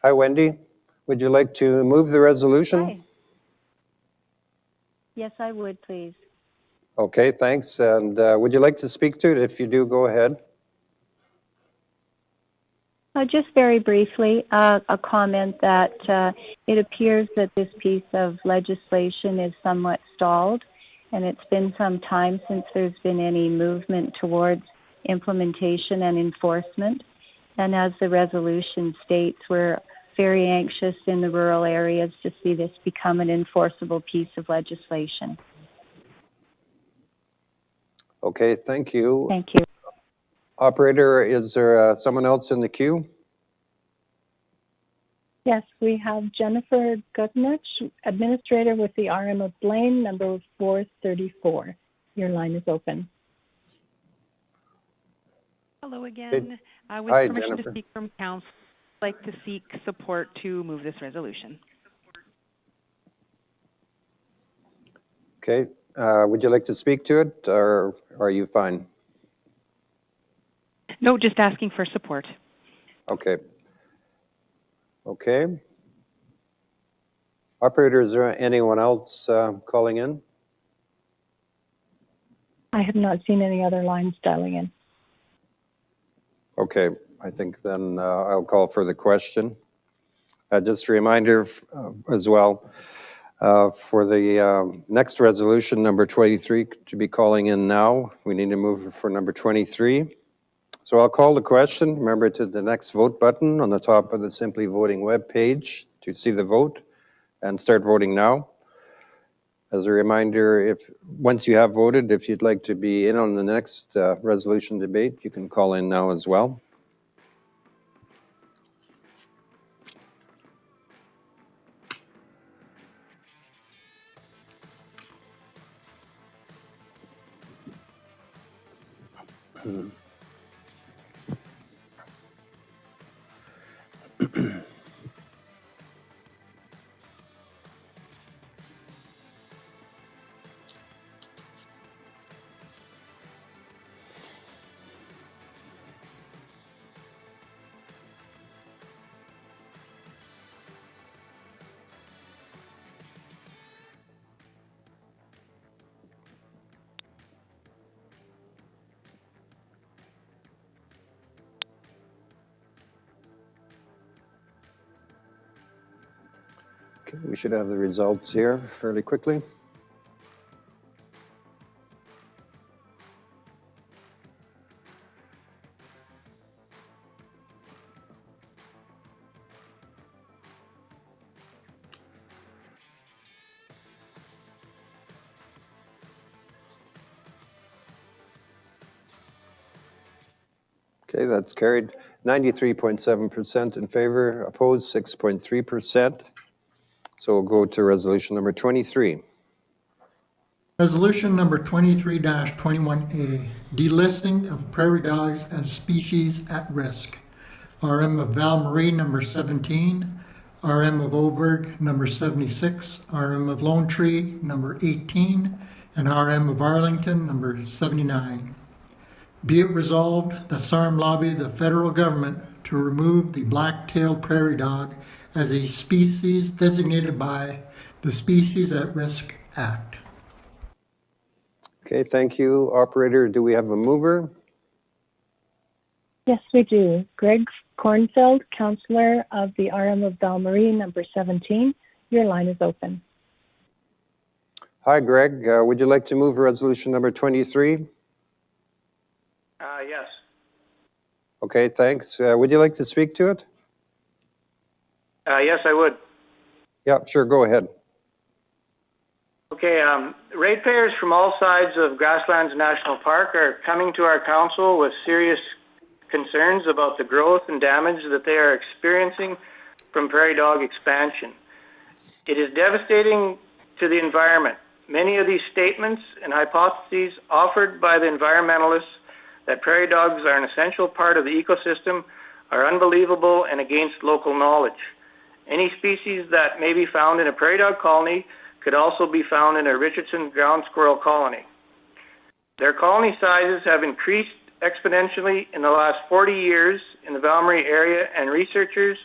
Hi, Wendy. Would you like to move the resolution? Hi. Yes, I would, please. Okay, thanks. And would you like to speak to it? If you do, go ahead. Just very briefly, a comment that it appears that this piece of legislation is somewhat stalled, and it's been some time since there's been any movement towards implementation and enforcement. And as the resolution states, we're very anxious in the rural areas to see this become an enforceable piece of legislation. Okay, thank you. Thank you. Operator, is there someone else in the queue? Yes, we have Jennifer Gutnich, administrator with the RM of Blaine, number 434. Your line is open. Hello again. With Hi, permission Jennifer. to speak from council, I'd like to seek support to move this resolution. Okay, would you like to speak to it, or are you fine? No, just asking for support. Okay. Okay. Operator, is there anyone else calling in? I have not seen any other lines dialing in. Okay, I think then I'll call for the question. Just a reminder as well, for the next resolution, number 23, to be calling in now. We need to move for number 23. So I'll call the question. Remember to the next vote button on the top of the Simply Voting web page to see the vote and start voting now. As a reminder, once you have voted, if you'd like to be in on the next resolution debate, you can call in now as well. Okay, we should have the results here fairly quickly. Okay, that's carried. 93.7% in favor, opposed 6.3%. So we'll go to resolution number 23. Resolution number 23-21A, delisting of prairie dogs as species at risk. RM of Val Marie number 17, RM of Oberg number 76, RM of Lone Tree number 18, and RM of Arlington number 79. Be it resolved that SARM lobby the federal government to remove the black-tailed prairie dog as a species designated by the Species at Risk Act. Okay, thank you. Operator, do we have a mover? Yes, we do. Greg Cornfield, Councillor of the RM of Val Marie, number 17. Your line is open. Hi, Greg. Would you like to move resolution number 23? Yes. Okay, thanks. Would you like to speak to it? Yes, I would. Yeah, sure. Go ahead. Okay, ratepayers from all sides of Grasslands National Park are coming to our council with serious concerns about the growth and damage that they are experiencing from prairie dog expansion. It is devastating to the environment. Many of these statements and hypotheses offered by the environmentalists that prairie dogs are an essential part of the ecosystem are unbelievable and against local knowledge. Any species that may be found in a prairie dog colony could also be found in a Richardson ground squirrel colony. Their colony sizes have increased exponentially in the last 40 years in the Val Marie area, and researchers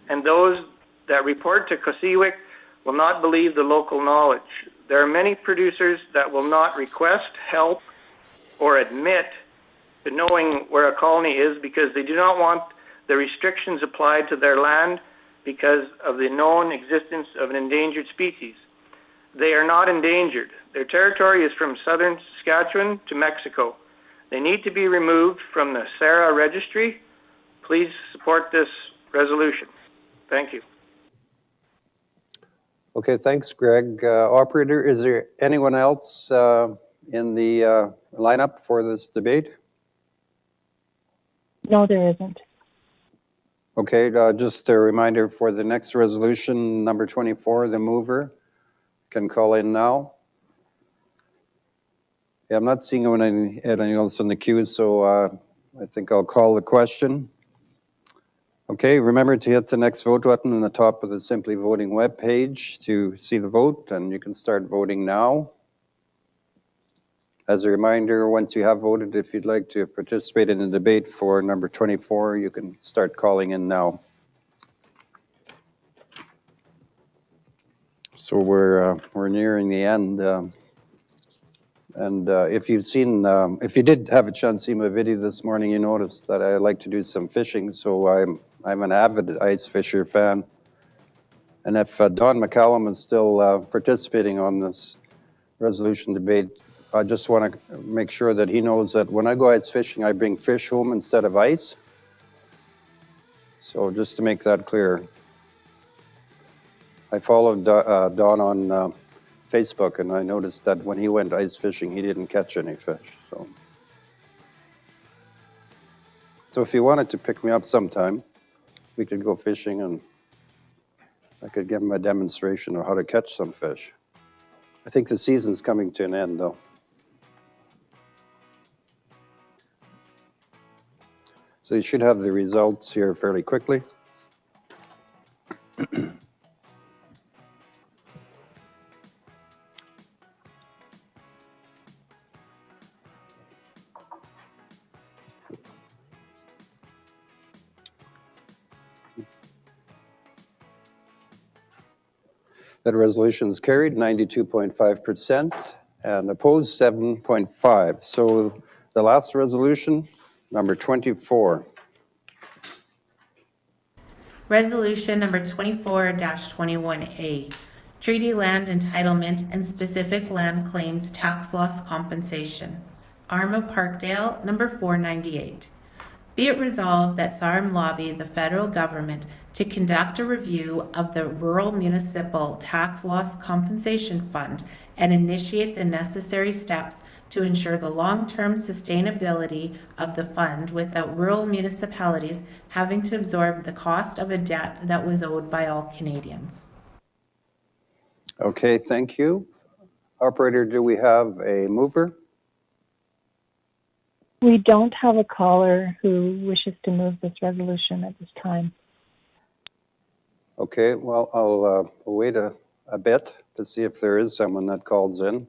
and those that report to Kosiwik will not believe the local knowledge. There are many producers that will not request help or admit to knowing where a colony is because they do not want the restrictions applied to their land because of the known existence of an endangered species. They are not endangered. Their territory is from southern Saskatchewan to Mexico. They need to be removed from the SARA registry. Please support this resolution. Thank you. Okay, thanks, Greg. Operator, is there anyone else in the lineup for this debate? No, there isn't. Okay, just a reminder for the next resolution, number 24, the mover can call in now. Yeah, I'm not seeing anything else in the queue, so I think I'll call the question. Okay, remember to hit the next vote button on the top of the Simply Voting webpage to see the vote, and you can start voting now. As a reminder, once you have voted, if you'd like to participate in the debate for number 24, you can start calling in now. So we're nearing the end. And if you did have a chance to see my video this morning, you noticed that I like to do some fishing. So I'm an avid ice fisher fan. And if Don McCallum is still participating on this resolution debate, I just want to make sure that he knows that when I go ice fishing, I bring fish home instead of ice. So just to make that clear. I followed Don on Facebook, and I noticed that when he went ice fishing, he didn't catch any fish. So if he wanted to pick me up sometime, we could go fishing, and I could give him a demonstration of how to catch some fish. I think the season's coming to an end, though. So you should have the results here fairly quickly. That resolution is carried 92.5% and opposed 7.5. So the last resolution, number 24. Resolution number 24-21A, Treaty Land Entitlement and Specific Land Claims Tax Loss Compensation, ARM of Parkdale, number 498. Be it resolved that SARM lobby the federal government to conduct a review of the Rural Municipal Tax Loss Compensation Fund and initiate the necessary steps to ensure the long-term sustainability of the fund without rural municipalities having to absorb the cost of a debt that was owed by all Canadians. Okay, thank you. Operator, do we have a mover? We don't have a caller who wishes to move this resolution at this time. Okay, well, I'll wait a bit to see if there is someone that calls in.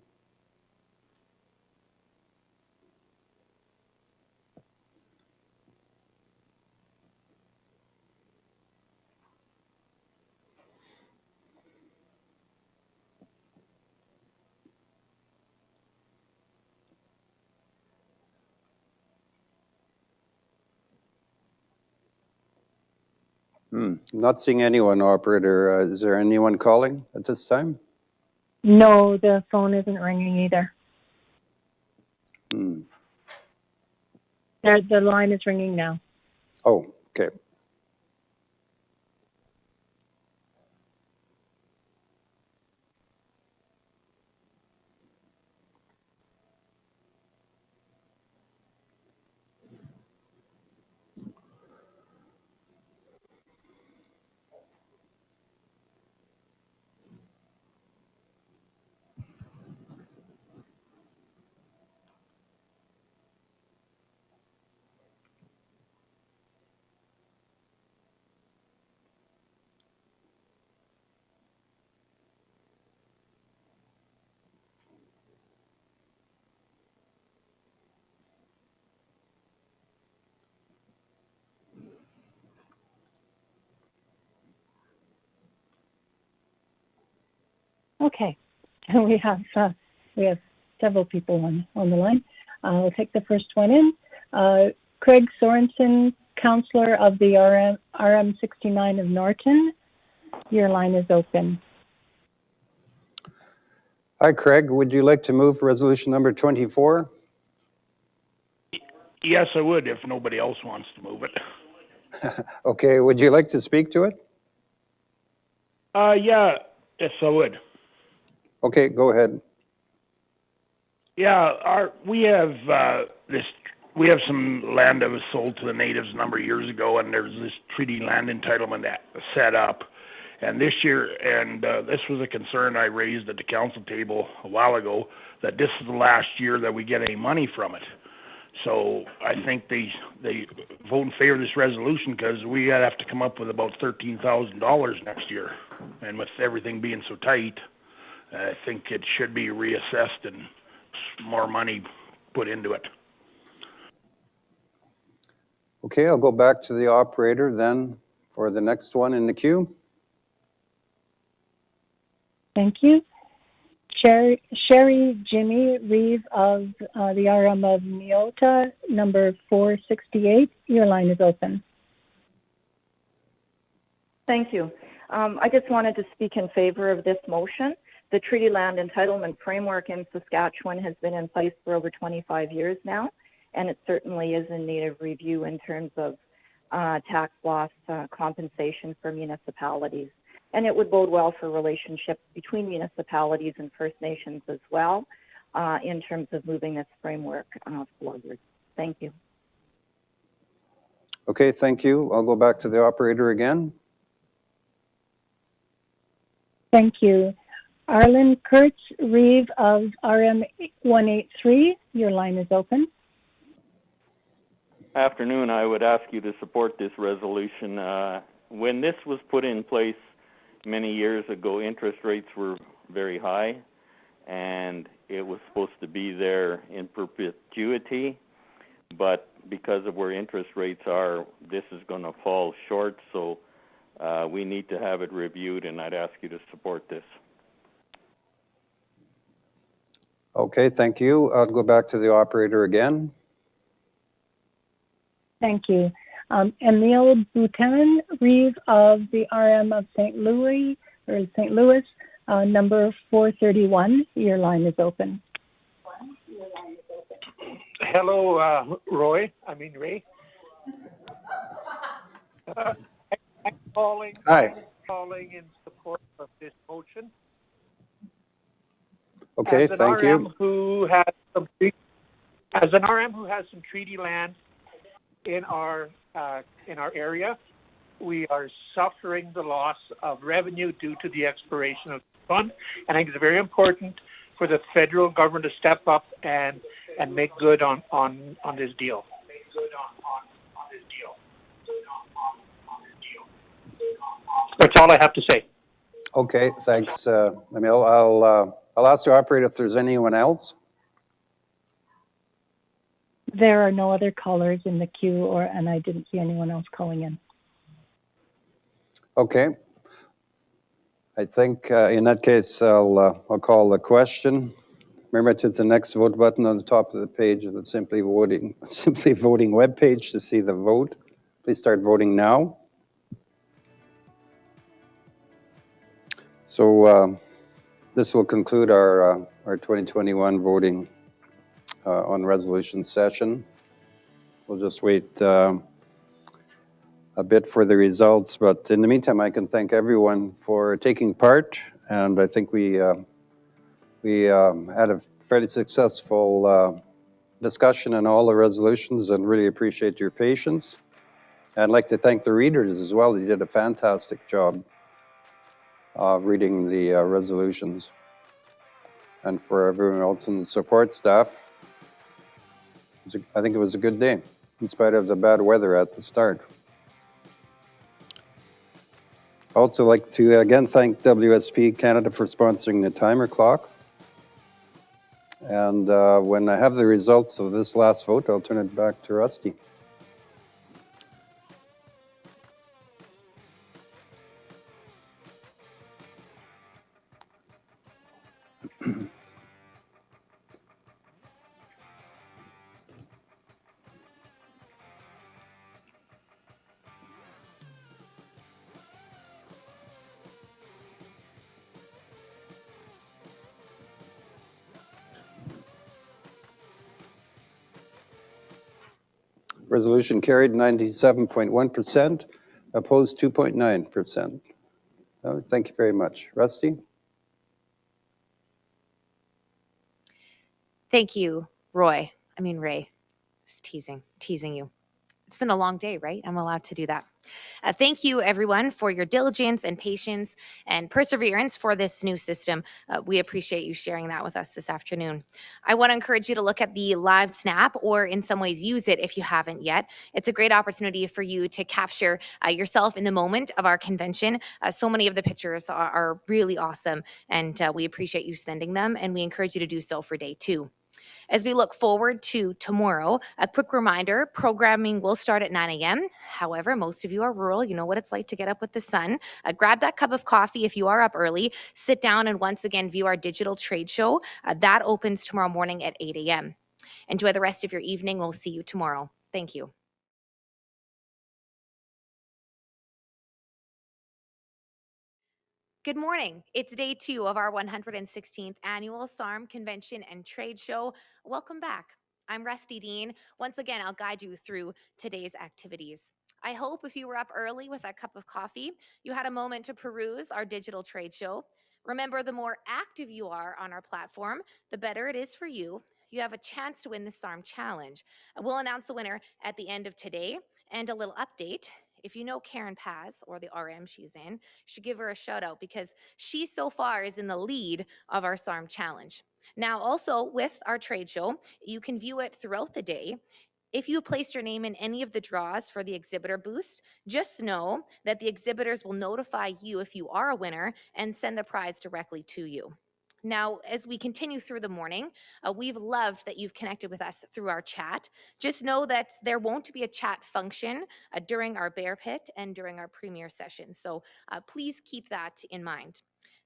Not seeing anyone, operator. Is there anyone calling at this time? No, the phone isn't ringing either. The line is ringing now. Oh, okay. Okay, we have several people on the line. I'll take the first one in. Craig Sorensen, Councillor of the RM 69 of Norton. Your line is open. Hi, Craig. Would you like to move resolution number 24? Yes, I would if nobody else wants to move it. Okay, would you like to speak to it? Yeah, yes, I would. Okay, go ahead. Yeah, we have some land that was sold to the natives a number of years ago, and there's this treaty land entitlement that set up. And this year, this was a concern I raised at the council table a while ago, that this is the last year that we get any money from it. So I think they vote in favor of this resolution because we have to come up with about $13,000 next year. And with everything being so tight, I think it should be reassessed and more money put into it. Okay, I'll go back to the operator then for the next one in the queue. Thank you. Sherry Jimmy Reeve of the RM of Neota, number 468. Your line is open. Thank you. I just wanted to speak in favor of this motion. The Treaty Land Entitlement Framework in Saskatchewan has been in place for over 25 years now, and it certainly is in need of review in terms of tax loss compensation for municipalities. And it would bode well for relationships between municipalities and First Nations as well in terms of moving this framework forward. Thank you. Okay, thank you. I'll go back to the operator again. Thank you. Arlen Kurtz Reeve of RM 183. Your line is open. Afternoon. I would ask you to support this resolution. When this was put in place many years ago, interest rates were very high, and it was supposed to be there in perpetuity. But because of where interest rates are, this is going to fall short. So we need to have it reviewed, and I'd ask you to support this. Okay, thank you. I'll go back to the operator again. Thank you. Emile Boutin, Reeve of the RM of St. Louis, number 431. Your line is open. Hello, Ray. I'm calling in support of this motion. Okay, as an thank RM you. Who has as an RM who has some treaty land in our area, we are suffering the loss of revenue due to the expiration of the fund. And I think it's very important for the federal government to step up and make good on this deal. That's all I have to say. Okay, thanks, Emile. I'll ask the operator if there's anyone else. There are no other callers in the queue, and I didn't see anyone else calling in. Okay. I think in that case, I'll call the question. Remember to hit the next vote button on the top of the page of the Simply Voting webpage to see the vote. Please start voting now. So this will conclude our 2021 voting on resolution session. We'll just wait a bit for the results, but in the meantime, I can thank everyone for taking part, and I think we had a fairly successful discussion on all the resolutions, and really appreciate your patience. I'd like to thank the readers as well. They did a fantastic job of reading the resolutions. And for everyone else in the support staff, I think it was a good day, in spite of the bad weather at the start. I'd also like to again thank WSP Canada for sponsoring the timer clock. And when I have the results of this last vote, I'll turn it back to Rusty. Resolution carried 97.1%, opposed 2.9%. Thank you very much. Rusty? Thank you, Ray. It's teasing you. It's been a long day, right? I'm allowed to do that. Thank you, everyone, for your diligence and patience and perseverance for this new system. We appreciate you sharing that with us this afternoon. I want to encourage you to look at the live snap, or in some ways use it if you haven't yet. It's a great opportunity for you to capture yourself in the moment of our convention. So many of the pictures are really awesome, and we appreciate you sending them, and we encourage you to do so for day 2. As we look forward to tomorrow, a quick reminder, programming will start at 9 a.m. However, most of you are rural. You know what it's like to get up with the sun. Grab that cup of coffee if you are up early. Sit down and once again view our digital trade show. That opens tomorrow morning at 8 a.m. Enjoy the rest of your evening. We'll see you tomorrow. Thank you. Good morning. It's day 2 of our 116th annual SARM Convention and Trade Show. Welcome back. I'm Rusty Dean. Once again, I'll guide you through today's activities. I hope if you were up early with that cup of coffee, you had a moment to peruse our digital trade show. Remember, the more active you are on our platform, the better it is for you. You have a chance to win the SARM Challenge. We'll announce the winner at the end of today. And a little update. If you know Karen Paz, or the RM she's in, you should give her a shout out because she so far is in the lead of our SARM Challenge. Now, also with our trade show, you can view it throughout the day. If you place your name in any of the draws for the exhibitor booths, just know that the exhibitors will notify you if you are a winner and send the prize directly to you. Now, as we continue through the morning, we've loved that you've connected with us through our chat. Just know that there won't be a chat function during our Bear Pit and during our premier session. So please keep that in mind.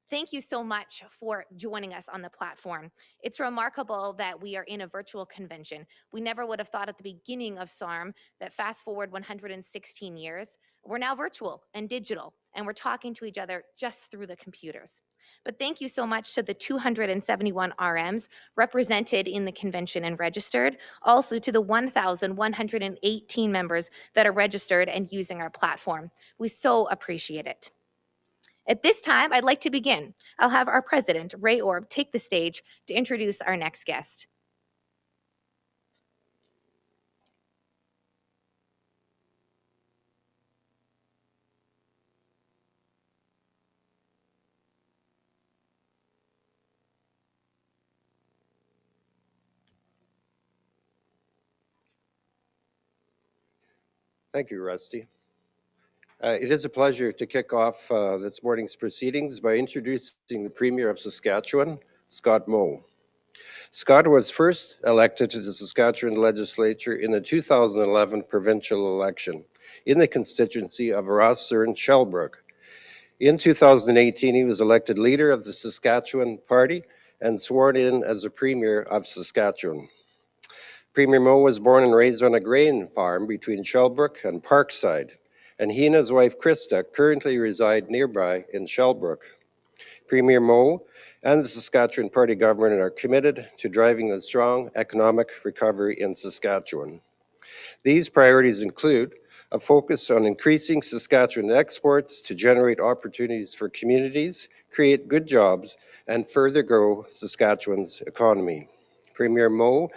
Thank you so much for joining us on the platform. It's remarkable that we are in a virtual convention. We never would have thought at the beginning of SARM that fast forward 116 years, we're now virtual and digital, and we're talking to each other just through the computers. But thank you so much to the 271 RMs represented in the convention and registered, also to the 1,118 members that are registered and using our platform. We so appreciate it. At this time, I'd like to begin. I'll have our president, Ray Orb, take the stage to introduce our next guest. Thank you, Rusty. It is a pleasure to kick off this morning's proceedings by introducing the Premier of Saskatchewan, Scott Moe. Scott was first elected to the Saskatchewan legislature in the 2011 provincial election in the constituency of Ross-Cerne-Shelbrooke. In 2018, he was elected leader of the Saskatchewan Party and sworn in as the Premier of Saskatchewan. Premier Moe was born and raised on a grain farm between Shelbrooke and Parkside, and he and his wife Krista currently reside nearby in Shelbrooke. Premier Moe and the Saskatchewan Party government are committed to driving the strong economic recovery in Saskatchewan. These priorities include a focus on increasing Saskatchewan exports to generate opportunities for communities, create good jobs, and further grow Saskatchewan's economy. Premier Moe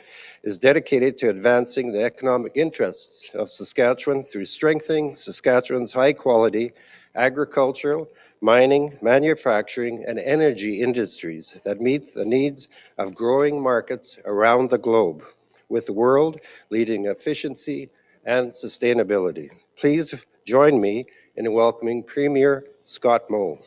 is dedicated to advancing the economic interests of Saskatchewan through strengthening Saskatchewan's high-quality agricultural, mining, manufacturing, and energy industries that meet the needs of growing markets around the globe, with the world leading efficiency and sustainability. Please join me in welcoming Premier Scott Moe.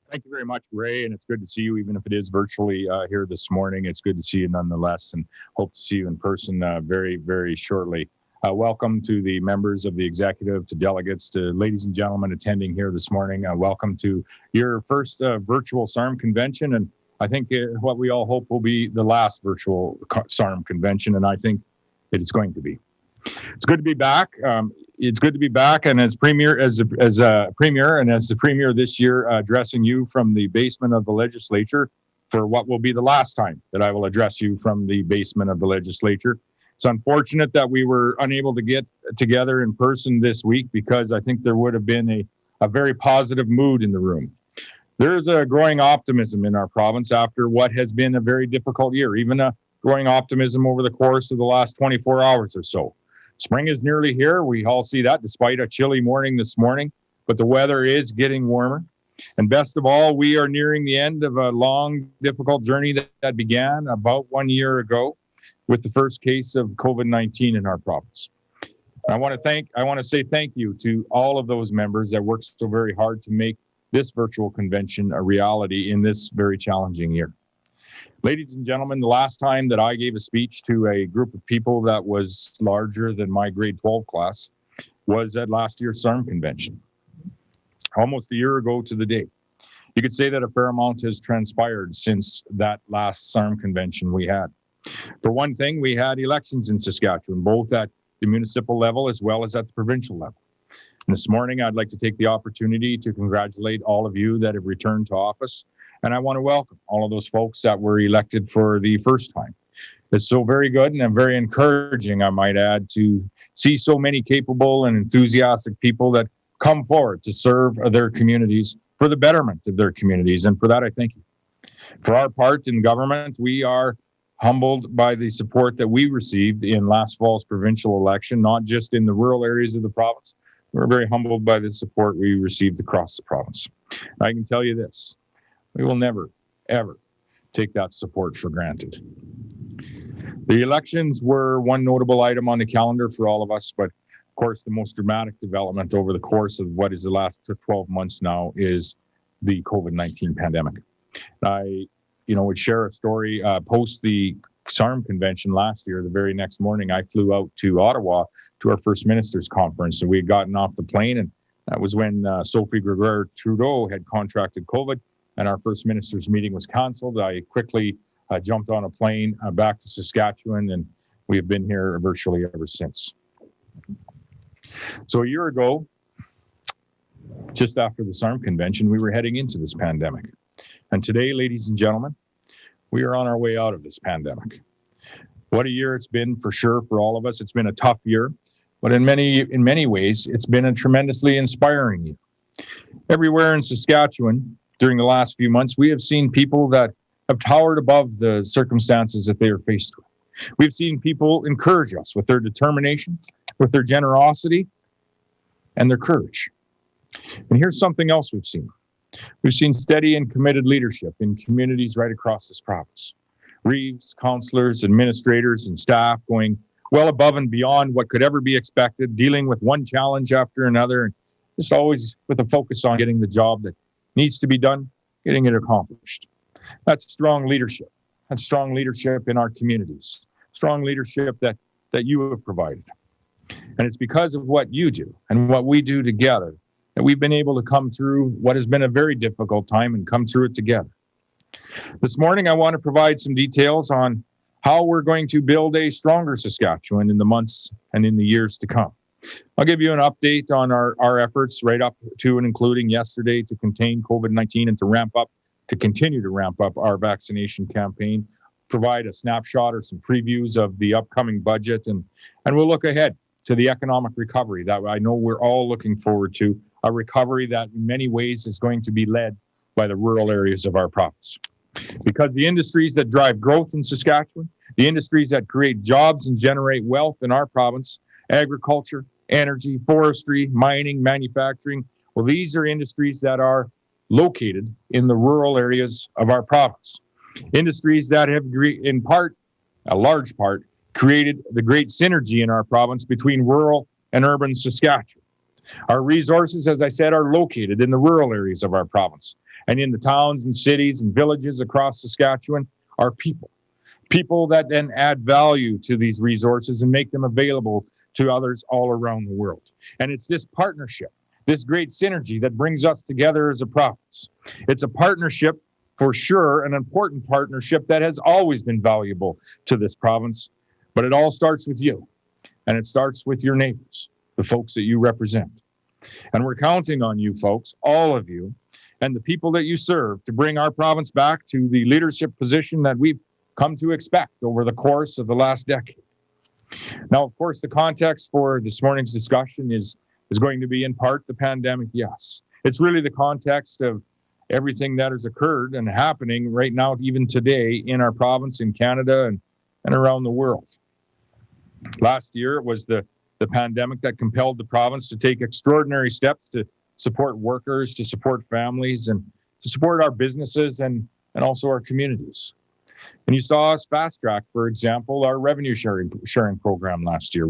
Thank you very much, Ray, and it's good to see you, even if it is virtually here this morning. It's good to see you nonetheless, and hope to see you in person very, very shortly. Welcome to the members of the executive, to delegates, to ladies and gentlemen attending here this morning. Welcome to your first virtual SARM convention, and I think what we all hope will be the last virtual SARM convention, and I think it is going to be. It's good to be back. It's good to be back, and as premier, and as the premier this year, addressing you from the basement of the legislature for what will be the last time that I will address you from the basement of the legislature. It's unfortunate that we were unable to get together in person this week, because I think there would have been a very positive mood in the room. There's a growing optimism in our province after what has been a very difficult year, even a growing optimism over the course of the last 24 hours or so. Spring is nearly here. We all see that, despite a chilly morning this morning, but the weather is getting warmer. And best of all, we are nearing the end of a long, difficult journey that began about 1 year ago with the first case of COVID-19 in our province. I want to say thank you to all of those members that worked so very hard to make this virtual convention a reality in this very challenging year. Ladies and gentlemen, the last time that I gave a speech to a group of people that was larger than my grade 12 class was at last year's SARM convention, almost a year ago to the day. You could say that a fair amount has transpired since that last SARM convention we had. For one thing, we had elections in Saskatchewan, both at the municipal level as well as at the provincial level. And this morning, I'd like to take the opportunity to congratulate all of you that have returned to office. And I want to welcome all of those folks that were elected for the first time. It's so very good and very encouraging, I might add, to see so many capable and enthusiastic people that come forward to serve their communities for the betterment of their communities. And for that, I thank you. For our part in government, we are humbled by the support that we received in last fall's provincial election, not just in the rural areas of the province. We're very humbled by the support we received across the province. I can tell you this. We will never, ever take that support for granted. The elections were one notable item on the calendar for all of us, but of course, the most dramatic development over the course of what is the last 12 months now is the COVID-19 pandemic. I, would share a story post the SARM convention last year. The very next morning, I flew out to Ottawa to our First Ministers Conference, and we had gotten off the plane, and that was when Sophie Gregoire Trudeau had contracted COVID, and our First Ministers meeting was canceled. I quickly jumped on a plane back to Saskatchewan, and we have been here virtually ever since. So a year ago, just after the SARM convention, we were heading into this pandemic. And today, ladies and gentlemen, we are on our way out of this pandemic. What a year it's been for sure for all of us. It's been a tough year, but in many ways, it's been a tremendously inspiring year. Everywhere in Saskatchewan, during the last few months, we have seen people that have towered above the circumstances that they are faced with. We've seen people encourage us with their determination, with their generosity, and their courage. And here's something else we've seen. We've seen steady and committed leadership in communities right across this province. Reeves, councillors, administrators, and staff going well above and beyond what could ever be expected, dealing with one challenge after another, and just always with a focus on getting the job that needs to be done, getting it accomplished. That's strong leadership. That's strong leadership in our communities. Strong leadership that you have provided. And it's because of what you do and what we do together that we've been able to come through what has been a very difficult time and come through it together. This morning, I want to provide some details on how we're going to build a stronger Saskatchewan in the months and in the years to come. I'll give you an update on our efforts right up to and including yesterday to contain COVID-19 and to continue to ramp up our vaccination campaign, provide a snapshot or some previews of the upcoming budget, and we'll look ahead to the economic recovery that I know we're all looking forward to, a recovery that in many ways is going to be led by the rural areas of our province. Because the industries that drive growth in Saskatchewan, the industries that create jobs and generate wealth in our province, agriculture, energy, forestry, mining, manufacturing, well, these are industries that are located in the rural areas of our province. Industries that have, in part, a large part, created the great synergy in our province between rural and urban Saskatchewan. Our resources, as I said, are located in the rural areas of our province. And in the towns and cities and villages across Saskatchewan are people that then add value to these resources and make them available to others all around the world. And it's this partnership, this great synergy that brings us together as a province. It's a partnership, for sure, an important partnership that has always been valuable to this province, but it all starts with you, and it starts with your neighbors, the folks that you represent. And we're counting on you folks, all of you, and the people that you serve to bring our province back to the leadership position that we've come to expect over the course of the last decade. Now, of course, the context for this morning's discussion is going to be in part the pandemic, yes. It's really the context of everything that has occurred and happening right now, even today, in our province, in Canada, and around the world. Last year, it was the pandemic that compelled the province to take extraordinary steps to support workers, to support families, and to support our businesses and also our communities. And you saw us fast track, for example, our revenue sharing program last year.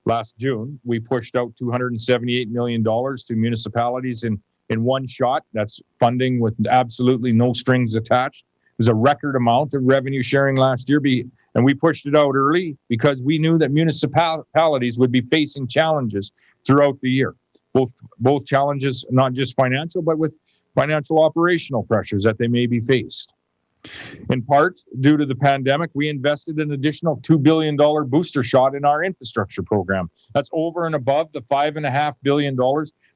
Last June, we pushed out $278 million to municipalities in one shot. That's funding with absolutely no strings attached. It was a record amount of revenue sharing last year, and we pushed it out early because we knew that municipalities would be facing challenges throughout the year. Both challenges, not just financial, but with financial operational pressures that they may be faced. In part, due to the pandemic, we invested an additional $2 billion booster shot in our infrastructure program. That's over and above the $5.5 billion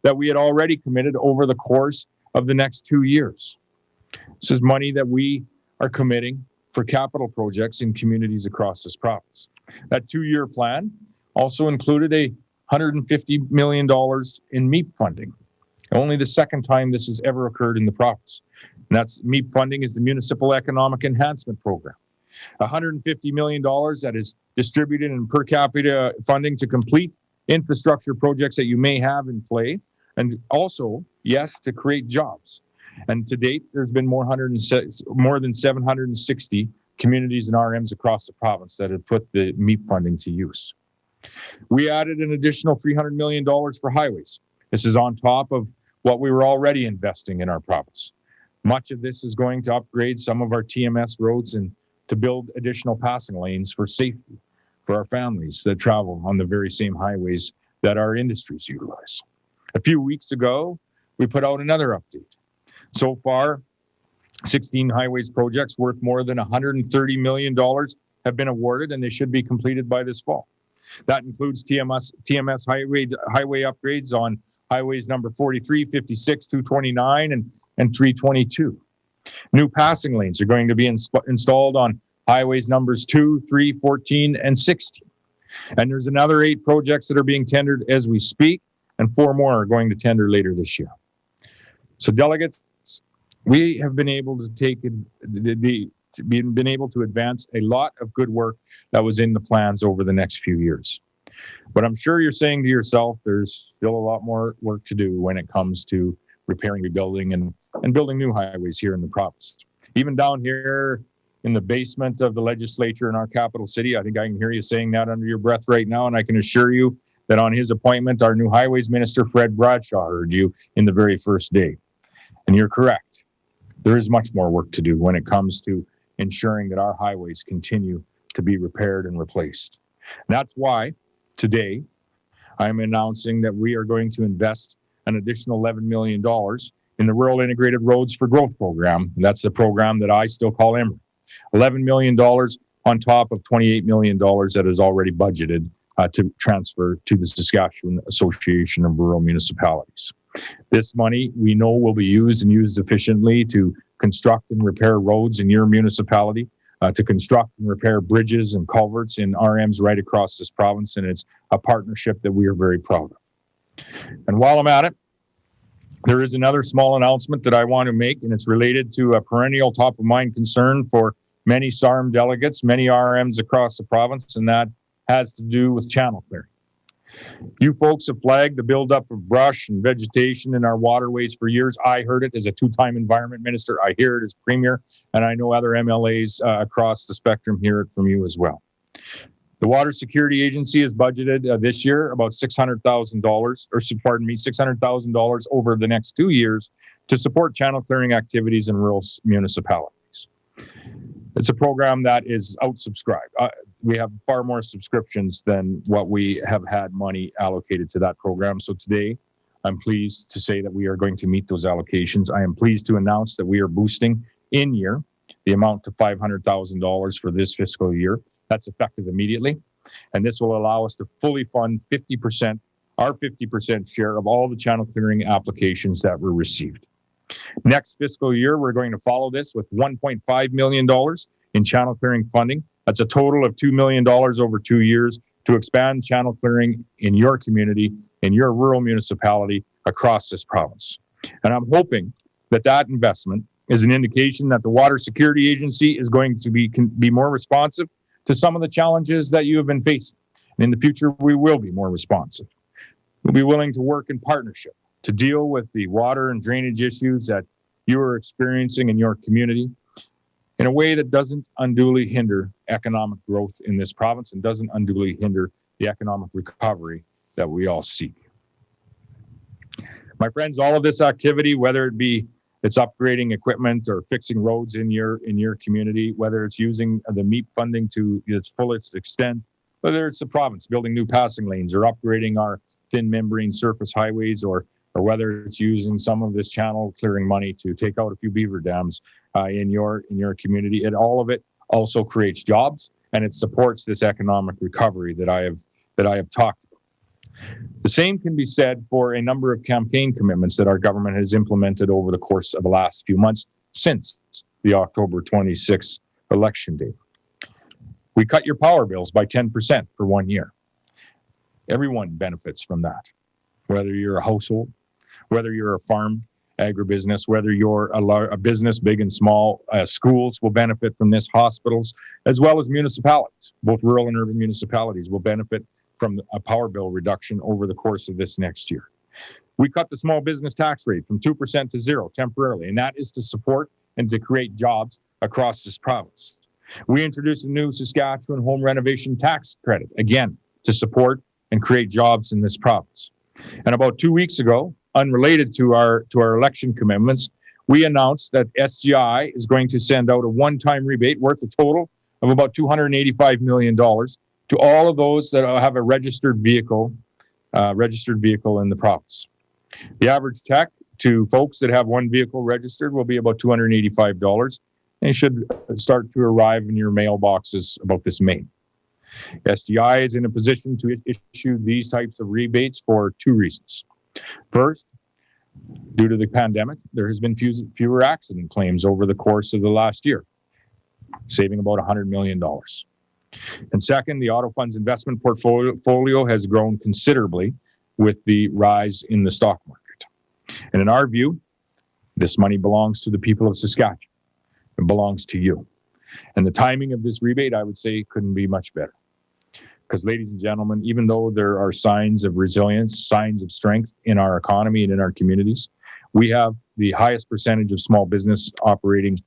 that we had already committed over the course of the next 2 years. This is money that we are committing for capital projects in communities across this province. That 2-year plan also included $150 million in MEEP funding. Only the second time this has ever occurred in the province. And that's MEEP funding is the Municipal Economic Enhancement Program. $150 million that is distributed in per capita funding to complete infrastructure projects that you may have in play. And also, yes, to create jobs. And to date, there's been more than 760 communities and RMs across the province that have put the MEEP funding to use. We added an additional $300 million for highways. This is on top of what we were already investing in our province. Much of this is going to upgrade some of our TMS roads and to build additional passing lanes for safety for our families that travel on the very same highways that our industries utilize. A few weeks ago, we put out another update. So far, 16 highways projects worth more than $130 million have been awarded, and they should be completed by this fall. That includes TMS highway upgrades on highways number 43, 56, 229, and 322. New passing lanes are going to be installed on highways numbers 2, 3, 14, and 16. And there's another 8 projects that are being tendered as we speak, and 4 more are going to tender later this year. So delegates, we have been able to been able to advance a lot of good work that was in the plans over the next few years. But I'm sure you're saying to yourself, there's still a lot more work to do when it comes to repairing, rebuilding, and building new highways here in the province. Even down here in the basement of the legislature in our capital city, I think I can hear you saying that under your breath right now, and I can assure you that on his appointment, our new highways minister, Fred Bradshaw, heard you in the very first day. And you're correct. There is much more work to do when it comes to ensuring that our highways continue to be repaired and replaced. And that's why today I'm announcing that we are going to invest an additional $11 million in the Rural Integrated Roads for Growth program. And that's the program that I still call EMRA. $11 million on top of $28 million that is already budgeted to transfer to the Saskatchewan Association of Rural Municipalities. This money we know will be used and used efficiently to construct and repair roads in your municipality, to construct and repair bridges and culverts in RMs right across this province, and it's a partnership that we are very proud of. And while I'm at it, there is another small announcement that I want to make, and it's related to a perennial top-of-mind concern for many SARM delegates, many RMs across the province, and that has to do with channel clearing. You folks have flagged the buildup of brush and vegetation in our waterways for years. I heard it as a 2-time environment minister. I hear it as premier, and I know other MLAs across the spectrum hear it from you as well. The Water Security Agency has budgeted this year about $600,000 over the next 2 years to support channel clearing activities in rural municipalities. It's a program that is outsubscribed. We have far more subscriptions than what we have had money allocated to that program. So today, I'm pleased to say that we are going to meet those allocations. I am pleased to announce that we are boosting in year the amount to $500,000 for this fiscal year. That's effective immediately. And this will allow us to fully fund 50%, our 50% share of all the channel clearing applications that were received. Next fiscal year, we're going to follow this with $1.5 million in channel clearing funding. That's a total of $2 million over 2 years to expand channel clearing in your community, in your rural municipality across this province. And I'm hoping that that investment is an indication that the Water Security Agency is going to be more responsive to some of the challenges that you have been facing. And in the future, we will be more responsive. We'll be willing to work in partnership to deal with the water and drainage issues that you are experiencing in your community in a way that doesn't unduly hinder economic growth in this province and doesn't unduly hinder the economic recovery that we all seek. My friends, all of this activity, whether it be it's upgrading equipment or fixing roads in your community, whether it's using the MEEP funding to its fullest extent, whether it's the province building new passing lanes or upgrading our thin membrane surface highways, or whether it's using some of this channel clearing money to take out a few beaver dams in your community, all of it also creates jobs, and it supports this economic recovery that I have talked about. The same can be said for a number of campaign commitments that our government has implemented over the course of the last few months since the October 26th election day. We cut your power bills by 10% for 1 year. Everyone benefits from that, whether you're a household, whether you're a farm, agribusiness, whether you're a business, big and small. Schools will benefit from this, hospitals, as well as municipalities. Both rural and urban municipalities will benefit from a power bill reduction over the course of this next year. We cut the small business tax rate from 2% to 0 temporarily, and that is to support and to create jobs across this province. We introduced a new Saskatchewan home renovation tax credit, again, to support and create jobs in this province. And about 2 weeks ago, unrelated to our election commitments, we announced that SGI is going to send out a one-time rebate worth a total of about $285 million to all of those that have a registered vehicle in the province. The average check to folks that have one vehicle registered will be about $285, and it should start to arrive in your mailboxes about this May. SGI is in a position to issue these types of rebates for two reasons. First, due to the pandemic, there has been fewer accident claims over the course of the last year, saving about $100 million. And second, the Auto Fund's investment portfolio has grown considerably with the rise in the stock market. And in our view, this money belongs to the people of Saskatchewan. It belongs to you. And the timing of this rebate, I would say, couldn't be much better. Because, ladies and gentlemen, even though there are signs of resilience, signs of strength in our economy and in our communities, we have the highest percentage of small business operating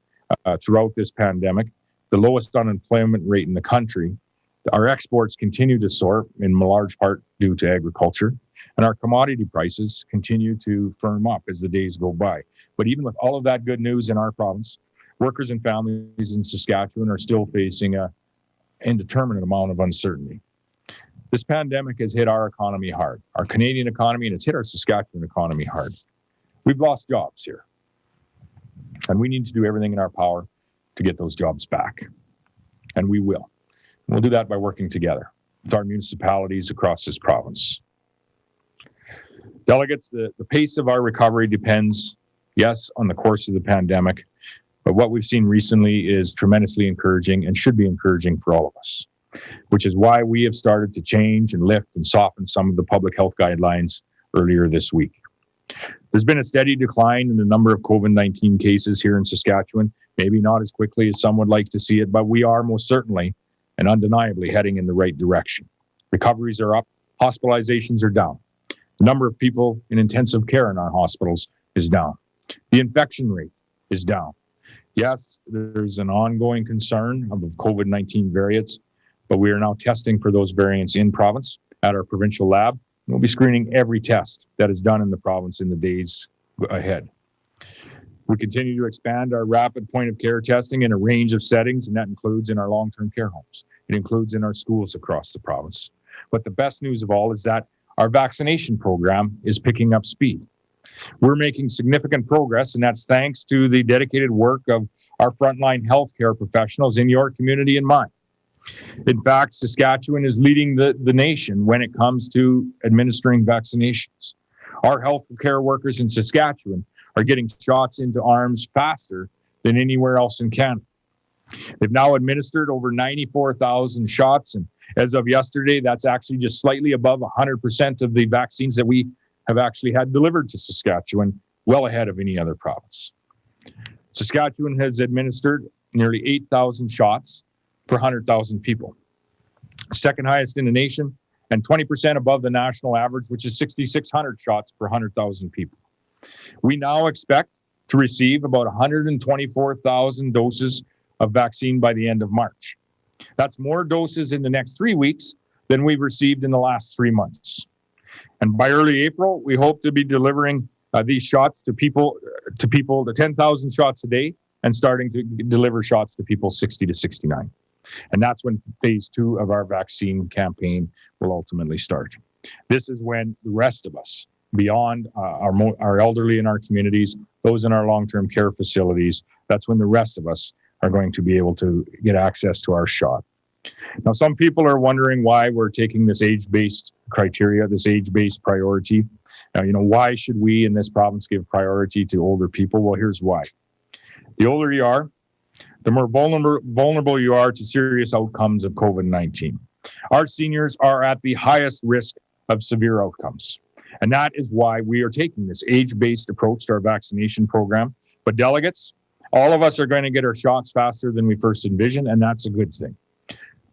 throughout this pandemic, the lowest unemployment rate in the country. Our exports continue to soar, in large part due to agriculture, and our commodity prices continue to firm up as the days go by. But even with all of that good news in our province, workers and families in Saskatchewan are still facing an indeterminate amount of uncertainty. This pandemic has hit our economy hard, our Canadian economy, and it's hit our Saskatchewan economy hard. We've lost jobs here, and we need to do everything in our power to get those jobs back, and we will. We'll do that by working together with our municipalities across this province. Delegates, the pace of our recovery depends, yes, on the course of the pandemic, but what we've seen recently is tremendously encouraging and should be encouraging for all of us, which is why we have started to change and lift and soften some of the public health guidelines earlier this week. There's been a steady decline in the number of COVID-19 cases here in Saskatchewan, maybe not as quickly as some would like to see it, but we are most certainly and undeniably heading in the right direction. Recoveries are up, hospitalizations are down. The number of people in intensive care in our hospitals is down. The infection rate is down. Yes, there's an ongoing concern of COVID-19 variants, but we are now testing for those variants in province at our provincial lab. We'll be screening every test that is done in the province in the days ahead. We continue to expand our rapid point of care testing in a range of settings, and that includes in our long-term care homes. It includes in our schools across the province. But the best news of all is that our vaccination program is picking up speed. We're making significant progress, and that's thanks to the dedicated work of our frontline healthcare professionals in your community and mine. In fact, Saskatchewan is leading the nation when it comes to administering vaccinations. Our healthcare workers in Saskatchewan are getting shots into arms faster than anywhere else in Canada. They've now administered over 94,000 shots, and as of yesterday, that's actually just slightly above 100% of the vaccines that we have actually had delivered to Saskatchewan, well ahead of any other province. Saskatchewan has administered nearly 8,000 shots per 100,000 people, second highest in the nation, and 20% above the national average, which is 6,600 shots per 100,000 people. We now expect to receive about 124,000 doses of vaccine by the end of March. That's more doses in the next 3 weeks than we've received in the last 3 months. And by early April, we hope to be delivering these shots to people, the 10,000 shots a day, and starting to deliver shots to people 60 to 69. And that's when phase 2 of our vaccine campaign will ultimately start. This is when the rest of us, beyond our elderly in our communities, those in our long-term care facilities, that's when the rest of us are going to be able to get access to our shot. Now, some people are wondering why we're taking this age-based criteria, this age-based priority. Why should we in this province give priority to older people? Well, here's why. The older you are, the more vulnerable you are to serious outcomes of COVID-19. Our seniors are at the highest risk of severe outcomes. And that is why we are taking this age-based approach to our vaccination program. But delegates, all of us are going to get our shots faster than we first envisioned, and that's a good thing.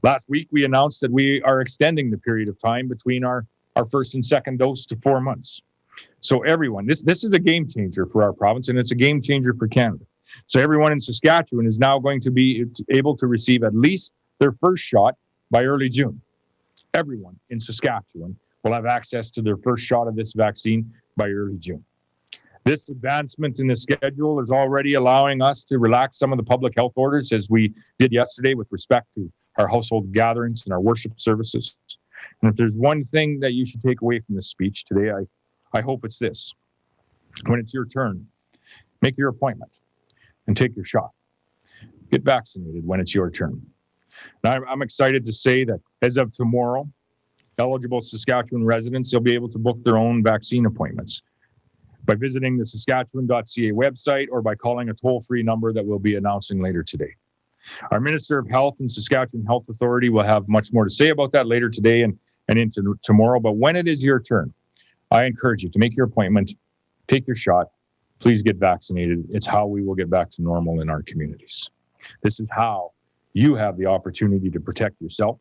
Last week, we announced that we are extending the period of time between our first and second dose to 4 months. So everyone, this is a game changer for our province, and it's a game changer for Canada. So everyone in Saskatchewan is now going to be able to receive at least their first shot by early June. Everyone in Saskatchewan will have access to their first shot of this vaccine by early June. This advancement in the schedule is already allowing us to relax some of the public health orders, as we did yesterday with respect to our household gatherings and our worship services. And if there's one thing that you should take away from this speech today, I hope it's this. When it's your turn, make your appointment and take your shot. Get vaccinated when it's your turn. Now, I'm excited to say that as of tomorrow, eligible Saskatchewan residents will be able to book their own vaccine appointments by visiting the saskatchewan.ca website or by calling a toll-free number that we'll be announcing later today. Our Minister of Health and Saskatchewan Health Authority will have much more to say about that later today and into tomorrow. But when it is your turn, I encourage you to make your appointment, take your shot, please get vaccinated. It's how we will get back to normal in our communities. This is how you have the opportunity to protect yourself,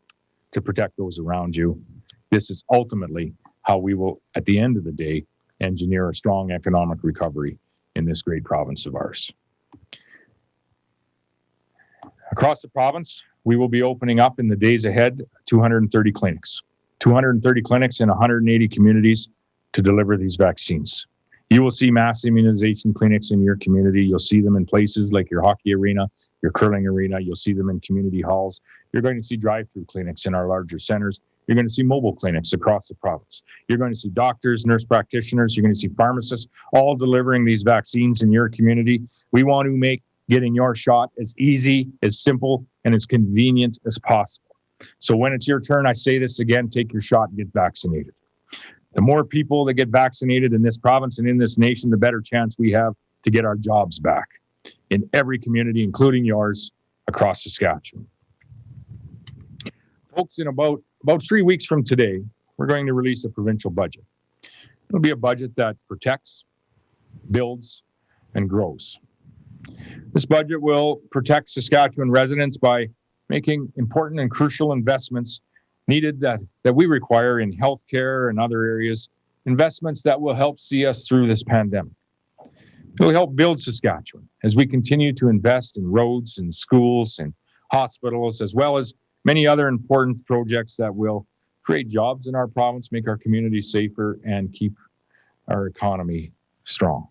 to protect those around you. This is ultimately how we will, at the end of the day, engineer a strong economic recovery in this great province of ours. Across the province, we will be opening up in the days ahead 230 clinics. 230 clinics in 180 communities to deliver these vaccines. You will see mass immunization clinics in your community. You'll see them in places like your hockey arena, your curling arena. You'll see them in community halls. You're going to see drive-through clinics in our larger centers. You're going to see mobile clinics across the province. You're going to see doctors, nurse practitioners. You're going to see pharmacists, all delivering these vaccines in your community. We want to make getting your shot as easy, as simple, and as convenient as possible. So when it's your turn, I say this again, take your shot and get vaccinated. The more people that get vaccinated in this province and in this nation, the better chance we have to get our jobs back in every community, including yours, across Saskatchewan. Folks, in about 3 weeks from today, we're going to release a provincial budget. It'll be a budget that protects, builds, and grows. This budget will protect Saskatchewan residents by making important and crucial investments needed that we require in healthcare and other areas, investments that will help see us through this pandemic. It will help build Saskatchewan as we continue to invest in roads and schools and hospitals, as well as many other important projects that will create jobs in our province, make our communities safer, and keep our economy strong.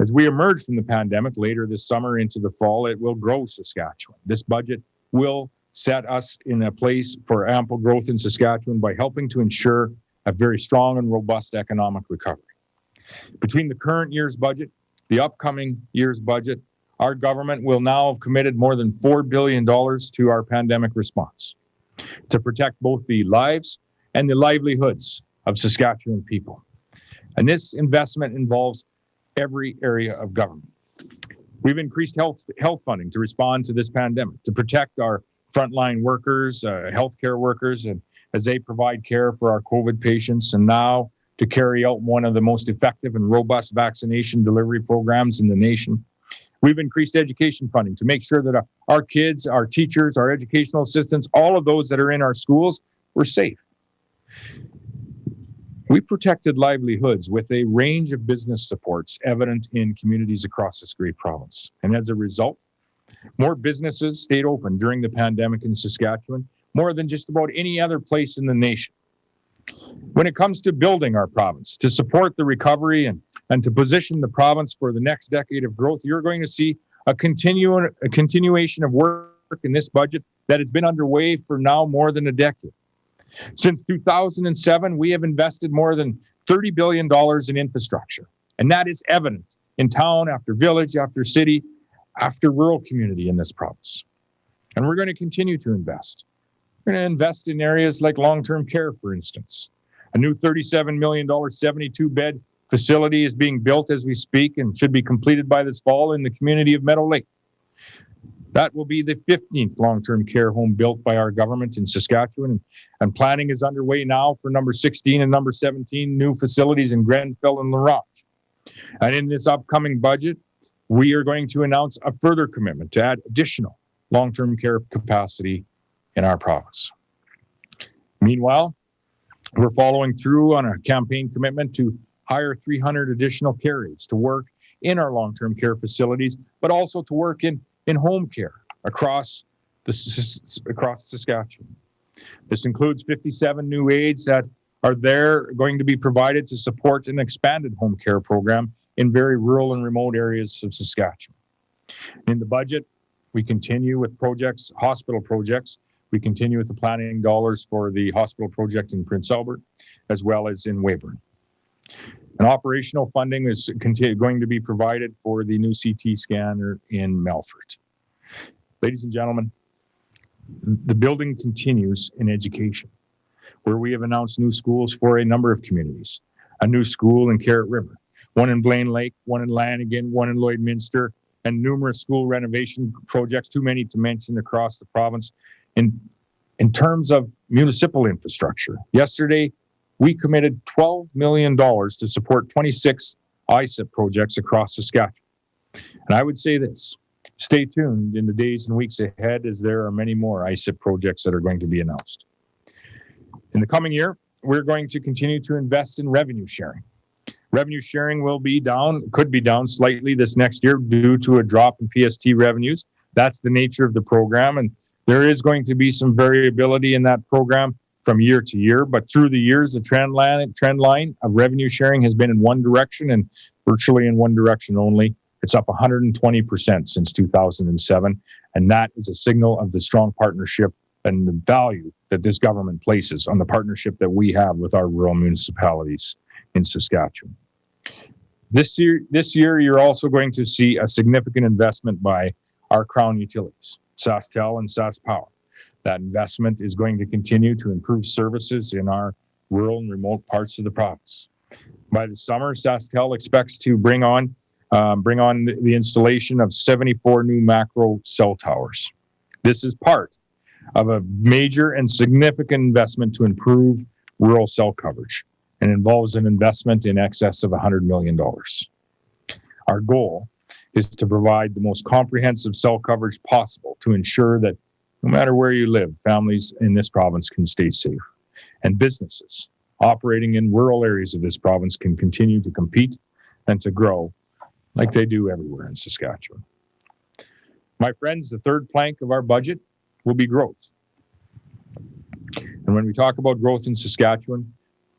As we emerge from the pandemic later this summer into the fall, it will grow Saskatchewan. This budget will set us in a place for ample growth in Saskatchewan by helping to ensure a very strong and robust economic recovery. Between the current year's budget, the upcoming year's budget, our government will now have committed more than $4 billion to our pandemic response to protect both the lives and the livelihoods of Saskatchewan people. And this investment involves every area of government. We've increased health funding to respond to this pandemic, to protect our frontline workers, healthcare workers, and as they provide care for our COVID patients, and now to carry out one of the most effective and robust vaccination delivery programs in the nation. We've increased education funding to make sure that our kids, our teachers, our educational assistants, all of those that are in our schools, were safe. We protected livelihoods with a range of business supports evident in communities across this great province. And as a result, more businesses stayed open during the pandemic in Saskatchewan, more than just about any other place in the nation. When it comes to building our province, to support the recovery and to position the province for the next decade of growth, you're going to see a continuation of work in this budget that has been underway for now more than a decade. Since 2007, we have invested more than $30 billion in infrastructure, and that is evident in town after village, after city, after rural community in this province. And we're going to continue to invest. We're going to invest in areas like long-term care, for instance. A new $37 million, 72-bed facility is being built as we speak and should be completed by this fall in the community of Meadow Lake. That will be the 15th long-term care home built by our government in Saskatchewan, and planning is underway now for number 16 and number 17 new facilities in Grenfell and La Ronge. And in this upcoming budget, we are going to announce a further commitment to add additional long-term care capacity in our province. Meanwhile, we're following through on a campaign commitment to hire 300 additional care aides to work in our long-term care facilities, but also to work in home care across Saskatchewan. This includes 57 new aides that are going to be provided to support an expanded home care program in very rural and remote areas of Saskatchewan. In the budget, we continue with hospital projects. We continue with the planning dollars for the hospital project in Prince Albert, as well as in Weyburn. And operational funding is going to be provided for the new CT scanner in Melfort. Ladies and gentlemen, the building continues in education, where we have announced new schools for a number of communities. A new school in Carrot River, one in Blaine Lake, one in Lanigan, one in Lloydminster, and numerous school renovation projects, too many to mention, across the province. In terms of municipal infrastructure, yesterday we committed $12 million to support 26 ISIP projects across Saskatchewan. And I would say this, stay tuned in the days and weeks ahead, as there are many more ISIP projects that are going to be announced. In the coming year, we're going to continue to invest in revenue sharing. Revenue sharing could be down slightly this next year due to a drop in PST revenues. That's the nature of the program, and there is going to be some variability in that program from year to year, but through the years, the trend line of revenue sharing has been in one direction, and virtually in one direction only. It's up 120% since 2007, and that is a signal of the strong partnership and the value that this government places on the partnership that we have with our rural municipalities in Saskatchewan. This year, you're also going to see a significant investment by our Crown utilities, SaskTel and SaskPower. That investment is going to continue to improve services in our rural and remote parts of the province. By the summer, SaskTel expects to bring on the installation of 74 new macro cell towers. This is part of a major and significant investment to improve rural cell coverage, and involves an investment in excess of $100 million. Our goal is to provide the most comprehensive cell coverage possible to ensure that no matter where you live, families in this province can stay safe, and businesses operating in rural areas of this province can continue to compete and to grow like they do everywhere in Saskatchewan. My friends, the third plank of our budget will be growth. And when we talk about growth in Saskatchewan,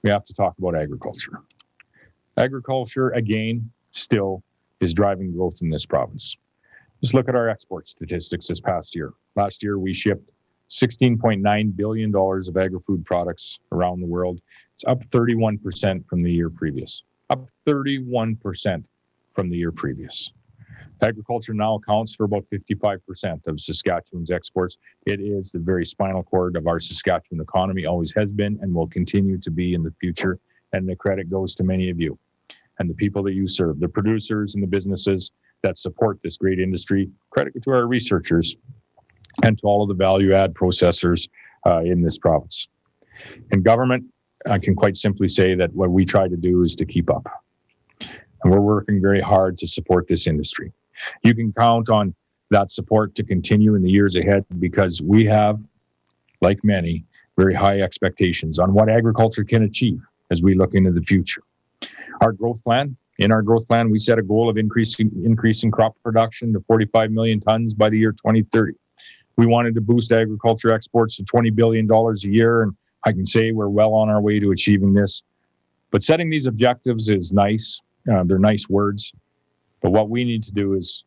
we have to talk about agriculture. Agriculture, again, still is driving growth in this province. Just look at our export statistics this past year. Last year, we shipped $16.9 billion of agri-food products around the world. It's up 31% from the year previous. Up 31% from the year previous. Agriculture now accounts for about 55% of Saskatchewan's exports. It is the very spinal cord of our Saskatchewan economy, always has been and will continue to be in the future. And the credit goes to many of you and the people that you serve, the producers and the businesses that support this great industry. Credit to our researchers and to all of the value add processors in this province. In government, I can quite simply say that what we try to do is to keep up. And we're working very hard to support this industry. You can count on that support to continue in the years ahead, because we have, like many, very high expectations on what agriculture can achieve as we look into the future. In our growth plan, we set a goal of increasing crop production to 45 million tons by the year 2030. We wanted to boost agriculture exports to $20 billion a year, and I can say we're well on our way to achieving this. But setting these objectives is nice. They're nice words. But what we need to do is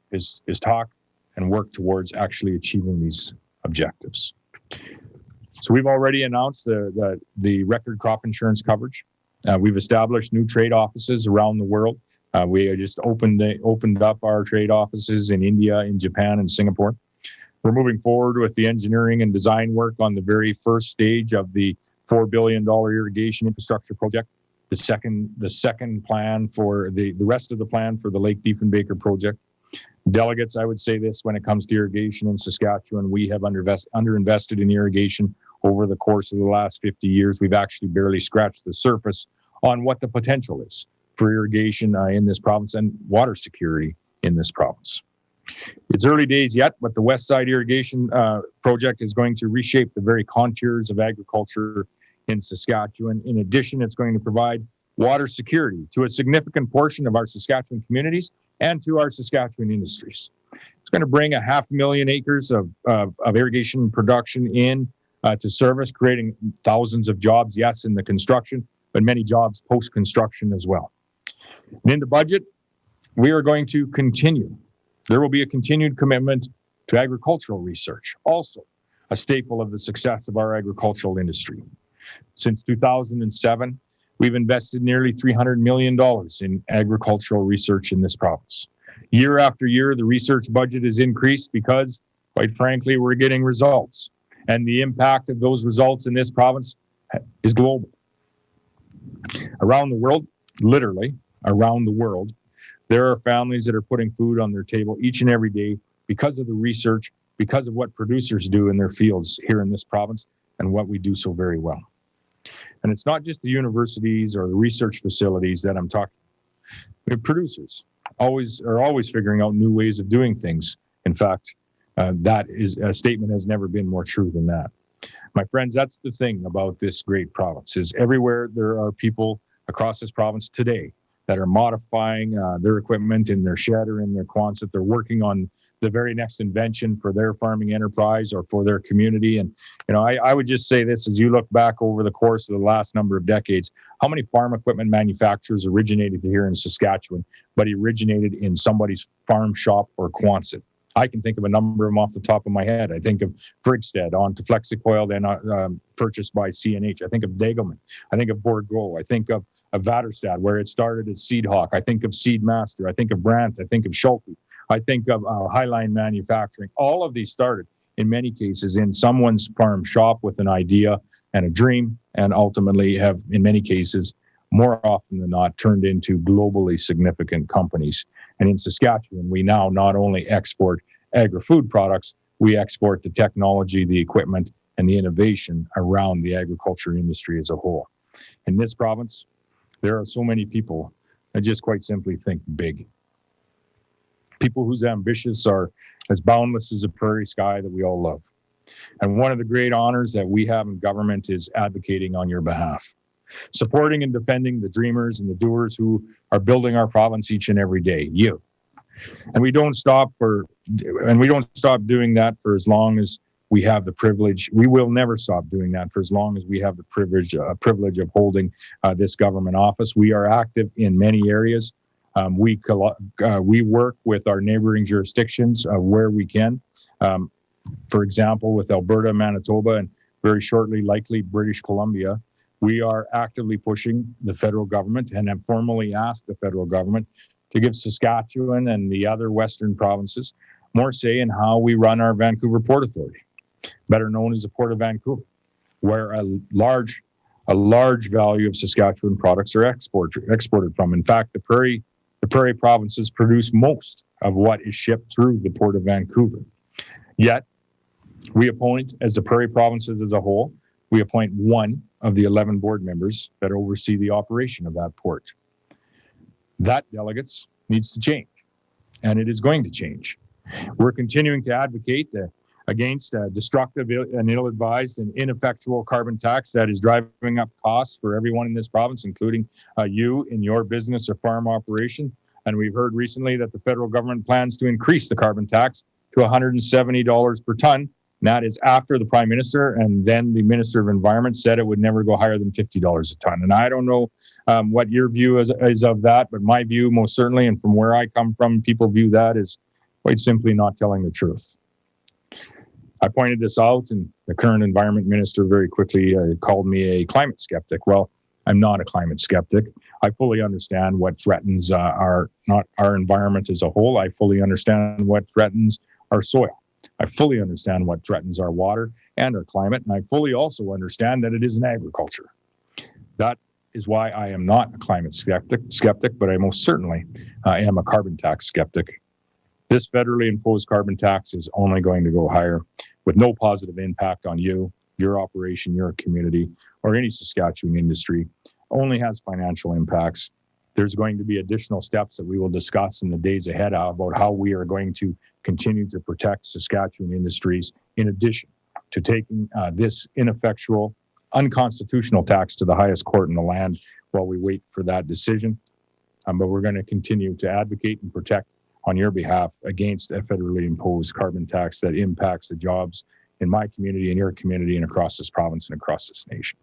talk and work towards actually achieving these objectives. So we've already announced the record crop insurance coverage. We've established new trade offices around the world. We just opened up our trade offices in India, in Japan, and Singapore. We're moving forward with the engineering and design work on the very first stage of the $4 billion irrigation infrastructure project. The second plan for the rest of the plan for the Lake Diefenbaker project. Delegates, I would say this when it comes to irrigation in Saskatchewan, we have underinvested in irrigation over the course of the last 50 years. We've actually barely scratched the surface on what the potential is for irrigation in this province and water security in this province. It's early days yet, but the West Side Irrigation project is going to reshape the very contours of agriculture in Saskatchewan. In addition, it's going to provide water security to a significant portion of our Saskatchewan communities and to our Saskatchewan industries. It's going to bring 500,000 acres of irrigation production in to service, creating thousands of jobs, yes, in the construction, but many jobs post-construction as well. And in the budget, we are going to continue. There will be a continued commitment to agricultural research, also a staple of the success of our agricultural industry. Since 2007, we've invested nearly $300 million in agricultural research in this province. Year after year, the research budget has increased because, quite frankly, we're getting results. And the impact of those results in this province is global. Around the world, literally around the world, there are families that are putting food on their table each and every day because of the research, because of what producers do in their fields here in this province and what we do so very well. And it's not just the universities or the research facilities that I'm talking about. Producers are always figuring out new ways of doing things. In fact, that is a statement has never been more true than that. My friends, that's the thing about this great province, is everywhere there are people across this province today that are modifying their equipment in their shed or in their Quonset. They're working on the very next invention for their farming enterprise or for their community. And, you know, I would just say this, as you look back over the course of the last number of decades, how many farm equipment manufacturers originated here in Saskatchewan, but originated in somebody's farm shop or Quonset? I can think of a number of them off the top of my head. I think of Frigstead on to Flexicoil, then purchased by CNH. I think of Degelman. I think of Bourgault. I think of Vaterstad, where it started as Seedhawk. I think of Seedmaster. I think of Brandt. I think of Schulte. I think of Highline Manufacturing. All of these started, in many cases, in someone's farm shop with an idea and a dream, and ultimately have, in many cases, more often than not, turned into globally significant companies. And in Saskatchewan, we now not only export agri-food products, we export the technology, the equipment, and the innovation around the agriculture industry as a whole. In this province, there are so many people that just quite simply think big. People whose ambitions are as boundless as the prairie sky that we all love. And one of the great honors that we have in government is advocating on your behalf, supporting and defending the dreamers and the doers who are building our province each and every day, you. And we don't stop doing that for as long as we have the privilege. We will never stop doing that for as long as we have the privilege of holding this government office. We are active in many areas. We work with our neighboring jurisdictions where we can. For example, with Alberta, Manitoba, and very shortly, likely British Columbia, we are actively pushing the federal government and have formally asked the federal government to give Saskatchewan and the other Western provinces more say in how we run our Vancouver Port Authority, better known as the Port of Vancouver, where a large value of Saskatchewan products are exported from. In fact, the prairie provinces produce most of what is shipped through the Port of Vancouver. Yet, we appoint, as the prairie provinces as a whole, we appoint one of the 11 board members that oversee the operation of that port. That, delegates, needs to change, and it is going to change. We're continuing to advocate against a destructive and ill-advised and ineffectual carbon tax that is driving up costs for everyone in this province, including you in your business or farm operation. And we've heard recently that the federal government plans to increase the carbon tax to $170 per ton. And that is after the Prime Minister and then the Minister of Environment said it would never go higher than $50 a ton. And I don't know what your view is of that, but my view most certainly, and from where I come from, people view that as quite simply not telling the truth. I pointed this out, and the current Environment Minister very quickly called me a climate skeptic. Well, I'm not a climate skeptic. I fully understand what threatens our environment as a whole. I fully understand what threatens our soil. I fully understand what threatens our water and our climate, and I fully also understand that it is in agriculture. That is why I am not a climate skeptic, but I most certainly am a carbon tax skeptic. This federally imposed carbon tax is only going to go higher with no positive impact on you, your operation, your community, or any Saskatchewan industry. Only has financial impacts. There's going to be additional steps that we will discuss in the days ahead about how we are going to continue to protect Saskatchewan industries, in addition to taking this ineffectual, unconstitutional tax to the highest court in the land, while we wait for that decision. But we're going to continue to advocate and protect on your behalf against a federally imposed carbon tax that impacts the jobs in my community, in your community, and across this province and across this nation.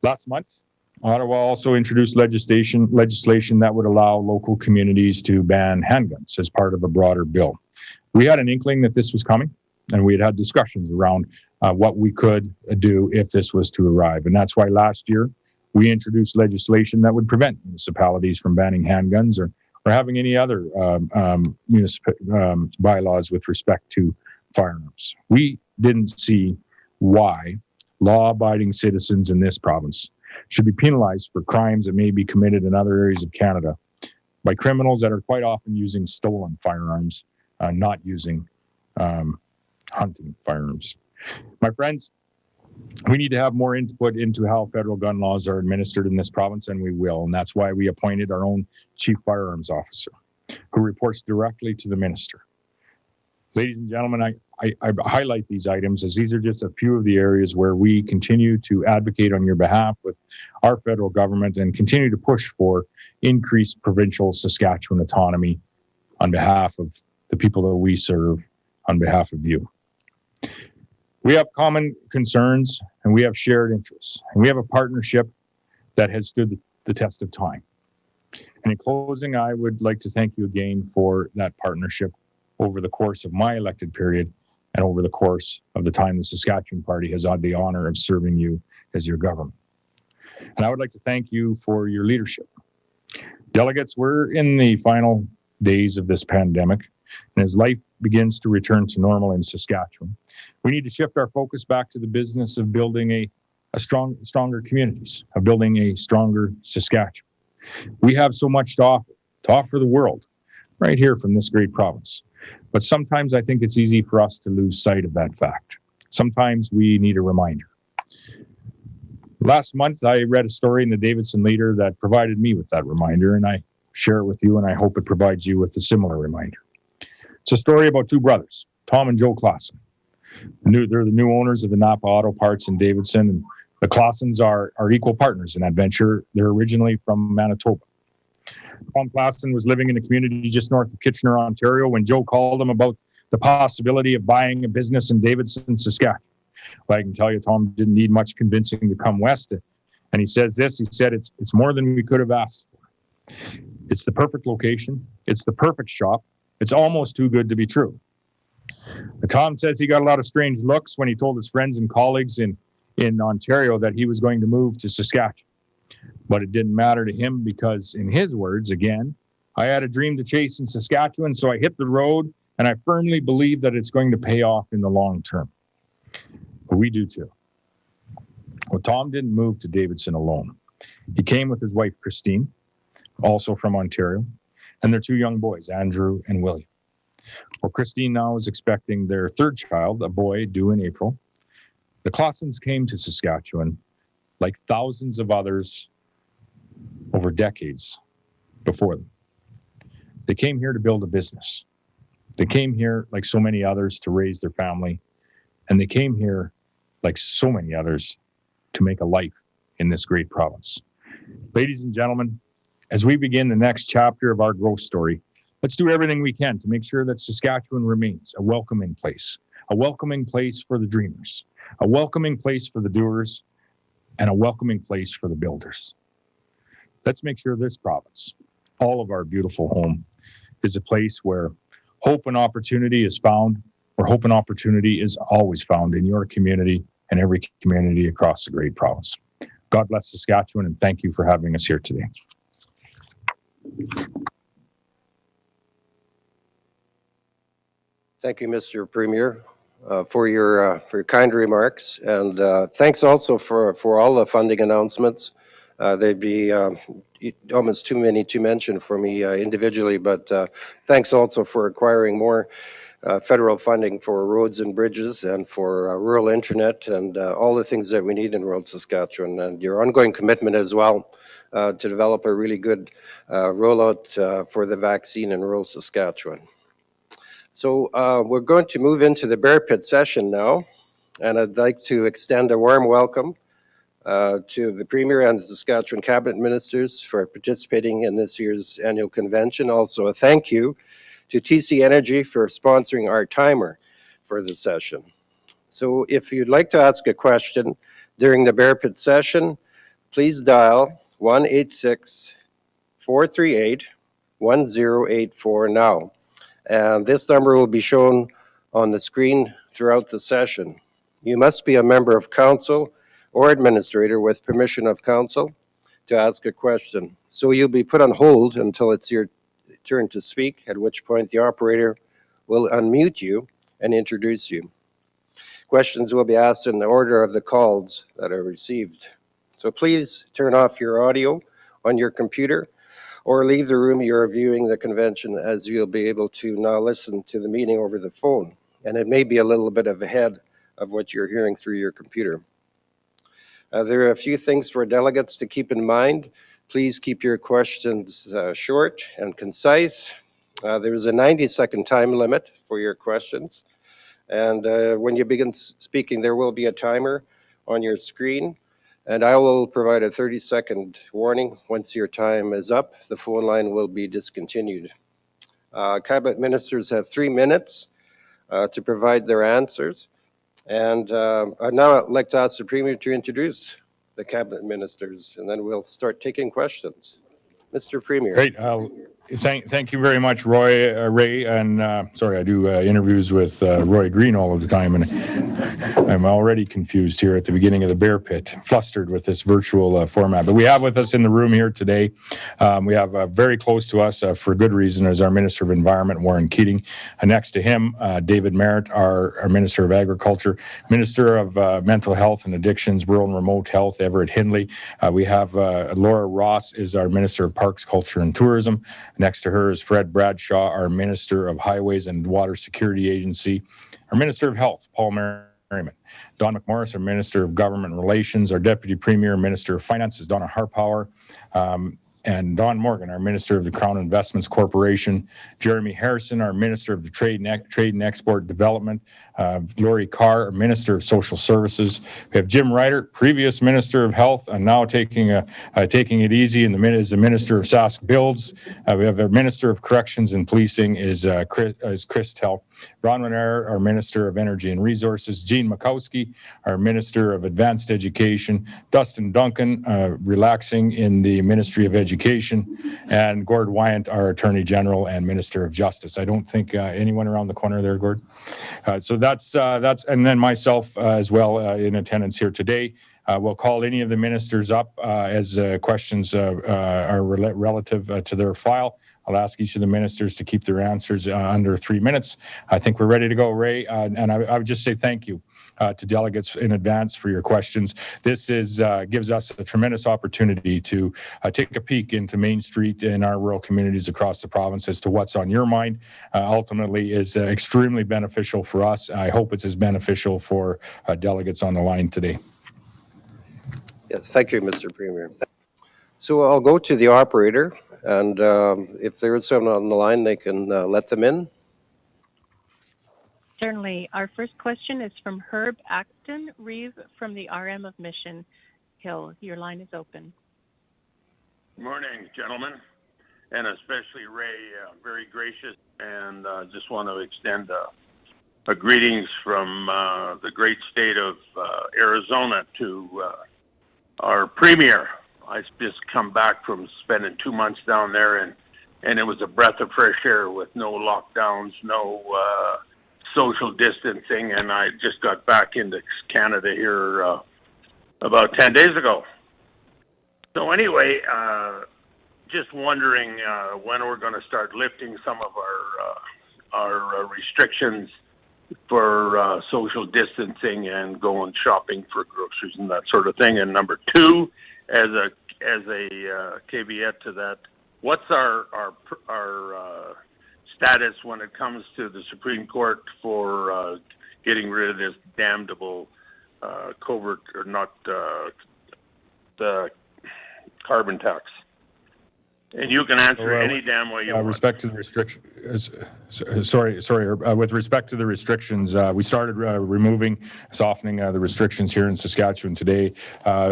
Last month, Ottawa also introduced legislation that would allow local communities to ban handguns as part of a broader bill. We had an inkling that this was coming, and we had discussions around what we could do if this was to arrive. And that's why last year we introduced legislation that would prevent municipalities from banning handguns or having any other bylaws with respect to firearms. We didn't see why law-abiding citizens in this province should be penalized for crimes that may be committed in other areas of Canada by criminals that are quite often using stolen firearms, not using hunting firearms. My friends, we need to have more input into how federal gun laws are administered in this province, and we will. And that's why we appointed our own chief firearms officer, who reports directly to the minister. Ladies and gentlemen, I highlight these items as these are just a few of the areas where we continue to advocate on your behalf with our federal government and continue to push for increased provincial Saskatchewan autonomy on behalf of the people that we serve, on behalf of you. We have common concerns and we have shared interests, and we have a partnership that has stood the test of time. And in closing, I would like to thank you again for that partnership over the course of my elected period and over the course of the time the Saskatchewan Party has had the honor of serving you as your government. And I would like to thank you for your leadership. Delegates, we're in the final days of this pandemic, and as life begins to return to normal in Saskatchewan, we need to shift our focus back to the business of building stronger communities, of building a stronger Saskatchewan. We have so much to offer the world right here from this great province. But sometimes I think it's easy for us to lose sight of that fact. Sometimes we need a reminder. Last month, I read a story in the Davidson Leader that provided me with that reminder, and I share it with you, and I hope it provides you with a similar reminder. It's a story about two brothers, Tom and Joe Clausen. They're the new owners of the Napa Auto Parts in Davidson, and the Clausens are equal partners in that venture. They're originally from Manitoba. Tom Clausen was living in a community just north of Kitchener, Ontario, when Joe called him about the possibility of buying a business in Davidson, Saskatchewan. Well, I can tell you, Tom didn't need much convincing to come west. And he says this, he said, it's more than we could have asked for. It's the perfect location. It's the perfect shop. It's almost too good to be true. And Tom says he got a lot of strange looks when he told his friends and colleagues in Ontario that he was going to move to Saskatchewan. But it didn't matter to him because, in his words, again, I had a dream to chase in Saskatchewan, so I hit the road, and I firmly believe that it's going to pay off in the long term. But we do too. Well, Tom didn't move to Davidson alone. He came with his wife, Christine, also from Ontario, and their two young boys, Andrew and William. Well, Christine now is expecting their third child, a boy, due in April. The Clausens came to Saskatchewan like thousands of others over decades before them. They came here to build a business. They came here, like so many others, to raise their family. And they came here, like so many others, to make a life in this great province. Ladies and gentlemen, as we begin the next chapter of our growth story, let's do everything we can to make sure that Saskatchewan remains a welcoming place for the dreamers, a welcoming place for the doers, and a welcoming place for the builders. Let's make sure this province, all of our beautiful home, is a place where hope and opportunity is found, where hope and opportunity is always found in your community and every community across the great province. God bless Saskatchewan, and thank you for having us here today. Thank you, Mr. Premier, for your kind remarks, and thanks also for all the funding announcements. They'd be almost too many to mention for me individually, but thanks also for acquiring more federal funding for roads and bridges and for rural internet and all the things that we need in rural Saskatchewan, and your ongoing commitment as well to develop a really good rollout for the vaccine in rural Saskatchewan. So we're going to move into the Bear Pit session now, and I'd like to extend a warm welcome to the Premier and the Saskatchewan Cabinet Ministers for participating in this year's annual convention. Also, a thank you to TC Energy for sponsoring our timer for the session. So if you'd like to ask a question during the Bear Pit session, please dial 1-866-438-1084 now. And this number will be shown on the screen throughout the session. You must be a member of council or administrator with permission of council to ask a question. So you'll be put on hold until it's your turn to speak, at which point the operator will unmute you and introduce you. Questions will be asked in the order of the calls that are received. So please turn off your audio on your computer or leave the room you're viewing the convention, as you'll be able to now listen to the meeting over the phone. And it may be a little bit ahead of what you're hearing through your computer. There are a few things for delegates to keep in mind. Please keep your questions short and concise. There's a 90-second time limit for your questions. And when you begin speaking, there will be a timer on your screen. And I will provide a 30-second warning. Once your time is up, the phone line will be discontinued. Cabinet ministers have 3 minutes to provide their answers. And I'd now like to ask the Premier to introduce the Cabinet ministers, and then we'll start taking questions. Mr. Premier. Great. Thank you very much, Ray. And sorry, I do interviews with Roy Green all of the time, and I'm already confused here at the beginning of the Bear Pit, flustered with this virtual format. But we have with us in the room here today, we have very close to us for good reason is our Minister of Environment, Warren Keating. Next to him, David Merritt, our Minister of Agriculture, Minister of Mental Health and Addictions, Rural and Remote Health, Everett Hindley. We have Laura Ross is our Minister of Parks, Culture and Tourism. Next to her is Fred Bradshaw, our Minister of Highways and Water Security Agency. Our Minister of Health, Paul Merriman. Don McMorris, our Minister of Government Relations. Our Deputy Premier, Minister of Finance is Donna Harpower. And Don Morgan, our Minister of the Crown Investments Corporation. Jeremy Harrison, our Minister of the Trade and Export Development. Lori Carr, our Minister of Social Services. We have Jim Ryder, previous Minister of Health, and now taking it easy as the Minister of Sask Builds. We have our Minister of Corrections and Policing is Chris Tell. Ron Renaer, our Minister of Energy and Resources. Jean Makowski, our Minister of Advanced Education. Dustin Duncan, relaxing in the Ministry of Education. And Gord Wyant, our Attorney General and Minister of Justice. I don't think anyone around the corner there, Gord. So that's and then myself as well in attendance here today. We'll call any of the ministers up as questions are relative to their file. I'll ask each of the ministers to keep their answers under 3 minutes. I think we're ready to go, Ray. And I would just say thank you to delegates in advance for your questions. This gives us a tremendous opportunity to take a peek into Main Street in our rural communities across the province as to what's on your mind. Ultimately is extremely beneficial for us. I hope it's as beneficial for delegates on the line today. Yeah, thank you, Mr. Premier. So I'll go to the operator, and if there is someone on the line, they can let them in. Certainly. Our first question is from Herb Acton Reeve from the RM of Mission Hill. Your line is open. Good morning, gentlemen, and especially Ray, very gracious, and just want to extend a greetings from the great state of Arizona to our Premier. I just come back from spending 2 months down there, and it was a breath of fresh air with no lockdowns, no social distancing, and I just got back into Canada here about 10 days ago. So anyway, just wondering when we're going to start lifting some of our restrictions for social distancing and going shopping for groceries and that sort of thing. And number two, as a caveat to that, what's our status when it comes to the Supreme Court for getting rid of this damnable covert or not the carbon tax? And you can answer any damn way you want. Respect to the restrictions. Sorry, Herb. With respect to the restrictions, we started softening the restrictions here in Saskatchewan today.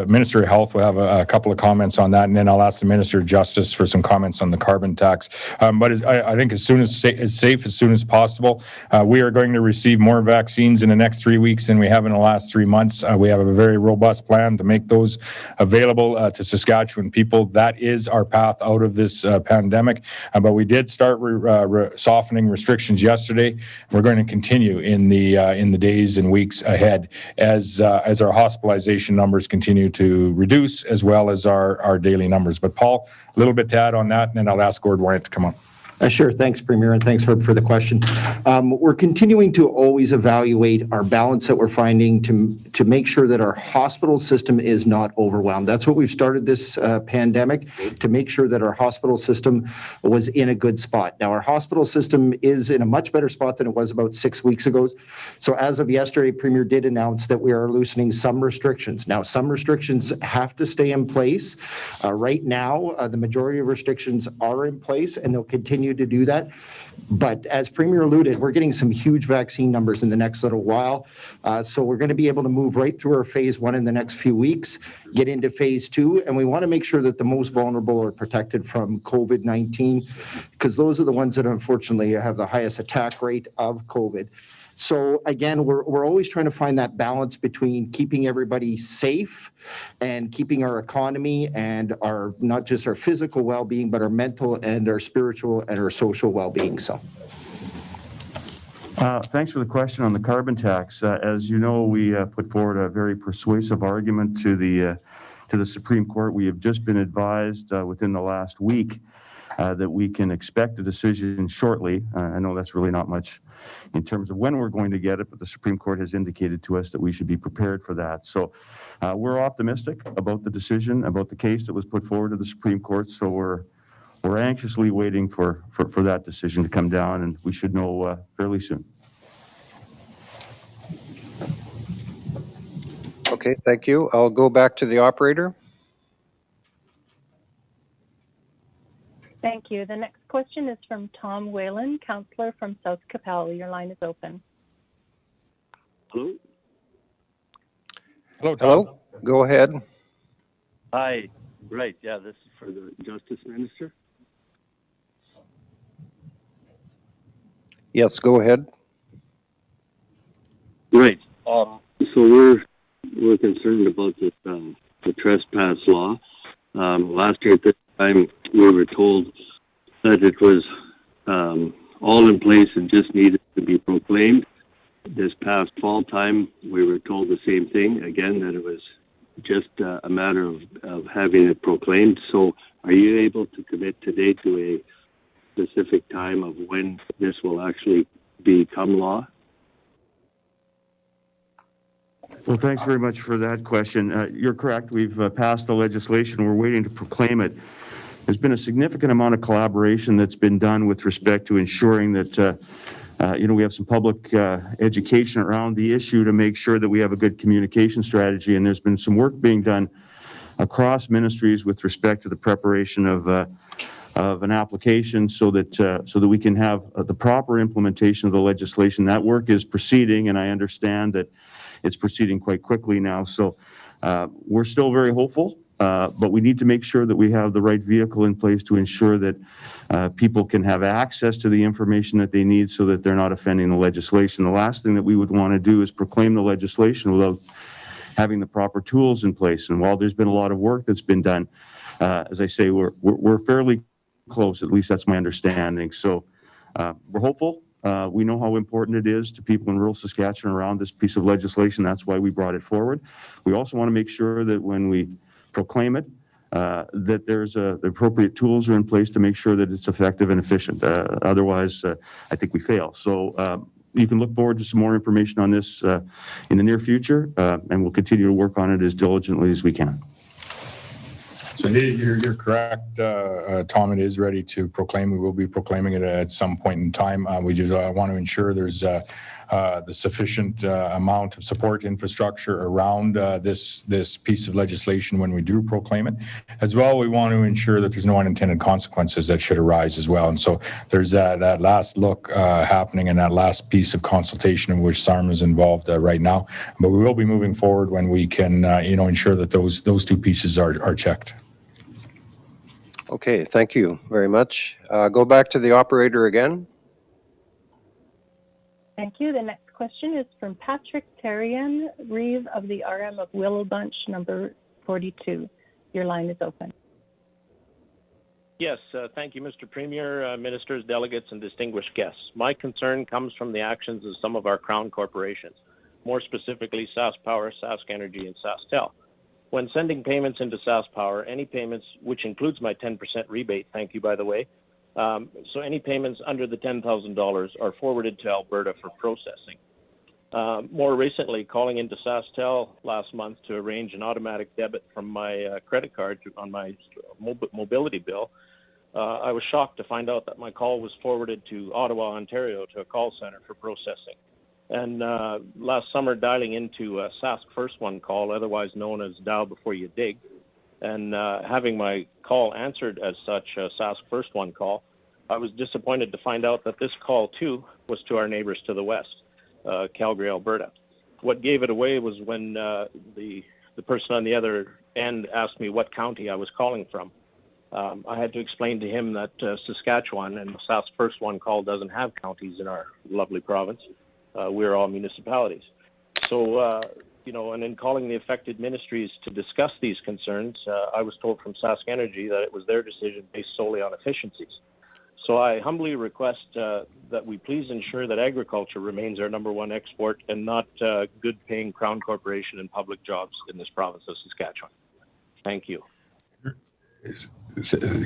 Minister of Health will have a couple of comments on that, and then I'll ask the Minister of Justice for some comments on the carbon tax. But I think as safe as soon as possible. We are going to receive more vaccines in the next 3 weeks than we have in the last 3 months. We have a very robust plan to make those available to Saskatchewan people. That is our path out of this pandemic. But we did start softening restrictions yesterday. We're going to continue in the days and weeks ahead as our hospitalization numbers continue to reduce, as well as our daily numbers. But Paul, a little bit to add on that, and then I'll ask Gord Wyant to come on. Sure. Thanks, Premier, and thanks, Herb, for the question. We're continuing to always evaluate our balance that we're finding to make sure that our hospital system is not overwhelmed. That's what we've started this pandemic, to make sure that our hospital system was in a good spot. Now, our hospital system is in a much better spot than it was about 6 weeks ago. So as of yesterday, Premier did announce that we are loosening some restrictions. Now, some restrictions have to stay in place. Right now, the majority of restrictions are in place, and they'll continue to do that. But as Premier alluded, we're getting some huge vaccine numbers in the next little while. So we're going to be able to move right through our phase 1 in the next few weeks, get into phase 2, and we want to make sure that the most vulnerable are protected from COVID-19, because those are the ones that unfortunately have the highest attack rate of COVID. So again, we're always trying to find that balance between keeping everybody safe and keeping our economy and our, not just our physical well-being, but our mental and our spiritual and our social well-being. So. Thanks for the question on the carbon tax. As you know, we put forward a very persuasive argument to the Supreme Court. We have just been advised within the last week that we can expect a decision shortly. I know that's really not much in terms of when we're going to get it, but the Supreme Court has indicated to us that we should be prepared for that. So we're optimistic about the decision, about the case that was put forward to the Supreme Court. So we're anxiously waiting for that decision to come down, and we should know fairly soon. Okay, thank you. I'll go back to the operator. Thank you. The next question is from Tom Whalen, councillor from South Capel. Your line is open. Hello? Hello, Tom. Hello, go ahead. Hi. Right, yeah, this is for the Justice Minister. Yes, go ahead. Right. So we're concerned about this the trespass law. Last year at this time, we were told that it was all in place and just needed to be proclaimed. This past fall time, we were told the same thing, again, that it was just a matter of having it proclaimed. So are you able to commit today to a specific time of when this will actually become law? Well, thanks very much for that question. You're correct. We've passed the legislation. We're waiting to proclaim it. There's been a significant amount of collaboration that's been done with respect to ensuring that we have some public education around the issue to make sure that we have a good communication strategy. And there's been some work being done across ministries with respect to the preparation of an application so that we can have the proper implementation of the legislation. That work is proceeding, and I understand that it's proceeding quite quickly now. So we're still very hopeful. But we need to make sure that we have the right vehicle in place to ensure that people can have access to the information that they need so that they're not offending the legislation. The last thing that we would want to do is proclaim the legislation without having the proper tools in place. And while there's been a lot of work that's been done, as I say, we're fairly close. At least that's my understanding. So we're hopeful. We know how important it is to people in rural Saskatchewan around this piece of legislation. That's why we brought it forward. We also want to make sure that when we proclaim it, that there's the appropriate tools are in place to make sure that it's effective and efficient. Otherwise, I think we fail. So you can look forward to some more information on this in the near future, and we'll continue to work on it as diligently as we can. So you're correct, Tom. It is ready to proclaim. We will be proclaiming it at some point in time. We just want to ensure there's the sufficient amount of support infrastructure around this piece of legislation when we do proclaim it. As well, we want to ensure that there's no unintended consequences that should arise as well. And so there's that last look happening and that last piece of consultation in which SARM is involved right now. But we will be moving forward when we can, ensure that those two pieces are checked. Okay, thank you very much. Go back to the operator again. Thank you. The next question is from Patrick Tarian, Reeve of the RM of Willow Bunch, number 42. Your line is open. Yes, thank you, Mr. Premier, ministers, delegates, and distinguished guests. My concern comes from the actions of some of our Crown corporations, more specifically SaskPower, SaskEnergy, and SaskTel. When sending payments into SaskPower, any payments, which includes my 10% rebate, thank you, by the way, so any payments under the $10,000 are forwarded to Alberta for processing. More recently, calling into SaskTel last month to arrange an automatic debit from my credit card on my mobility bill, I was shocked to find out that my call was forwarded to Ottawa, Ontario, to a call center for processing. And last summer, dialing into a Sask First One call, otherwise known as Dial Before You Dig, and having my call answered as such, a Sask First One call, I was disappointed to find out that this call, too, was to our neighbors to the west, Calgary, Alberta. What gave it away was when the person on the other end asked me what county I was calling from. I had to explain to him that Saskatchewan and the Sask First One call doesn't have counties in our lovely province. We're all municipalities. So, and in calling the affected ministries to discuss these concerns, I was told from SaskEnergy that it was their decision based solely on efficiencies. So I humbly request that we please ensure that agriculture remains our number one export and not good-paying Crown Corporation and public jobs in this province of Saskatchewan. Thank you.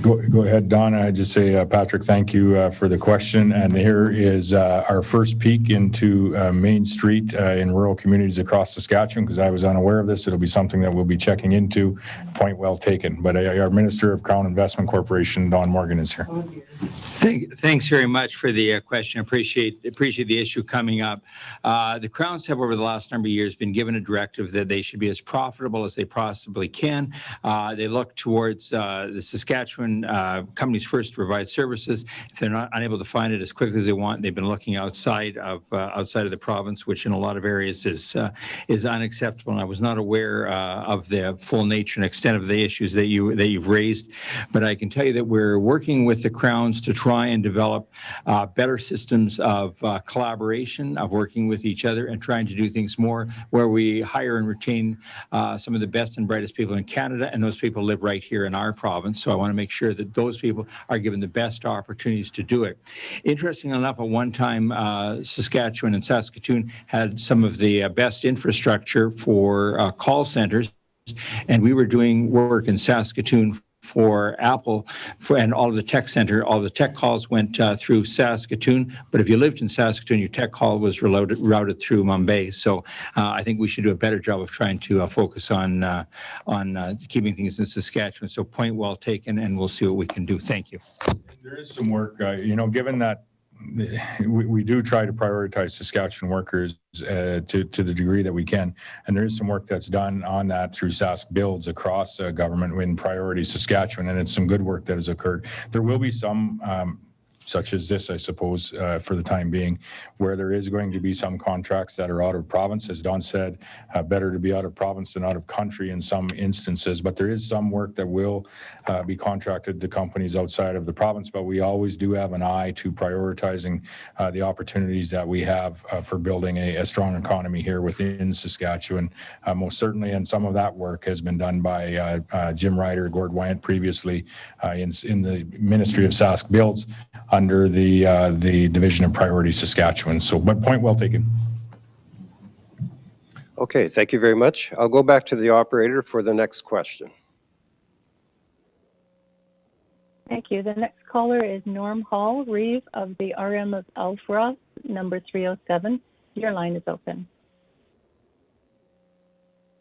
Go ahead, Don. I just say, Patrick, thank you for the question. And here is our first peek into Main Street in rural communities across Saskatchewan, because I was unaware of this. It'll be something that we'll be checking into. Point well taken. But our Minister of Crown Investment Corporation, Don Morgan, is here. Thanks very much for the question. Appreciate the issue coming up. The Crowns have, over the last number of years, been given a directive that they should be as profitable as they possibly can. They look towards the Saskatchewan companies first to provide services. If they're not unable to find it as quickly as they want, they've been looking outside of the province, which in a lot of areas is unacceptable. And I was not aware of the full nature and extent of the issues that you've raised, but I can tell you that we're working with the Crowns to try and develop better systems of collaboration, of working with each other, and trying to do things more where we hire and retain some of the best and brightest people in Canada, and those people live right here in our province. So I want to make sure that those people are given the best opportunities to do it. Interestingly enough, at one time, Saskatchewan and Saskatoon had some of the best infrastructure for call centers, and we were doing work in Saskatoon for Apple, and all of the tech center, all the tech calls went through Saskatoon. But if you lived in Saskatoon, your tech call was routed through Mumbai. So I think we should do a better job of trying to focus on keeping things in Saskatchewan. So point well taken, and we'll see what we can do. Thank you. There is some work, given that we do try to prioritize Saskatchewan workers to the degree that we can. And there is some work that's done on that through Sask Builds across government in Priority Saskatchewan, and it's some good work that has occurred. There will be some such as this, I suppose, for the time being, where there is going to be some contracts that are out of province. As Don said, better to be out of province than out of country in some instances. But there is some work that will be contracted to companies outside of the province. But we always do have an eye to prioritizing the opportunities that we have for building a strong economy here within Saskatchewan, most certainly. And some of that work has been done by Jim Ryder, Gord Wyant previously in the Ministry of Sask Builds, under the Division of Priority Saskatchewan. So, but point well taken. Okay, thank you very much. I'll go back to the operator for the next question. Thank you. The next caller is Norm Hall, Reeve of the RM of Alfra, number 307. Your line is open.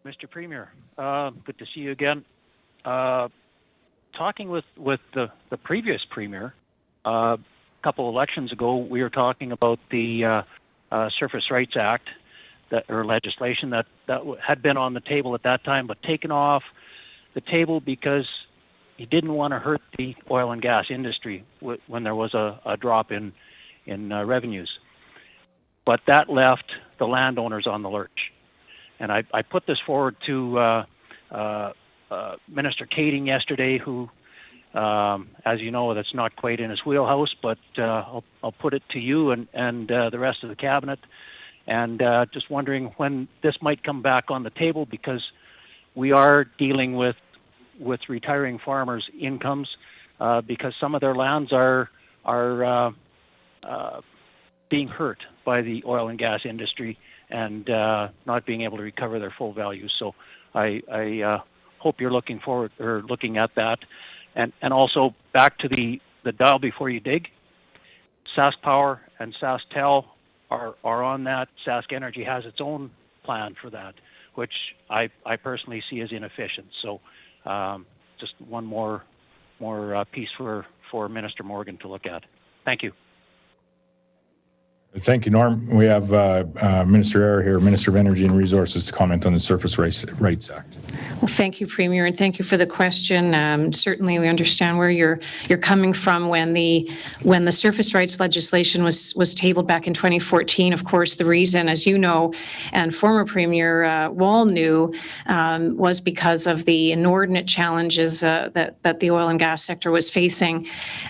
Mr. Premier, good to see you again. Talking with the previous Premier, a couple elections ago, we were talking about the Surface Rights Act or legislation that had been on the table at that time, but taken off the table because he didn't want to hurt the oil and gas industry when there was a drop in revenues. But that left the landowners on the lurch. And I put this forward to Minister Kading yesterday, who, as you know, that's not quite in his wheelhouse, but I'll put it to you and the rest of the cabinet. And just wondering when this might come back on the table, because we are dealing with retiring farmers' incomes, because some of their lands are being hurt by the oil and gas industry and not being able to recover their full value. So I hope you're looking at that. And also back to the dial before you dig. SaskPower and SaskTel are on that. Sask Energy has its own plan for that, which I personally see as inefficient. So just one more piece for Minister Morgan to look at. Thank you. Thank you, Norm. We have Minister Eyre here, Minister of Energy and Resources, to comment on the Surface Rights Act. Well, thank you, Premier, and thank you for the question. Certainly, we understand where you're coming from when the surface rights legislation was tabled back in 2014. Of course, the reason, as you know, and former Premier Wall knew, was because of the inordinate challenges that the oil and gas sector was facing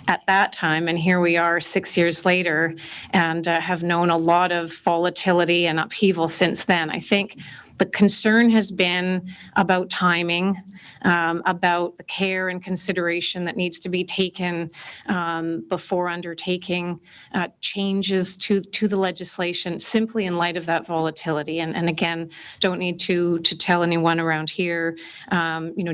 at that time. And here we are 6 years later, and have known a lot of volatility and upheaval since then. I think the concern has been about timing, about the care and consideration that needs to be taken before undertaking changes to the legislation, simply in light of that volatility. And again, don't need to tell anyone around here,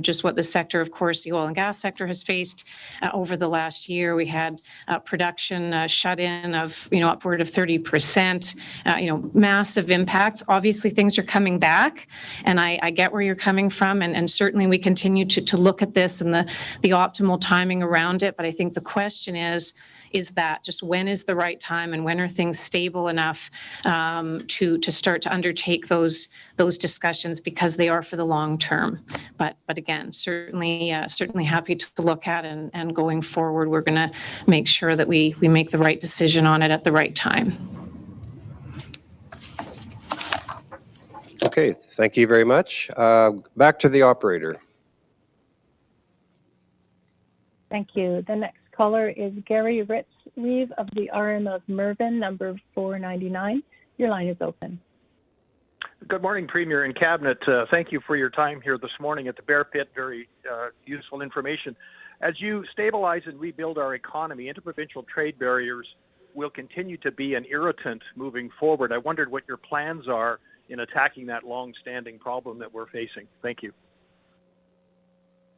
just what the sector, of course, the oil and gas sector has faced over the last year. We had production shut in of, upward of 30%, massive impacts. Obviously, things are coming back, and I get where you're coming from, and certainly we continue to look at this and the optimal timing around it. But I think the question is that just when is the right time, and when are things stable enough to start to undertake those discussions, because they are for the long term. But again, certainly happy to look at, and going forward, we're going to make sure that we make the right decision on it at the right time. Okay, thank you very much. Back to the operator. Thank you. The next caller is Gary Ritz-Reeve of the RM of Mervyn, number 499. Your line is open. Good morning, Premier and Cabinet. Thank you for your time here this morning at the Bear Pit. Very useful information. As you stabilize and rebuild our economy, interprovincial trade barriers will continue to be an irritant moving forward. I wondered what your plans are in attacking that long-standing problem that we're facing. Thank you.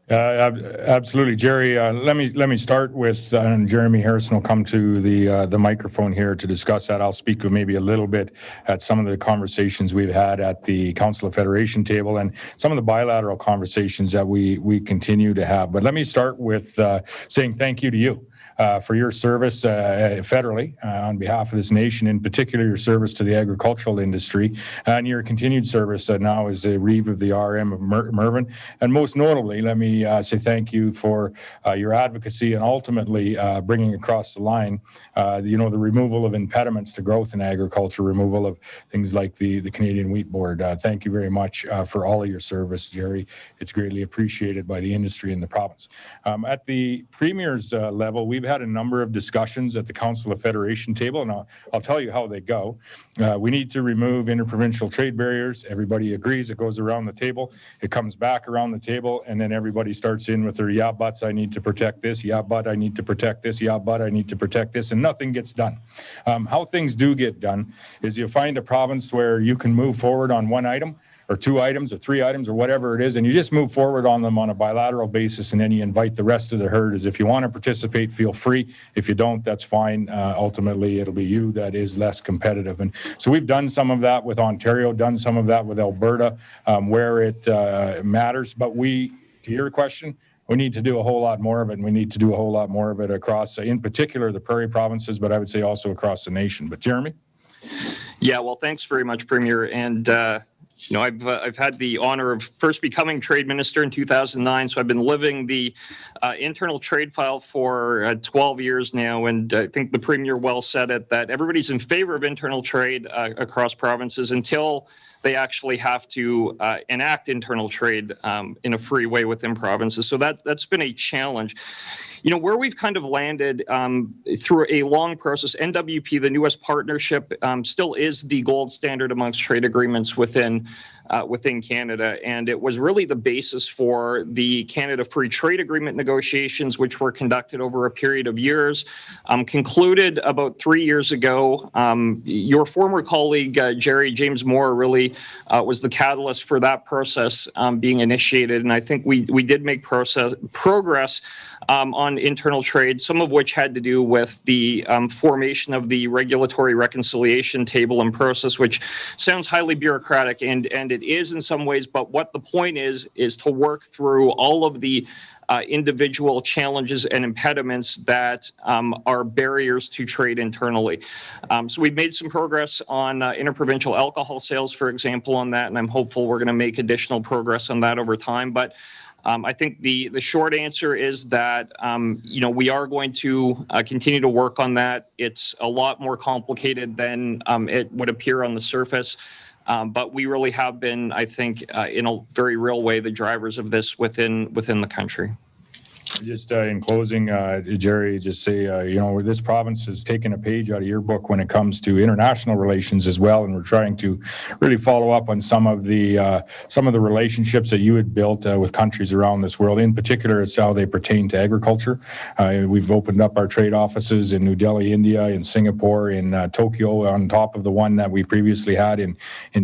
Absolutely, Jerry. Let me start with, and Jeremy Harrison will come to the microphone here to discuss that. I'll speak maybe a little bit at some of the conversations we've had at the Council of Federation table and some of the bilateral conversations that we continue to have. But let me start with saying thank you to you. For your service federally on behalf of this nation, in particular your service to the agricultural industry, and your continued service now as a Reeve of the RM of Mervyn. And most notably, let me say thank you for your advocacy and ultimately bringing across the line, the removal of impediments to growth in agriculture, removal of things like the Canadian Wheat Board. Thank you very much for all of your service, Jerry. It's greatly appreciated by the industry in the province. At the Premier's level, we've had a number of discussions at the Council of Federation table, and I'll tell you how they go. We need to remove interprovincial trade barriers. Everybody agrees. It goes around the table. It comes back around the table, and then everybody starts in with their yeah, buts, I need to protect this. Yeah, but I need to protect this. Yeah, but I need to protect this, and nothing gets done. How things do get done is you find a province where you can move forward on one item, or two items or three items or whatever it is, and you just move forward on them on a bilateral basis, and then you invite the rest of the herd as if you want to participate, feel free. If you don't, that's fine. Ultimately, it'll be you that is less competitive. And so we've done some of that with Ontario, done some of that with Alberta, where it matters. But to your question, we need to do a whole lot more of it, and we need to do a whole lot more of it across, in particular, the prairie provinces, but I would say also across the nation. But Jeremy? Yeah, well, thanks very much, Premier. And I've had the honor of first becoming trade minister in 2009, so I've been living the internal trade file for 12 years now, and I think the Premier well said it, that everybody's in favor of internal trade across provinces until they actually have to enact internal trade in a free way within provinces. So that's been a challenge. Where we've kind of landed through a long process, NWP, the newest partnership, still is the gold standard amongst trade agreements within Canada. And it was really the basis for the Canada Free Trade Agreement negotiations, which were conducted over a period of years, concluded about 3 years ago. Your former colleague, Jerry James Moore, really was the catalyst for that process being initiated. And I think we did make progress on internal trade, some of which had to do with the formation of the regulatory reconciliation table and process, which sounds highly bureaucratic, and it is in some ways, but what the point is to work through all of the individual challenges and impediments that are barriers to trade internally. So we've made some progress on interprovincial alcohol sales, for example, on that, and I'm hopeful we're going to make additional progress on that over time. But I think the short answer is that we are going to continue to work on that. It's a lot more complicated than it would appear on the surface, but we really have been, I think, in a very real way, the drivers of this within the country. Just in closing, Jerry, just say, this province has taken a page out of your book when it comes to international relations as well, and we're trying to really follow up on some of the relationships that you had built with countries around this world. In particular, it's how they pertain to agriculture. We've opened up our trade offices in New Delhi, India, in Singapore, in Tokyo, on top of the one that we previously had in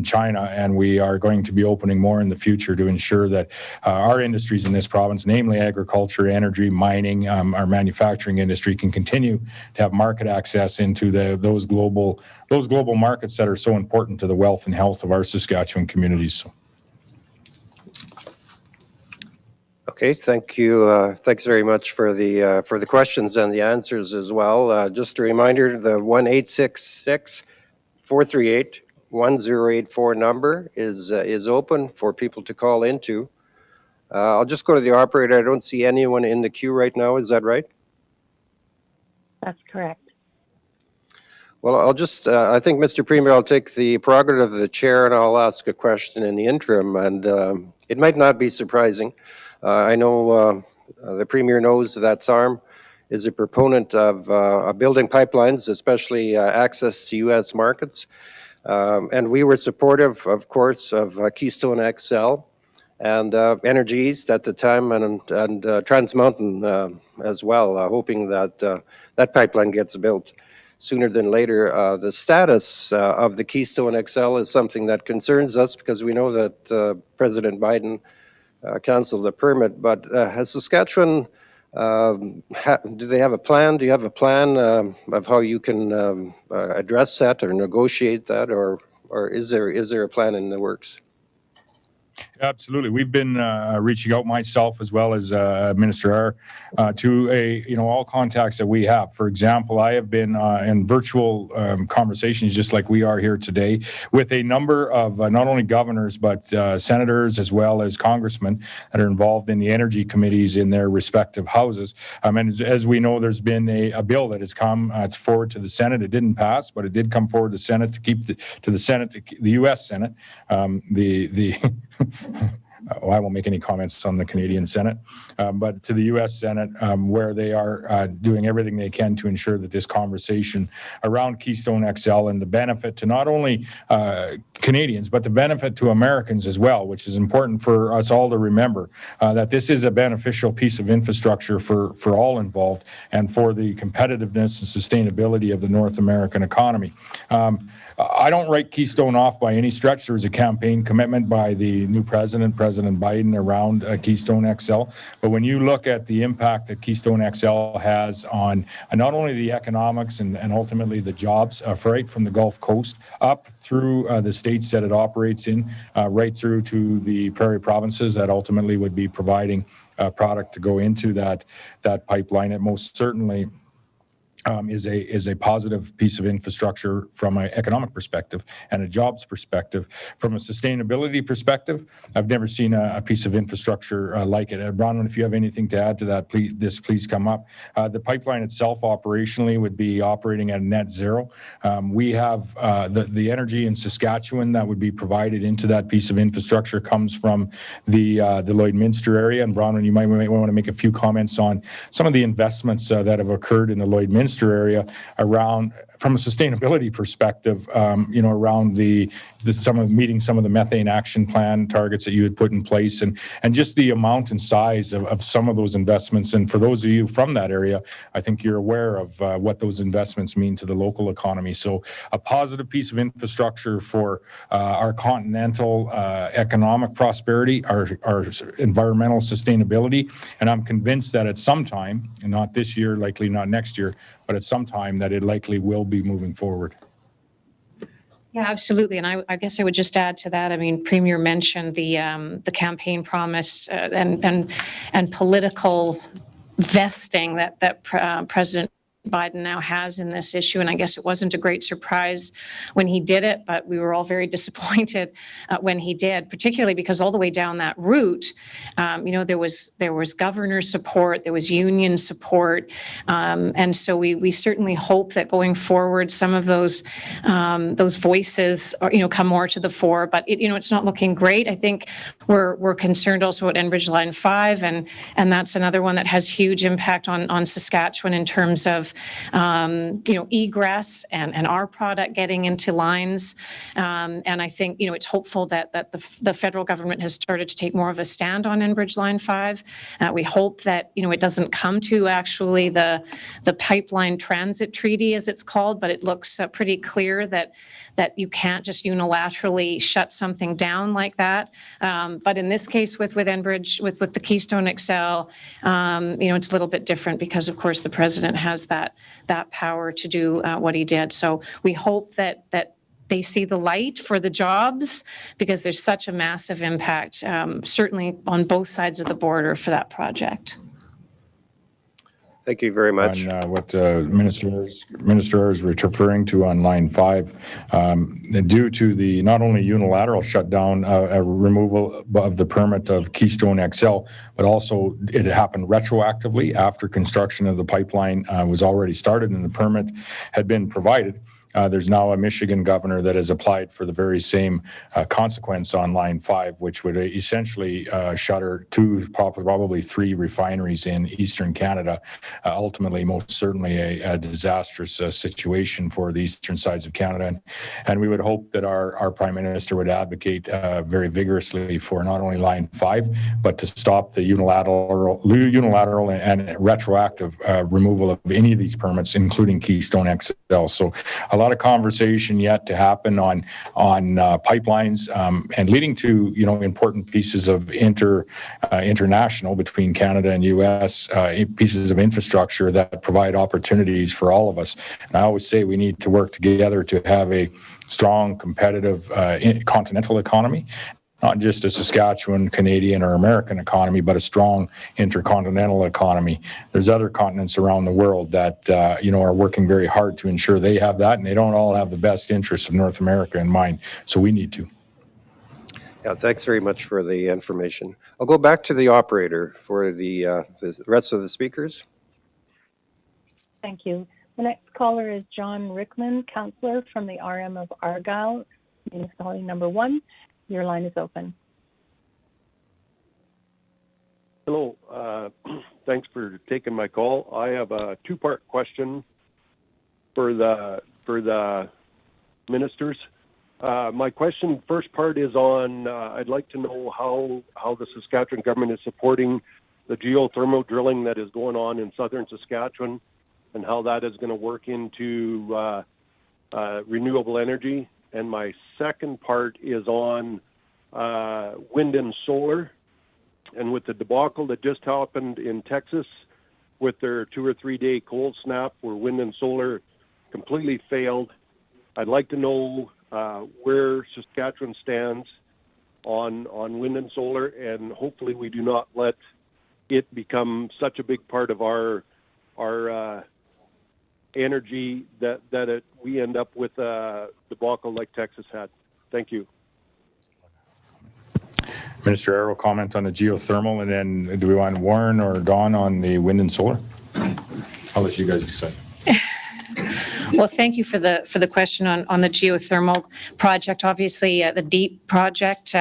China, and we are going to be opening more in the future to ensure that our industries in this province, namely agriculture, energy, mining, our manufacturing industry, can continue to have market access into those global markets that are so important to the wealth and health of our Saskatchewan communities. Okay, thank you. Thanks very much for the questions and the answers as well. Just a reminder, the 1-866-438-1084 number is open for people to call into. I'll just go to the operator. I don't see anyone in the queue right now. Is that right? That's correct. Well, I'll just, I think, Mr. Premier, I'll take the prerogative of the chair and I'll ask a question in the interim. And it might not be surprising. I know the Premier knows that SARM is a proponent of building pipelines, especially access to U.S. markets. And we were supportive, of course, of Keystone XL. And Energy East at the time, and Trans Mountain as well, hoping that that pipeline gets built sooner than later. The status of the Keystone XL is something that concerns us because we know that President Biden canceled the permit. But has Saskatchewan, do they have a plan? Do you have a plan of how you can address that or negotiate that, or is there a plan in the works? Absolutely. We've been reaching out, myself as well as Minister R, to all contacts that we have. For example, I have been in virtual conversations just like we are here today with a number of not only governors but senators as well as congressmen that are involved in the energy committees in their respective houses. And as we know, there's been a bill that has come forward to the Senate. It didn't pass, but it did come forward to the Senate to keep the U.S. Senate. I won't make any comments on the Canadian Senate, but to the U.S. Senate, where they are doing everything they can to ensure that this conversation around Keystone XL and the benefit to not only Canadians, but the benefit to Americans as well, which is important for us all to remember, that this is a beneficial piece of infrastructure for all involved and for the competitiveness and sustainability of the North American economy. I don't write Keystone off by any stretch. There was a campaign commitment by the new President Biden, around Keystone XL. But when you look at the impact that Keystone XL has on not only the economics and ultimately the jobs, right from the Gulf Coast up through the states that it operates in, right through to the prairie provinces that ultimately would be providing product to go into that pipeline, it most certainly is a positive piece of infrastructure from an economic perspective and a jobs perspective. From a sustainability perspective, I've never seen a piece of infrastructure like it. Bronwyn, if you have anything to add to that, please come up. The pipeline itself operationally would be operating at net zero. We have the energy in Saskatchewan that would be provided into that piece of infrastructure comes from the Lloydminster area. And Bronwyn, you might want to make a few comments on some of the investments that have occurred in the Lloydminster area around, from a sustainability perspective, around meeting some of the methane action plan targets that you had put in place, and just the amount and size of some of those investments. And for those of you from that area, I think you're aware of what those investments mean to the local economy. So a positive piece of infrastructure for our continental economic prosperity, our environmental sustainability. And I'm convinced that at some time, and not this year, likely not next year, but at some time that it likely will be moving forward. Yeah, absolutely. And I guess I would just add to that. I mean, Premier mentioned the campaign promise and political vesting that President Biden now has in this issue. And I guess it wasn't a great surprise when he did it, but we were all very disappointed when he did, particularly because all the way down that route, there was governor support, there was union support. And so we certainly hope that going forward, some of those voices come more to the fore, but it's not looking great. I think we're concerned also about Enbridge Line 5, and that's another one that has huge impact on Saskatchewan in terms of egress and our product getting into lines. And I think, it's hopeful that the federal government has started to take more of a stand on Enbridge Line 5. We hope that, it doesn't come to actually the pipeline transit treaty, as it's called, but it looks pretty clear that you can't just unilaterally shut something down like that. But in this case, with Enbridge, with the Keystone XL, it's a little bit different because, of course, the president has that power to do what he did. So we hope that they see the light for the jobs, because there's such a massive impact, certainly on both sides of the border for that project. Thank you very much. On what Minister is referring to on Line 5, due to the not only unilateral shutdown, removal of the permit of Keystone XL, but also it happened retroactively after construction of the pipeline was already started and the permit had been provided. There's now a Michigan governor that has applied for the very same consequence on Line 5, which would essentially shutter 2, probably 3 refineries in eastern Canada. Ultimately, most certainly a disastrous situation for the eastern sides of Canada. And we would hope that our Prime Minister would advocate very vigorously for not only Line 5, but to stop the unilateral and retroactive removal of any of these permits, including Keystone XL. So a lot of conversation yet to happen on pipelines, and leading to important pieces of international between Canada and U.S. Pieces of infrastructure that provide opportunities for all of us. And I always say we need to work together to have a strong, competitive continental economy. Not just a Saskatchewan, Canadian, or American economy, but a strong intercontinental economy. There's other continents around the world that are working very hard to ensure they have that, and they don't all have the best interests of North America in mind. So we need to. Yeah, thanks very much for the information. I'll go back to the operator for the rest of the speakers. Thank you. The next caller is John Rickman, councillor from the RM of Argyle, municipality number 1. Your line is open. Hello. Thanks for taking my call. I have a 2-part question for the ministers. My question, first part is on, I'd like to know how the Saskatchewan government is supporting the geothermal drilling that is going on in southern Saskatchewan, and how that is going to work into renewable energy. And my second part is on wind and solar. And with the debacle that just happened in Texas with their 2 or 3 day cold snap where wind and solar completely failed, I'd like to know where Saskatchewan stands on wind and solar, and hopefully we do not let it become such a big part of our energy that we end up with a debacle like Texas had. Thank you. Minister Arrow, comment on the geothermal, and then do we want Warren or Dawn on the wind and solar? I'll let you guys decide. Well, thank you for the question on the geothermal project. Obviously, the DEEP project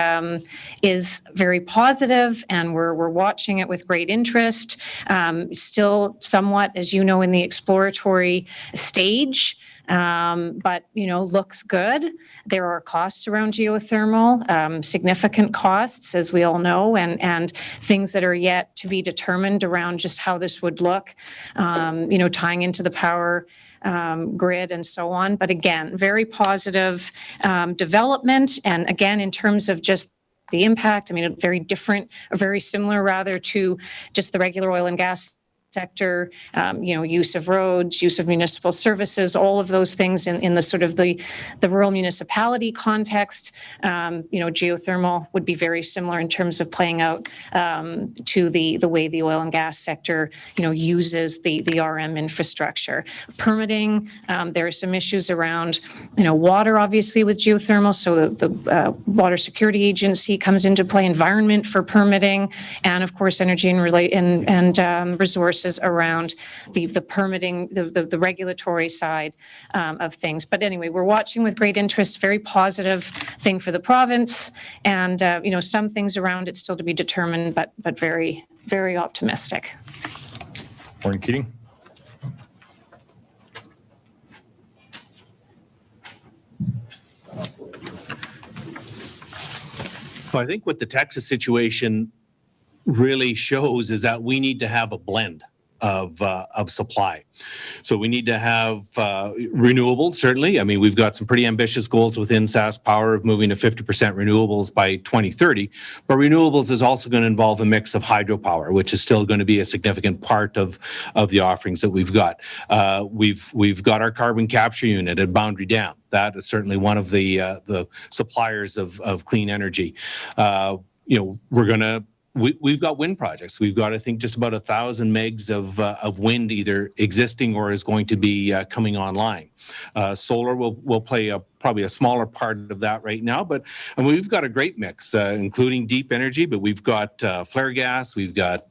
is very positive, and we're watching it with great interest. Still somewhat, as you know, in the exploratory stage. But, looks good. There are costs around geothermal, significant costs, as we all know, and things that are yet to be determined around just how this would look, tying into the power grid and so on. But again, very positive development. And again, in terms of just the impact, very different, or very similar rather to just the regular oil and gas sector, use of roads, use of municipal services, all of those things in the sort of the rural municipality context. Geothermal would be very similar in terms of playing out to the way the oil and gas sector, uses the RM infrastructure. Permitting, there are some issues around, water, obviously, with geothermal. So the Water Security Agency comes into play, environment for permitting, and of course, energy and resources around the permitting, the regulatory side of things. But anyway, we're watching with great interest, very positive thing for the province, and some things around it still to be determined, but very, very optimistic. Warren Keating. Well, I think what the Texas situation really shows is that we need to have a blend of supply. So we need to have renewables, certainly. We've got some pretty ambitious goals within SAS Power of moving to 50% renewables by 2030. But renewables is also going to involve a mix of hydropower, which is still going to be a significant part of the offerings that we've got. We've got our carbon capture unit at Boundary Dam. That is certainly one of the suppliers of clean energy. We've got wind projects. We've got, I think, just about 1,000 megs of wind either existing or is going to be coming online. Solar will play probably a smaller part of that right now, but we've got a great mix, including deep energy, but we've got flare gas, we've got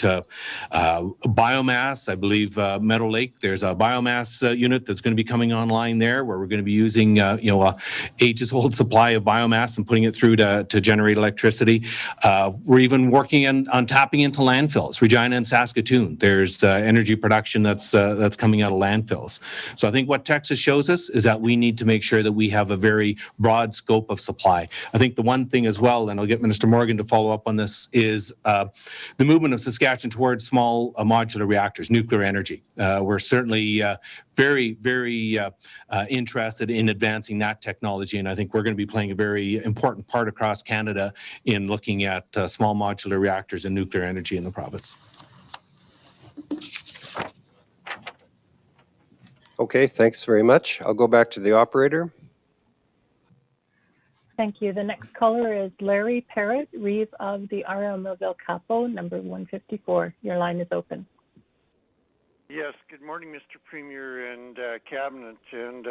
biomass. I believe Meadow Lake, there's a biomass unit that's going to be coming online there, where we're going to be using a ages-old supply of biomass and putting it through to generate electricity. We're even working on tapping into landfills. Regina and Saskatoon, there's energy production that's coming out of landfills. So I think what Texas shows us is that we need to make sure that we have a very broad scope of supply. I think the one thing as well, and I'll get Minister Morgan to follow up on this, is the movement of Saskatchewan towards small modular reactors, nuclear energy. We're certainly very, very interested in advancing that technology, and I think we're going to be playing a very important part across Canada in looking at small modular reactors and nuclear energy in the province. Okay, thanks very much. I'll go back to the operator. Thank you. The next caller is Larry Parrott, Reeve of the RM of El Capo, number 154. Your line is open. Yes, good morning, Mr. Premier and Cabinet. And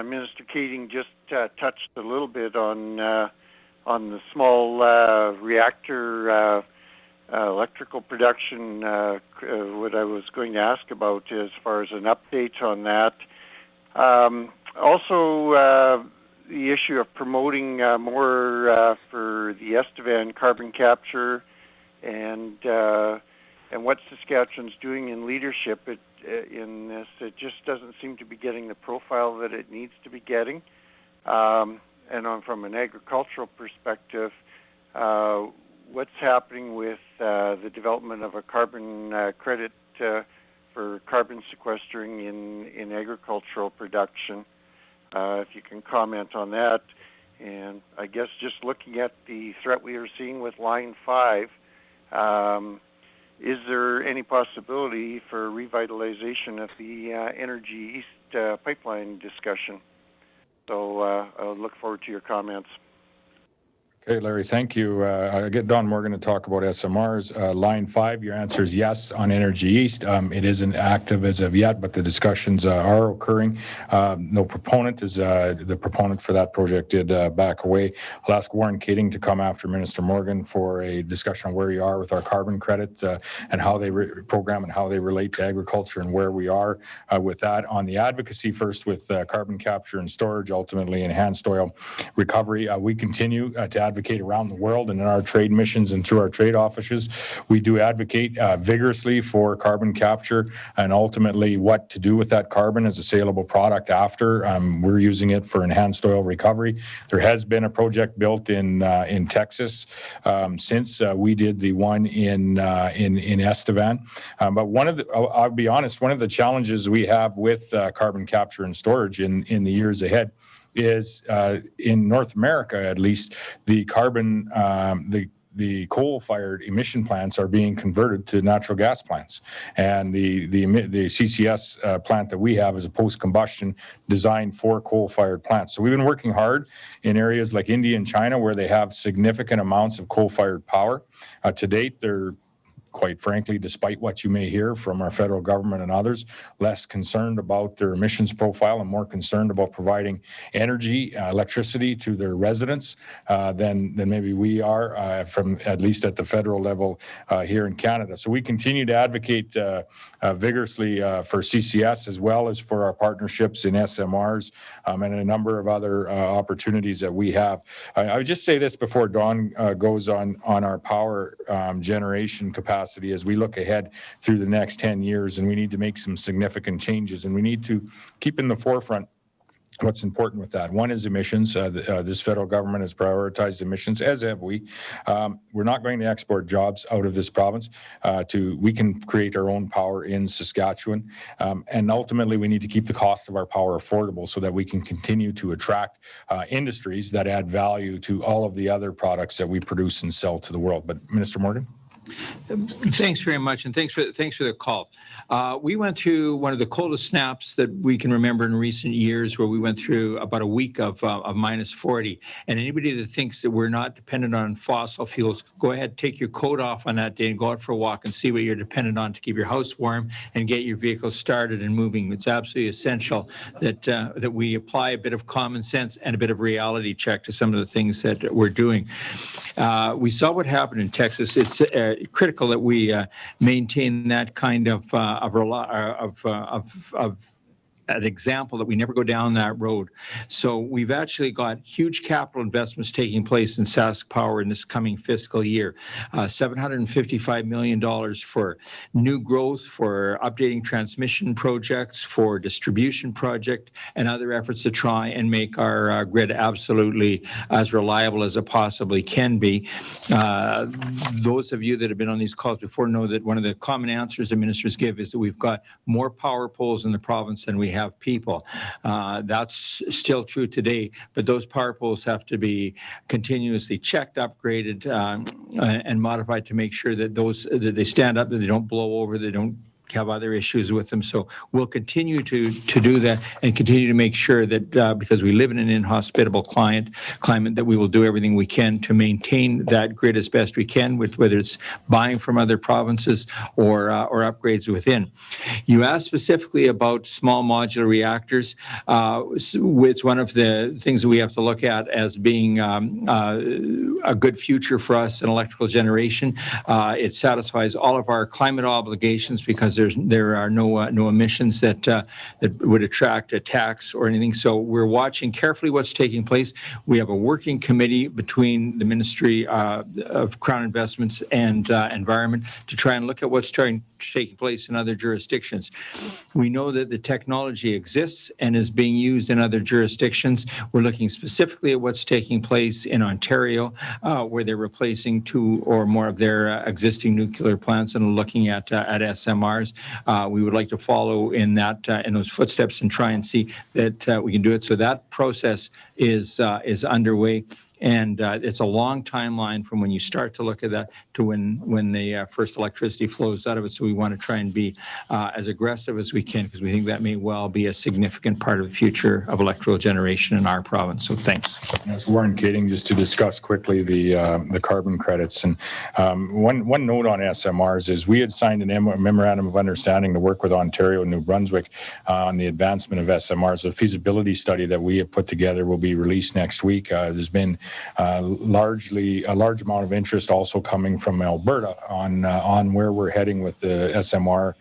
Minister Keating just touched a little bit on the small reactor electrical production. What I was going to ask about as far as an update on that. Also, the issue of promoting more for the Estevan carbon capture and what Saskatchewan's doing in leadership in this. It just doesn't seem to be getting the profile that it needs to be getting. And from an agricultural perspective, what's happening with the development of a carbon credit for carbon sequestering in agricultural production? If you can comment on that. And I guess just looking at the threat we are seeing with Line 5, is there any possibility for revitalization of the Energy East pipeline discussion? So I'll look forward to your comments. Hey, Larry, thank you. I'll get Don Morgan to talk about SMRs. Line 5, your answer is yes on Energy East. It isn't active as of yet, but the discussions are occurring. No proponent is the proponent for that project did back away. I'll ask Warren Keating to come after Minister Morgan for a discussion on where you are with our carbon credit and how they program and how they relate to agriculture and where we are with that. On the advocacy first with carbon capture and storage, ultimately enhanced oil recovery, we continue to advocate around the world and in our trade missions and through our trade offices. We do advocate vigorously for carbon capture and ultimately what to do with that carbon as a saleable product after. We're using it for enhanced oil recovery. There has been a project built in Texas since we did the one in Estevan. But I'll be honest, one of the challenges we have with carbon capture and storage in the years ahead is in North America, at least, the carbon, the coal-fired emission plants are being converted to natural gas plants, and the CCS plant that we have is a post-combustion designed for coal-fired plants. So we've been working hard in areas like India and China where they have significant amounts of coal-fired power. To date, they're quite frankly, despite what you may hear from our federal government and others, less concerned about their emissions profile and more concerned about providing energy, electricity to their residents than maybe we are from at least at the federal level here in Canada. So we continue to advocate vigorously for CCS as well as for our partnerships in SMRs and a number of other opportunities that we have. I would just say this before Don goes on our power generation capacity as we look ahead through the next 10 years, and we need to make some significant changes, and we need to keep in the forefront what's important with that. One is emissions. This federal government has prioritized emissions, as have we. We're not going to export jobs out of this province. We can create our own power in Saskatchewan. And ultimately, we need to keep the cost of our power affordable so that we can continue to attract industries that add value to all of the other products that we produce and sell to the world. But Minister Morgan? Thanks very much, and thanks for the call. We went through one of the coldest snaps that we can remember in recent years, where we went through about a week of minus 40. And anybody that thinks that we're not dependent on fossil fuels, go ahead, take your coat off on that day and go out for a walk and see what you're dependent on to keep your house warm and get your vehicle started and moving. It's absolutely essential that we apply a bit of common sense and a bit of reality check to some of the things that we're doing. We saw what happened in Texas. It's critical that we maintain that kind of an example, that we never go down that road. So we've actually got huge capital investments taking place in Sask Power in this coming fiscal year. $755 million for new growth, for updating transmission projects, for distribution project, and other efforts to try and make our grid absolutely as reliable as it possibly can be. Those of you that have been on these calls before know that one of the common answers that ministers give is that we've got more power poles in the province than we have people. That's still true today, but those power poles have to be continuously checked, upgraded, and modified to make sure that they stand up, that they don't blow over, they don't have other issues with them. So we'll continue to do that and continue to make sure that because we live in an inhospitable climate, that we will do everything we can to maintain that grid as best we can, with whether it's buying from other provinces or upgrades within. You asked specifically about small modular reactors. It's one of the things that we have to look at as being a good future for us in electrical generation. It satisfies all of our climate obligations because there are no emissions that would attract a tax or anything. So we're watching carefully what's taking place. We have a working committee between the Ministry of Crown Investments and Environment to try and look at what's taking place in other jurisdictions. We know that the technology exists and is being used in other jurisdictions. We're looking specifically at what's taking place in Ontario, where they're replacing 2 or more of their existing nuclear plants and looking at SMRs. We would like to follow in those footsteps and try and see that we can do it. So that process is underway. And it's a long timeline from when you start to look at that to when the first electricity flows out of it. So we want to try and be as aggressive as we can, because we think that may well be a significant part of the future of electrical generation in our province. So thanks. Yes, Warren Kading, just to discuss quickly the carbon credits. And one note on SMRs is we had signed a memorandum of understanding to work with Ontario and New Brunswick on the advancement of SMRs. A feasibility study that we have put together will be released next week. There's been largely a large amount of interest also coming from Alberta on where we're heading with the SMR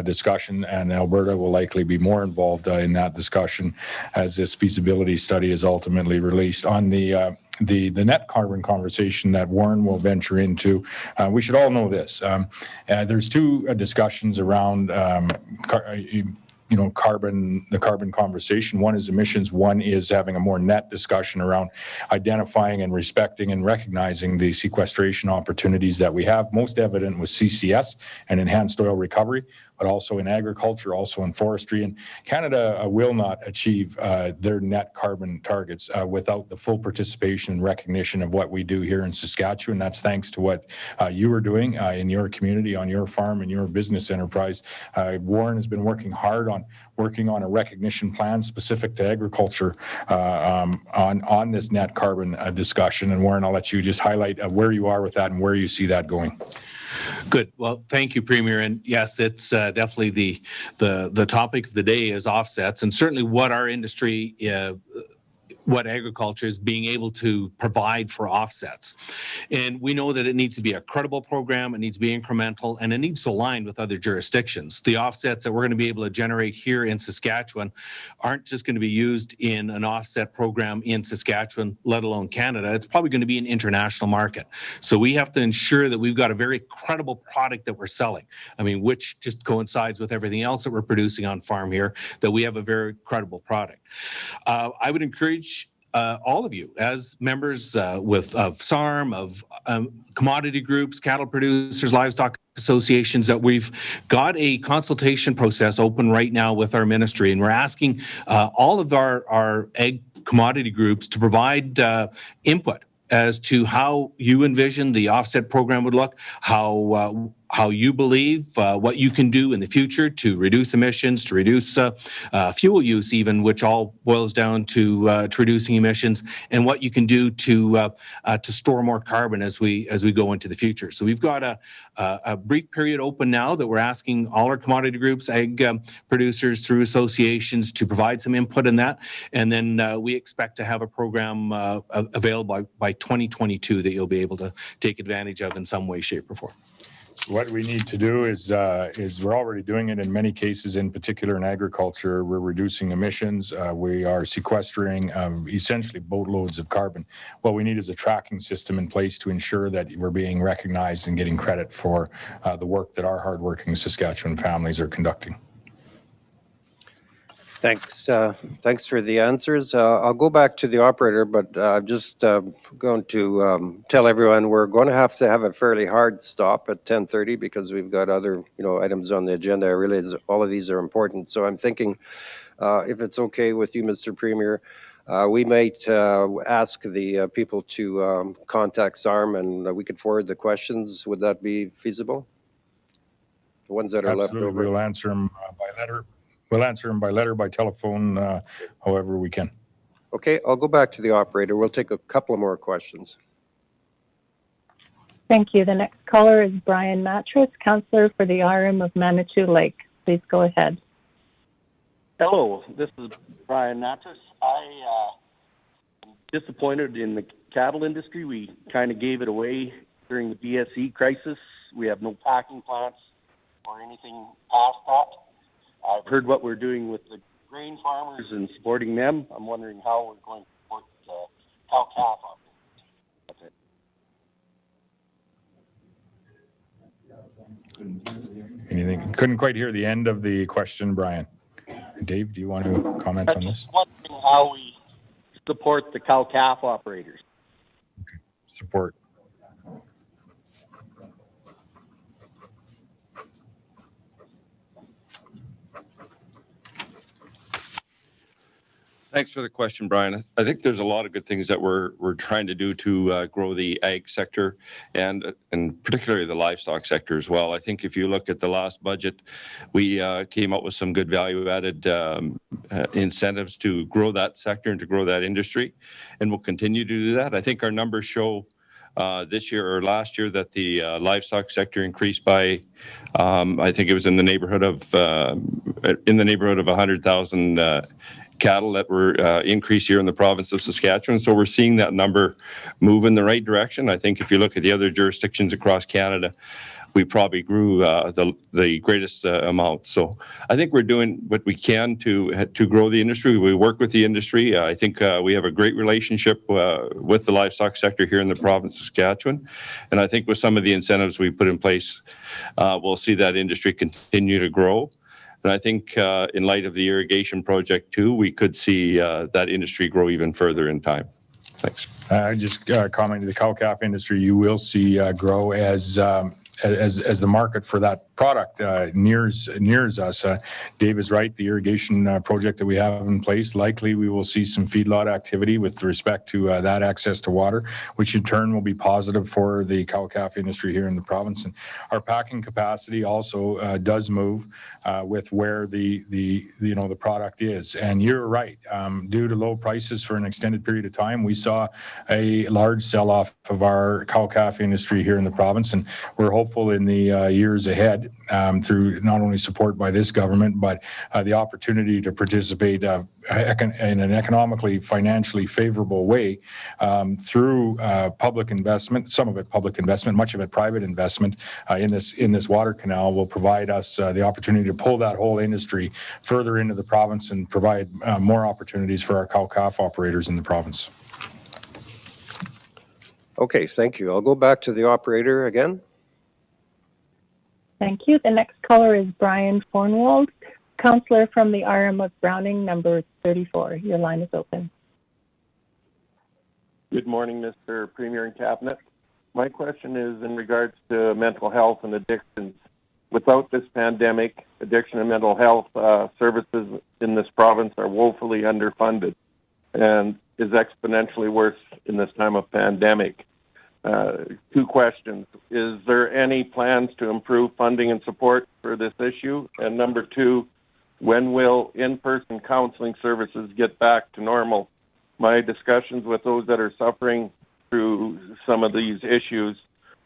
discussion, and Alberta will likely be more involved in that discussion as this feasibility study is ultimately released. On the net carbon conversation that Warren will venture into, we should all know this. There's two discussions around the carbon conversation. One is emissions. One is having a more net discussion around identifying and respecting and recognizing the sequestration opportunities that we have. Most evident with CCS and enhanced oil recovery, but also in agriculture, also in forestry. And Canada will not achieve their net carbon targets without the full participation and recognition of what we do here in Saskatchewan. That's thanks to what you are doing in your community, on your farm, and your business enterprise. Warren has been working hard on a recognition plan specific to agriculture on this net carbon discussion. And Warren, I'll let you just highlight where you are with that and where you see that going. Good. Well, thank you, Premier. And yes, it's definitely the topic of the day is offsets, and certainly what our industry, what agriculture is being able to provide for offsets. And we know that it needs to be a credible program, it needs to be incremental, and it needs to align with other jurisdictions. The offsets that we're going to be able to generate here in Saskatchewan aren't just going to be used in an offset program in Saskatchewan, let alone Canada. It's probably going to be an international market. So we have to ensure that we've got a very credible product that we're selling. I mean, which just coincides with everything else that we're producing on farm here, that we have a very credible product. I would encourage all of you as members of SARM, of commodity groups, cattle producers, livestock associations, that we've got a consultation process open right now with our ministry, and we're asking all of our ag commodity groups to provide input as to how you envision the offset program would look, how you believe what you can do in the future to reduce emissions, to reduce fuel use even, which all boils down to reducing emissions, and what you can do to store more carbon as we go into the future. So we've got a brief period open now that we're asking all our commodity groups, ag producers through associations, to provide some input in that, and then we expect to have a program available by 2022 that you'll be able to take advantage of in some way, shape, or form. What we need to do is we're already doing it in many cases, in particular in agriculture. We're reducing emissions. We are sequestering essentially boatloads of carbon. What we need is a tracking system in place to ensure that we're being recognized and getting credit for the work that our hardworking Saskatchewan families are conducting. Thanks. Thanks for the answers. I'll go back to the operator, but I'm just going to tell everyone we're going to have a fairly hard stop at 10:30 because we've got other items on the agenda. I realize all of these are important, so I'm thinking if it's okay with you, Mr. Premier, we might ask the people to contact SARM and we could forward the questions. Would that be feasible? The ones that are left over. Absolutely. We'll answer them by letter. We'll answer them by letter, by telephone, however we can. Okay, I'll go back to the operator. We'll take a couple of more questions. Thank you. The next caller is Brian Mattress, councillor for the RM of Manitou Lake. Please go ahead. Hello, this is Brian Mattress. I'm disappointed in the cattle industry. We kind of gave it away during the BSE crisis. We have no packing plants or anything past that. I've heard what we're doing with the grain farmers and supporting them. I'm wondering how we're going to support cow-calf operators. Anything? Couldn't quite hear the end of the question, Brian. Dave, do you want to comment on this? I'm wondering how we support the cow-calf operators. Okay. Support. Thanks for the question, Brian. I think there's a lot of good things that we're trying to do to grow the ag sector and particularly the livestock sector as well. I think if you look at the last budget, we came up with some good value-added incentives to grow that sector and to grow that industry, and we'll continue to do that. I think our numbers show this year or last year that the livestock sector increased by, I think it was in the neighborhood of 100,000 cattle that were increased here in the province of Saskatchewan. So we're seeing that number move in the right direction. I think if you look at the other jurisdictions across Canada, we probably grew the greatest amount. So I think we're doing what we can to grow the industry. We work with the industry. I think we have a great relationship with the livestock sector here in the province of Saskatchewan. And I think with some of the incentives we put in place, we'll see that industry continue to grow. And I think in light of the irrigation project too, we could see that industry grow even further in time. Thanks. Just commenting to the cow-calf industry, you will see grow as the market for that product nears us. Dave is right. The irrigation project that we have in place, likely we will see some feedlot activity with respect to that access to water, which in turn will be positive for the cow-calf industry here in the province. And our packing capacity also does move with where the product is. And you're right. Due to low prices for an extended period of time, we saw a large sell-off of our cow-calf industry here in the province, and we're hopeful in the years ahead through not only support by this government, but the opportunity to participate in an economically, financially favorable way through public investment, some of it public investment, much of it private investment in this water canal will provide us the opportunity to pull that whole industry further into the province and provide more opportunities for our cow-calf operators in the province. Okay, thank you. I'll go back to the operator again. Thank you. The next caller is Brian Fornwald, councillor from the RM of Browning, number 34. Your line is open. Good morning, Mr. Premier and Cabinet. My question is in regards to mental health and addictions. Without this pandemic, addiction and mental health services in this province are woefully underfunded and is exponentially worse in this time of pandemic. Two questions. Is there any plans to improve funding and support for this issue? And number two, when will in-person counseling services get back to normal? My discussions with those that are suffering through some of these issues,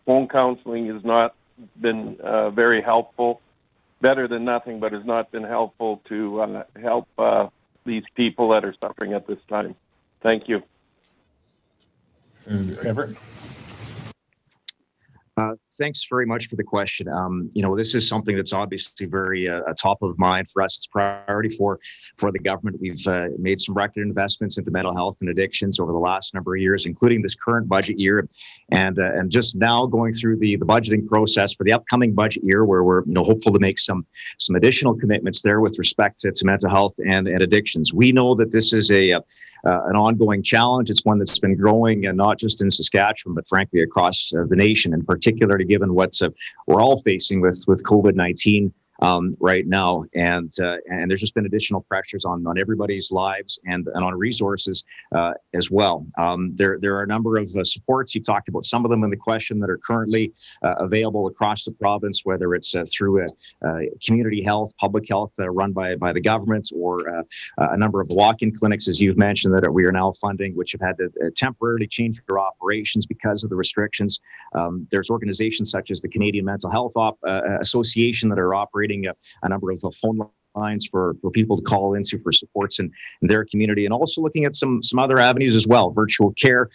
phone counseling has not been very helpful. Better than nothing, but has not been helpful to help these people that are suffering at this time. Thank you. Everett? Thanks very much for the question. This is something that's obviously very top of mind for us. It's priority for the government. We've made some record investments into mental health and addictions over the last number of years, including this current budget year, and just now going through the budgeting process for the upcoming budget year, where we're hopeful to make some additional commitments there with respect to mental health and addictions. We know that this is an ongoing challenge. It's one that's been growing, not just in Saskatchewan, but frankly across the nation, and particularly given what we're all facing with COVID-19 right now, and there's just been additional pressures on everybody's lives and on resources as well. There are a number of supports. You talked about some of them in the question that are currently available across the province, whether it's through community health, public health run by the government, or a number of walk-in clinics, as you've mentioned, that we are now funding, which have had to temporarily change their operations because of the restrictions. There's organizations such as the Canadian Mental Health Association that are operating a number of phone lines for people to call into for supports in their community, and also looking at some other avenues as well. Virtual care.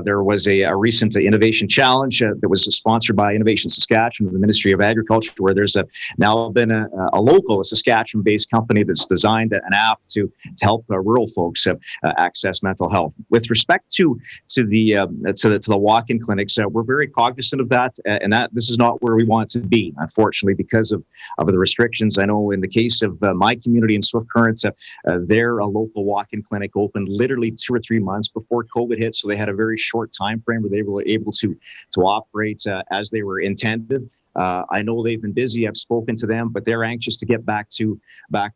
There was a recent innovation challenge that was sponsored by Innovation Saskatchewan and the Ministry of Agriculture, where there's now been a local, Saskatchewan-based company that's designed an app to help rural folks access mental health. With respect to the walk-in clinics, we're very cognizant of that, and that this is not where we want to be, unfortunately, because of the restrictions. I know in the case of my community in Swift Current, their local walk-in clinic opened literally 2 or 3 months before COVID hit, so they had a very short time frame where they were able to operate as they were intended. I know they've been busy. I've spoken to them, but they're anxious to get back to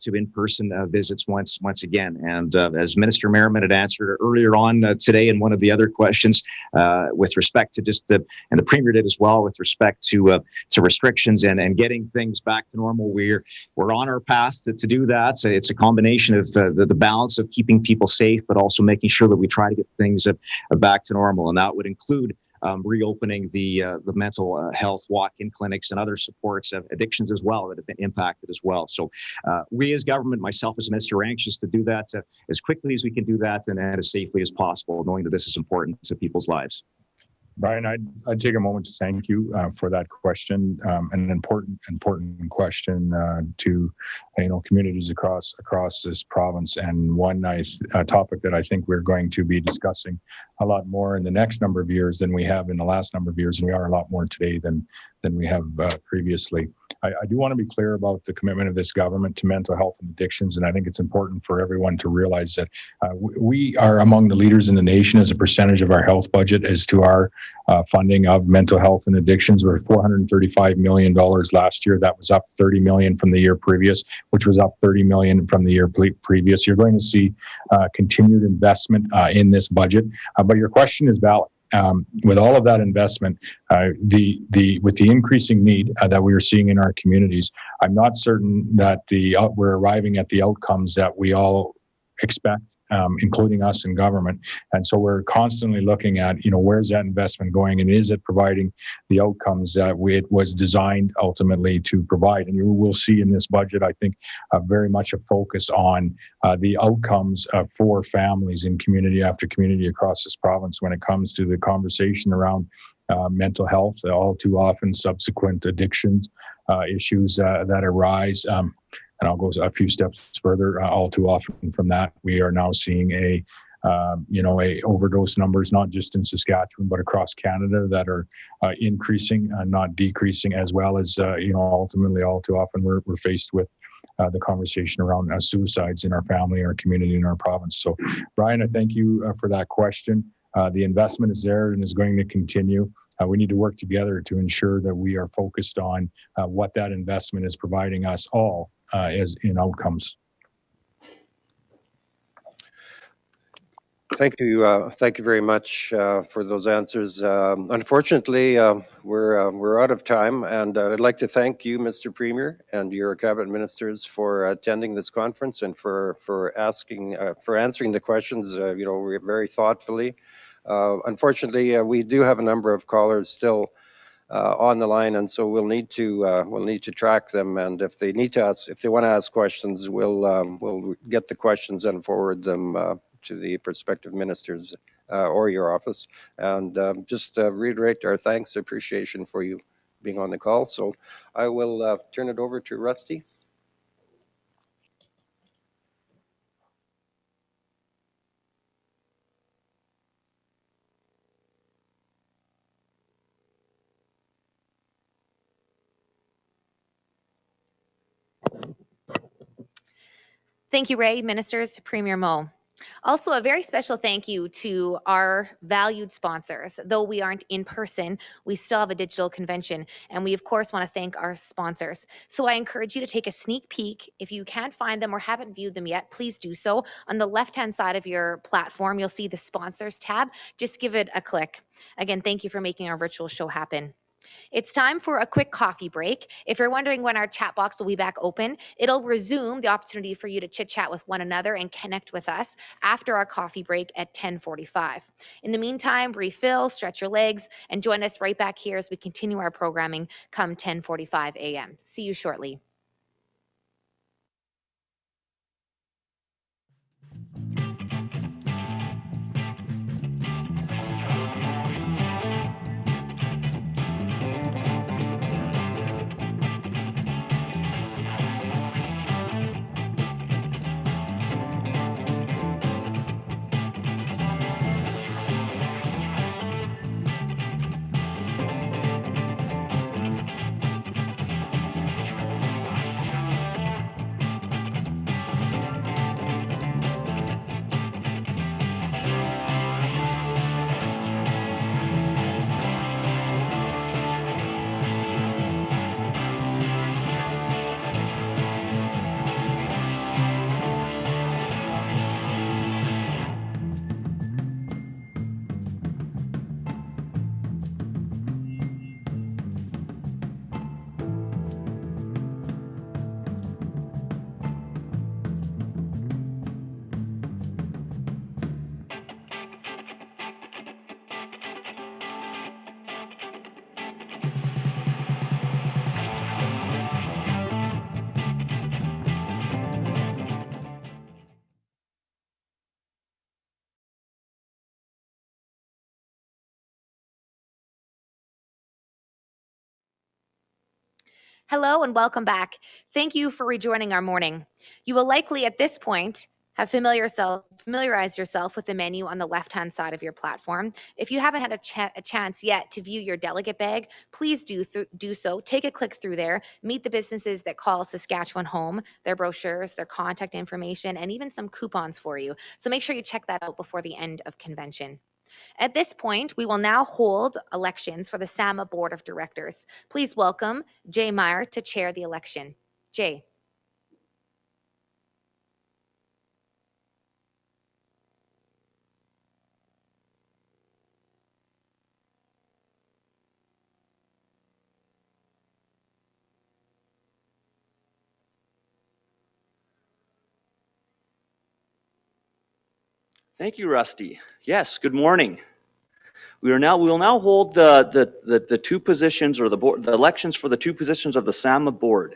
in-person visits once again. And as Minister Merriman had answered earlier on today in one of the other questions, with respect to just and the Premier did as well, with respect to restrictions and getting things back to normal, we're on our path to do that. So it's a combination of the balance of keeping people safe, but also making sure that we try to get things back to normal, and that would include reopening the mental health walk-in clinics and other supports of addictions as well that have been impacted as well. So we as government, myself as minister, are anxious to do that as quickly as we can do that and as safely as possible, knowing that this is important to people's lives. Brian, I'd take a moment to thank you for that question, an important question to communities across this province, and one topic that I think we're going to be discussing a lot more in the next number of years than we have in the last number of years, and we are a lot more today than we have previously. I do want to be clear about the commitment of this government to mental health and addictions, and I think it's important for everyone to realize that we are among the leaders in the nation as a percentage of our health budget as to our funding of mental health and addictions. We're $435 million last year. That was up $30 million from the year previous, which was up $30 million from the year previous. You're going to see continued investment in this budget, but your question is valid. With all of that investment, with the increasing need that we are seeing in our communities, I'm not certain that we're arriving at the outcomes that we all expect, including us in government. And so we're constantly looking at, where's that investment going, and is it providing the outcomes that it was designed ultimately to provide? And you will see in this budget, I think, very much a focus on the outcomes for families in community after community across this province when it comes to the conversation around mental health, all too often subsequent addictions issues that arise. And I'll go a few steps further. All too often from that, we are now seeing a overdose numbers, not just in Saskatchewan, but across Canada, that are increasing, not decreasing, as well as, ultimately, all too often we're faced with the conversation around suicides in our family, our community, in our province. So, Brian, I thank you for that question. The investment is there and is going to continue. We need to work together to ensure that we are focused on what that investment is providing us all as in outcomes. Thank you very much for those answers. Unfortunately, we're out of time, and I'd like to thank you, Mr. Premier, and your cabinet ministers for attending this conference and for answering the questions. Very thoughtfully. Unfortunately, we do have a number of callers still on the line, and so we'll need to track them. And if they want to ask questions, we'll get the questions and forward them to the prospective ministers or your office. And just reiterate our thanks, appreciation for you being on the call. So I will turn it over to Rusty. Thank you, Ray, ministers, Premier Moe. Also, a very special thank you to our valued sponsors. Though we aren't in person, we still have a digital convention, and we, of course, want to thank our sponsors. So I encourage you to take a sneak peek. If you can't find them or haven't viewed them yet, please do so. On the left-hand side of your platform, you'll see the Sponsors tab. Just give it a click. Again, thank you for making our virtual show happen. It's time for a quick coffee break. If you're wondering when our chat box will be back open, it'll resume the opportunity for you to chit-chat with one another and connect with us after our coffee break at 10:45. In the meantime, refill, stretch your legs, and join us right back here as we continue our programming come 10:45 a.m. See you shortly. Hello and welcome back. Thank you for rejoining our morning. You will likely at this point have familiarized yourself with the menu on the left-hand side of your platform. If you haven't had a chance yet to view your delegate bag, please do so. Take a click through there, meet the businesses that call Saskatchewan home, their brochures, their contact information, and even some coupons for you. So make sure you check that out before the end of convention. At this point, we will now hold elections for the SAMA Board of Directors. Please welcome Jay Meyer to chair the election. Jay. Thank you, Rusty. Yes, good morning. We will now hold the two positions, or the elections for the two positions of the SAMA board.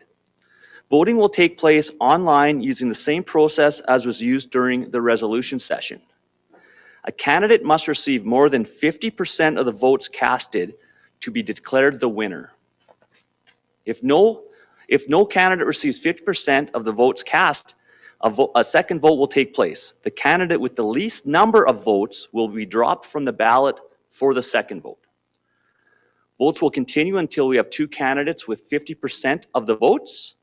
Voting will take place online using the same process as was used during the resolution session. A candidate must receive more than 50% of the votes casted to be declared the winner. If no candidate receives 50% of the votes cast, a second vote will take place. The candidate with the least number of votes will be dropped from the ballot for the second vote. Votes will continue until we have two candidates with 50% of the votes.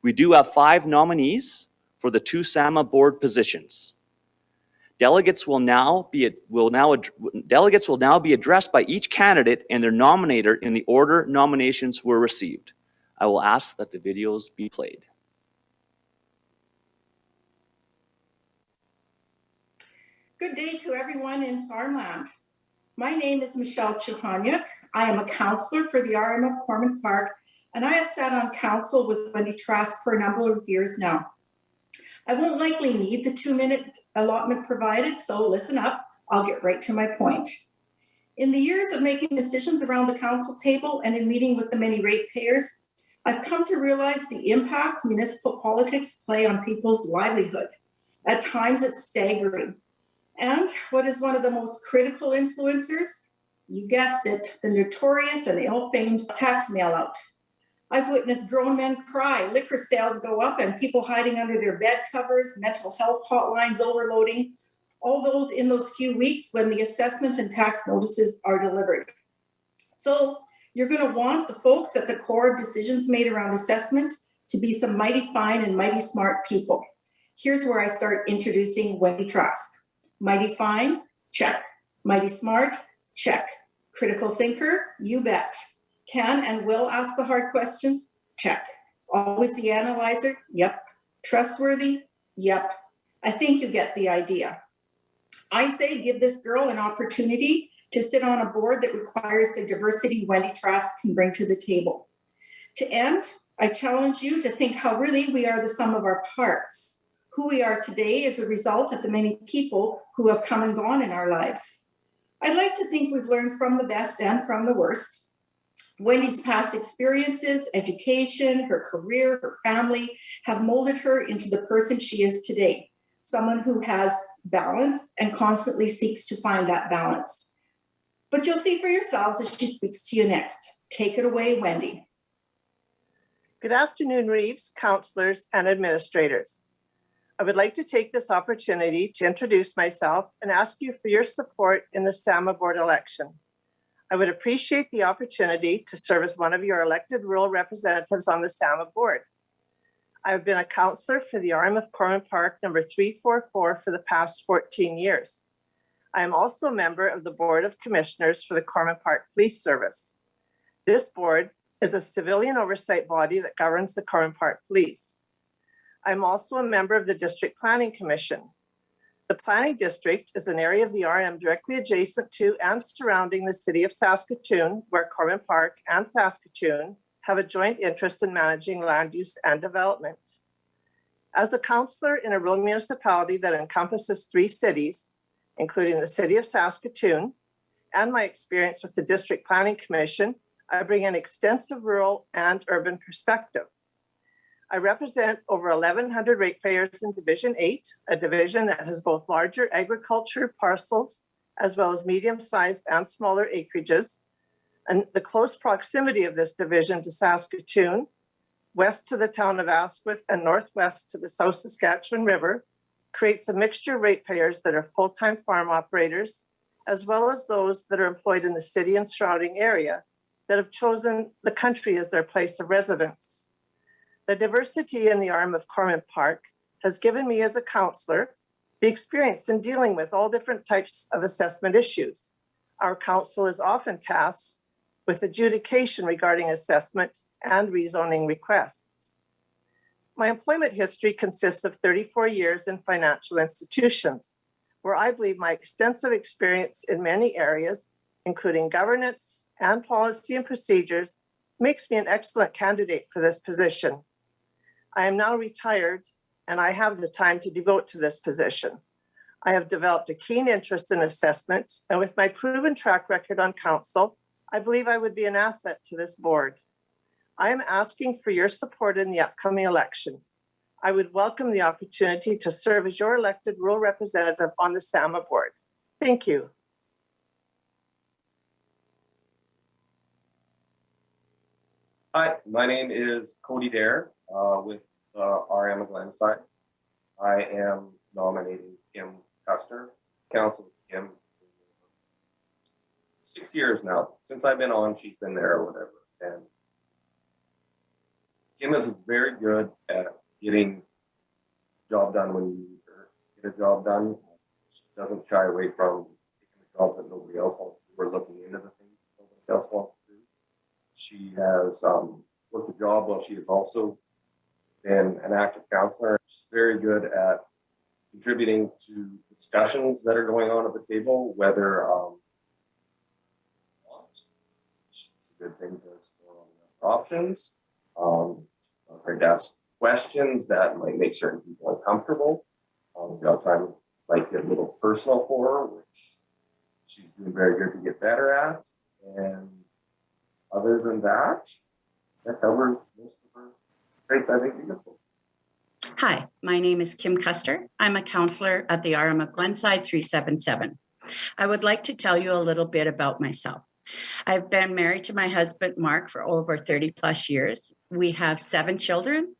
We do have 5 nominees for the 2 SAMA board positions. Delegates will now be addressed by each candidate and their nominator in the order nominations were received. I will ask that the videos be played. Good day to everyone in SARM land. My name is Michelle Chuhanyuk. I am a councillor for the RM of Corman Park, and I have sat on council with Wendy Trask for a number of years now. I won't likely need the 2-minute allotment provided, so listen up. I'll get right to my point. In the years of making decisions around the council table and in meeting with the many ratepayers, I've come to realize the impact municipal politics play on people's livelihood. At times, it's staggering. And what is one of the most critical influencers? You guessed it, the notorious and ill-famed tax mail-out. I've witnessed grown men cry, liquor sales go up, and people hiding under their bed covers, mental health hotlines overloading, all those in those few weeks when the assessment and tax notices are delivered. So you're going to want the folks at the core of decisions made around assessment to be some mighty fine and mighty smart people. Here's where I start introducing Wendy Trask. Mighty fine, check. Mighty smart, check. Critical thinker, you bet. Can and will ask the hard questions, check. Always the analyzer, yep. Trustworthy, yep. I think you get the idea. I say give this girl an opportunity to sit on a board that requires the diversity Wendy Trask can bring to the table. To end, I challenge you to think how really we are the sum of our parts. Who we are today is a result of the many people who have come and gone in our lives. I'd like to think we've learned from the best and from the worst. Wendy's past experiences, education, her career, her family have molded her into the person she is today, someone who has balance and constantly seeks to find that balance. But you'll see for yourselves as she speaks to you next. Take it away, Wendy. Good afternoon, Reeves, councillors, and administrators. I would like to take this opportunity to introduce myself and ask you for your support in the SAMA board election. I would appreciate the opportunity to serve as one of your elected rural representatives on the SAMA board. I have been a councillor for the RM of Corman Park number 344 for the past 14 years. I am also a member of the Board of Commissioners for the Corman Park Police Service. This board is a civilian oversight body that governs the Corman Park Police. I'm also a member of the District Planning Commission. The Planning District is an area of the RM directly adjacent to and surrounding the city of Saskatoon, where Corman Park and Saskatoon have a joint interest in managing land use and development. As a councillor in a rural municipality that encompasses 3 cities, including the city of Saskatoon, and my experience with the District Planning Commission, I bring an extensive rural and urban perspective. I represent over 1,100 ratepayers in Division 8, a division that has both larger agriculture parcels as well as medium-sized and smaller acreages, And the close proximity of this division to Saskatoon, west to the town of Asquith and northwest to the South Saskatchewan River, creates a mixture of ratepayers that are full-time farm operators, as well as those that are employed in the city and surrounding area that have chosen the country as their place of residence. The diversity in the arm of Cormant Park has given me as a councillor the experience in dealing with all different types of assessment issues. Our council is often tasked with adjudication regarding assessment and rezoning requests. My employment history consists of 34 years in financial institutions, where I believe my extensive experience in many areas, including governance and policy and procedures, makes me an excellent candidate for this position. I am now retired and I have the time to devote to this position. I have developed a keen interest in assessment, and with my proven track record on council, I believe I would be an asset to this board. I am asking for your support in the upcoming election. I would welcome the opportunity to serve as your elected rural representative on the SAMA board. Thank you. Hi, my name is Cody Dare with RM of Glenside. I am nominating Kim Custer, Council with Kim. 6 years now. Since I've been on, she's been there or whatever. And Kim is very good at getting the job done when you need her to get a job done. She doesn't shy away from taking a job that nobody else wants to do. We're looking into the things nobody else wants to do. She has worked a job while she has also been an active counselor. She's very good at contributing to discussions that are going on at the table, whether it's a good thing to explore options. Afraid to ask questions that might make certain people uncomfortable. Got time like get a little personal for her, which she's doing very good to get better at. And other than that, that covers most of her traits I think are useful. Hi, my name is Kim Custer. I'm a counselor at the RM of Glenside 377. I would like to tell you a little bit about myself. I've been married to my husband, Mark, for over 30 plus years. We have 7 children,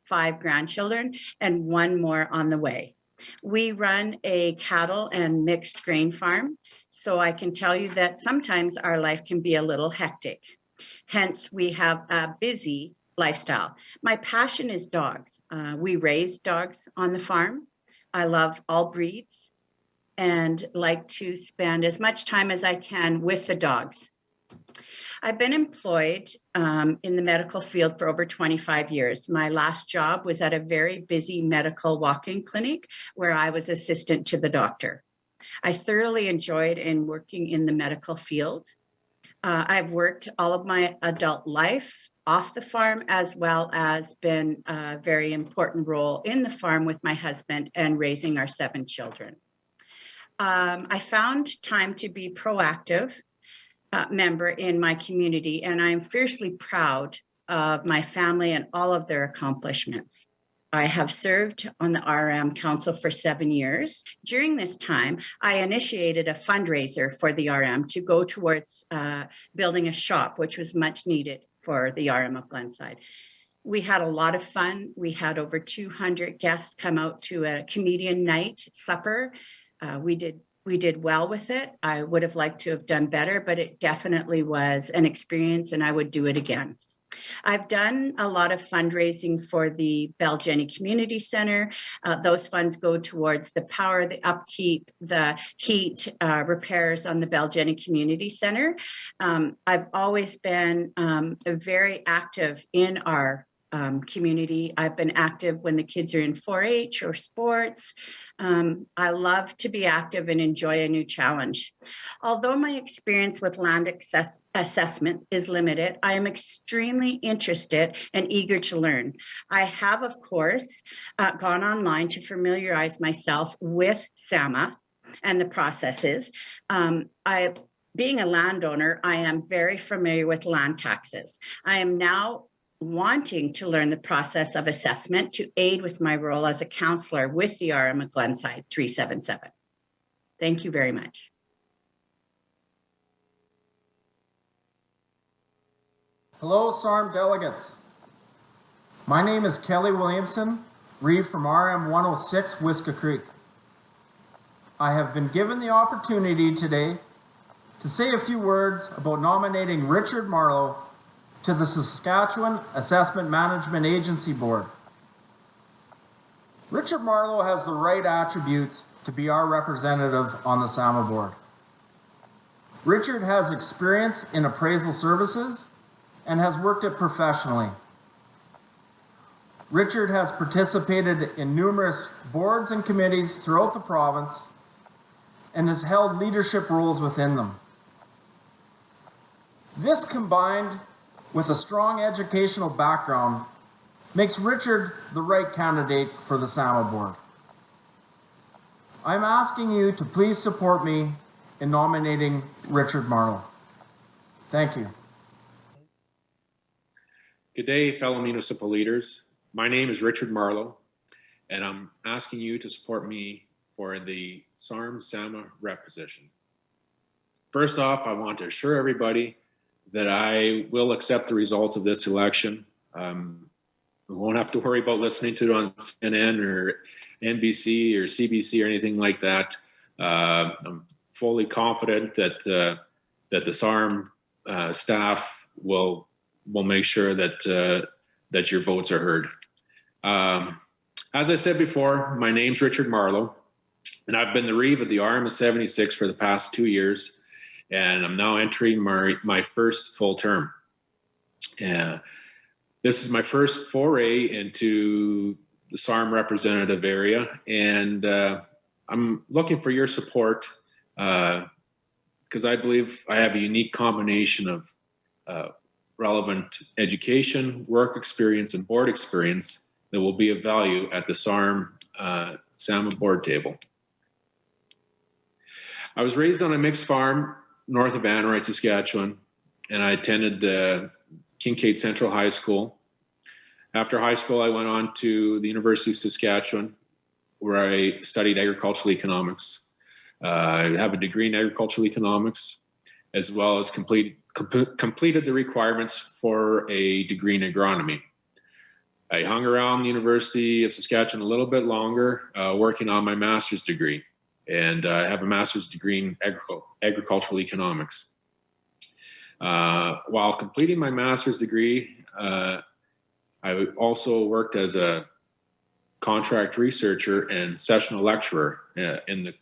5 grandchildren, and 1 more on the way. We run a cattle and mixed grain farm, so I can tell you that sometimes our life can be a little hectic. Hence, we have a busy lifestyle. My passion is dogs. We raise dogs on the farm. I love all breeds and like to spend as much time as I can with the dogs. I've been employed in the medical field for over 25 years. My last job was at a very busy medical walk-in clinic where I was assistant to the doctor. I thoroughly enjoyed working in the medical field. I've worked all of my adult life off the farm, as well as been a very important role in the farm with my husband and raising our 7 children. I found time to be proactive member in my community, and I'm fiercely proud of my family and all of their accomplishments. I have served on the RM Council for 7 years. During this time, I initiated a fundraiser for the RM to go towards building a shop, which was much needed for the RM of Glenside. We had a lot of fun. We had over 200 guests come out to a comedian night supper. We did well with it. I would have liked to have done better, but it definitely was an experience and I would do it again. I've done a lot of fundraising for the Bell-Jenny Community Center. Those funds go towards the power, the upkeep, the heat repairs on the Bell-Jenny Community Center. I've always been very active in our community. I've been active when the kids are in 4-H or sports. I love to be active and enjoy a new challenge. Although my experience with land assessment is limited, I am extremely interested and eager to learn. I have, of course, gone online to familiarize myself with SAMA and the processes. Being a landowner, I am very familiar with land taxes. I am now wanting to learn the process of assessment to aid with my role as a counselor with the RM of Glenside 377. Thank you very much. Hello, SARM delegates. My name is Kelly Williamson, Reeve from RM 106, Whiska Creek. I have been given the opportunity today to say a few words about nominating Richard Marlowe to the Saskatchewan Assessment Management Agency Board. Richard Marlowe has the right attributes to be our representative on the SAMA board. Richard has experience in appraisal services and has worked it professionally. Richard has participated in numerous boards and committees throughout the province and has held leadership roles within them. This, combined with a strong educational background, makes Richard the right candidate for the SAMA board. I'm asking you to please support me in nominating Richard Marlowe. Thank you. Good day, fellow municipal leaders. My name is Richard Marlowe, and I'm asking you to support me for the SARM-SAMA rep position. First off, I want to assure everybody that I will accept the results of this election. We won't have to worry about listening to it on CNN or NBC or CBC or anything like that. I'm fully confident that the SARM staff will make sure that your votes are heard. As I said before, my name's Richard Marlowe, and I've been the Reeve of the RM 76 for the past 2 years, and I'm now entering my first full term. This is my first foray into the SARM representative area, and I'm looking for your support because I believe I have a unique combination of relevant education, work experience, and board experience that will be of value at the SARM SAMA board table. I was raised on a mixed farm north of Anarite, Saskatchewan, and I attended Kincaid Central High School. After high school, I went on to the University of Saskatchewan, where I studied agricultural economics. I have a degree in agricultural economics, as well as completed the requirements for a degree in agronomy. I hung around the University of Saskatchewan a little bit longer, working on my master's degree, and I have a master's degree in agricultural economics. While completing my master's degree, I also worked as a contract researcher and sessional lecturer in the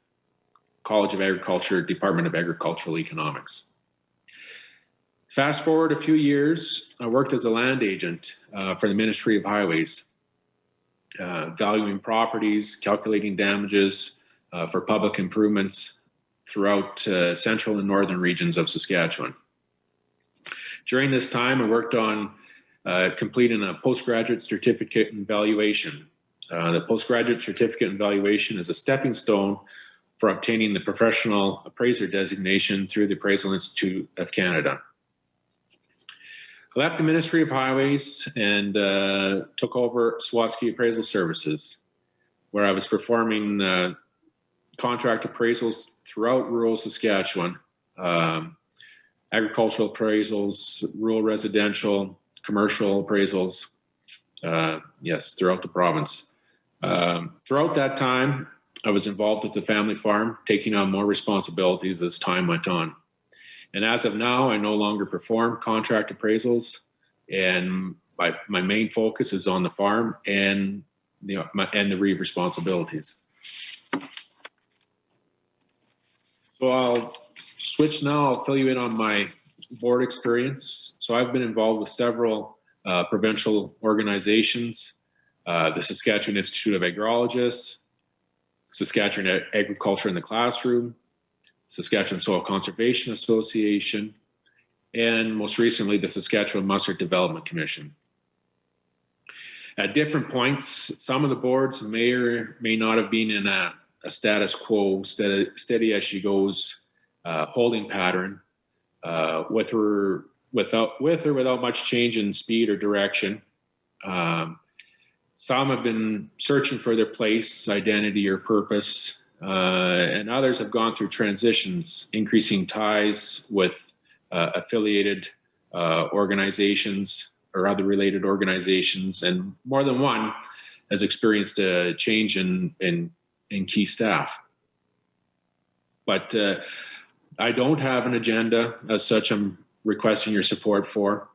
College of Agriculture, Department of Agricultural Economics. Fast forward a few years, I worked as a land agent for the Ministry of Highways, valuing properties, calculating damages for public improvements throughout central and northern regions of Saskatchewan. During this time, I worked on completing a postgraduate certificate in valuation. The postgraduate certificate in valuation is a stepping stone for obtaining the professional appraiser designation through the Appraisal Institute of Canada. I left the Ministry of Highways and took over Swatsky Appraisal Services, where I was performing contract appraisals throughout rural Saskatchewan, agricultural appraisals, rural residential, commercial appraisals, yes, throughout the province. Throughout that time, I was involved with the family farm, taking on more responsibilities as time went on. And as of now, I no longer perform contract appraisals, and my main focus is on the farm and the Reeve responsibilities. So I'll switch now. I'll fill you in on my board experience. So I've been involved with several provincial organizations, the Saskatchewan Institute of Agrologists, Saskatchewan Agriculture in the Classroom, Saskatchewan Soil Conservation Association, and most recently, the Saskatchewan Mustard Development Commission. At different points, some of the boards may or may not have been in a status quo, steady as she goes holding pattern, with or without much change in speed or direction. Some have been searching for their place, identity, or purpose, and others have gone through transitions, increasing ties with affiliated organizations or other related organizations, and more than one has experienced a change in key staff. But I don't have an agenda as such. I'm requesting your support for.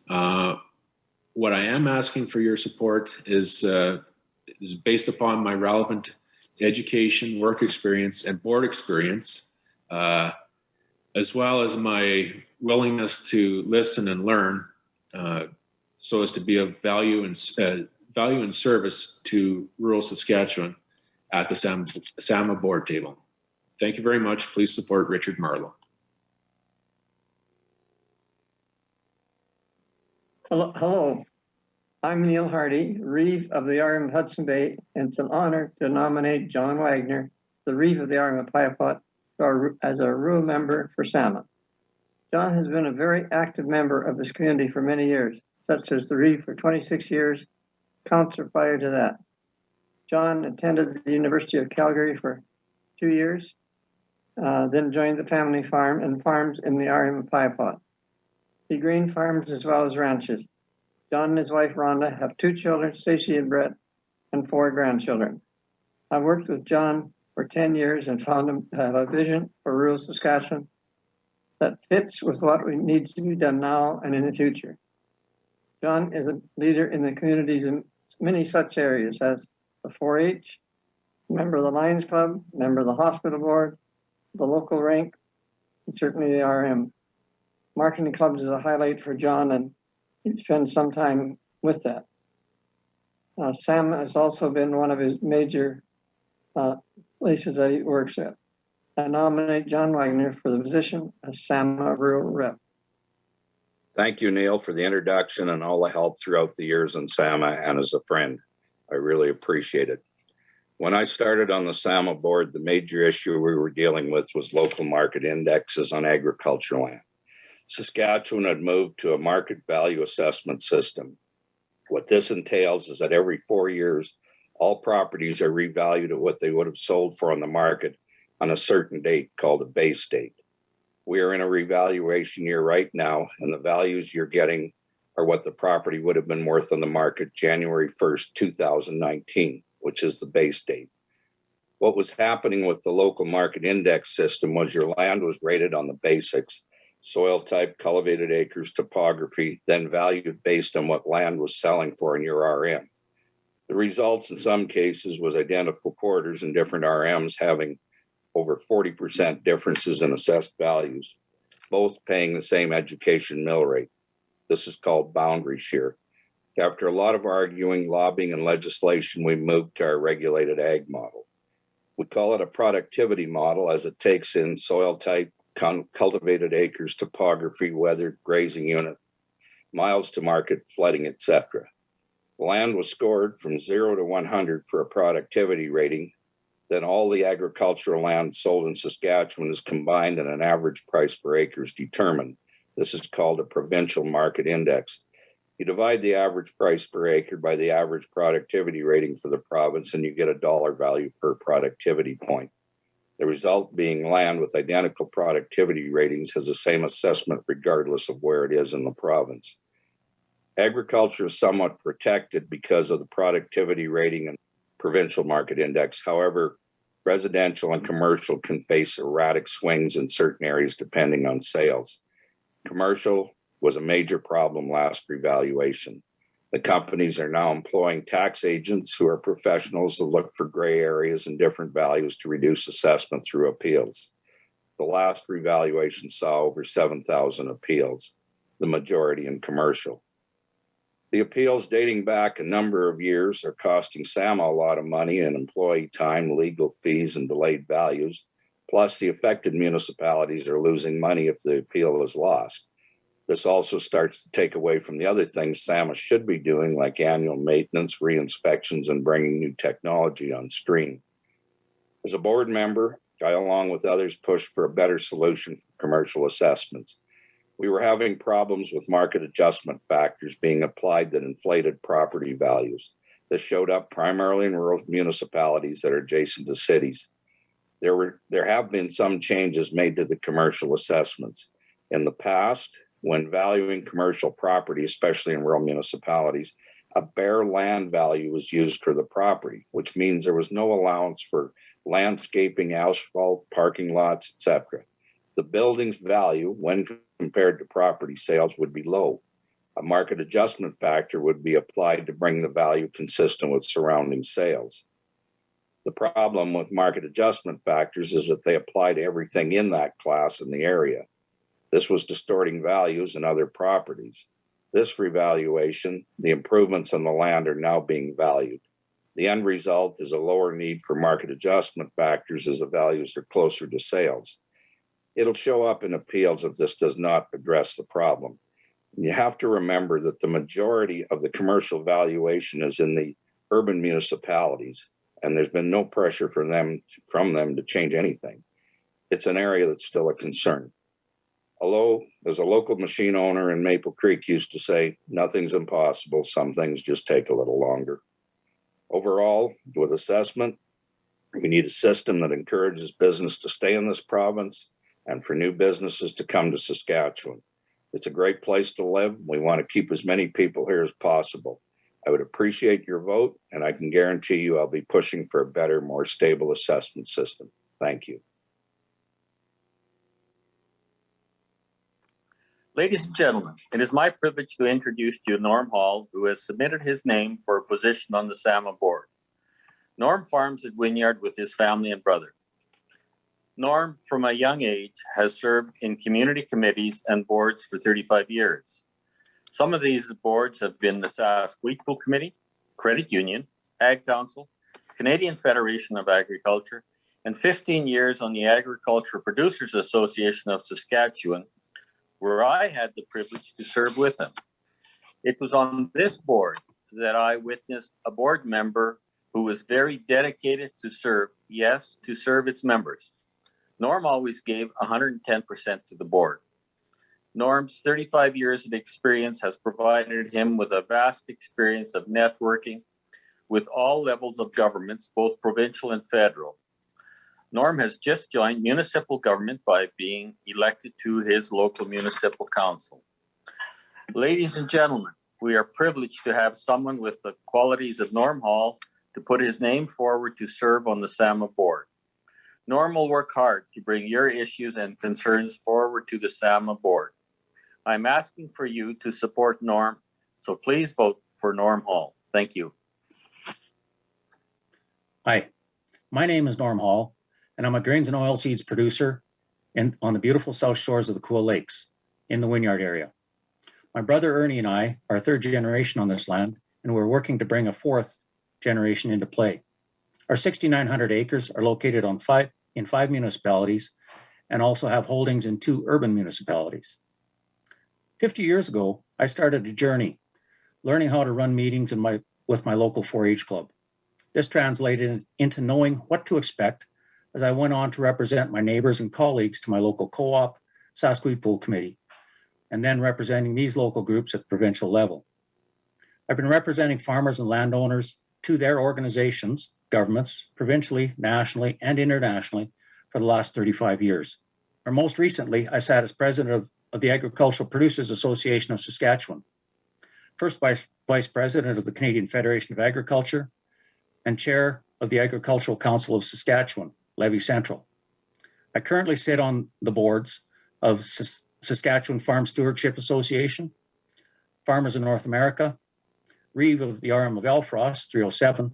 What I am asking for your support is based upon my relevant education, work experience, and board experience, as well as my willingness to listen and learn, so as to be of value and service to rural Saskatchewan at the SAMA board table. Thank you very much. Please support Richard Marlowe. Hello, I'm Neil Hardy, Reeve of the RM Hudson Bay, and it's an honor to nominate John Wagner, the Reeve of the RM of Piapot, as a rural member for SAMA. John has been a very active member of his community for many years, such as the Reeve for 26 years, councillor prior to that. John attended the University of Calgary for 2 years, then joined the family farm and farms in the RM of Piapot. He grain farms as well as ranches. John and his wife Rhonda have 2 children, Stacey and Brett, and 4 grandchildren. I've worked with John for 10 years and found him to have a vision for rural Saskatchewan that fits with what needs to be done now and in the future. John is a leader in the communities in many such areas as the 4-H, member of the Lions Club, member of the hospital board, the local rank, and certainly the RM. Marketing clubs is a highlight for John, and he spends some time with that. Sam has also been one of his major places that he works at. I nominate John Wagner for the position as SAMA Rural Rep. Thank you, Neil, for the introduction and all the help throughout the years in SAMA and as a friend. I really appreciate it. When I started on the SAMA board, the major issue we were dealing with was local market indexes on agricultural land. Saskatchewan had moved to a market value assessment system. What this entails is that every 4 years, all properties are revalued at what they would have sold for on the market on a certain date called a base date. We are in a revaluation year right now, and the values you're getting are what the property would have been worth on the market January 1st, 2019, which is the base date. What was happening with the local market index system was your land was rated on the basics: soil type, cultivated acres, topography, then valued based on what land was selling for in your RM. The results in some cases was identical quarters and different RMs having over 40% differences in assessed values, both paying the same education mill rate. This is called boundary share. After a lot of arguing, lobbying, and legislation, we moved to our regulated ag model. We call it a productivity model as it takes in soil type, cultivated acres, topography, weather, grazing unit, miles to market, flooding, etc. Land was scored from 0 to 100 for a productivity rating. Then all the agricultural land sold in Saskatchewan is combined and an average price per acre is determined. This is called a provincial market index. You divide the average price per acre by the average productivity rating for the province, and you get a dollar value per productivity point. The result being land with identical productivity ratings has the same assessment regardless of where it is in the province. Agriculture is somewhat protected because of the productivity rating and provincial market index. However, residential and commercial can face erratic swings in certain areas depending on sales. Commercial was a major problem last revaluation. The companies are now employing tax agents who are professionals to look for gray areas and different values to reduce assessment through appeals. The last revaluation saw over 7,000 appeals, the majority in commercial. The appeals dating back a number of years are costing SAMA a lot of money in employee time, legal fees, and delayed values. Plus, the affected municipalities are losing money if the appeal is lost. This also starts to take away from the other things SAMA should be doing, like annual maintenance, re-inspections, and bringing new technology on stream. As a board member, I, along with others, pushed for a better solution for commercial assessments. We were having problems with market adjustment factors being applied that inflated property values. This showed up primarily in rural municipalities that are adjacent to cities. There have been some changes made to the commercial assessments. In the past, when valuing commercial property, especially in rural municipalities, a bare land value was used for the property, which means there was no allowance for landscaping, asphalt, parking lots, etc. The building's value, when compared to property sales, would be low. A market adjustment factor would be applied to bring the value consistent with surrounding sales. The problem with market adjustment factors is that they apply to everything in that class in the area. This was distorting values in other properties. This revaluation, the improvements on the land are now being valued. The end result is a lower need for market adjustment factors as the values are closer to sales. It'll show up in appeals if this does not address the problem. You have to remember that the majority of the commercial valuation is in the urban municipalities, and there's been no pressure from them to change anything. It's an area that's still a concern. Although, as a local machine owner in Maple Creek used to say, nothing's impossible, some things just take a little longer. Overall, with assessment, we need a system that encourages business to stay in this province and for new businesses to come to Saskatchewan. It's a great place to live. We want to keep as many people here as possible. I would appreciate your vote, and I can guarantee you I'll be pushing for a better, more stable assessment system. Thank you. Ladies and gentlemen, it is my privilege to introduce to you Norm Hall, who has submitted his name for a position on the SAMA board. Norm farms at Wynyard with his family and brother. Norm, from a young age, has served in community committees and boards for 35 years. Some of these boards have been the Sask Wheat Pool Committee, Credit Union, Ag Council, Canadian Federation of Agriculture, and 15 years on the Agriculture Producers Association of Saskatchewan, where I had the privilege to serve with him. It was on this board that I witnessed a board member who was very dedicated to serve, yes, to serve its members. Norm always gave 110% to the board. Norm's 35 years of experience has provided him with a vast experience of networking with all levels of governments, both provincial and federal. Norm has just joined municipal government by being elected to his local municipal council. Ladies and gentlemen, we are privileged to have someone with the qualities of Norm Hall to put his name forward to serve on the SAMA board. Norm will work hard to bring your issues and concerns forward to the SAMA board. I'm asking for you to support Norm, so please vote for Norm Hall. Thank you. Hi, my name is Norm Hall, and I'm a grains and oilseeds producer on the beautiful south shores of the Cool Lakes in the Wynyard area. My brother Ernie and I are third generation on this land, and we're working to bring a fourth generation into play. Our 6,900 acres are located in five municipalities and also have holdings in 2 urban municipalities. 50 years ago, I started a journey learning how to run meetings with my local 4-H club. This translated into knowing what to expect as I went on to represent my neighbors and colleagues to my local co-op, Sask Wheat Pool Committee, and then representing these local groups at provincial level. I've been representing farmers and landowners to their organizations, governments, provincially, nationally, and internationally for the last 35 years. Or most recently, I sat as president of the Agricultural Producers Association of Saskatchewan, first vice president of the Canadian Federation of Agriculture, and chair of the Agricultural Council of Saskatchewan, Levy Central. I currently sit on the boards of Saskatchewan Farm Stewardship Association, Farmers in North America, Reeve of the RM of Elfrost 307,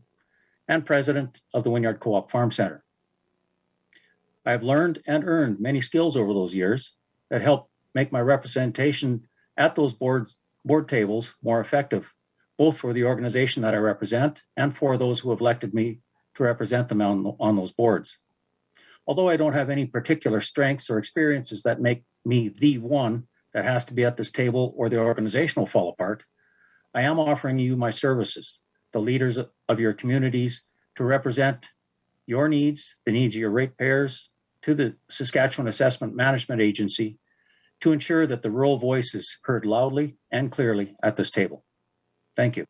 and president of the Wynyard Co-op Farm Center. I have learned and earned many skills over those years that help make my representation at those board tables more effective, both for the organization that I represent and for those who have elected me to represent them on those boards. Although I don't have any particular strengths or experiences that make me the one that has to be at this table or the organization will fall apart, I am offering you my services, the leaders of your communities, to represent your needs, the needs of your ratepayers, to the Saskatchewan Assessment Management Agency, to ensure that the rural voice is heard loudly and clearly at this table. Thank you.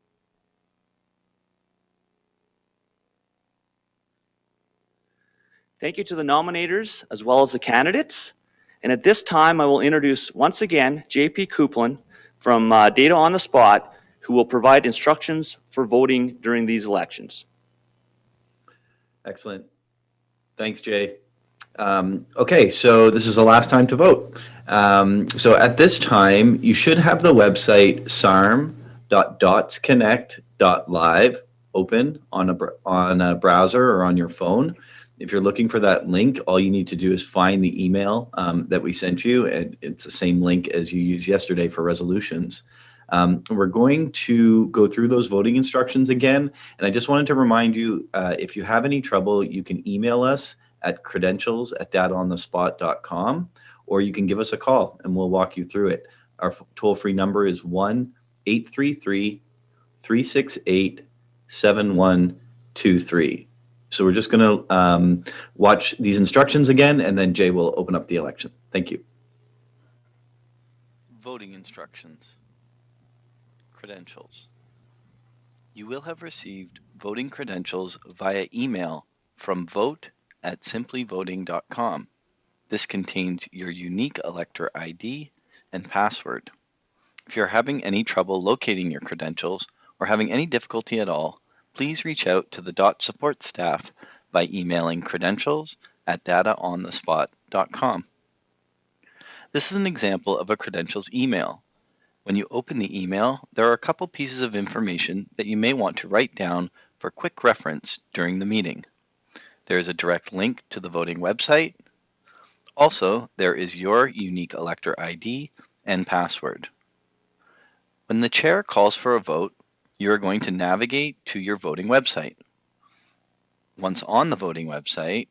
Thank you to the nominators as well as the candidates. And at this time, I will introduce once again JP Kuplin from Data on the Spot, who will provide instructions for voting during these elections. Excellent. Thanks, Jay. Okay, so this is the last time to vote. So at this time, you should have the website sarm.dotsconnect.live open on a browser or on your phone. If you're looking for that link, all you need to do is find the email that we sent you, and it's the same link as you used yesterday for resolutions. We're going to go through those voting instructions again, and I just wanted to remind you, if you have any trouble, you can email us at credentials@dataonthespot.com, or you can give us a call and we'll walk you through it. Our toll-free number is 1-833-368-7123. So we're just going to watch these instructions again, and then Jay will open up the election. Thank you. Voting instructions. Credentials. You will have received voting credentials via email from vote@simplyvoting.com. This contains your unique elector ID and password. If you're having any trouble locating your credentials or having any difficulty at all, please reach out to the DOT support staff by emailing credentials@dataonthespot.com. This is an example of a credentials email. When you open the email, there are a couple pieces of information that you may want to write down for quick reference during the meeting. There is a direct link to the voting website. Also, there is your unique elector ID and password. When the chair calls for a vote, you are going to navigate to your voting website. Once on the voting website,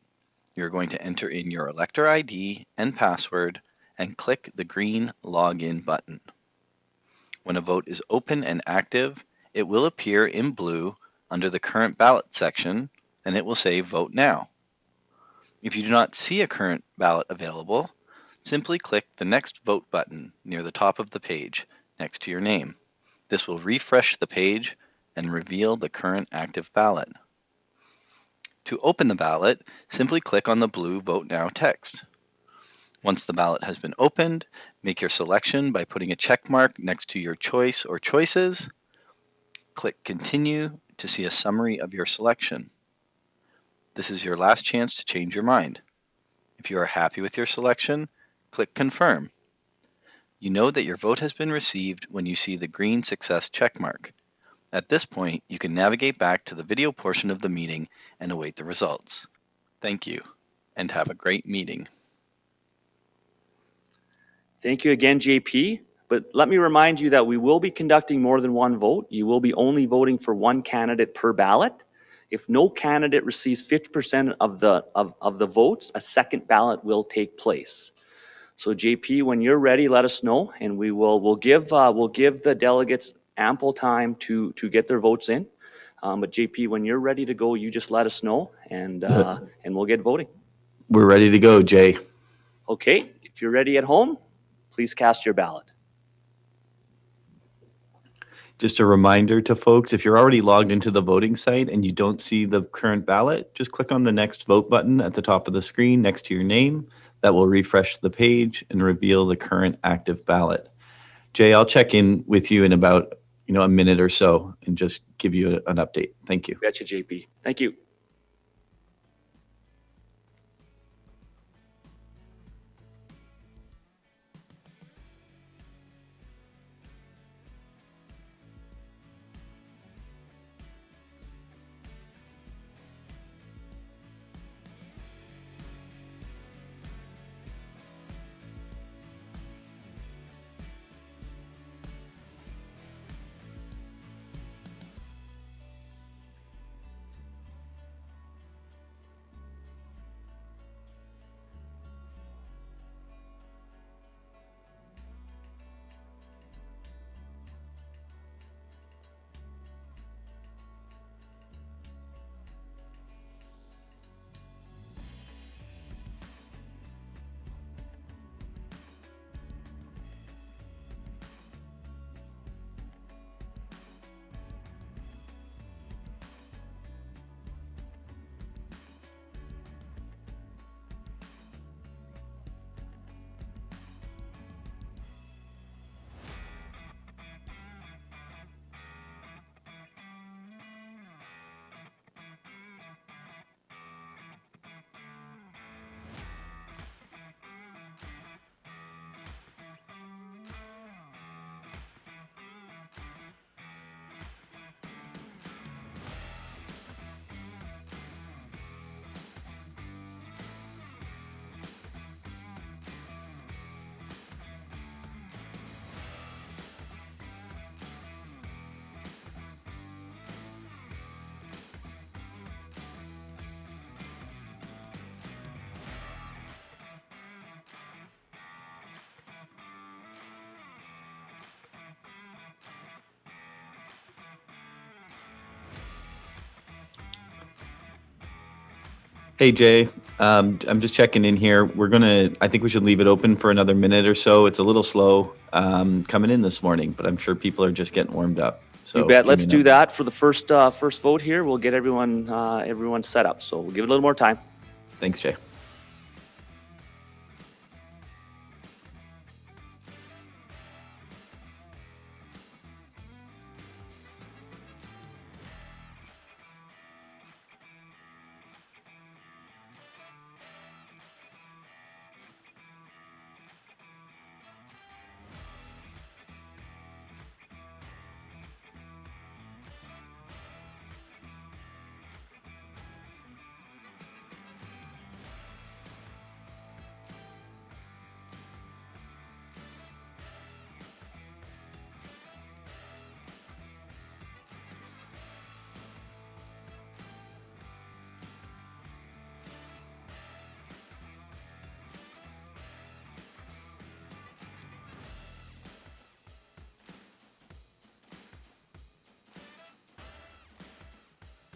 you're going to enter in your elector ID and password and click the green Login button. When a vote is open and active, it will appear in blue under the current ballot section, and it will say Vote Now. If you do not see a current ballot available, simply click the Next Vote button near the top of the page next to your name. This will refresh the page and reveal the current active ballot. To open the ballot, simply click on the blue Vote Now text. Once the ballot has been opened, make your selection by putting a check mark next to your choice or choices. Click Continue to see a summary of your selection. This is your last chance to change your mind. If you are happy with your selection, click Confirm. You know that your vote has been received when you see the green success checkmark. At this point, you can navigate back to the video portion of the meeting and await the results. Thank you, and have a great meeting. Thank you again, JP. But let me remind you that we will be conducting more than one vote. You will be only voting for one candidate per ballot. If no candidate receives 50% of the votes, a second ballot will take place. So JP, when you're ready, let us know, and we'll give the delegates ample time to get their votes in. But JP, when you're ready to go, you just let us know, and we'll get voting. We're ready to go, Jay. Okay, if you're ready at home, please cast your ballot. Just a reminder to folks, if you're already logged into the voting site and you don't see the current ballot, just click on the Next Vote button at the top of the screen next to your name. That will refresh the page and reveal the current active ballot. Jay, I'll check in with you in about a minute or so and just give you an update. Thank you. Betcha, JP. Thank you. Hey, Jay. I'm just checking in here. I think we should leave it open for another minute or so. It's a little slow coming in this morning, but I'm sure people are just getting warmed up. So You bet. give Let's me do an- that for the first vote here. We'll get everyone set up. So we'll give it a little more time. Thanks, Jay.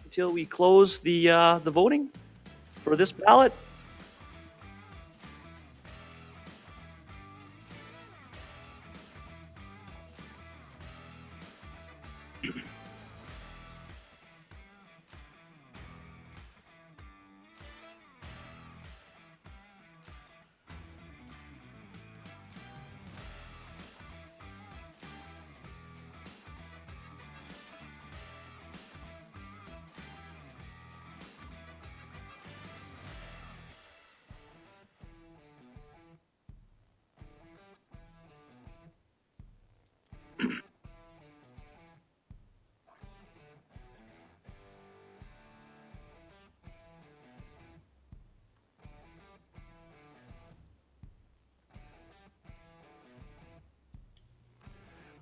Until we close the voting for this ballot.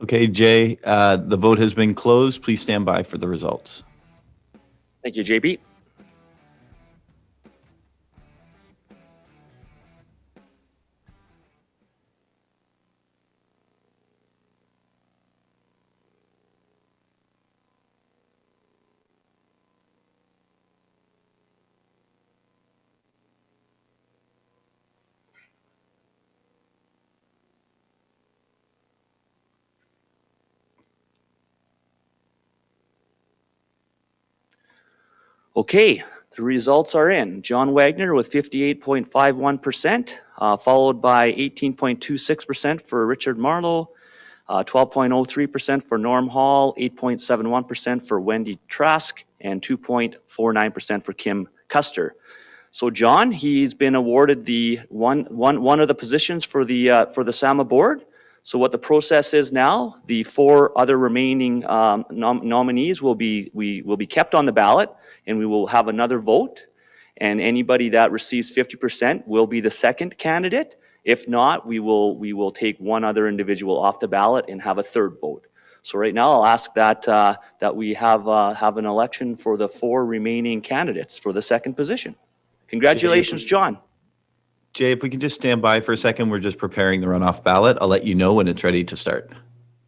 Okay, Jay, the vote has been closed. Please stand by for the results. Thank you, JP. Okay, the results are in. John Wagner with 58.51%, followed by 18.26% for Richard Marlowe, 12.03% for Norm Hall, 8.71% for Wendy Trask, and 2.49% for Kim Custer. So John, he's been awarded the one of the positions for the SAMA board. So what the process is now, the four other remaining nominees will be kept on the ballot, and we will have another vote. And anybody that receives 50% will be the second candidate. If not, we will take one other individual off the ballot and have a third vote. So right now, I'll ask that we have an election for the four remaining candidates for the second position. Congratulations, John. Jay, if we can just stand by for a second, we're just preparing the runoff ballot. I'll let you know when it's ready to start.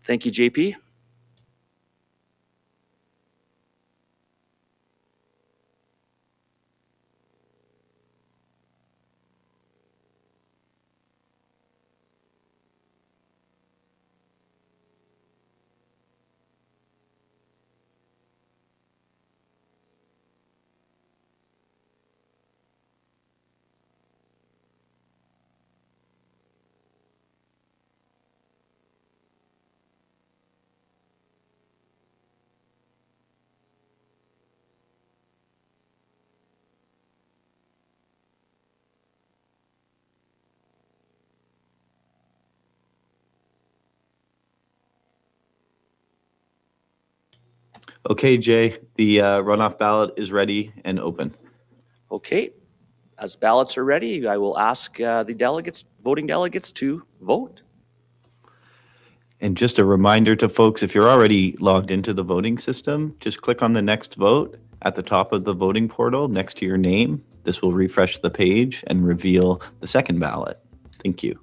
Thank you, JP. Okay, Jay, the runoff ballot is ready and open. Okay, as ballots are ready, I will ask the voting delegates to vote. And just a reminder to folks, if you're already logged into the voting system, just click on the next vote at the top of the voting portal next to your name. This will refresh the page and reveal the second ballot. Thank you.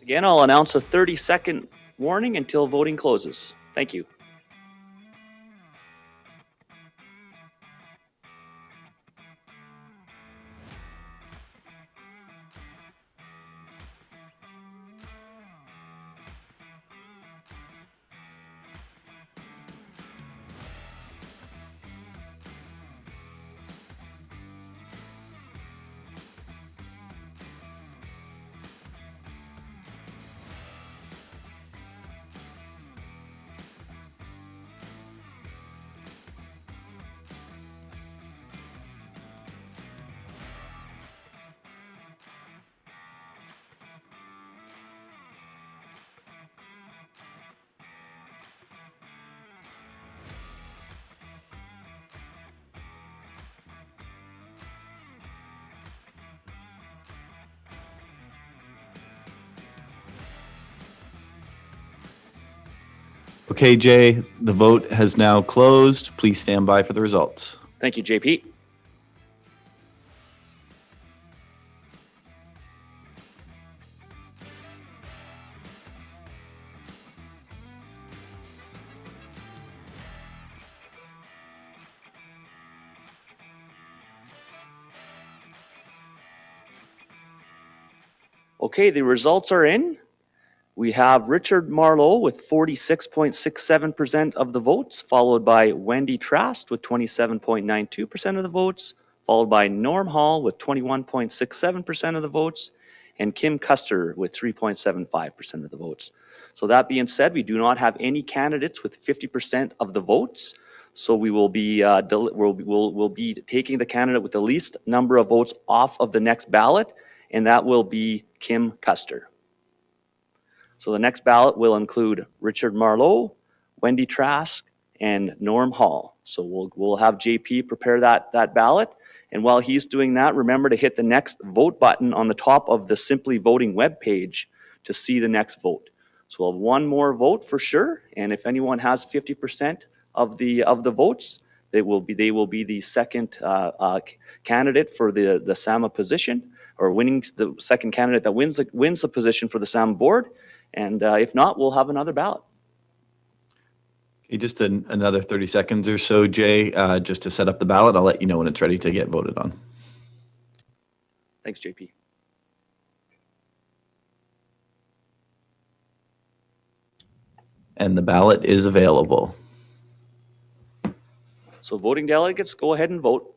Again, I'll announce a 30-second warning until voting closes. Thank you. Okay, Jay, the vote has now closed. Please stand by for the results. Thank you, JP. Okay, the results are in. We have Richard Marlowe with 46.67% of the votes, followed by Wendy Trask with 27.92% of the votes, followed by Norm Hall with 21.67% of the votes, and Kim Custer with 3.75% of the votes. So that being said, we do not have any candidates with 50% of the votes. So we will be we'll be taking the candidate with the least number of votes off of the next ballot, and that will be Kim Custer. So the next ballot will include Richard Marlowe, Wendy Trask, and Norm Hall. So we'll have JP prepare that ballot. And while he's doing that, remember to hit the next vote button on the top of the Simply Voting webpage to see the next vote. So we'll have one more vote for sure. And if anyone has 50% of the votes, they will be the second candidate for the SAMA position, or winning the second candidate that wins the position for the SAMA board. And if not, we'll have another ballot. Okay, just another 30 seconds or so, Jay, just to set up the ballot. I'll let you know when it's ready to get voted on. Thanks, JP. And the ballot is available. So voting delegates, go ahead and vote.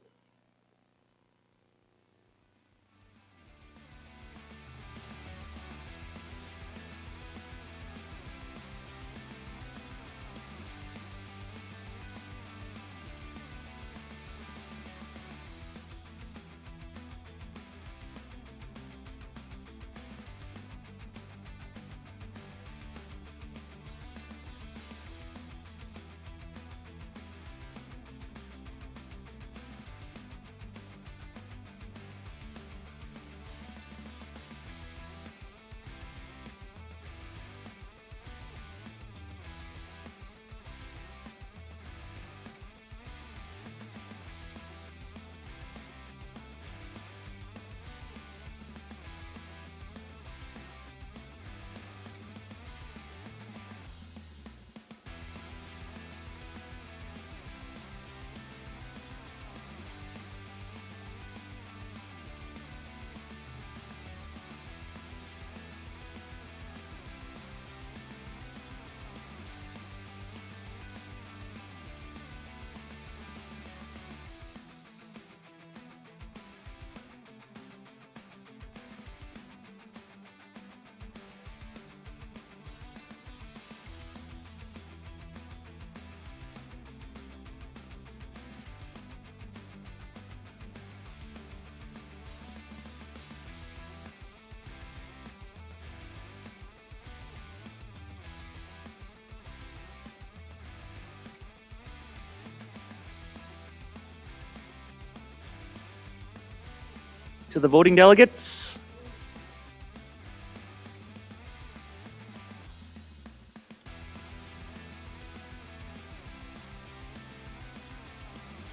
To the voting delegates.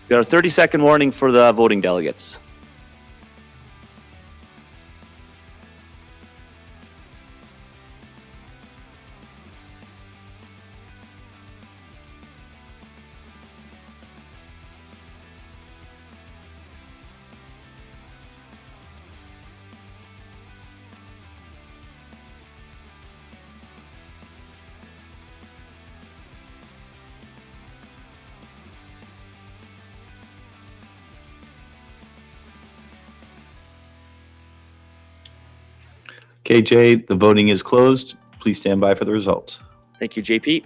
We got a 30-second warning for the voting delegates. KJ, the voting is closed. Please stand by for the results. Thank you, JP.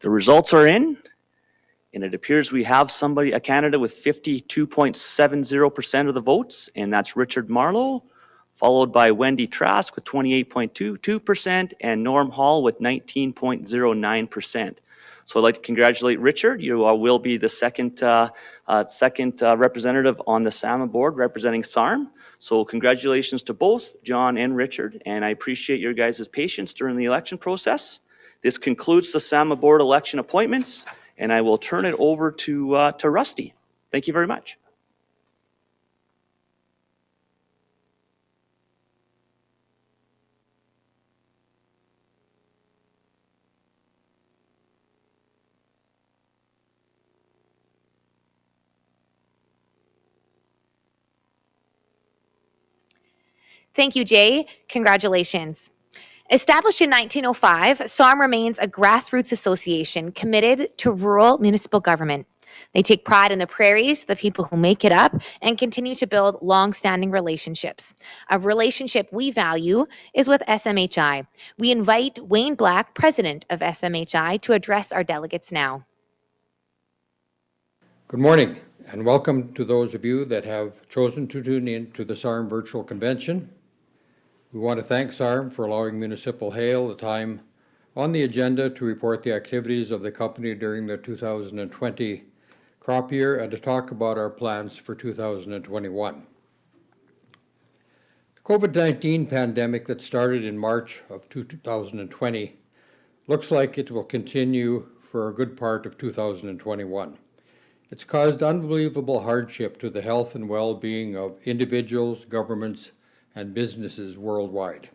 The results are in, and it appears we have a candidate with 52.70% of the votes, and that's Richard Marlowe, followed by Wendy Trask with 28.22% and Norm Hall with 19.09%. So I'd like to congratulate Richard. You will be the second representative on the SAMA board representing SARM. So congratulations to both John and Richard, and I appreciate your guys' patience during the election process. This concludes the SAMA board election appointments, and I will turn it over to Rusty. Thank you very much. Thank you, Jay. Congratulations. Established in 1905, SARM remains a grassroots association committed to rural municipal government. They take pride in the prairies, the people who make it up, and continue to build long-standing relationships. A relationship we value is with SMHI. We invite Wayne Black, president of SMHI, to address our delegates now. Good morning, and welcome to those of you that have chosen to tune in to the SARM virtual convention. We want to thank SARM for allowing Municipal Hale the time on the agenda to report the activities of the company during the 2020 crop year and to talk about our plans for 2021. The COVID-19 pandemic that started in March of 2020 looks like it will continue for a good part of 2021. It's caused unbelievable hardship to the health and well-being of individuals, governments, and businesses worldwide.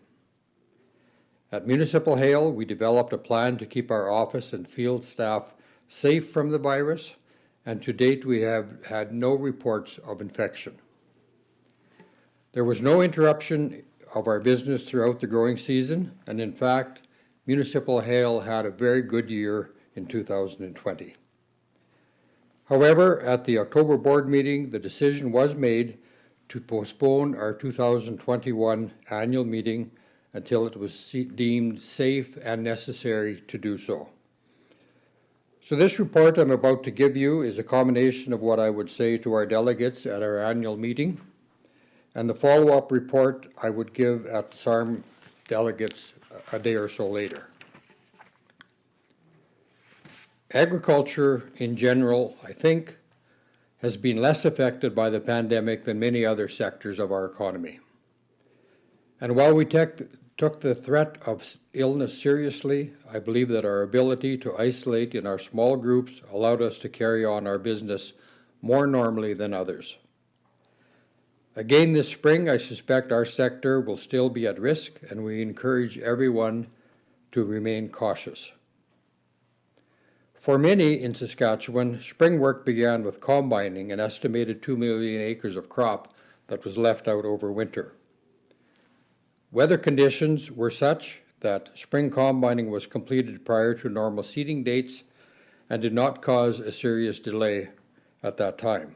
At Municipal Hale, we developed a plan to keep our office and field staff safe from the virus, and to date we have had no reports of infection. There was no interruption of our business throughout the growing season, and in fact, Municipal Hale had a very good year in 2020. However, at the October board meeting, the decision was made to postpone our 2021 annual meeting until it was deemed safe and necessary to do so. So this report I'm about to give you is a combination of what I would say to our delegates at our annual meeting and the follow-up report I would give at the SARM delegates a day or so later. Agriculture in general, I think, has been less affected by the pandemic than many other sectors of our economy. And while we took the threat of illness seriously, I believe that our ability to isolate in our small groups allowed us to carry on our business more normally than others. Again this spring, I suspect our sector will still be at risk, and we encourage everyone to remain cautious. For many in Saskatchewan, spring work began with combining an estimated 2 million acres of crop that was left out over winter. Weather conditions were such that spring combining was completed prior to normal seeding dates and did not cause a serious delay at that time.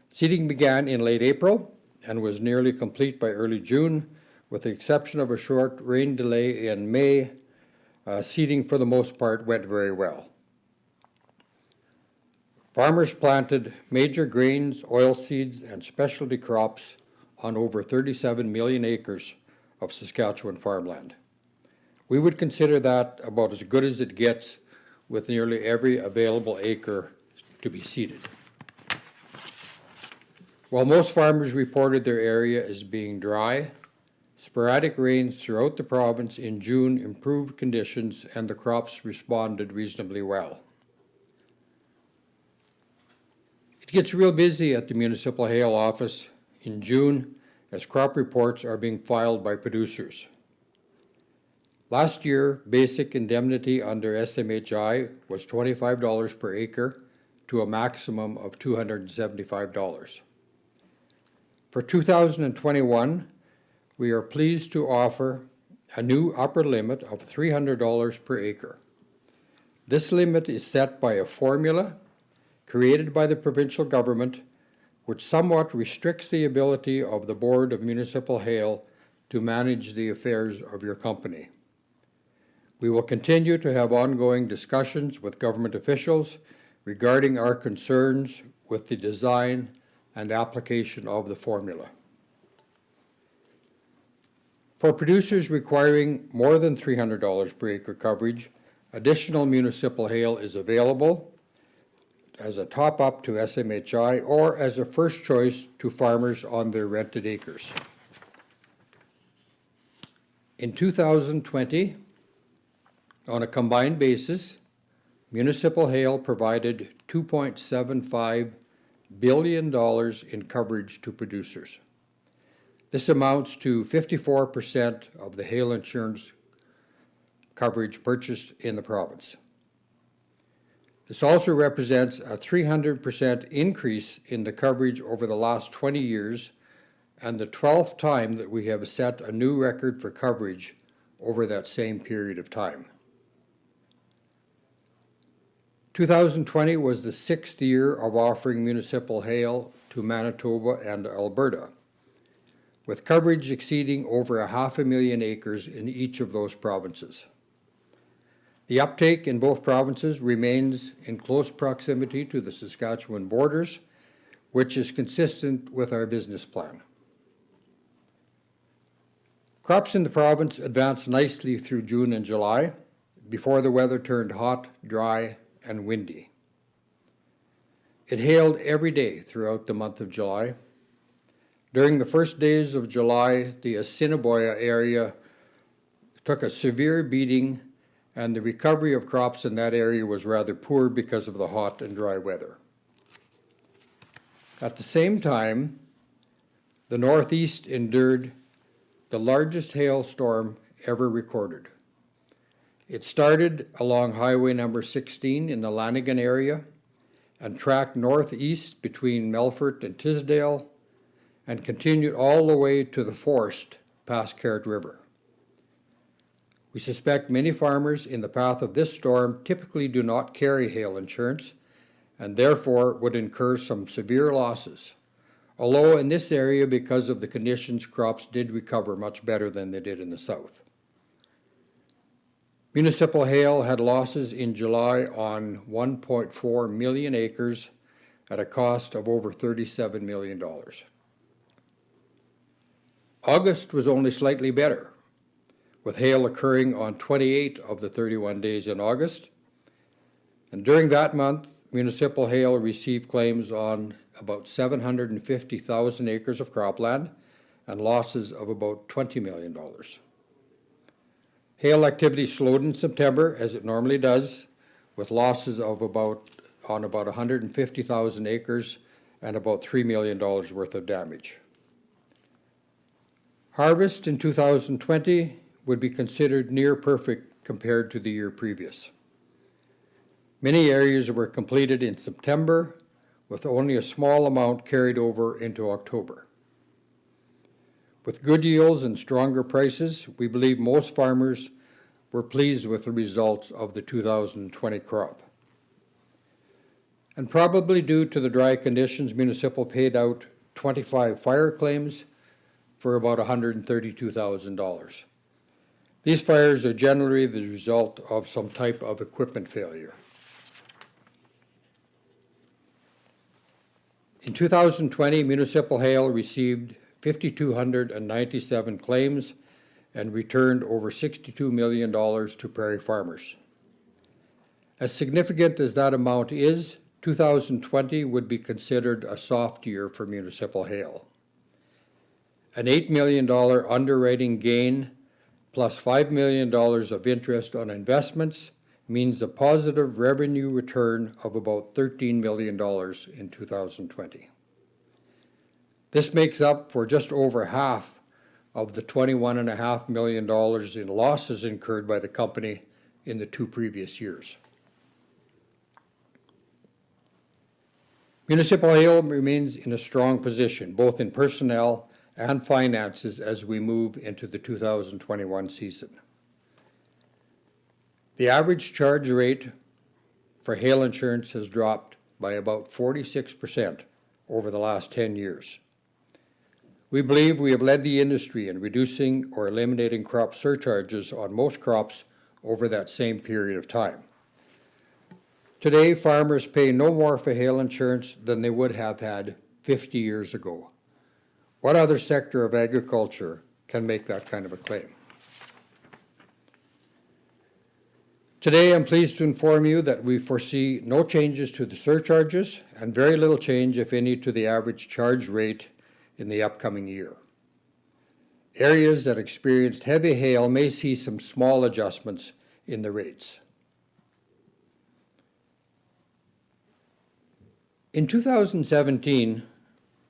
Seeding began in late April and was nearly complete by early June, with the exception of a short rain delay in May. Seeding for the most part went very well. Farmers planted major grains, oilseeds, and specialty crops on over 37 million acres of Saskatchewan farmland. We would consider that about as good as it gets, with nearly every available acre to be seeded. While most farmers reported their area as being dry, sporadic rains throughout the province in June improved conditions and the crops responded reasonably well. It gets real busy at the Municipal Hale office in June as crop reports are being filed by producers. Last year, basic indemnity under SMHI was $25 per acre to a maximum of $275. For 2021, we are pleased to offer a new upper limit of $300 per acre. This limit is set by a formula created by the provincial government, which somewhat restricts the ability of the Board of Municipal Hail to manage the affairs of your company. We will continue to have ongoing discussions with government officials regarding our concerns with the design and application of the formula. For producers requiring more than $300 per acre coverage, additional municipal hail is available as a top-up to SMHI or as a first choice to farmers on their rented acres. In 2020, on a combined basis, municipal hail provided $2.75 billion in coverage to producers. This amounts to 54% of the hail insurance coverage purchased in the province. This also represents a 300% increase in the coverage over the last 20 years and the 12th time that we have set a new record for coverage over that same period of time. 2020 was the 6th year of offering municipal hail to Manitoba and Alberta, with coverage exceeding over 500,000 acres in each of those provinces. The uptake in both provinces remains in close proximity to the Saskatchewan borders, which is consistent with our business plan. Crops in the province advanced nicely through June and July, before the weather turned hot, dry, and windy. It hailed every day throughout the month of July. During the first days of July, the Assiniboia area took a severe beating, and the recovery of crops in that area was rather poor because of the hot and dry weather. At the same time, the Northeast endured the largest hailstorm ever recorded. It started along Highway number 16 in the Lanigan area and tracked northeast between Melfort and Tisdale and continued all the way to the Forest past Carrot River. We suspect many farmers in the path of this storm typically do not carry hail insurance and therefore would incur some severe losses. Although in this area, because of the conditions, crops did recover much better than they did in the south. Municipal hail had losses in July on 1.4 million acres at a cost of over $37 million. August was only slightly better, with hail occurring on 28 of the 31 days in August. And during that month, municipal hail received claims on about 750,000 acres of cropland and losses of about $20 million. Hail activity slowed in September, as it normally does, with losses of about 150,000 acres and about $3 million worth of damage. Harvest in 2020 would be considered near perfect compared to the year previous. Many areas were completed in September, with only a small amount carried over into October. With good yields and stronger prices, we believe most farmers were pleased with the results of the 2020 crop. And probably due to the dry conditions, municipal paid out 25 fire claims for about $132,000. These fires are generally the result of some type of equipment failure. In 2020, municipal hail received 5,297 claims and returned over $62 million to prairie farmers. As significant as that amount is, 2020 would be considered a soft year for municipal hail. An $8 million underwriting gain plus $5 million of interest on investments means a positive revenue return of about $13 million in 2020. This makes up for just over half of the $21.5 million in losses incurred by the company in the 2 previous years. Municipal Hail remains in a strong position, both in personnel and finances, as we move into the 2021 season. The average charge rate for hail insurance has dropped by about 46% over the last 10 years. We believe we have led the industry in reducing or eliminating crop surcharges on most crops over that same period of time. Today, farmers pay no more for hail insurance than they would have had 50 years ago. What other sector of agriculture can make that kind of a claim? Today, I'm pleased to inform you that we foresee no changes to the surcharges and very little change, if any, to the average charge rate in the upcoming year. Areas that experienced heavy hail may see some small adjustments in the rates. In 2017,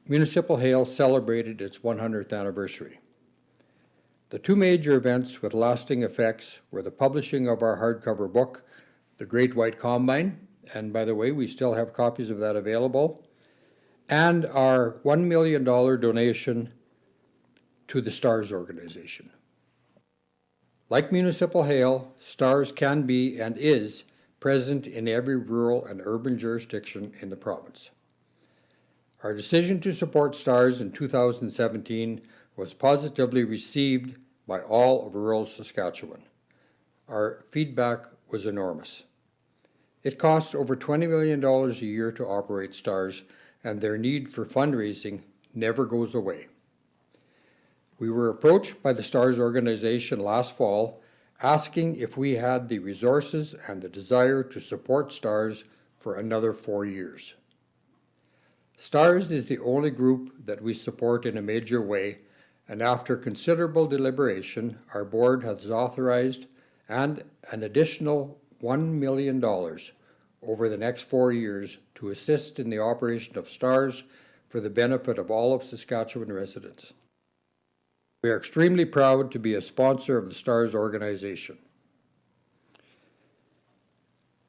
Municipal Hail celebrated its 100th anniversary. The 2 major events with lasting effects were the publishing of our hardcover book, The Great White Combine, and by the way, we still have copies of that available, and our $1 million donation to the STARS organization. Like Municipal Hail, STARS can be and is present in every rural and urban jurisdiction in the province. Our decision to support STARS in 2017 was positively received by all of rural Saskatchewan. Our feedback was enormous. It costs over $20 million a year to operate STARS, and their need for fundraising never goes away. We were approached by the STARS organization last fall asking if we had the resources and the desire to support STARS for another 4 years. STARS is the only group that we support in a major way, and after considerable deliberation, our board has authorized an additional $1 million over the next 4 years to assist in the operation of STARS for the benefit of all of Saskatchewan residents. We are extremely proud to be a sponsor of the STARS organization.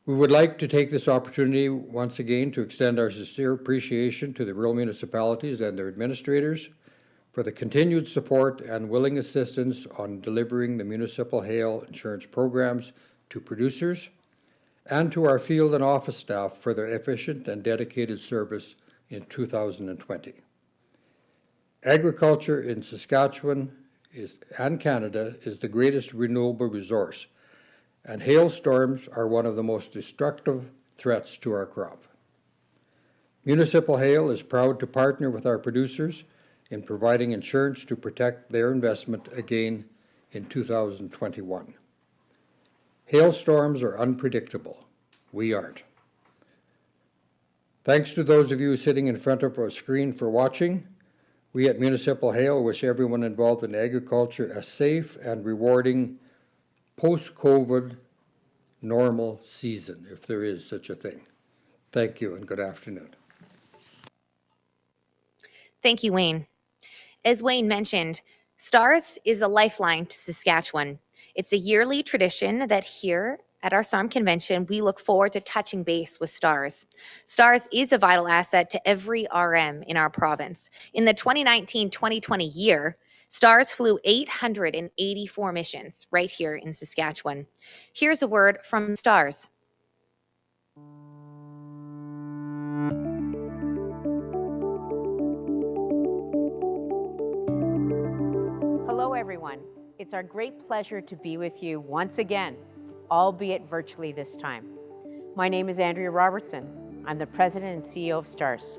We would like to take this opportunity once again to extend our sincere appreciation to the rural municipalities and their administrators for the continued support and willing assistance on delivering the Municipal Hail insurance programs to producers, and to our field and office staff for their efficient and dedicated service in 2020. Agriculture in Saskatchewan and Canada is the greatest renewable resource, and hailstorms are one of the most destructive threats to our crop. Municipal Hail is proud to partner with our producers in providing insurance to protect their investment again in 2021. Hailstorms are unpredictable. We aren't. Thanks to those of you sitting in front of a screen for watching. We at Municipal Hail wish everyone involved in agriculture a safe and rewarding post-COVID normal season, if there is such a thing. Thank you and good afternoon. Thank you, Wayne. As Wayne mentioned, STARS is a lifeline to Saskatchewan. It's a yearly tradition that here at our SARM convention, we look forward to touching base with STARS. STARS is a vital asset to every RM in our province. In the 2019-2020 year, STARS flew 884 missions right here in Saskatchewan. Here's a word from STARS. Hello, everyone. It's our great pleasure to be with you once again, albeit virtually this time. My name is Andrea Robertson. I'm the President and CEO of STARS.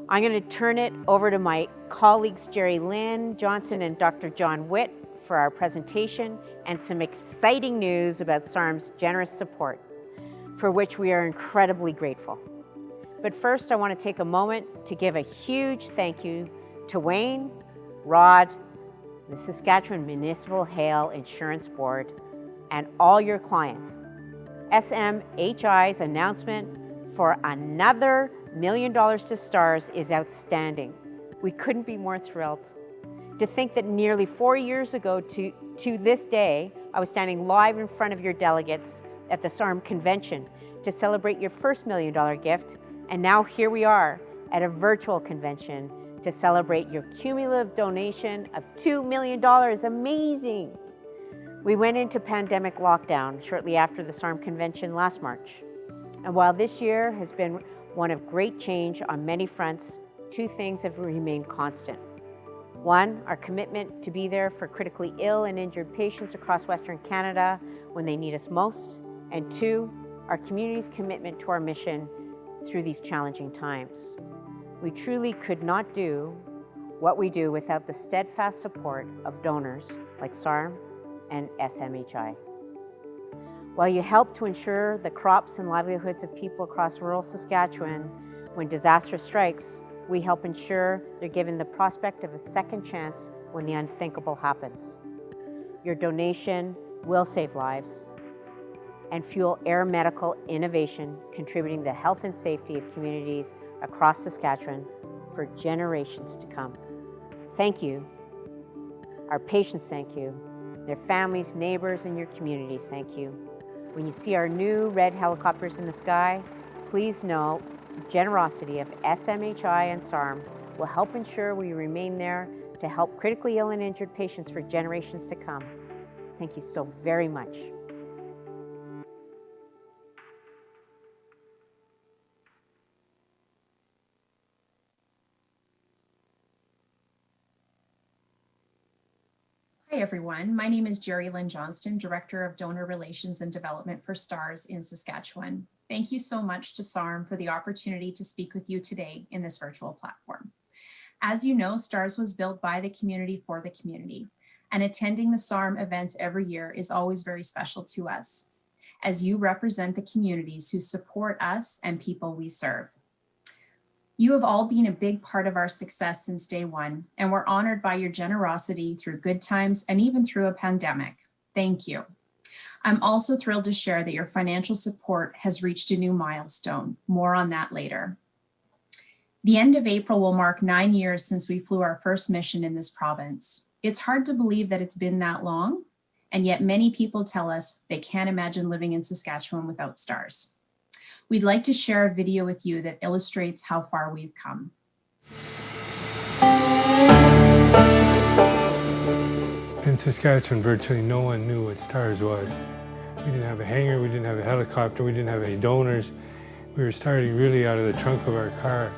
I'm going to turn it over to my colleagues Jerry Lynn Johnson and Dr. John Witt for our presentation and some exciting news about SARM's generous support, for which we are incredibly grateful. But first, I want to take a moment to give a huge thank you to Wayne, Rod, the Saskatchewan Municipal Hail Insurance Board, and all your clients. SMHI's announcement for another $1 million to STARS is outstanding. We couldn't be more thrilled. To think that nearly 4 years ago to this day, I was standing live in front of your delegates at the SARM convention to celebrate your first $1 million gift, and now here we are at a virtual convention to celebrate your cumulative donation of $2 million. Amazing! We went into pandemic lockdown shortly after the SARM convention last March. And while this year has been one of great change on many fronts, two things have remained constant. One, our commitment to be there for critically ill and injured patients across Western Canada when they need us most. And two, our community's commitment to our mission through these challenging times. We truly could not do what we do without the steadfast support of donors like SARM and SMHI. While you help to ensure the crops and livelihoods of people across rural Saskatchewan when disaster strikes, we help ensure they're given the prospect of a second chance when the unthinkable happens. Your donation will save lives and fuel air medical innovation, contributing to the health and safety of communities across Saskatchewan for generations to come. Thank you. Our patients thank you. Their families, neighbors, and your communities thank you. When you see our new red helicopters in the sky, please know the generosity of SMHI and SARM will help ensure we remain there to help critically ill and injured patients for generations to come. Thank you so very much. Hi everyone, my name is Jerry Lynn Johnston, Director of Donor Relations and Development for STARS in Saskatchewan. Thank you so much to SARM for the opportunity to speak with you today in this virtual platform. As you know, STARS was built by the community for the community, and attending the SARM events every year is always very special to us, as you represent the communities who support us and people we serve. You have all been a big part of our success since day one, and we're honored by your generosity through good times and even through a pandemic. Thank you. I'm also thrilled to share that your financial support has reached a new milestone. More on that later. The end of April will mark 9 years since we flew our first mission in this province. It's hard to believe that it's been that long, and yet many people tell us they can't imagine living in Saskatchewan without STARS. We'd like to share a video with you that illustrates how far we've come. In Saskatchewan, virtually no one knew what STARS was. We didn't have a hangar, we didn't have a helicopter, we didn't have any donors. We were starting really out of the trunk of our car.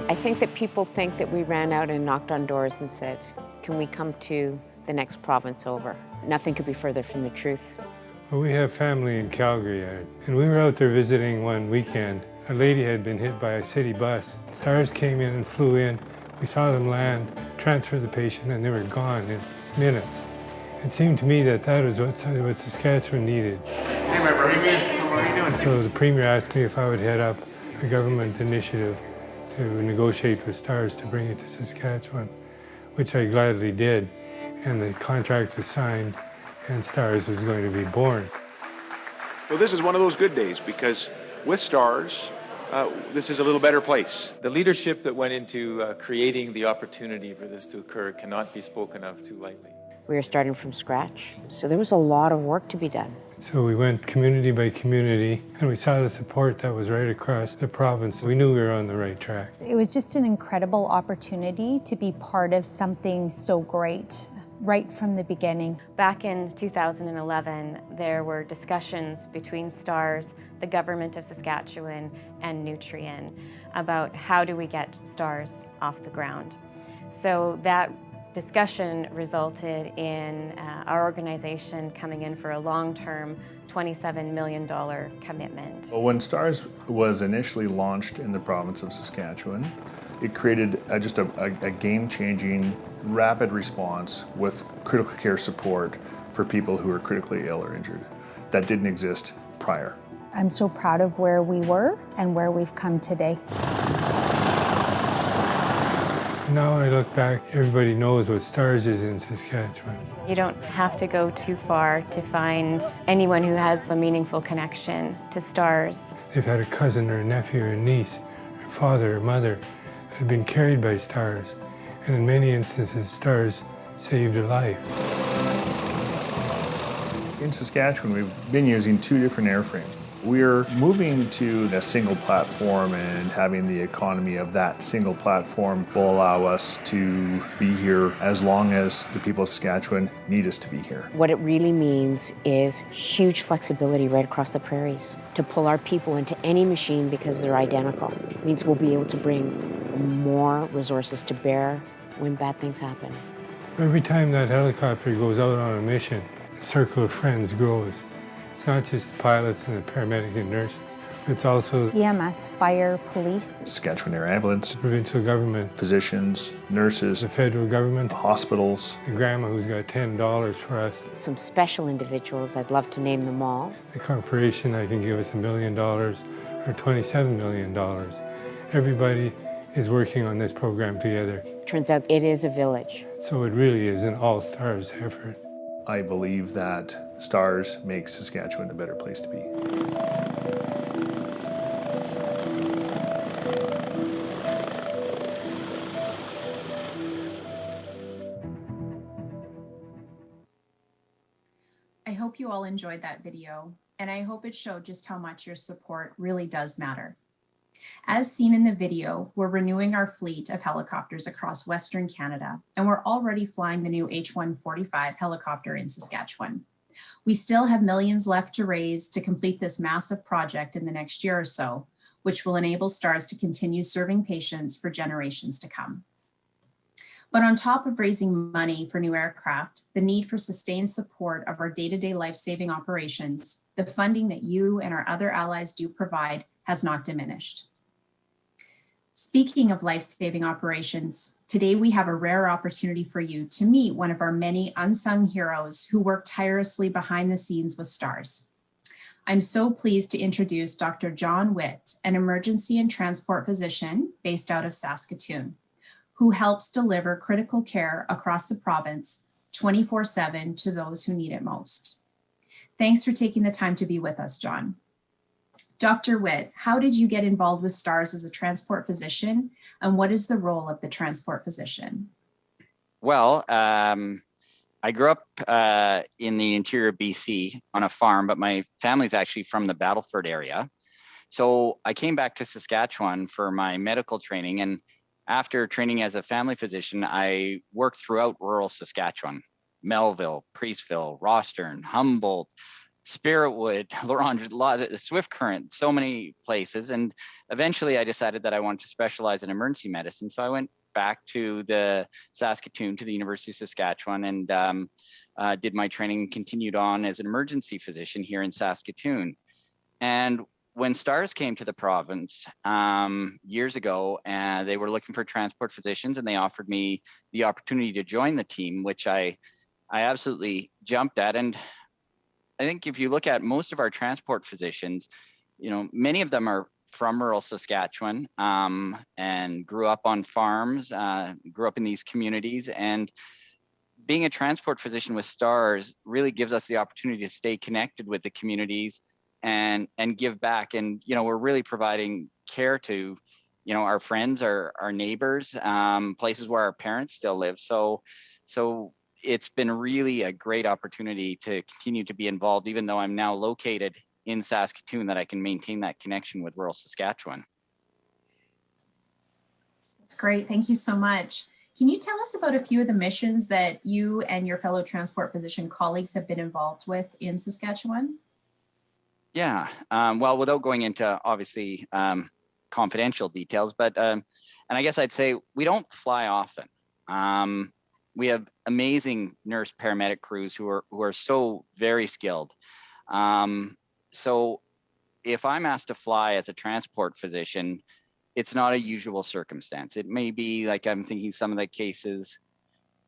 I think that people think that we ran out and knocked on doors and said, can we come to the next province over? Nothing could be further from the truth. Well, we have family in Calgary, and we were out there visiting one weekend. A lady had been hit by a city bus. STARS came in and flew in. We saw them land, transfer the patient, and they were gone in minutes. It seemed to me that that was what Saskatchewan needed. Hey, my Premier, how are you doing? So the Premier asked me if I would head up a government initiative to negotiate with STARS to bring it to Saskatchewan, which I gladly did, and the contract was signed, and STARS was going to be born. Well, this is one of those good days because with STARS, this is a little better place. The leadership that went into creating the opportunity for this to occur cannot be spoken of too lightly. We were starting from scratch, so there was a lot of work to be done. So we went community by community, and we saw the support that was right across the province. We knew we were on the right track. It was just an incredible opportunity to be part of something so great right from the beginning. Back in 2011, there were discussions between STARS, the government of Saskatchewan, and Nutrien about how do we get STARS off the ground. So that discussion resulted in our organization coming in for a long-term $27 million commitment. Well, when STARS was initially launched in the province of Saskatchewan, it created just a game-changing, rapid response with critical care support for people who are critically ill or injured. That didn't exist prior. I'm so proud of where we were and where we've come today. Now when I look back, everybody knows what STARS is in Saskatchewan. You don't have to go too far to find anyone who has a meaningful connection to STARS. They've had a cousin or a nephew or a niece, or father or mother had been carried by stars, and in many instances, stars saved a life. In Saskatchewan, we've been using 2 different airframes. We're moving to a single platform, and having the economy of that single platform will allow us to be here as long as the people of Saskatchewan need us to be here. What it really means is huge flexibility right across the prairies to pull our people into any machine because they're identical. It means we'll be able to bring more resources to bear when bad things happen. Every time that helicopter goes out on a mission, the circle of friends grows. It's not just the pilots and the paramedic and nurses, it's also EMS, fire, police, Saskatchewan Air Ambulance, provincial government, physicians, nurses, the federal government, hospitals, the grandma who's got $10 for us, Some special individuals, I'd love to name them all. the corporation that can give us $1 million or $27 million. Everybody is working on this program together. Turns out it is a village. So it really is an all-stars effort. I believe that STARS makes Saskatchewan a better place to be. I hope you all enjoyed that video, and I hope it showed just how much your support really does matter. As seen in the video, we're renewing our fleet of helicopters across Western Canada, and we're already flying the new H-145 helicopter in Saskatchewan. We still have millions left to raise to complete this massive project in the next year or so, which will enable STARS to continue serving patients for generations to come. But on top of raising money for new aircraft, the need for sustained support of our day-to-day life-saving operations, the funding that you and our other allies do provide has not diminished. Speaking of life-saving operations, today we have a rare opportunity for you to meet one of our many unsung heroes who work tirelessly behind the scenes with STARS. I'm so pleased to introduce Dr. John Witt, an emergency and transport physician based out of Saskatoon, who helps deliver critical care across the province 24/7 to those who need it most. Thanks for taking the time to be with us, John. Dr. Witt, how did you get involved with STARS as a transport physician, and what is the role of the transport physician? Well, I grew up in the interior BC on a farm, but my family's actually from the Battleford area. So I came back to Saskatchewan for my medical training, and after training as a family physician, I worked throughout rural Saskatchewan, Melville, Priestville, Rostern, Humboldt, Spiritwood, Lorange, Swift Current, so many places. And eventually I decided that I wanted to specialize in emergency medicine. So I went back to the Saskatoon, to the University of Saskatchewan, and did my training, continued on as an emergency physician here in Saskatoon. And when STARS came to the province years ago, and they were looking for transport physicians, and they offered me the opportunity to join the team, which I absolutely jumped at. And I think if you look at most of our transport physicians, you know, many of them are from rural Saskatchewan and grew up on farms, grew up in these communities. And being a transport physician with STARS really gives us the opportunity to stay connected with the communities and give back. And, you know, we're really providing care to, you know, our friends, our neighbors, places where our parents still live. So it's been really a great opportunity to continue to be involved, even though I'm now located in Saskatoon, that I can maintain that connection with rural Saskatchewan. That's great. Thank you so much. Can you tell us about a few of the missions that you and your fellow transport physician colleagues have been involved with in Saskatchewan? Yeah, well, without going into obviously confidential details, but and I guess I'd say we don't fly often. We have amazing nurse paramedic crews who are so very skilled. So if I'm asked to fly as a transport physician, it's not a usual circumstance. It may be like, I'm thinking some of the cases,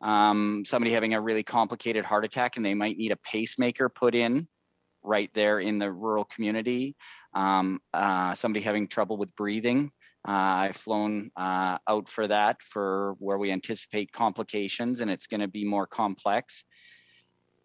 somebody having a really complicated heart attack and they might need a pacemaker put in right there in the rural community. Somebody having trouble with breathing. I've flown out for that, for where we anticipate complications, and it's going to be more complex.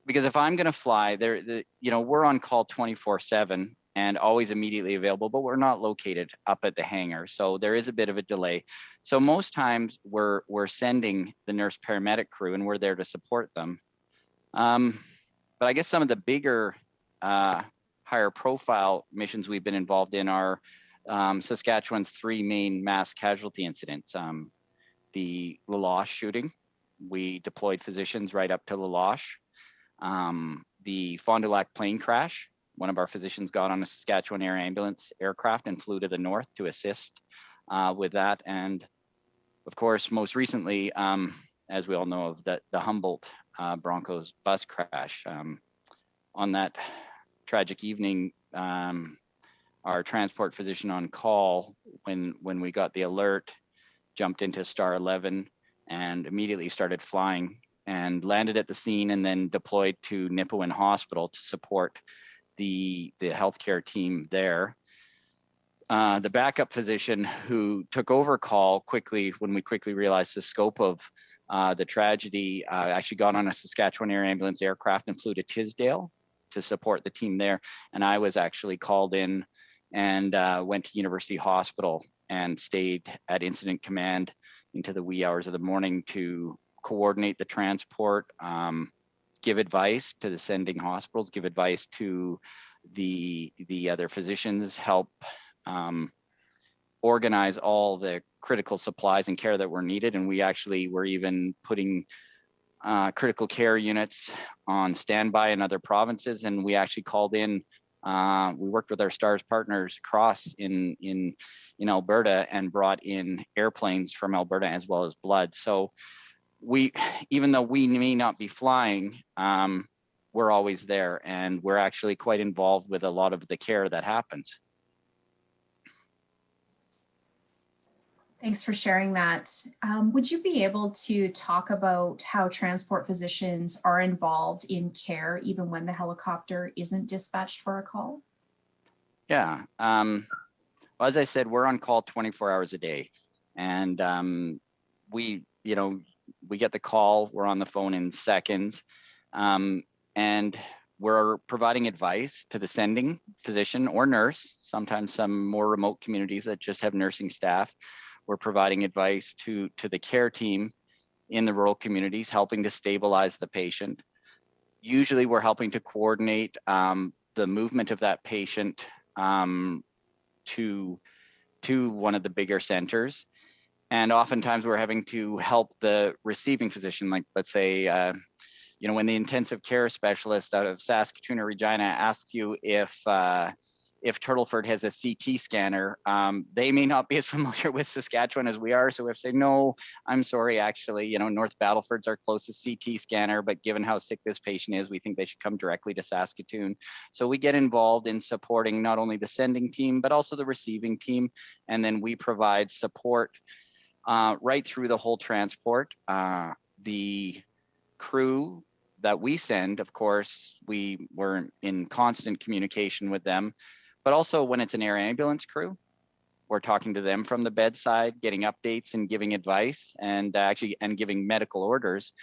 Because if I'm going to fly, you know, we're on call 24/7. and always immediately available, but we're not located up at the hangar. So there is a bit of a delay. So most times we're sending the nurse paramedic crew and we're there to support them. But I guess some of the bigger, higher profile missions we've been involved in are Saskatchewan's 3 main mass casualty incidents. The La Loche shooting, we deployed physicians right up to La Loche. The Fond du Lac plane crash, one of our physicians got on a Saskatchewan Air Ambulance aircraft and flew to the north to assist with that. And of course, most recently, as we all know, of the Humboldt Broncos bus crash. On that tragic evening, our transport physician on call, when we got the alert, jumped into Star 11 and immediately started flying and landed at the scene and then deployed to Nipawin Hospital to support the healthcare team there. The backup physician who took over call quickly, when we quickly realized the scope of the tragedy, actually got on a Saskatchewan Air Ambulance aircraft and flew to Tisdale to support the team there. And I was actually called in and went to University Hospital and stayed at Incident Command into the wee hours of the morning to coordinate the transport, give advice to the sending hospitals, give advice to the other physicians, help organize all the critical supplies and care that were needed. And we actually were even putting critical care units on standby in other provinces. And we actually called in, we worked with our STARS partners across in Alberta and brought in airplanes from Alberta as well as blood. So even though we may not be flying, we're always there, and we're actually quite involved with a lot of the care that happens. Thanks for sharing that. Would you be able to talk about how transport physicians are involved in care even when the helicopter isn't dispatched for a call? Yeah. Well, as I said, we're on call 24 hours a day, and we get the call, we're on the phone in seconds, and we're providing advice to the sending physician or nurse, sometimes some more remote communities that just have nursing staff. We're providing advice to the care team in the rural communities, helping to stabilize the patient. Usually we're helping to coordinate the movement of that patient to one of the bigger centers. And oftentimes we're having to help the receiving physician, like let's say, when the intensive care specialist out of Saskatoon or Regina asks you if Turtleford has a CT scanner, they may not be as familiar with Saskatchewan as we are. So we have to say, no, I'm sorry, actually, North Battleford's our closest CT scanner, but given how sick this patient is, we think they should come directly to Saskatoon. So we get involved in supporting not only the sending team, but also the receiving team. And then we provide support right through the whole transport. The crew that we send, of course, we were in constant communication with them, but also when it's an air ambulance crew, we're talking to them from the bedside, getting updates and giving advice and giving medical orders.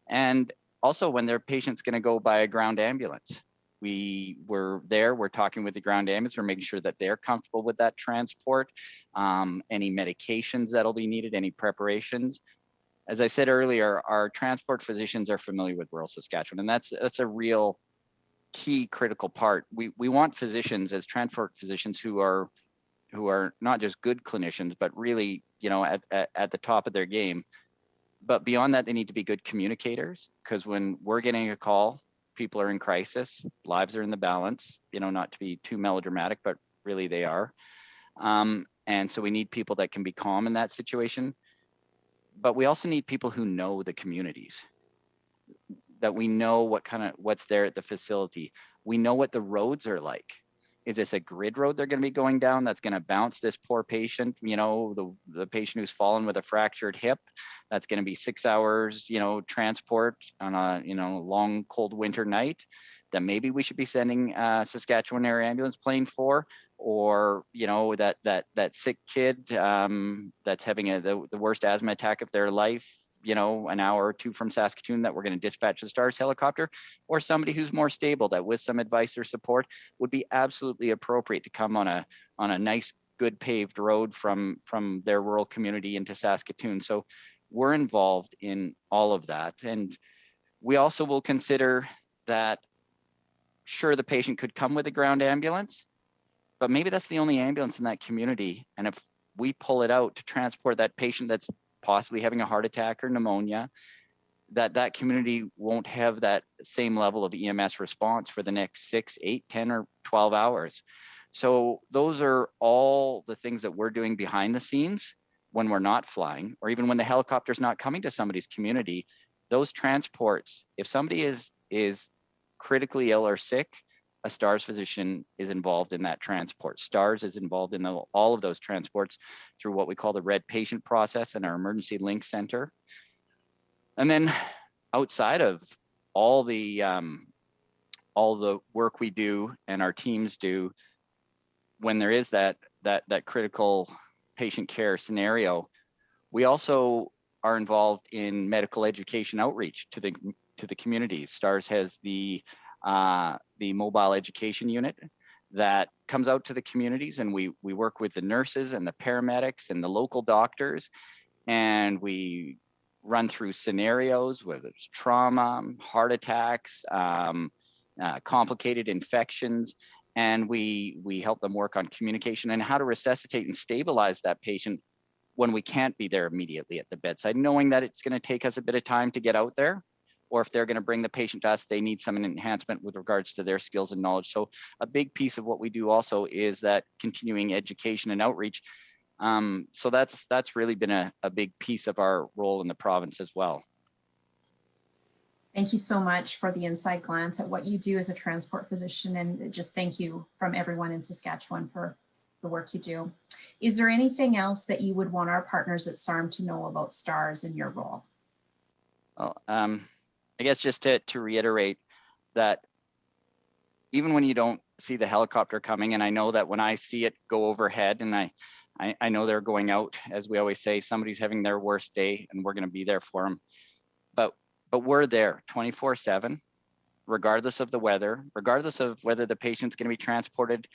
And also when their patient's going to go by a ground ambulance, we're there, we're talking with the ground ambulance, we're making sure that they're comfortable with that transport, any medications that'll be needed, any preparations. As I said earlier, our transport physicians are familiar with rural Saskatchewan, and that's a real key critical part. We want physicians as transport physicians who are not just good clinicians, but really, at the top of their game. But beyond that, they need to be good communicators, because when we're getting a call, people are in crisis, lives are in the balance, not to be too melodramatic, but really they are. And so we need people that can be calm in that situation. But we also need people who know the communities, that we know what's there at the facility. We know what the roads are like. Is this a grid road they're going to be going down that's going to bounce this poor patient, the patient who's fallen with a fractured hip? That's going to be 6 hours, transport on a, long, cold winter night that maybe we should be sending a Saskatchewan Air Ambulance plane for, or, that sick kid that's having the worst asthma attack of their life, an hour or two from Saskatoon that we're going to dispatch the STARS helicopter, or somebody who's more stable that with some advice or support would be absolutely appropriate to come on a nice, good paved road from their rural community into Saskatoon. So we're involved in all of that. And we also will consider that, sure, the patient could come with a ground ambulance, but maybe that's the only ambulance in that community. And if we pull it out to transport that patient that's possibly having a heart attack or pneumonia, that community won't have that same level of EMS response for the next 6, 8, 10, or 12 hours. So those are all the things that we're doing behind the scenes when we're not flying, or even when the helicopter's not coming to somebody's community. Those transports, if somebody is critically ill or sick, a STARS physician is involved in that transport. STARS is involved in all of those transports through what we call the RED patient process and our emergency link center. And then outside of all the work we do and our teams do, when there is that critical patient care scenario, we also are involved in medical education outreach to the communities. STARS has the mobile education unit that comes out to the communities, and we work with the nurses and the paramedics and the local doctors, and we run through scenarios, whether it's trauma, heart attacks, complicated infections, and we help them work on communication and how to resuscitate and stabilize that patient when we can't be there immediately at the bedside, knowing that it's going to take us a bit of time to get out there, or if they're going to bring the patient to us, they need some enhancement with regards to their skills and knowledge. So a big piece of what we do also is that continuing education and outreach. So that's really been a big piece of our role in the province as well. Thank you so much for the inside glance at what you do as a transport physician, and just thank you from everyone in Saskatchewan for the work you do. Is there anything else that you would want our partners at SARM to know about STARS and your role? Well, I guess just to reiterate that even when you don't see the helicopter coming, and I know that when I see it go overhead, and I know they're going out, as we always say, somebody's having their worst day and we're going to be there for them. But we're there 24/7, regardless of the weather, regardless of whether the patient's going to be transported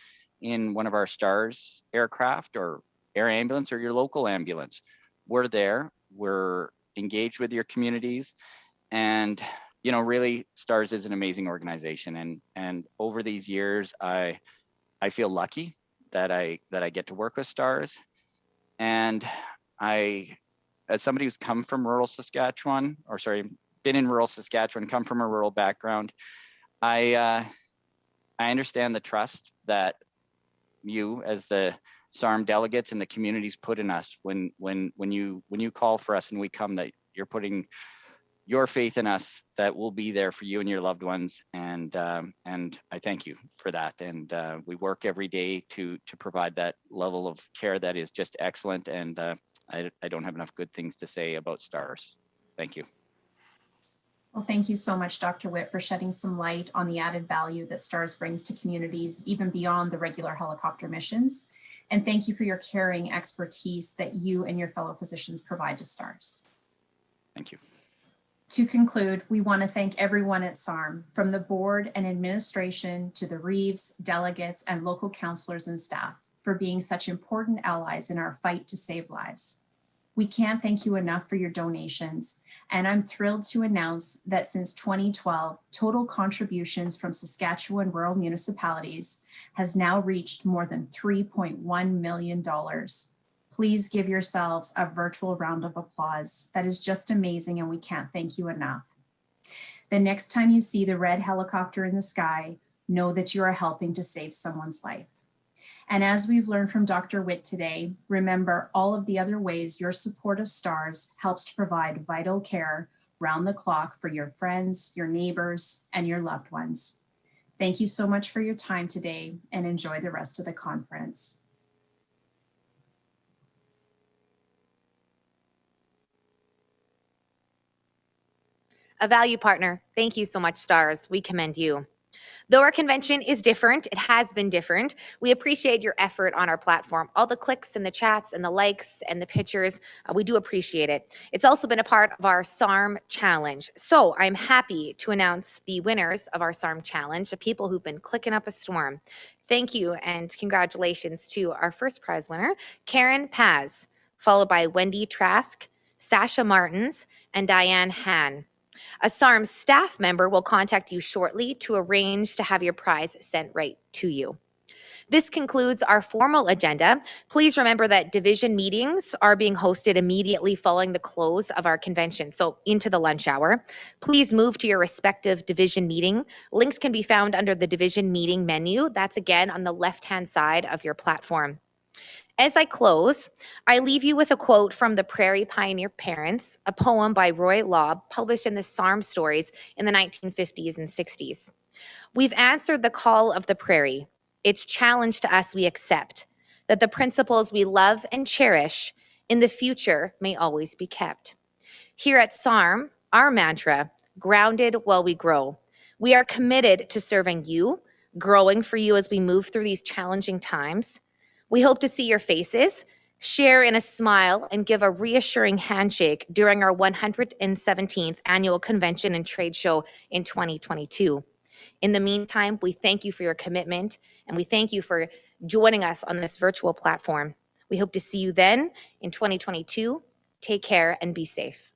in one of our STARS aircraft or air ambulance or your local ambulance. We're there. We're engaged with your communities. And really, STARS is an amazing organization. And over these years, I feel lucky that I get to work with STARS. And as somebody who's come from rural Saskatchewan, been in rural Saskatchewan, come from a rural background, I understand the trust that you, as the SARM delegates and the communities, put in us when you call for us and we come, that you're putting your faith in us that we'll be there for you and your loved ones. And I thank you for that. And we work every day to provide that level of care that is just excellent. And I don't have enough good things to say about STARS. Thank you. Well, thank you so much, Dr. Witt, for shedding some light on the added value that STARS brings to communities, even beyond the regular helicopter missions. And thank you for your caring expertise that you and your fellow physicians provide to STARS. Thank you. To conclude, we want to thank everyone at SARM, from the board and administration to the Reeves, delegates, and local counselors and staff, for being such important allies in our fight to save lives. We can't thank you enough for your donations, and I'm thrilled to announce that since 2012, total contributions from Saskatchewan rural municipalities has now reached more than $3.1 million. Please give yourselves a virtual round of applause. That is just amazing, and we can't thank you enough. The next time you see the red helicopter in the sky, know that you are helping to save someone's life. And as we've learned from Dr. Witt today, remember all of the other ways your support of STARS helps to provide vital care round the clock for your friends, your neighbors, and your loved ones. Thank you so much for your time today, and enjoy the rest of the conference. A value partner. Thank you so much, STARS. We commend you. Though our convention is different, it has been different, we appreciate your effort on our platform. All the clicks and the chats and the likes and the pictures, we do appreciate it. It's also been a part of our SARM challenge. So I'm happy to announce the winners of our SARM challenge, the people who've been clicking up a storm. Thank you and congratulations to our first prize winner, Karen Paz, followed by Wendy Trask, Sasha Martins, and Diane Han. A SARM staff member will contact you shortly to arrange to have your prize sent right to you. This concludes our formal agenda. Please remember that division meetings are being hosted immediately following the close of our convention, so into the lunch hour. Please move to your respective division meeting. Links can be found under the division meeting menu. That's again on the left-hand side of your platform. As I close, I leave you with a quote from the Prairie Pioneer Parents, a poem by Roy Lobb published in the SARM stories in the 1950s and 60s. We've answered the call of the prairie. Its challenge to us we accept, that the principles we love and cherish in the future may always be kept. Here at SARM, our mantra, grounded while we grow. We are committed to serving you, growing for you as we move through these challenging times. We hope to see your faces, share in a smile, and give a reassuring handshake during our 117th annual convention and trade show in 2022. In the meantime, we thank you for your commitment, and we thank you for joining us on this virtual platform. We hope to see you then in 2022. Take care and be safe.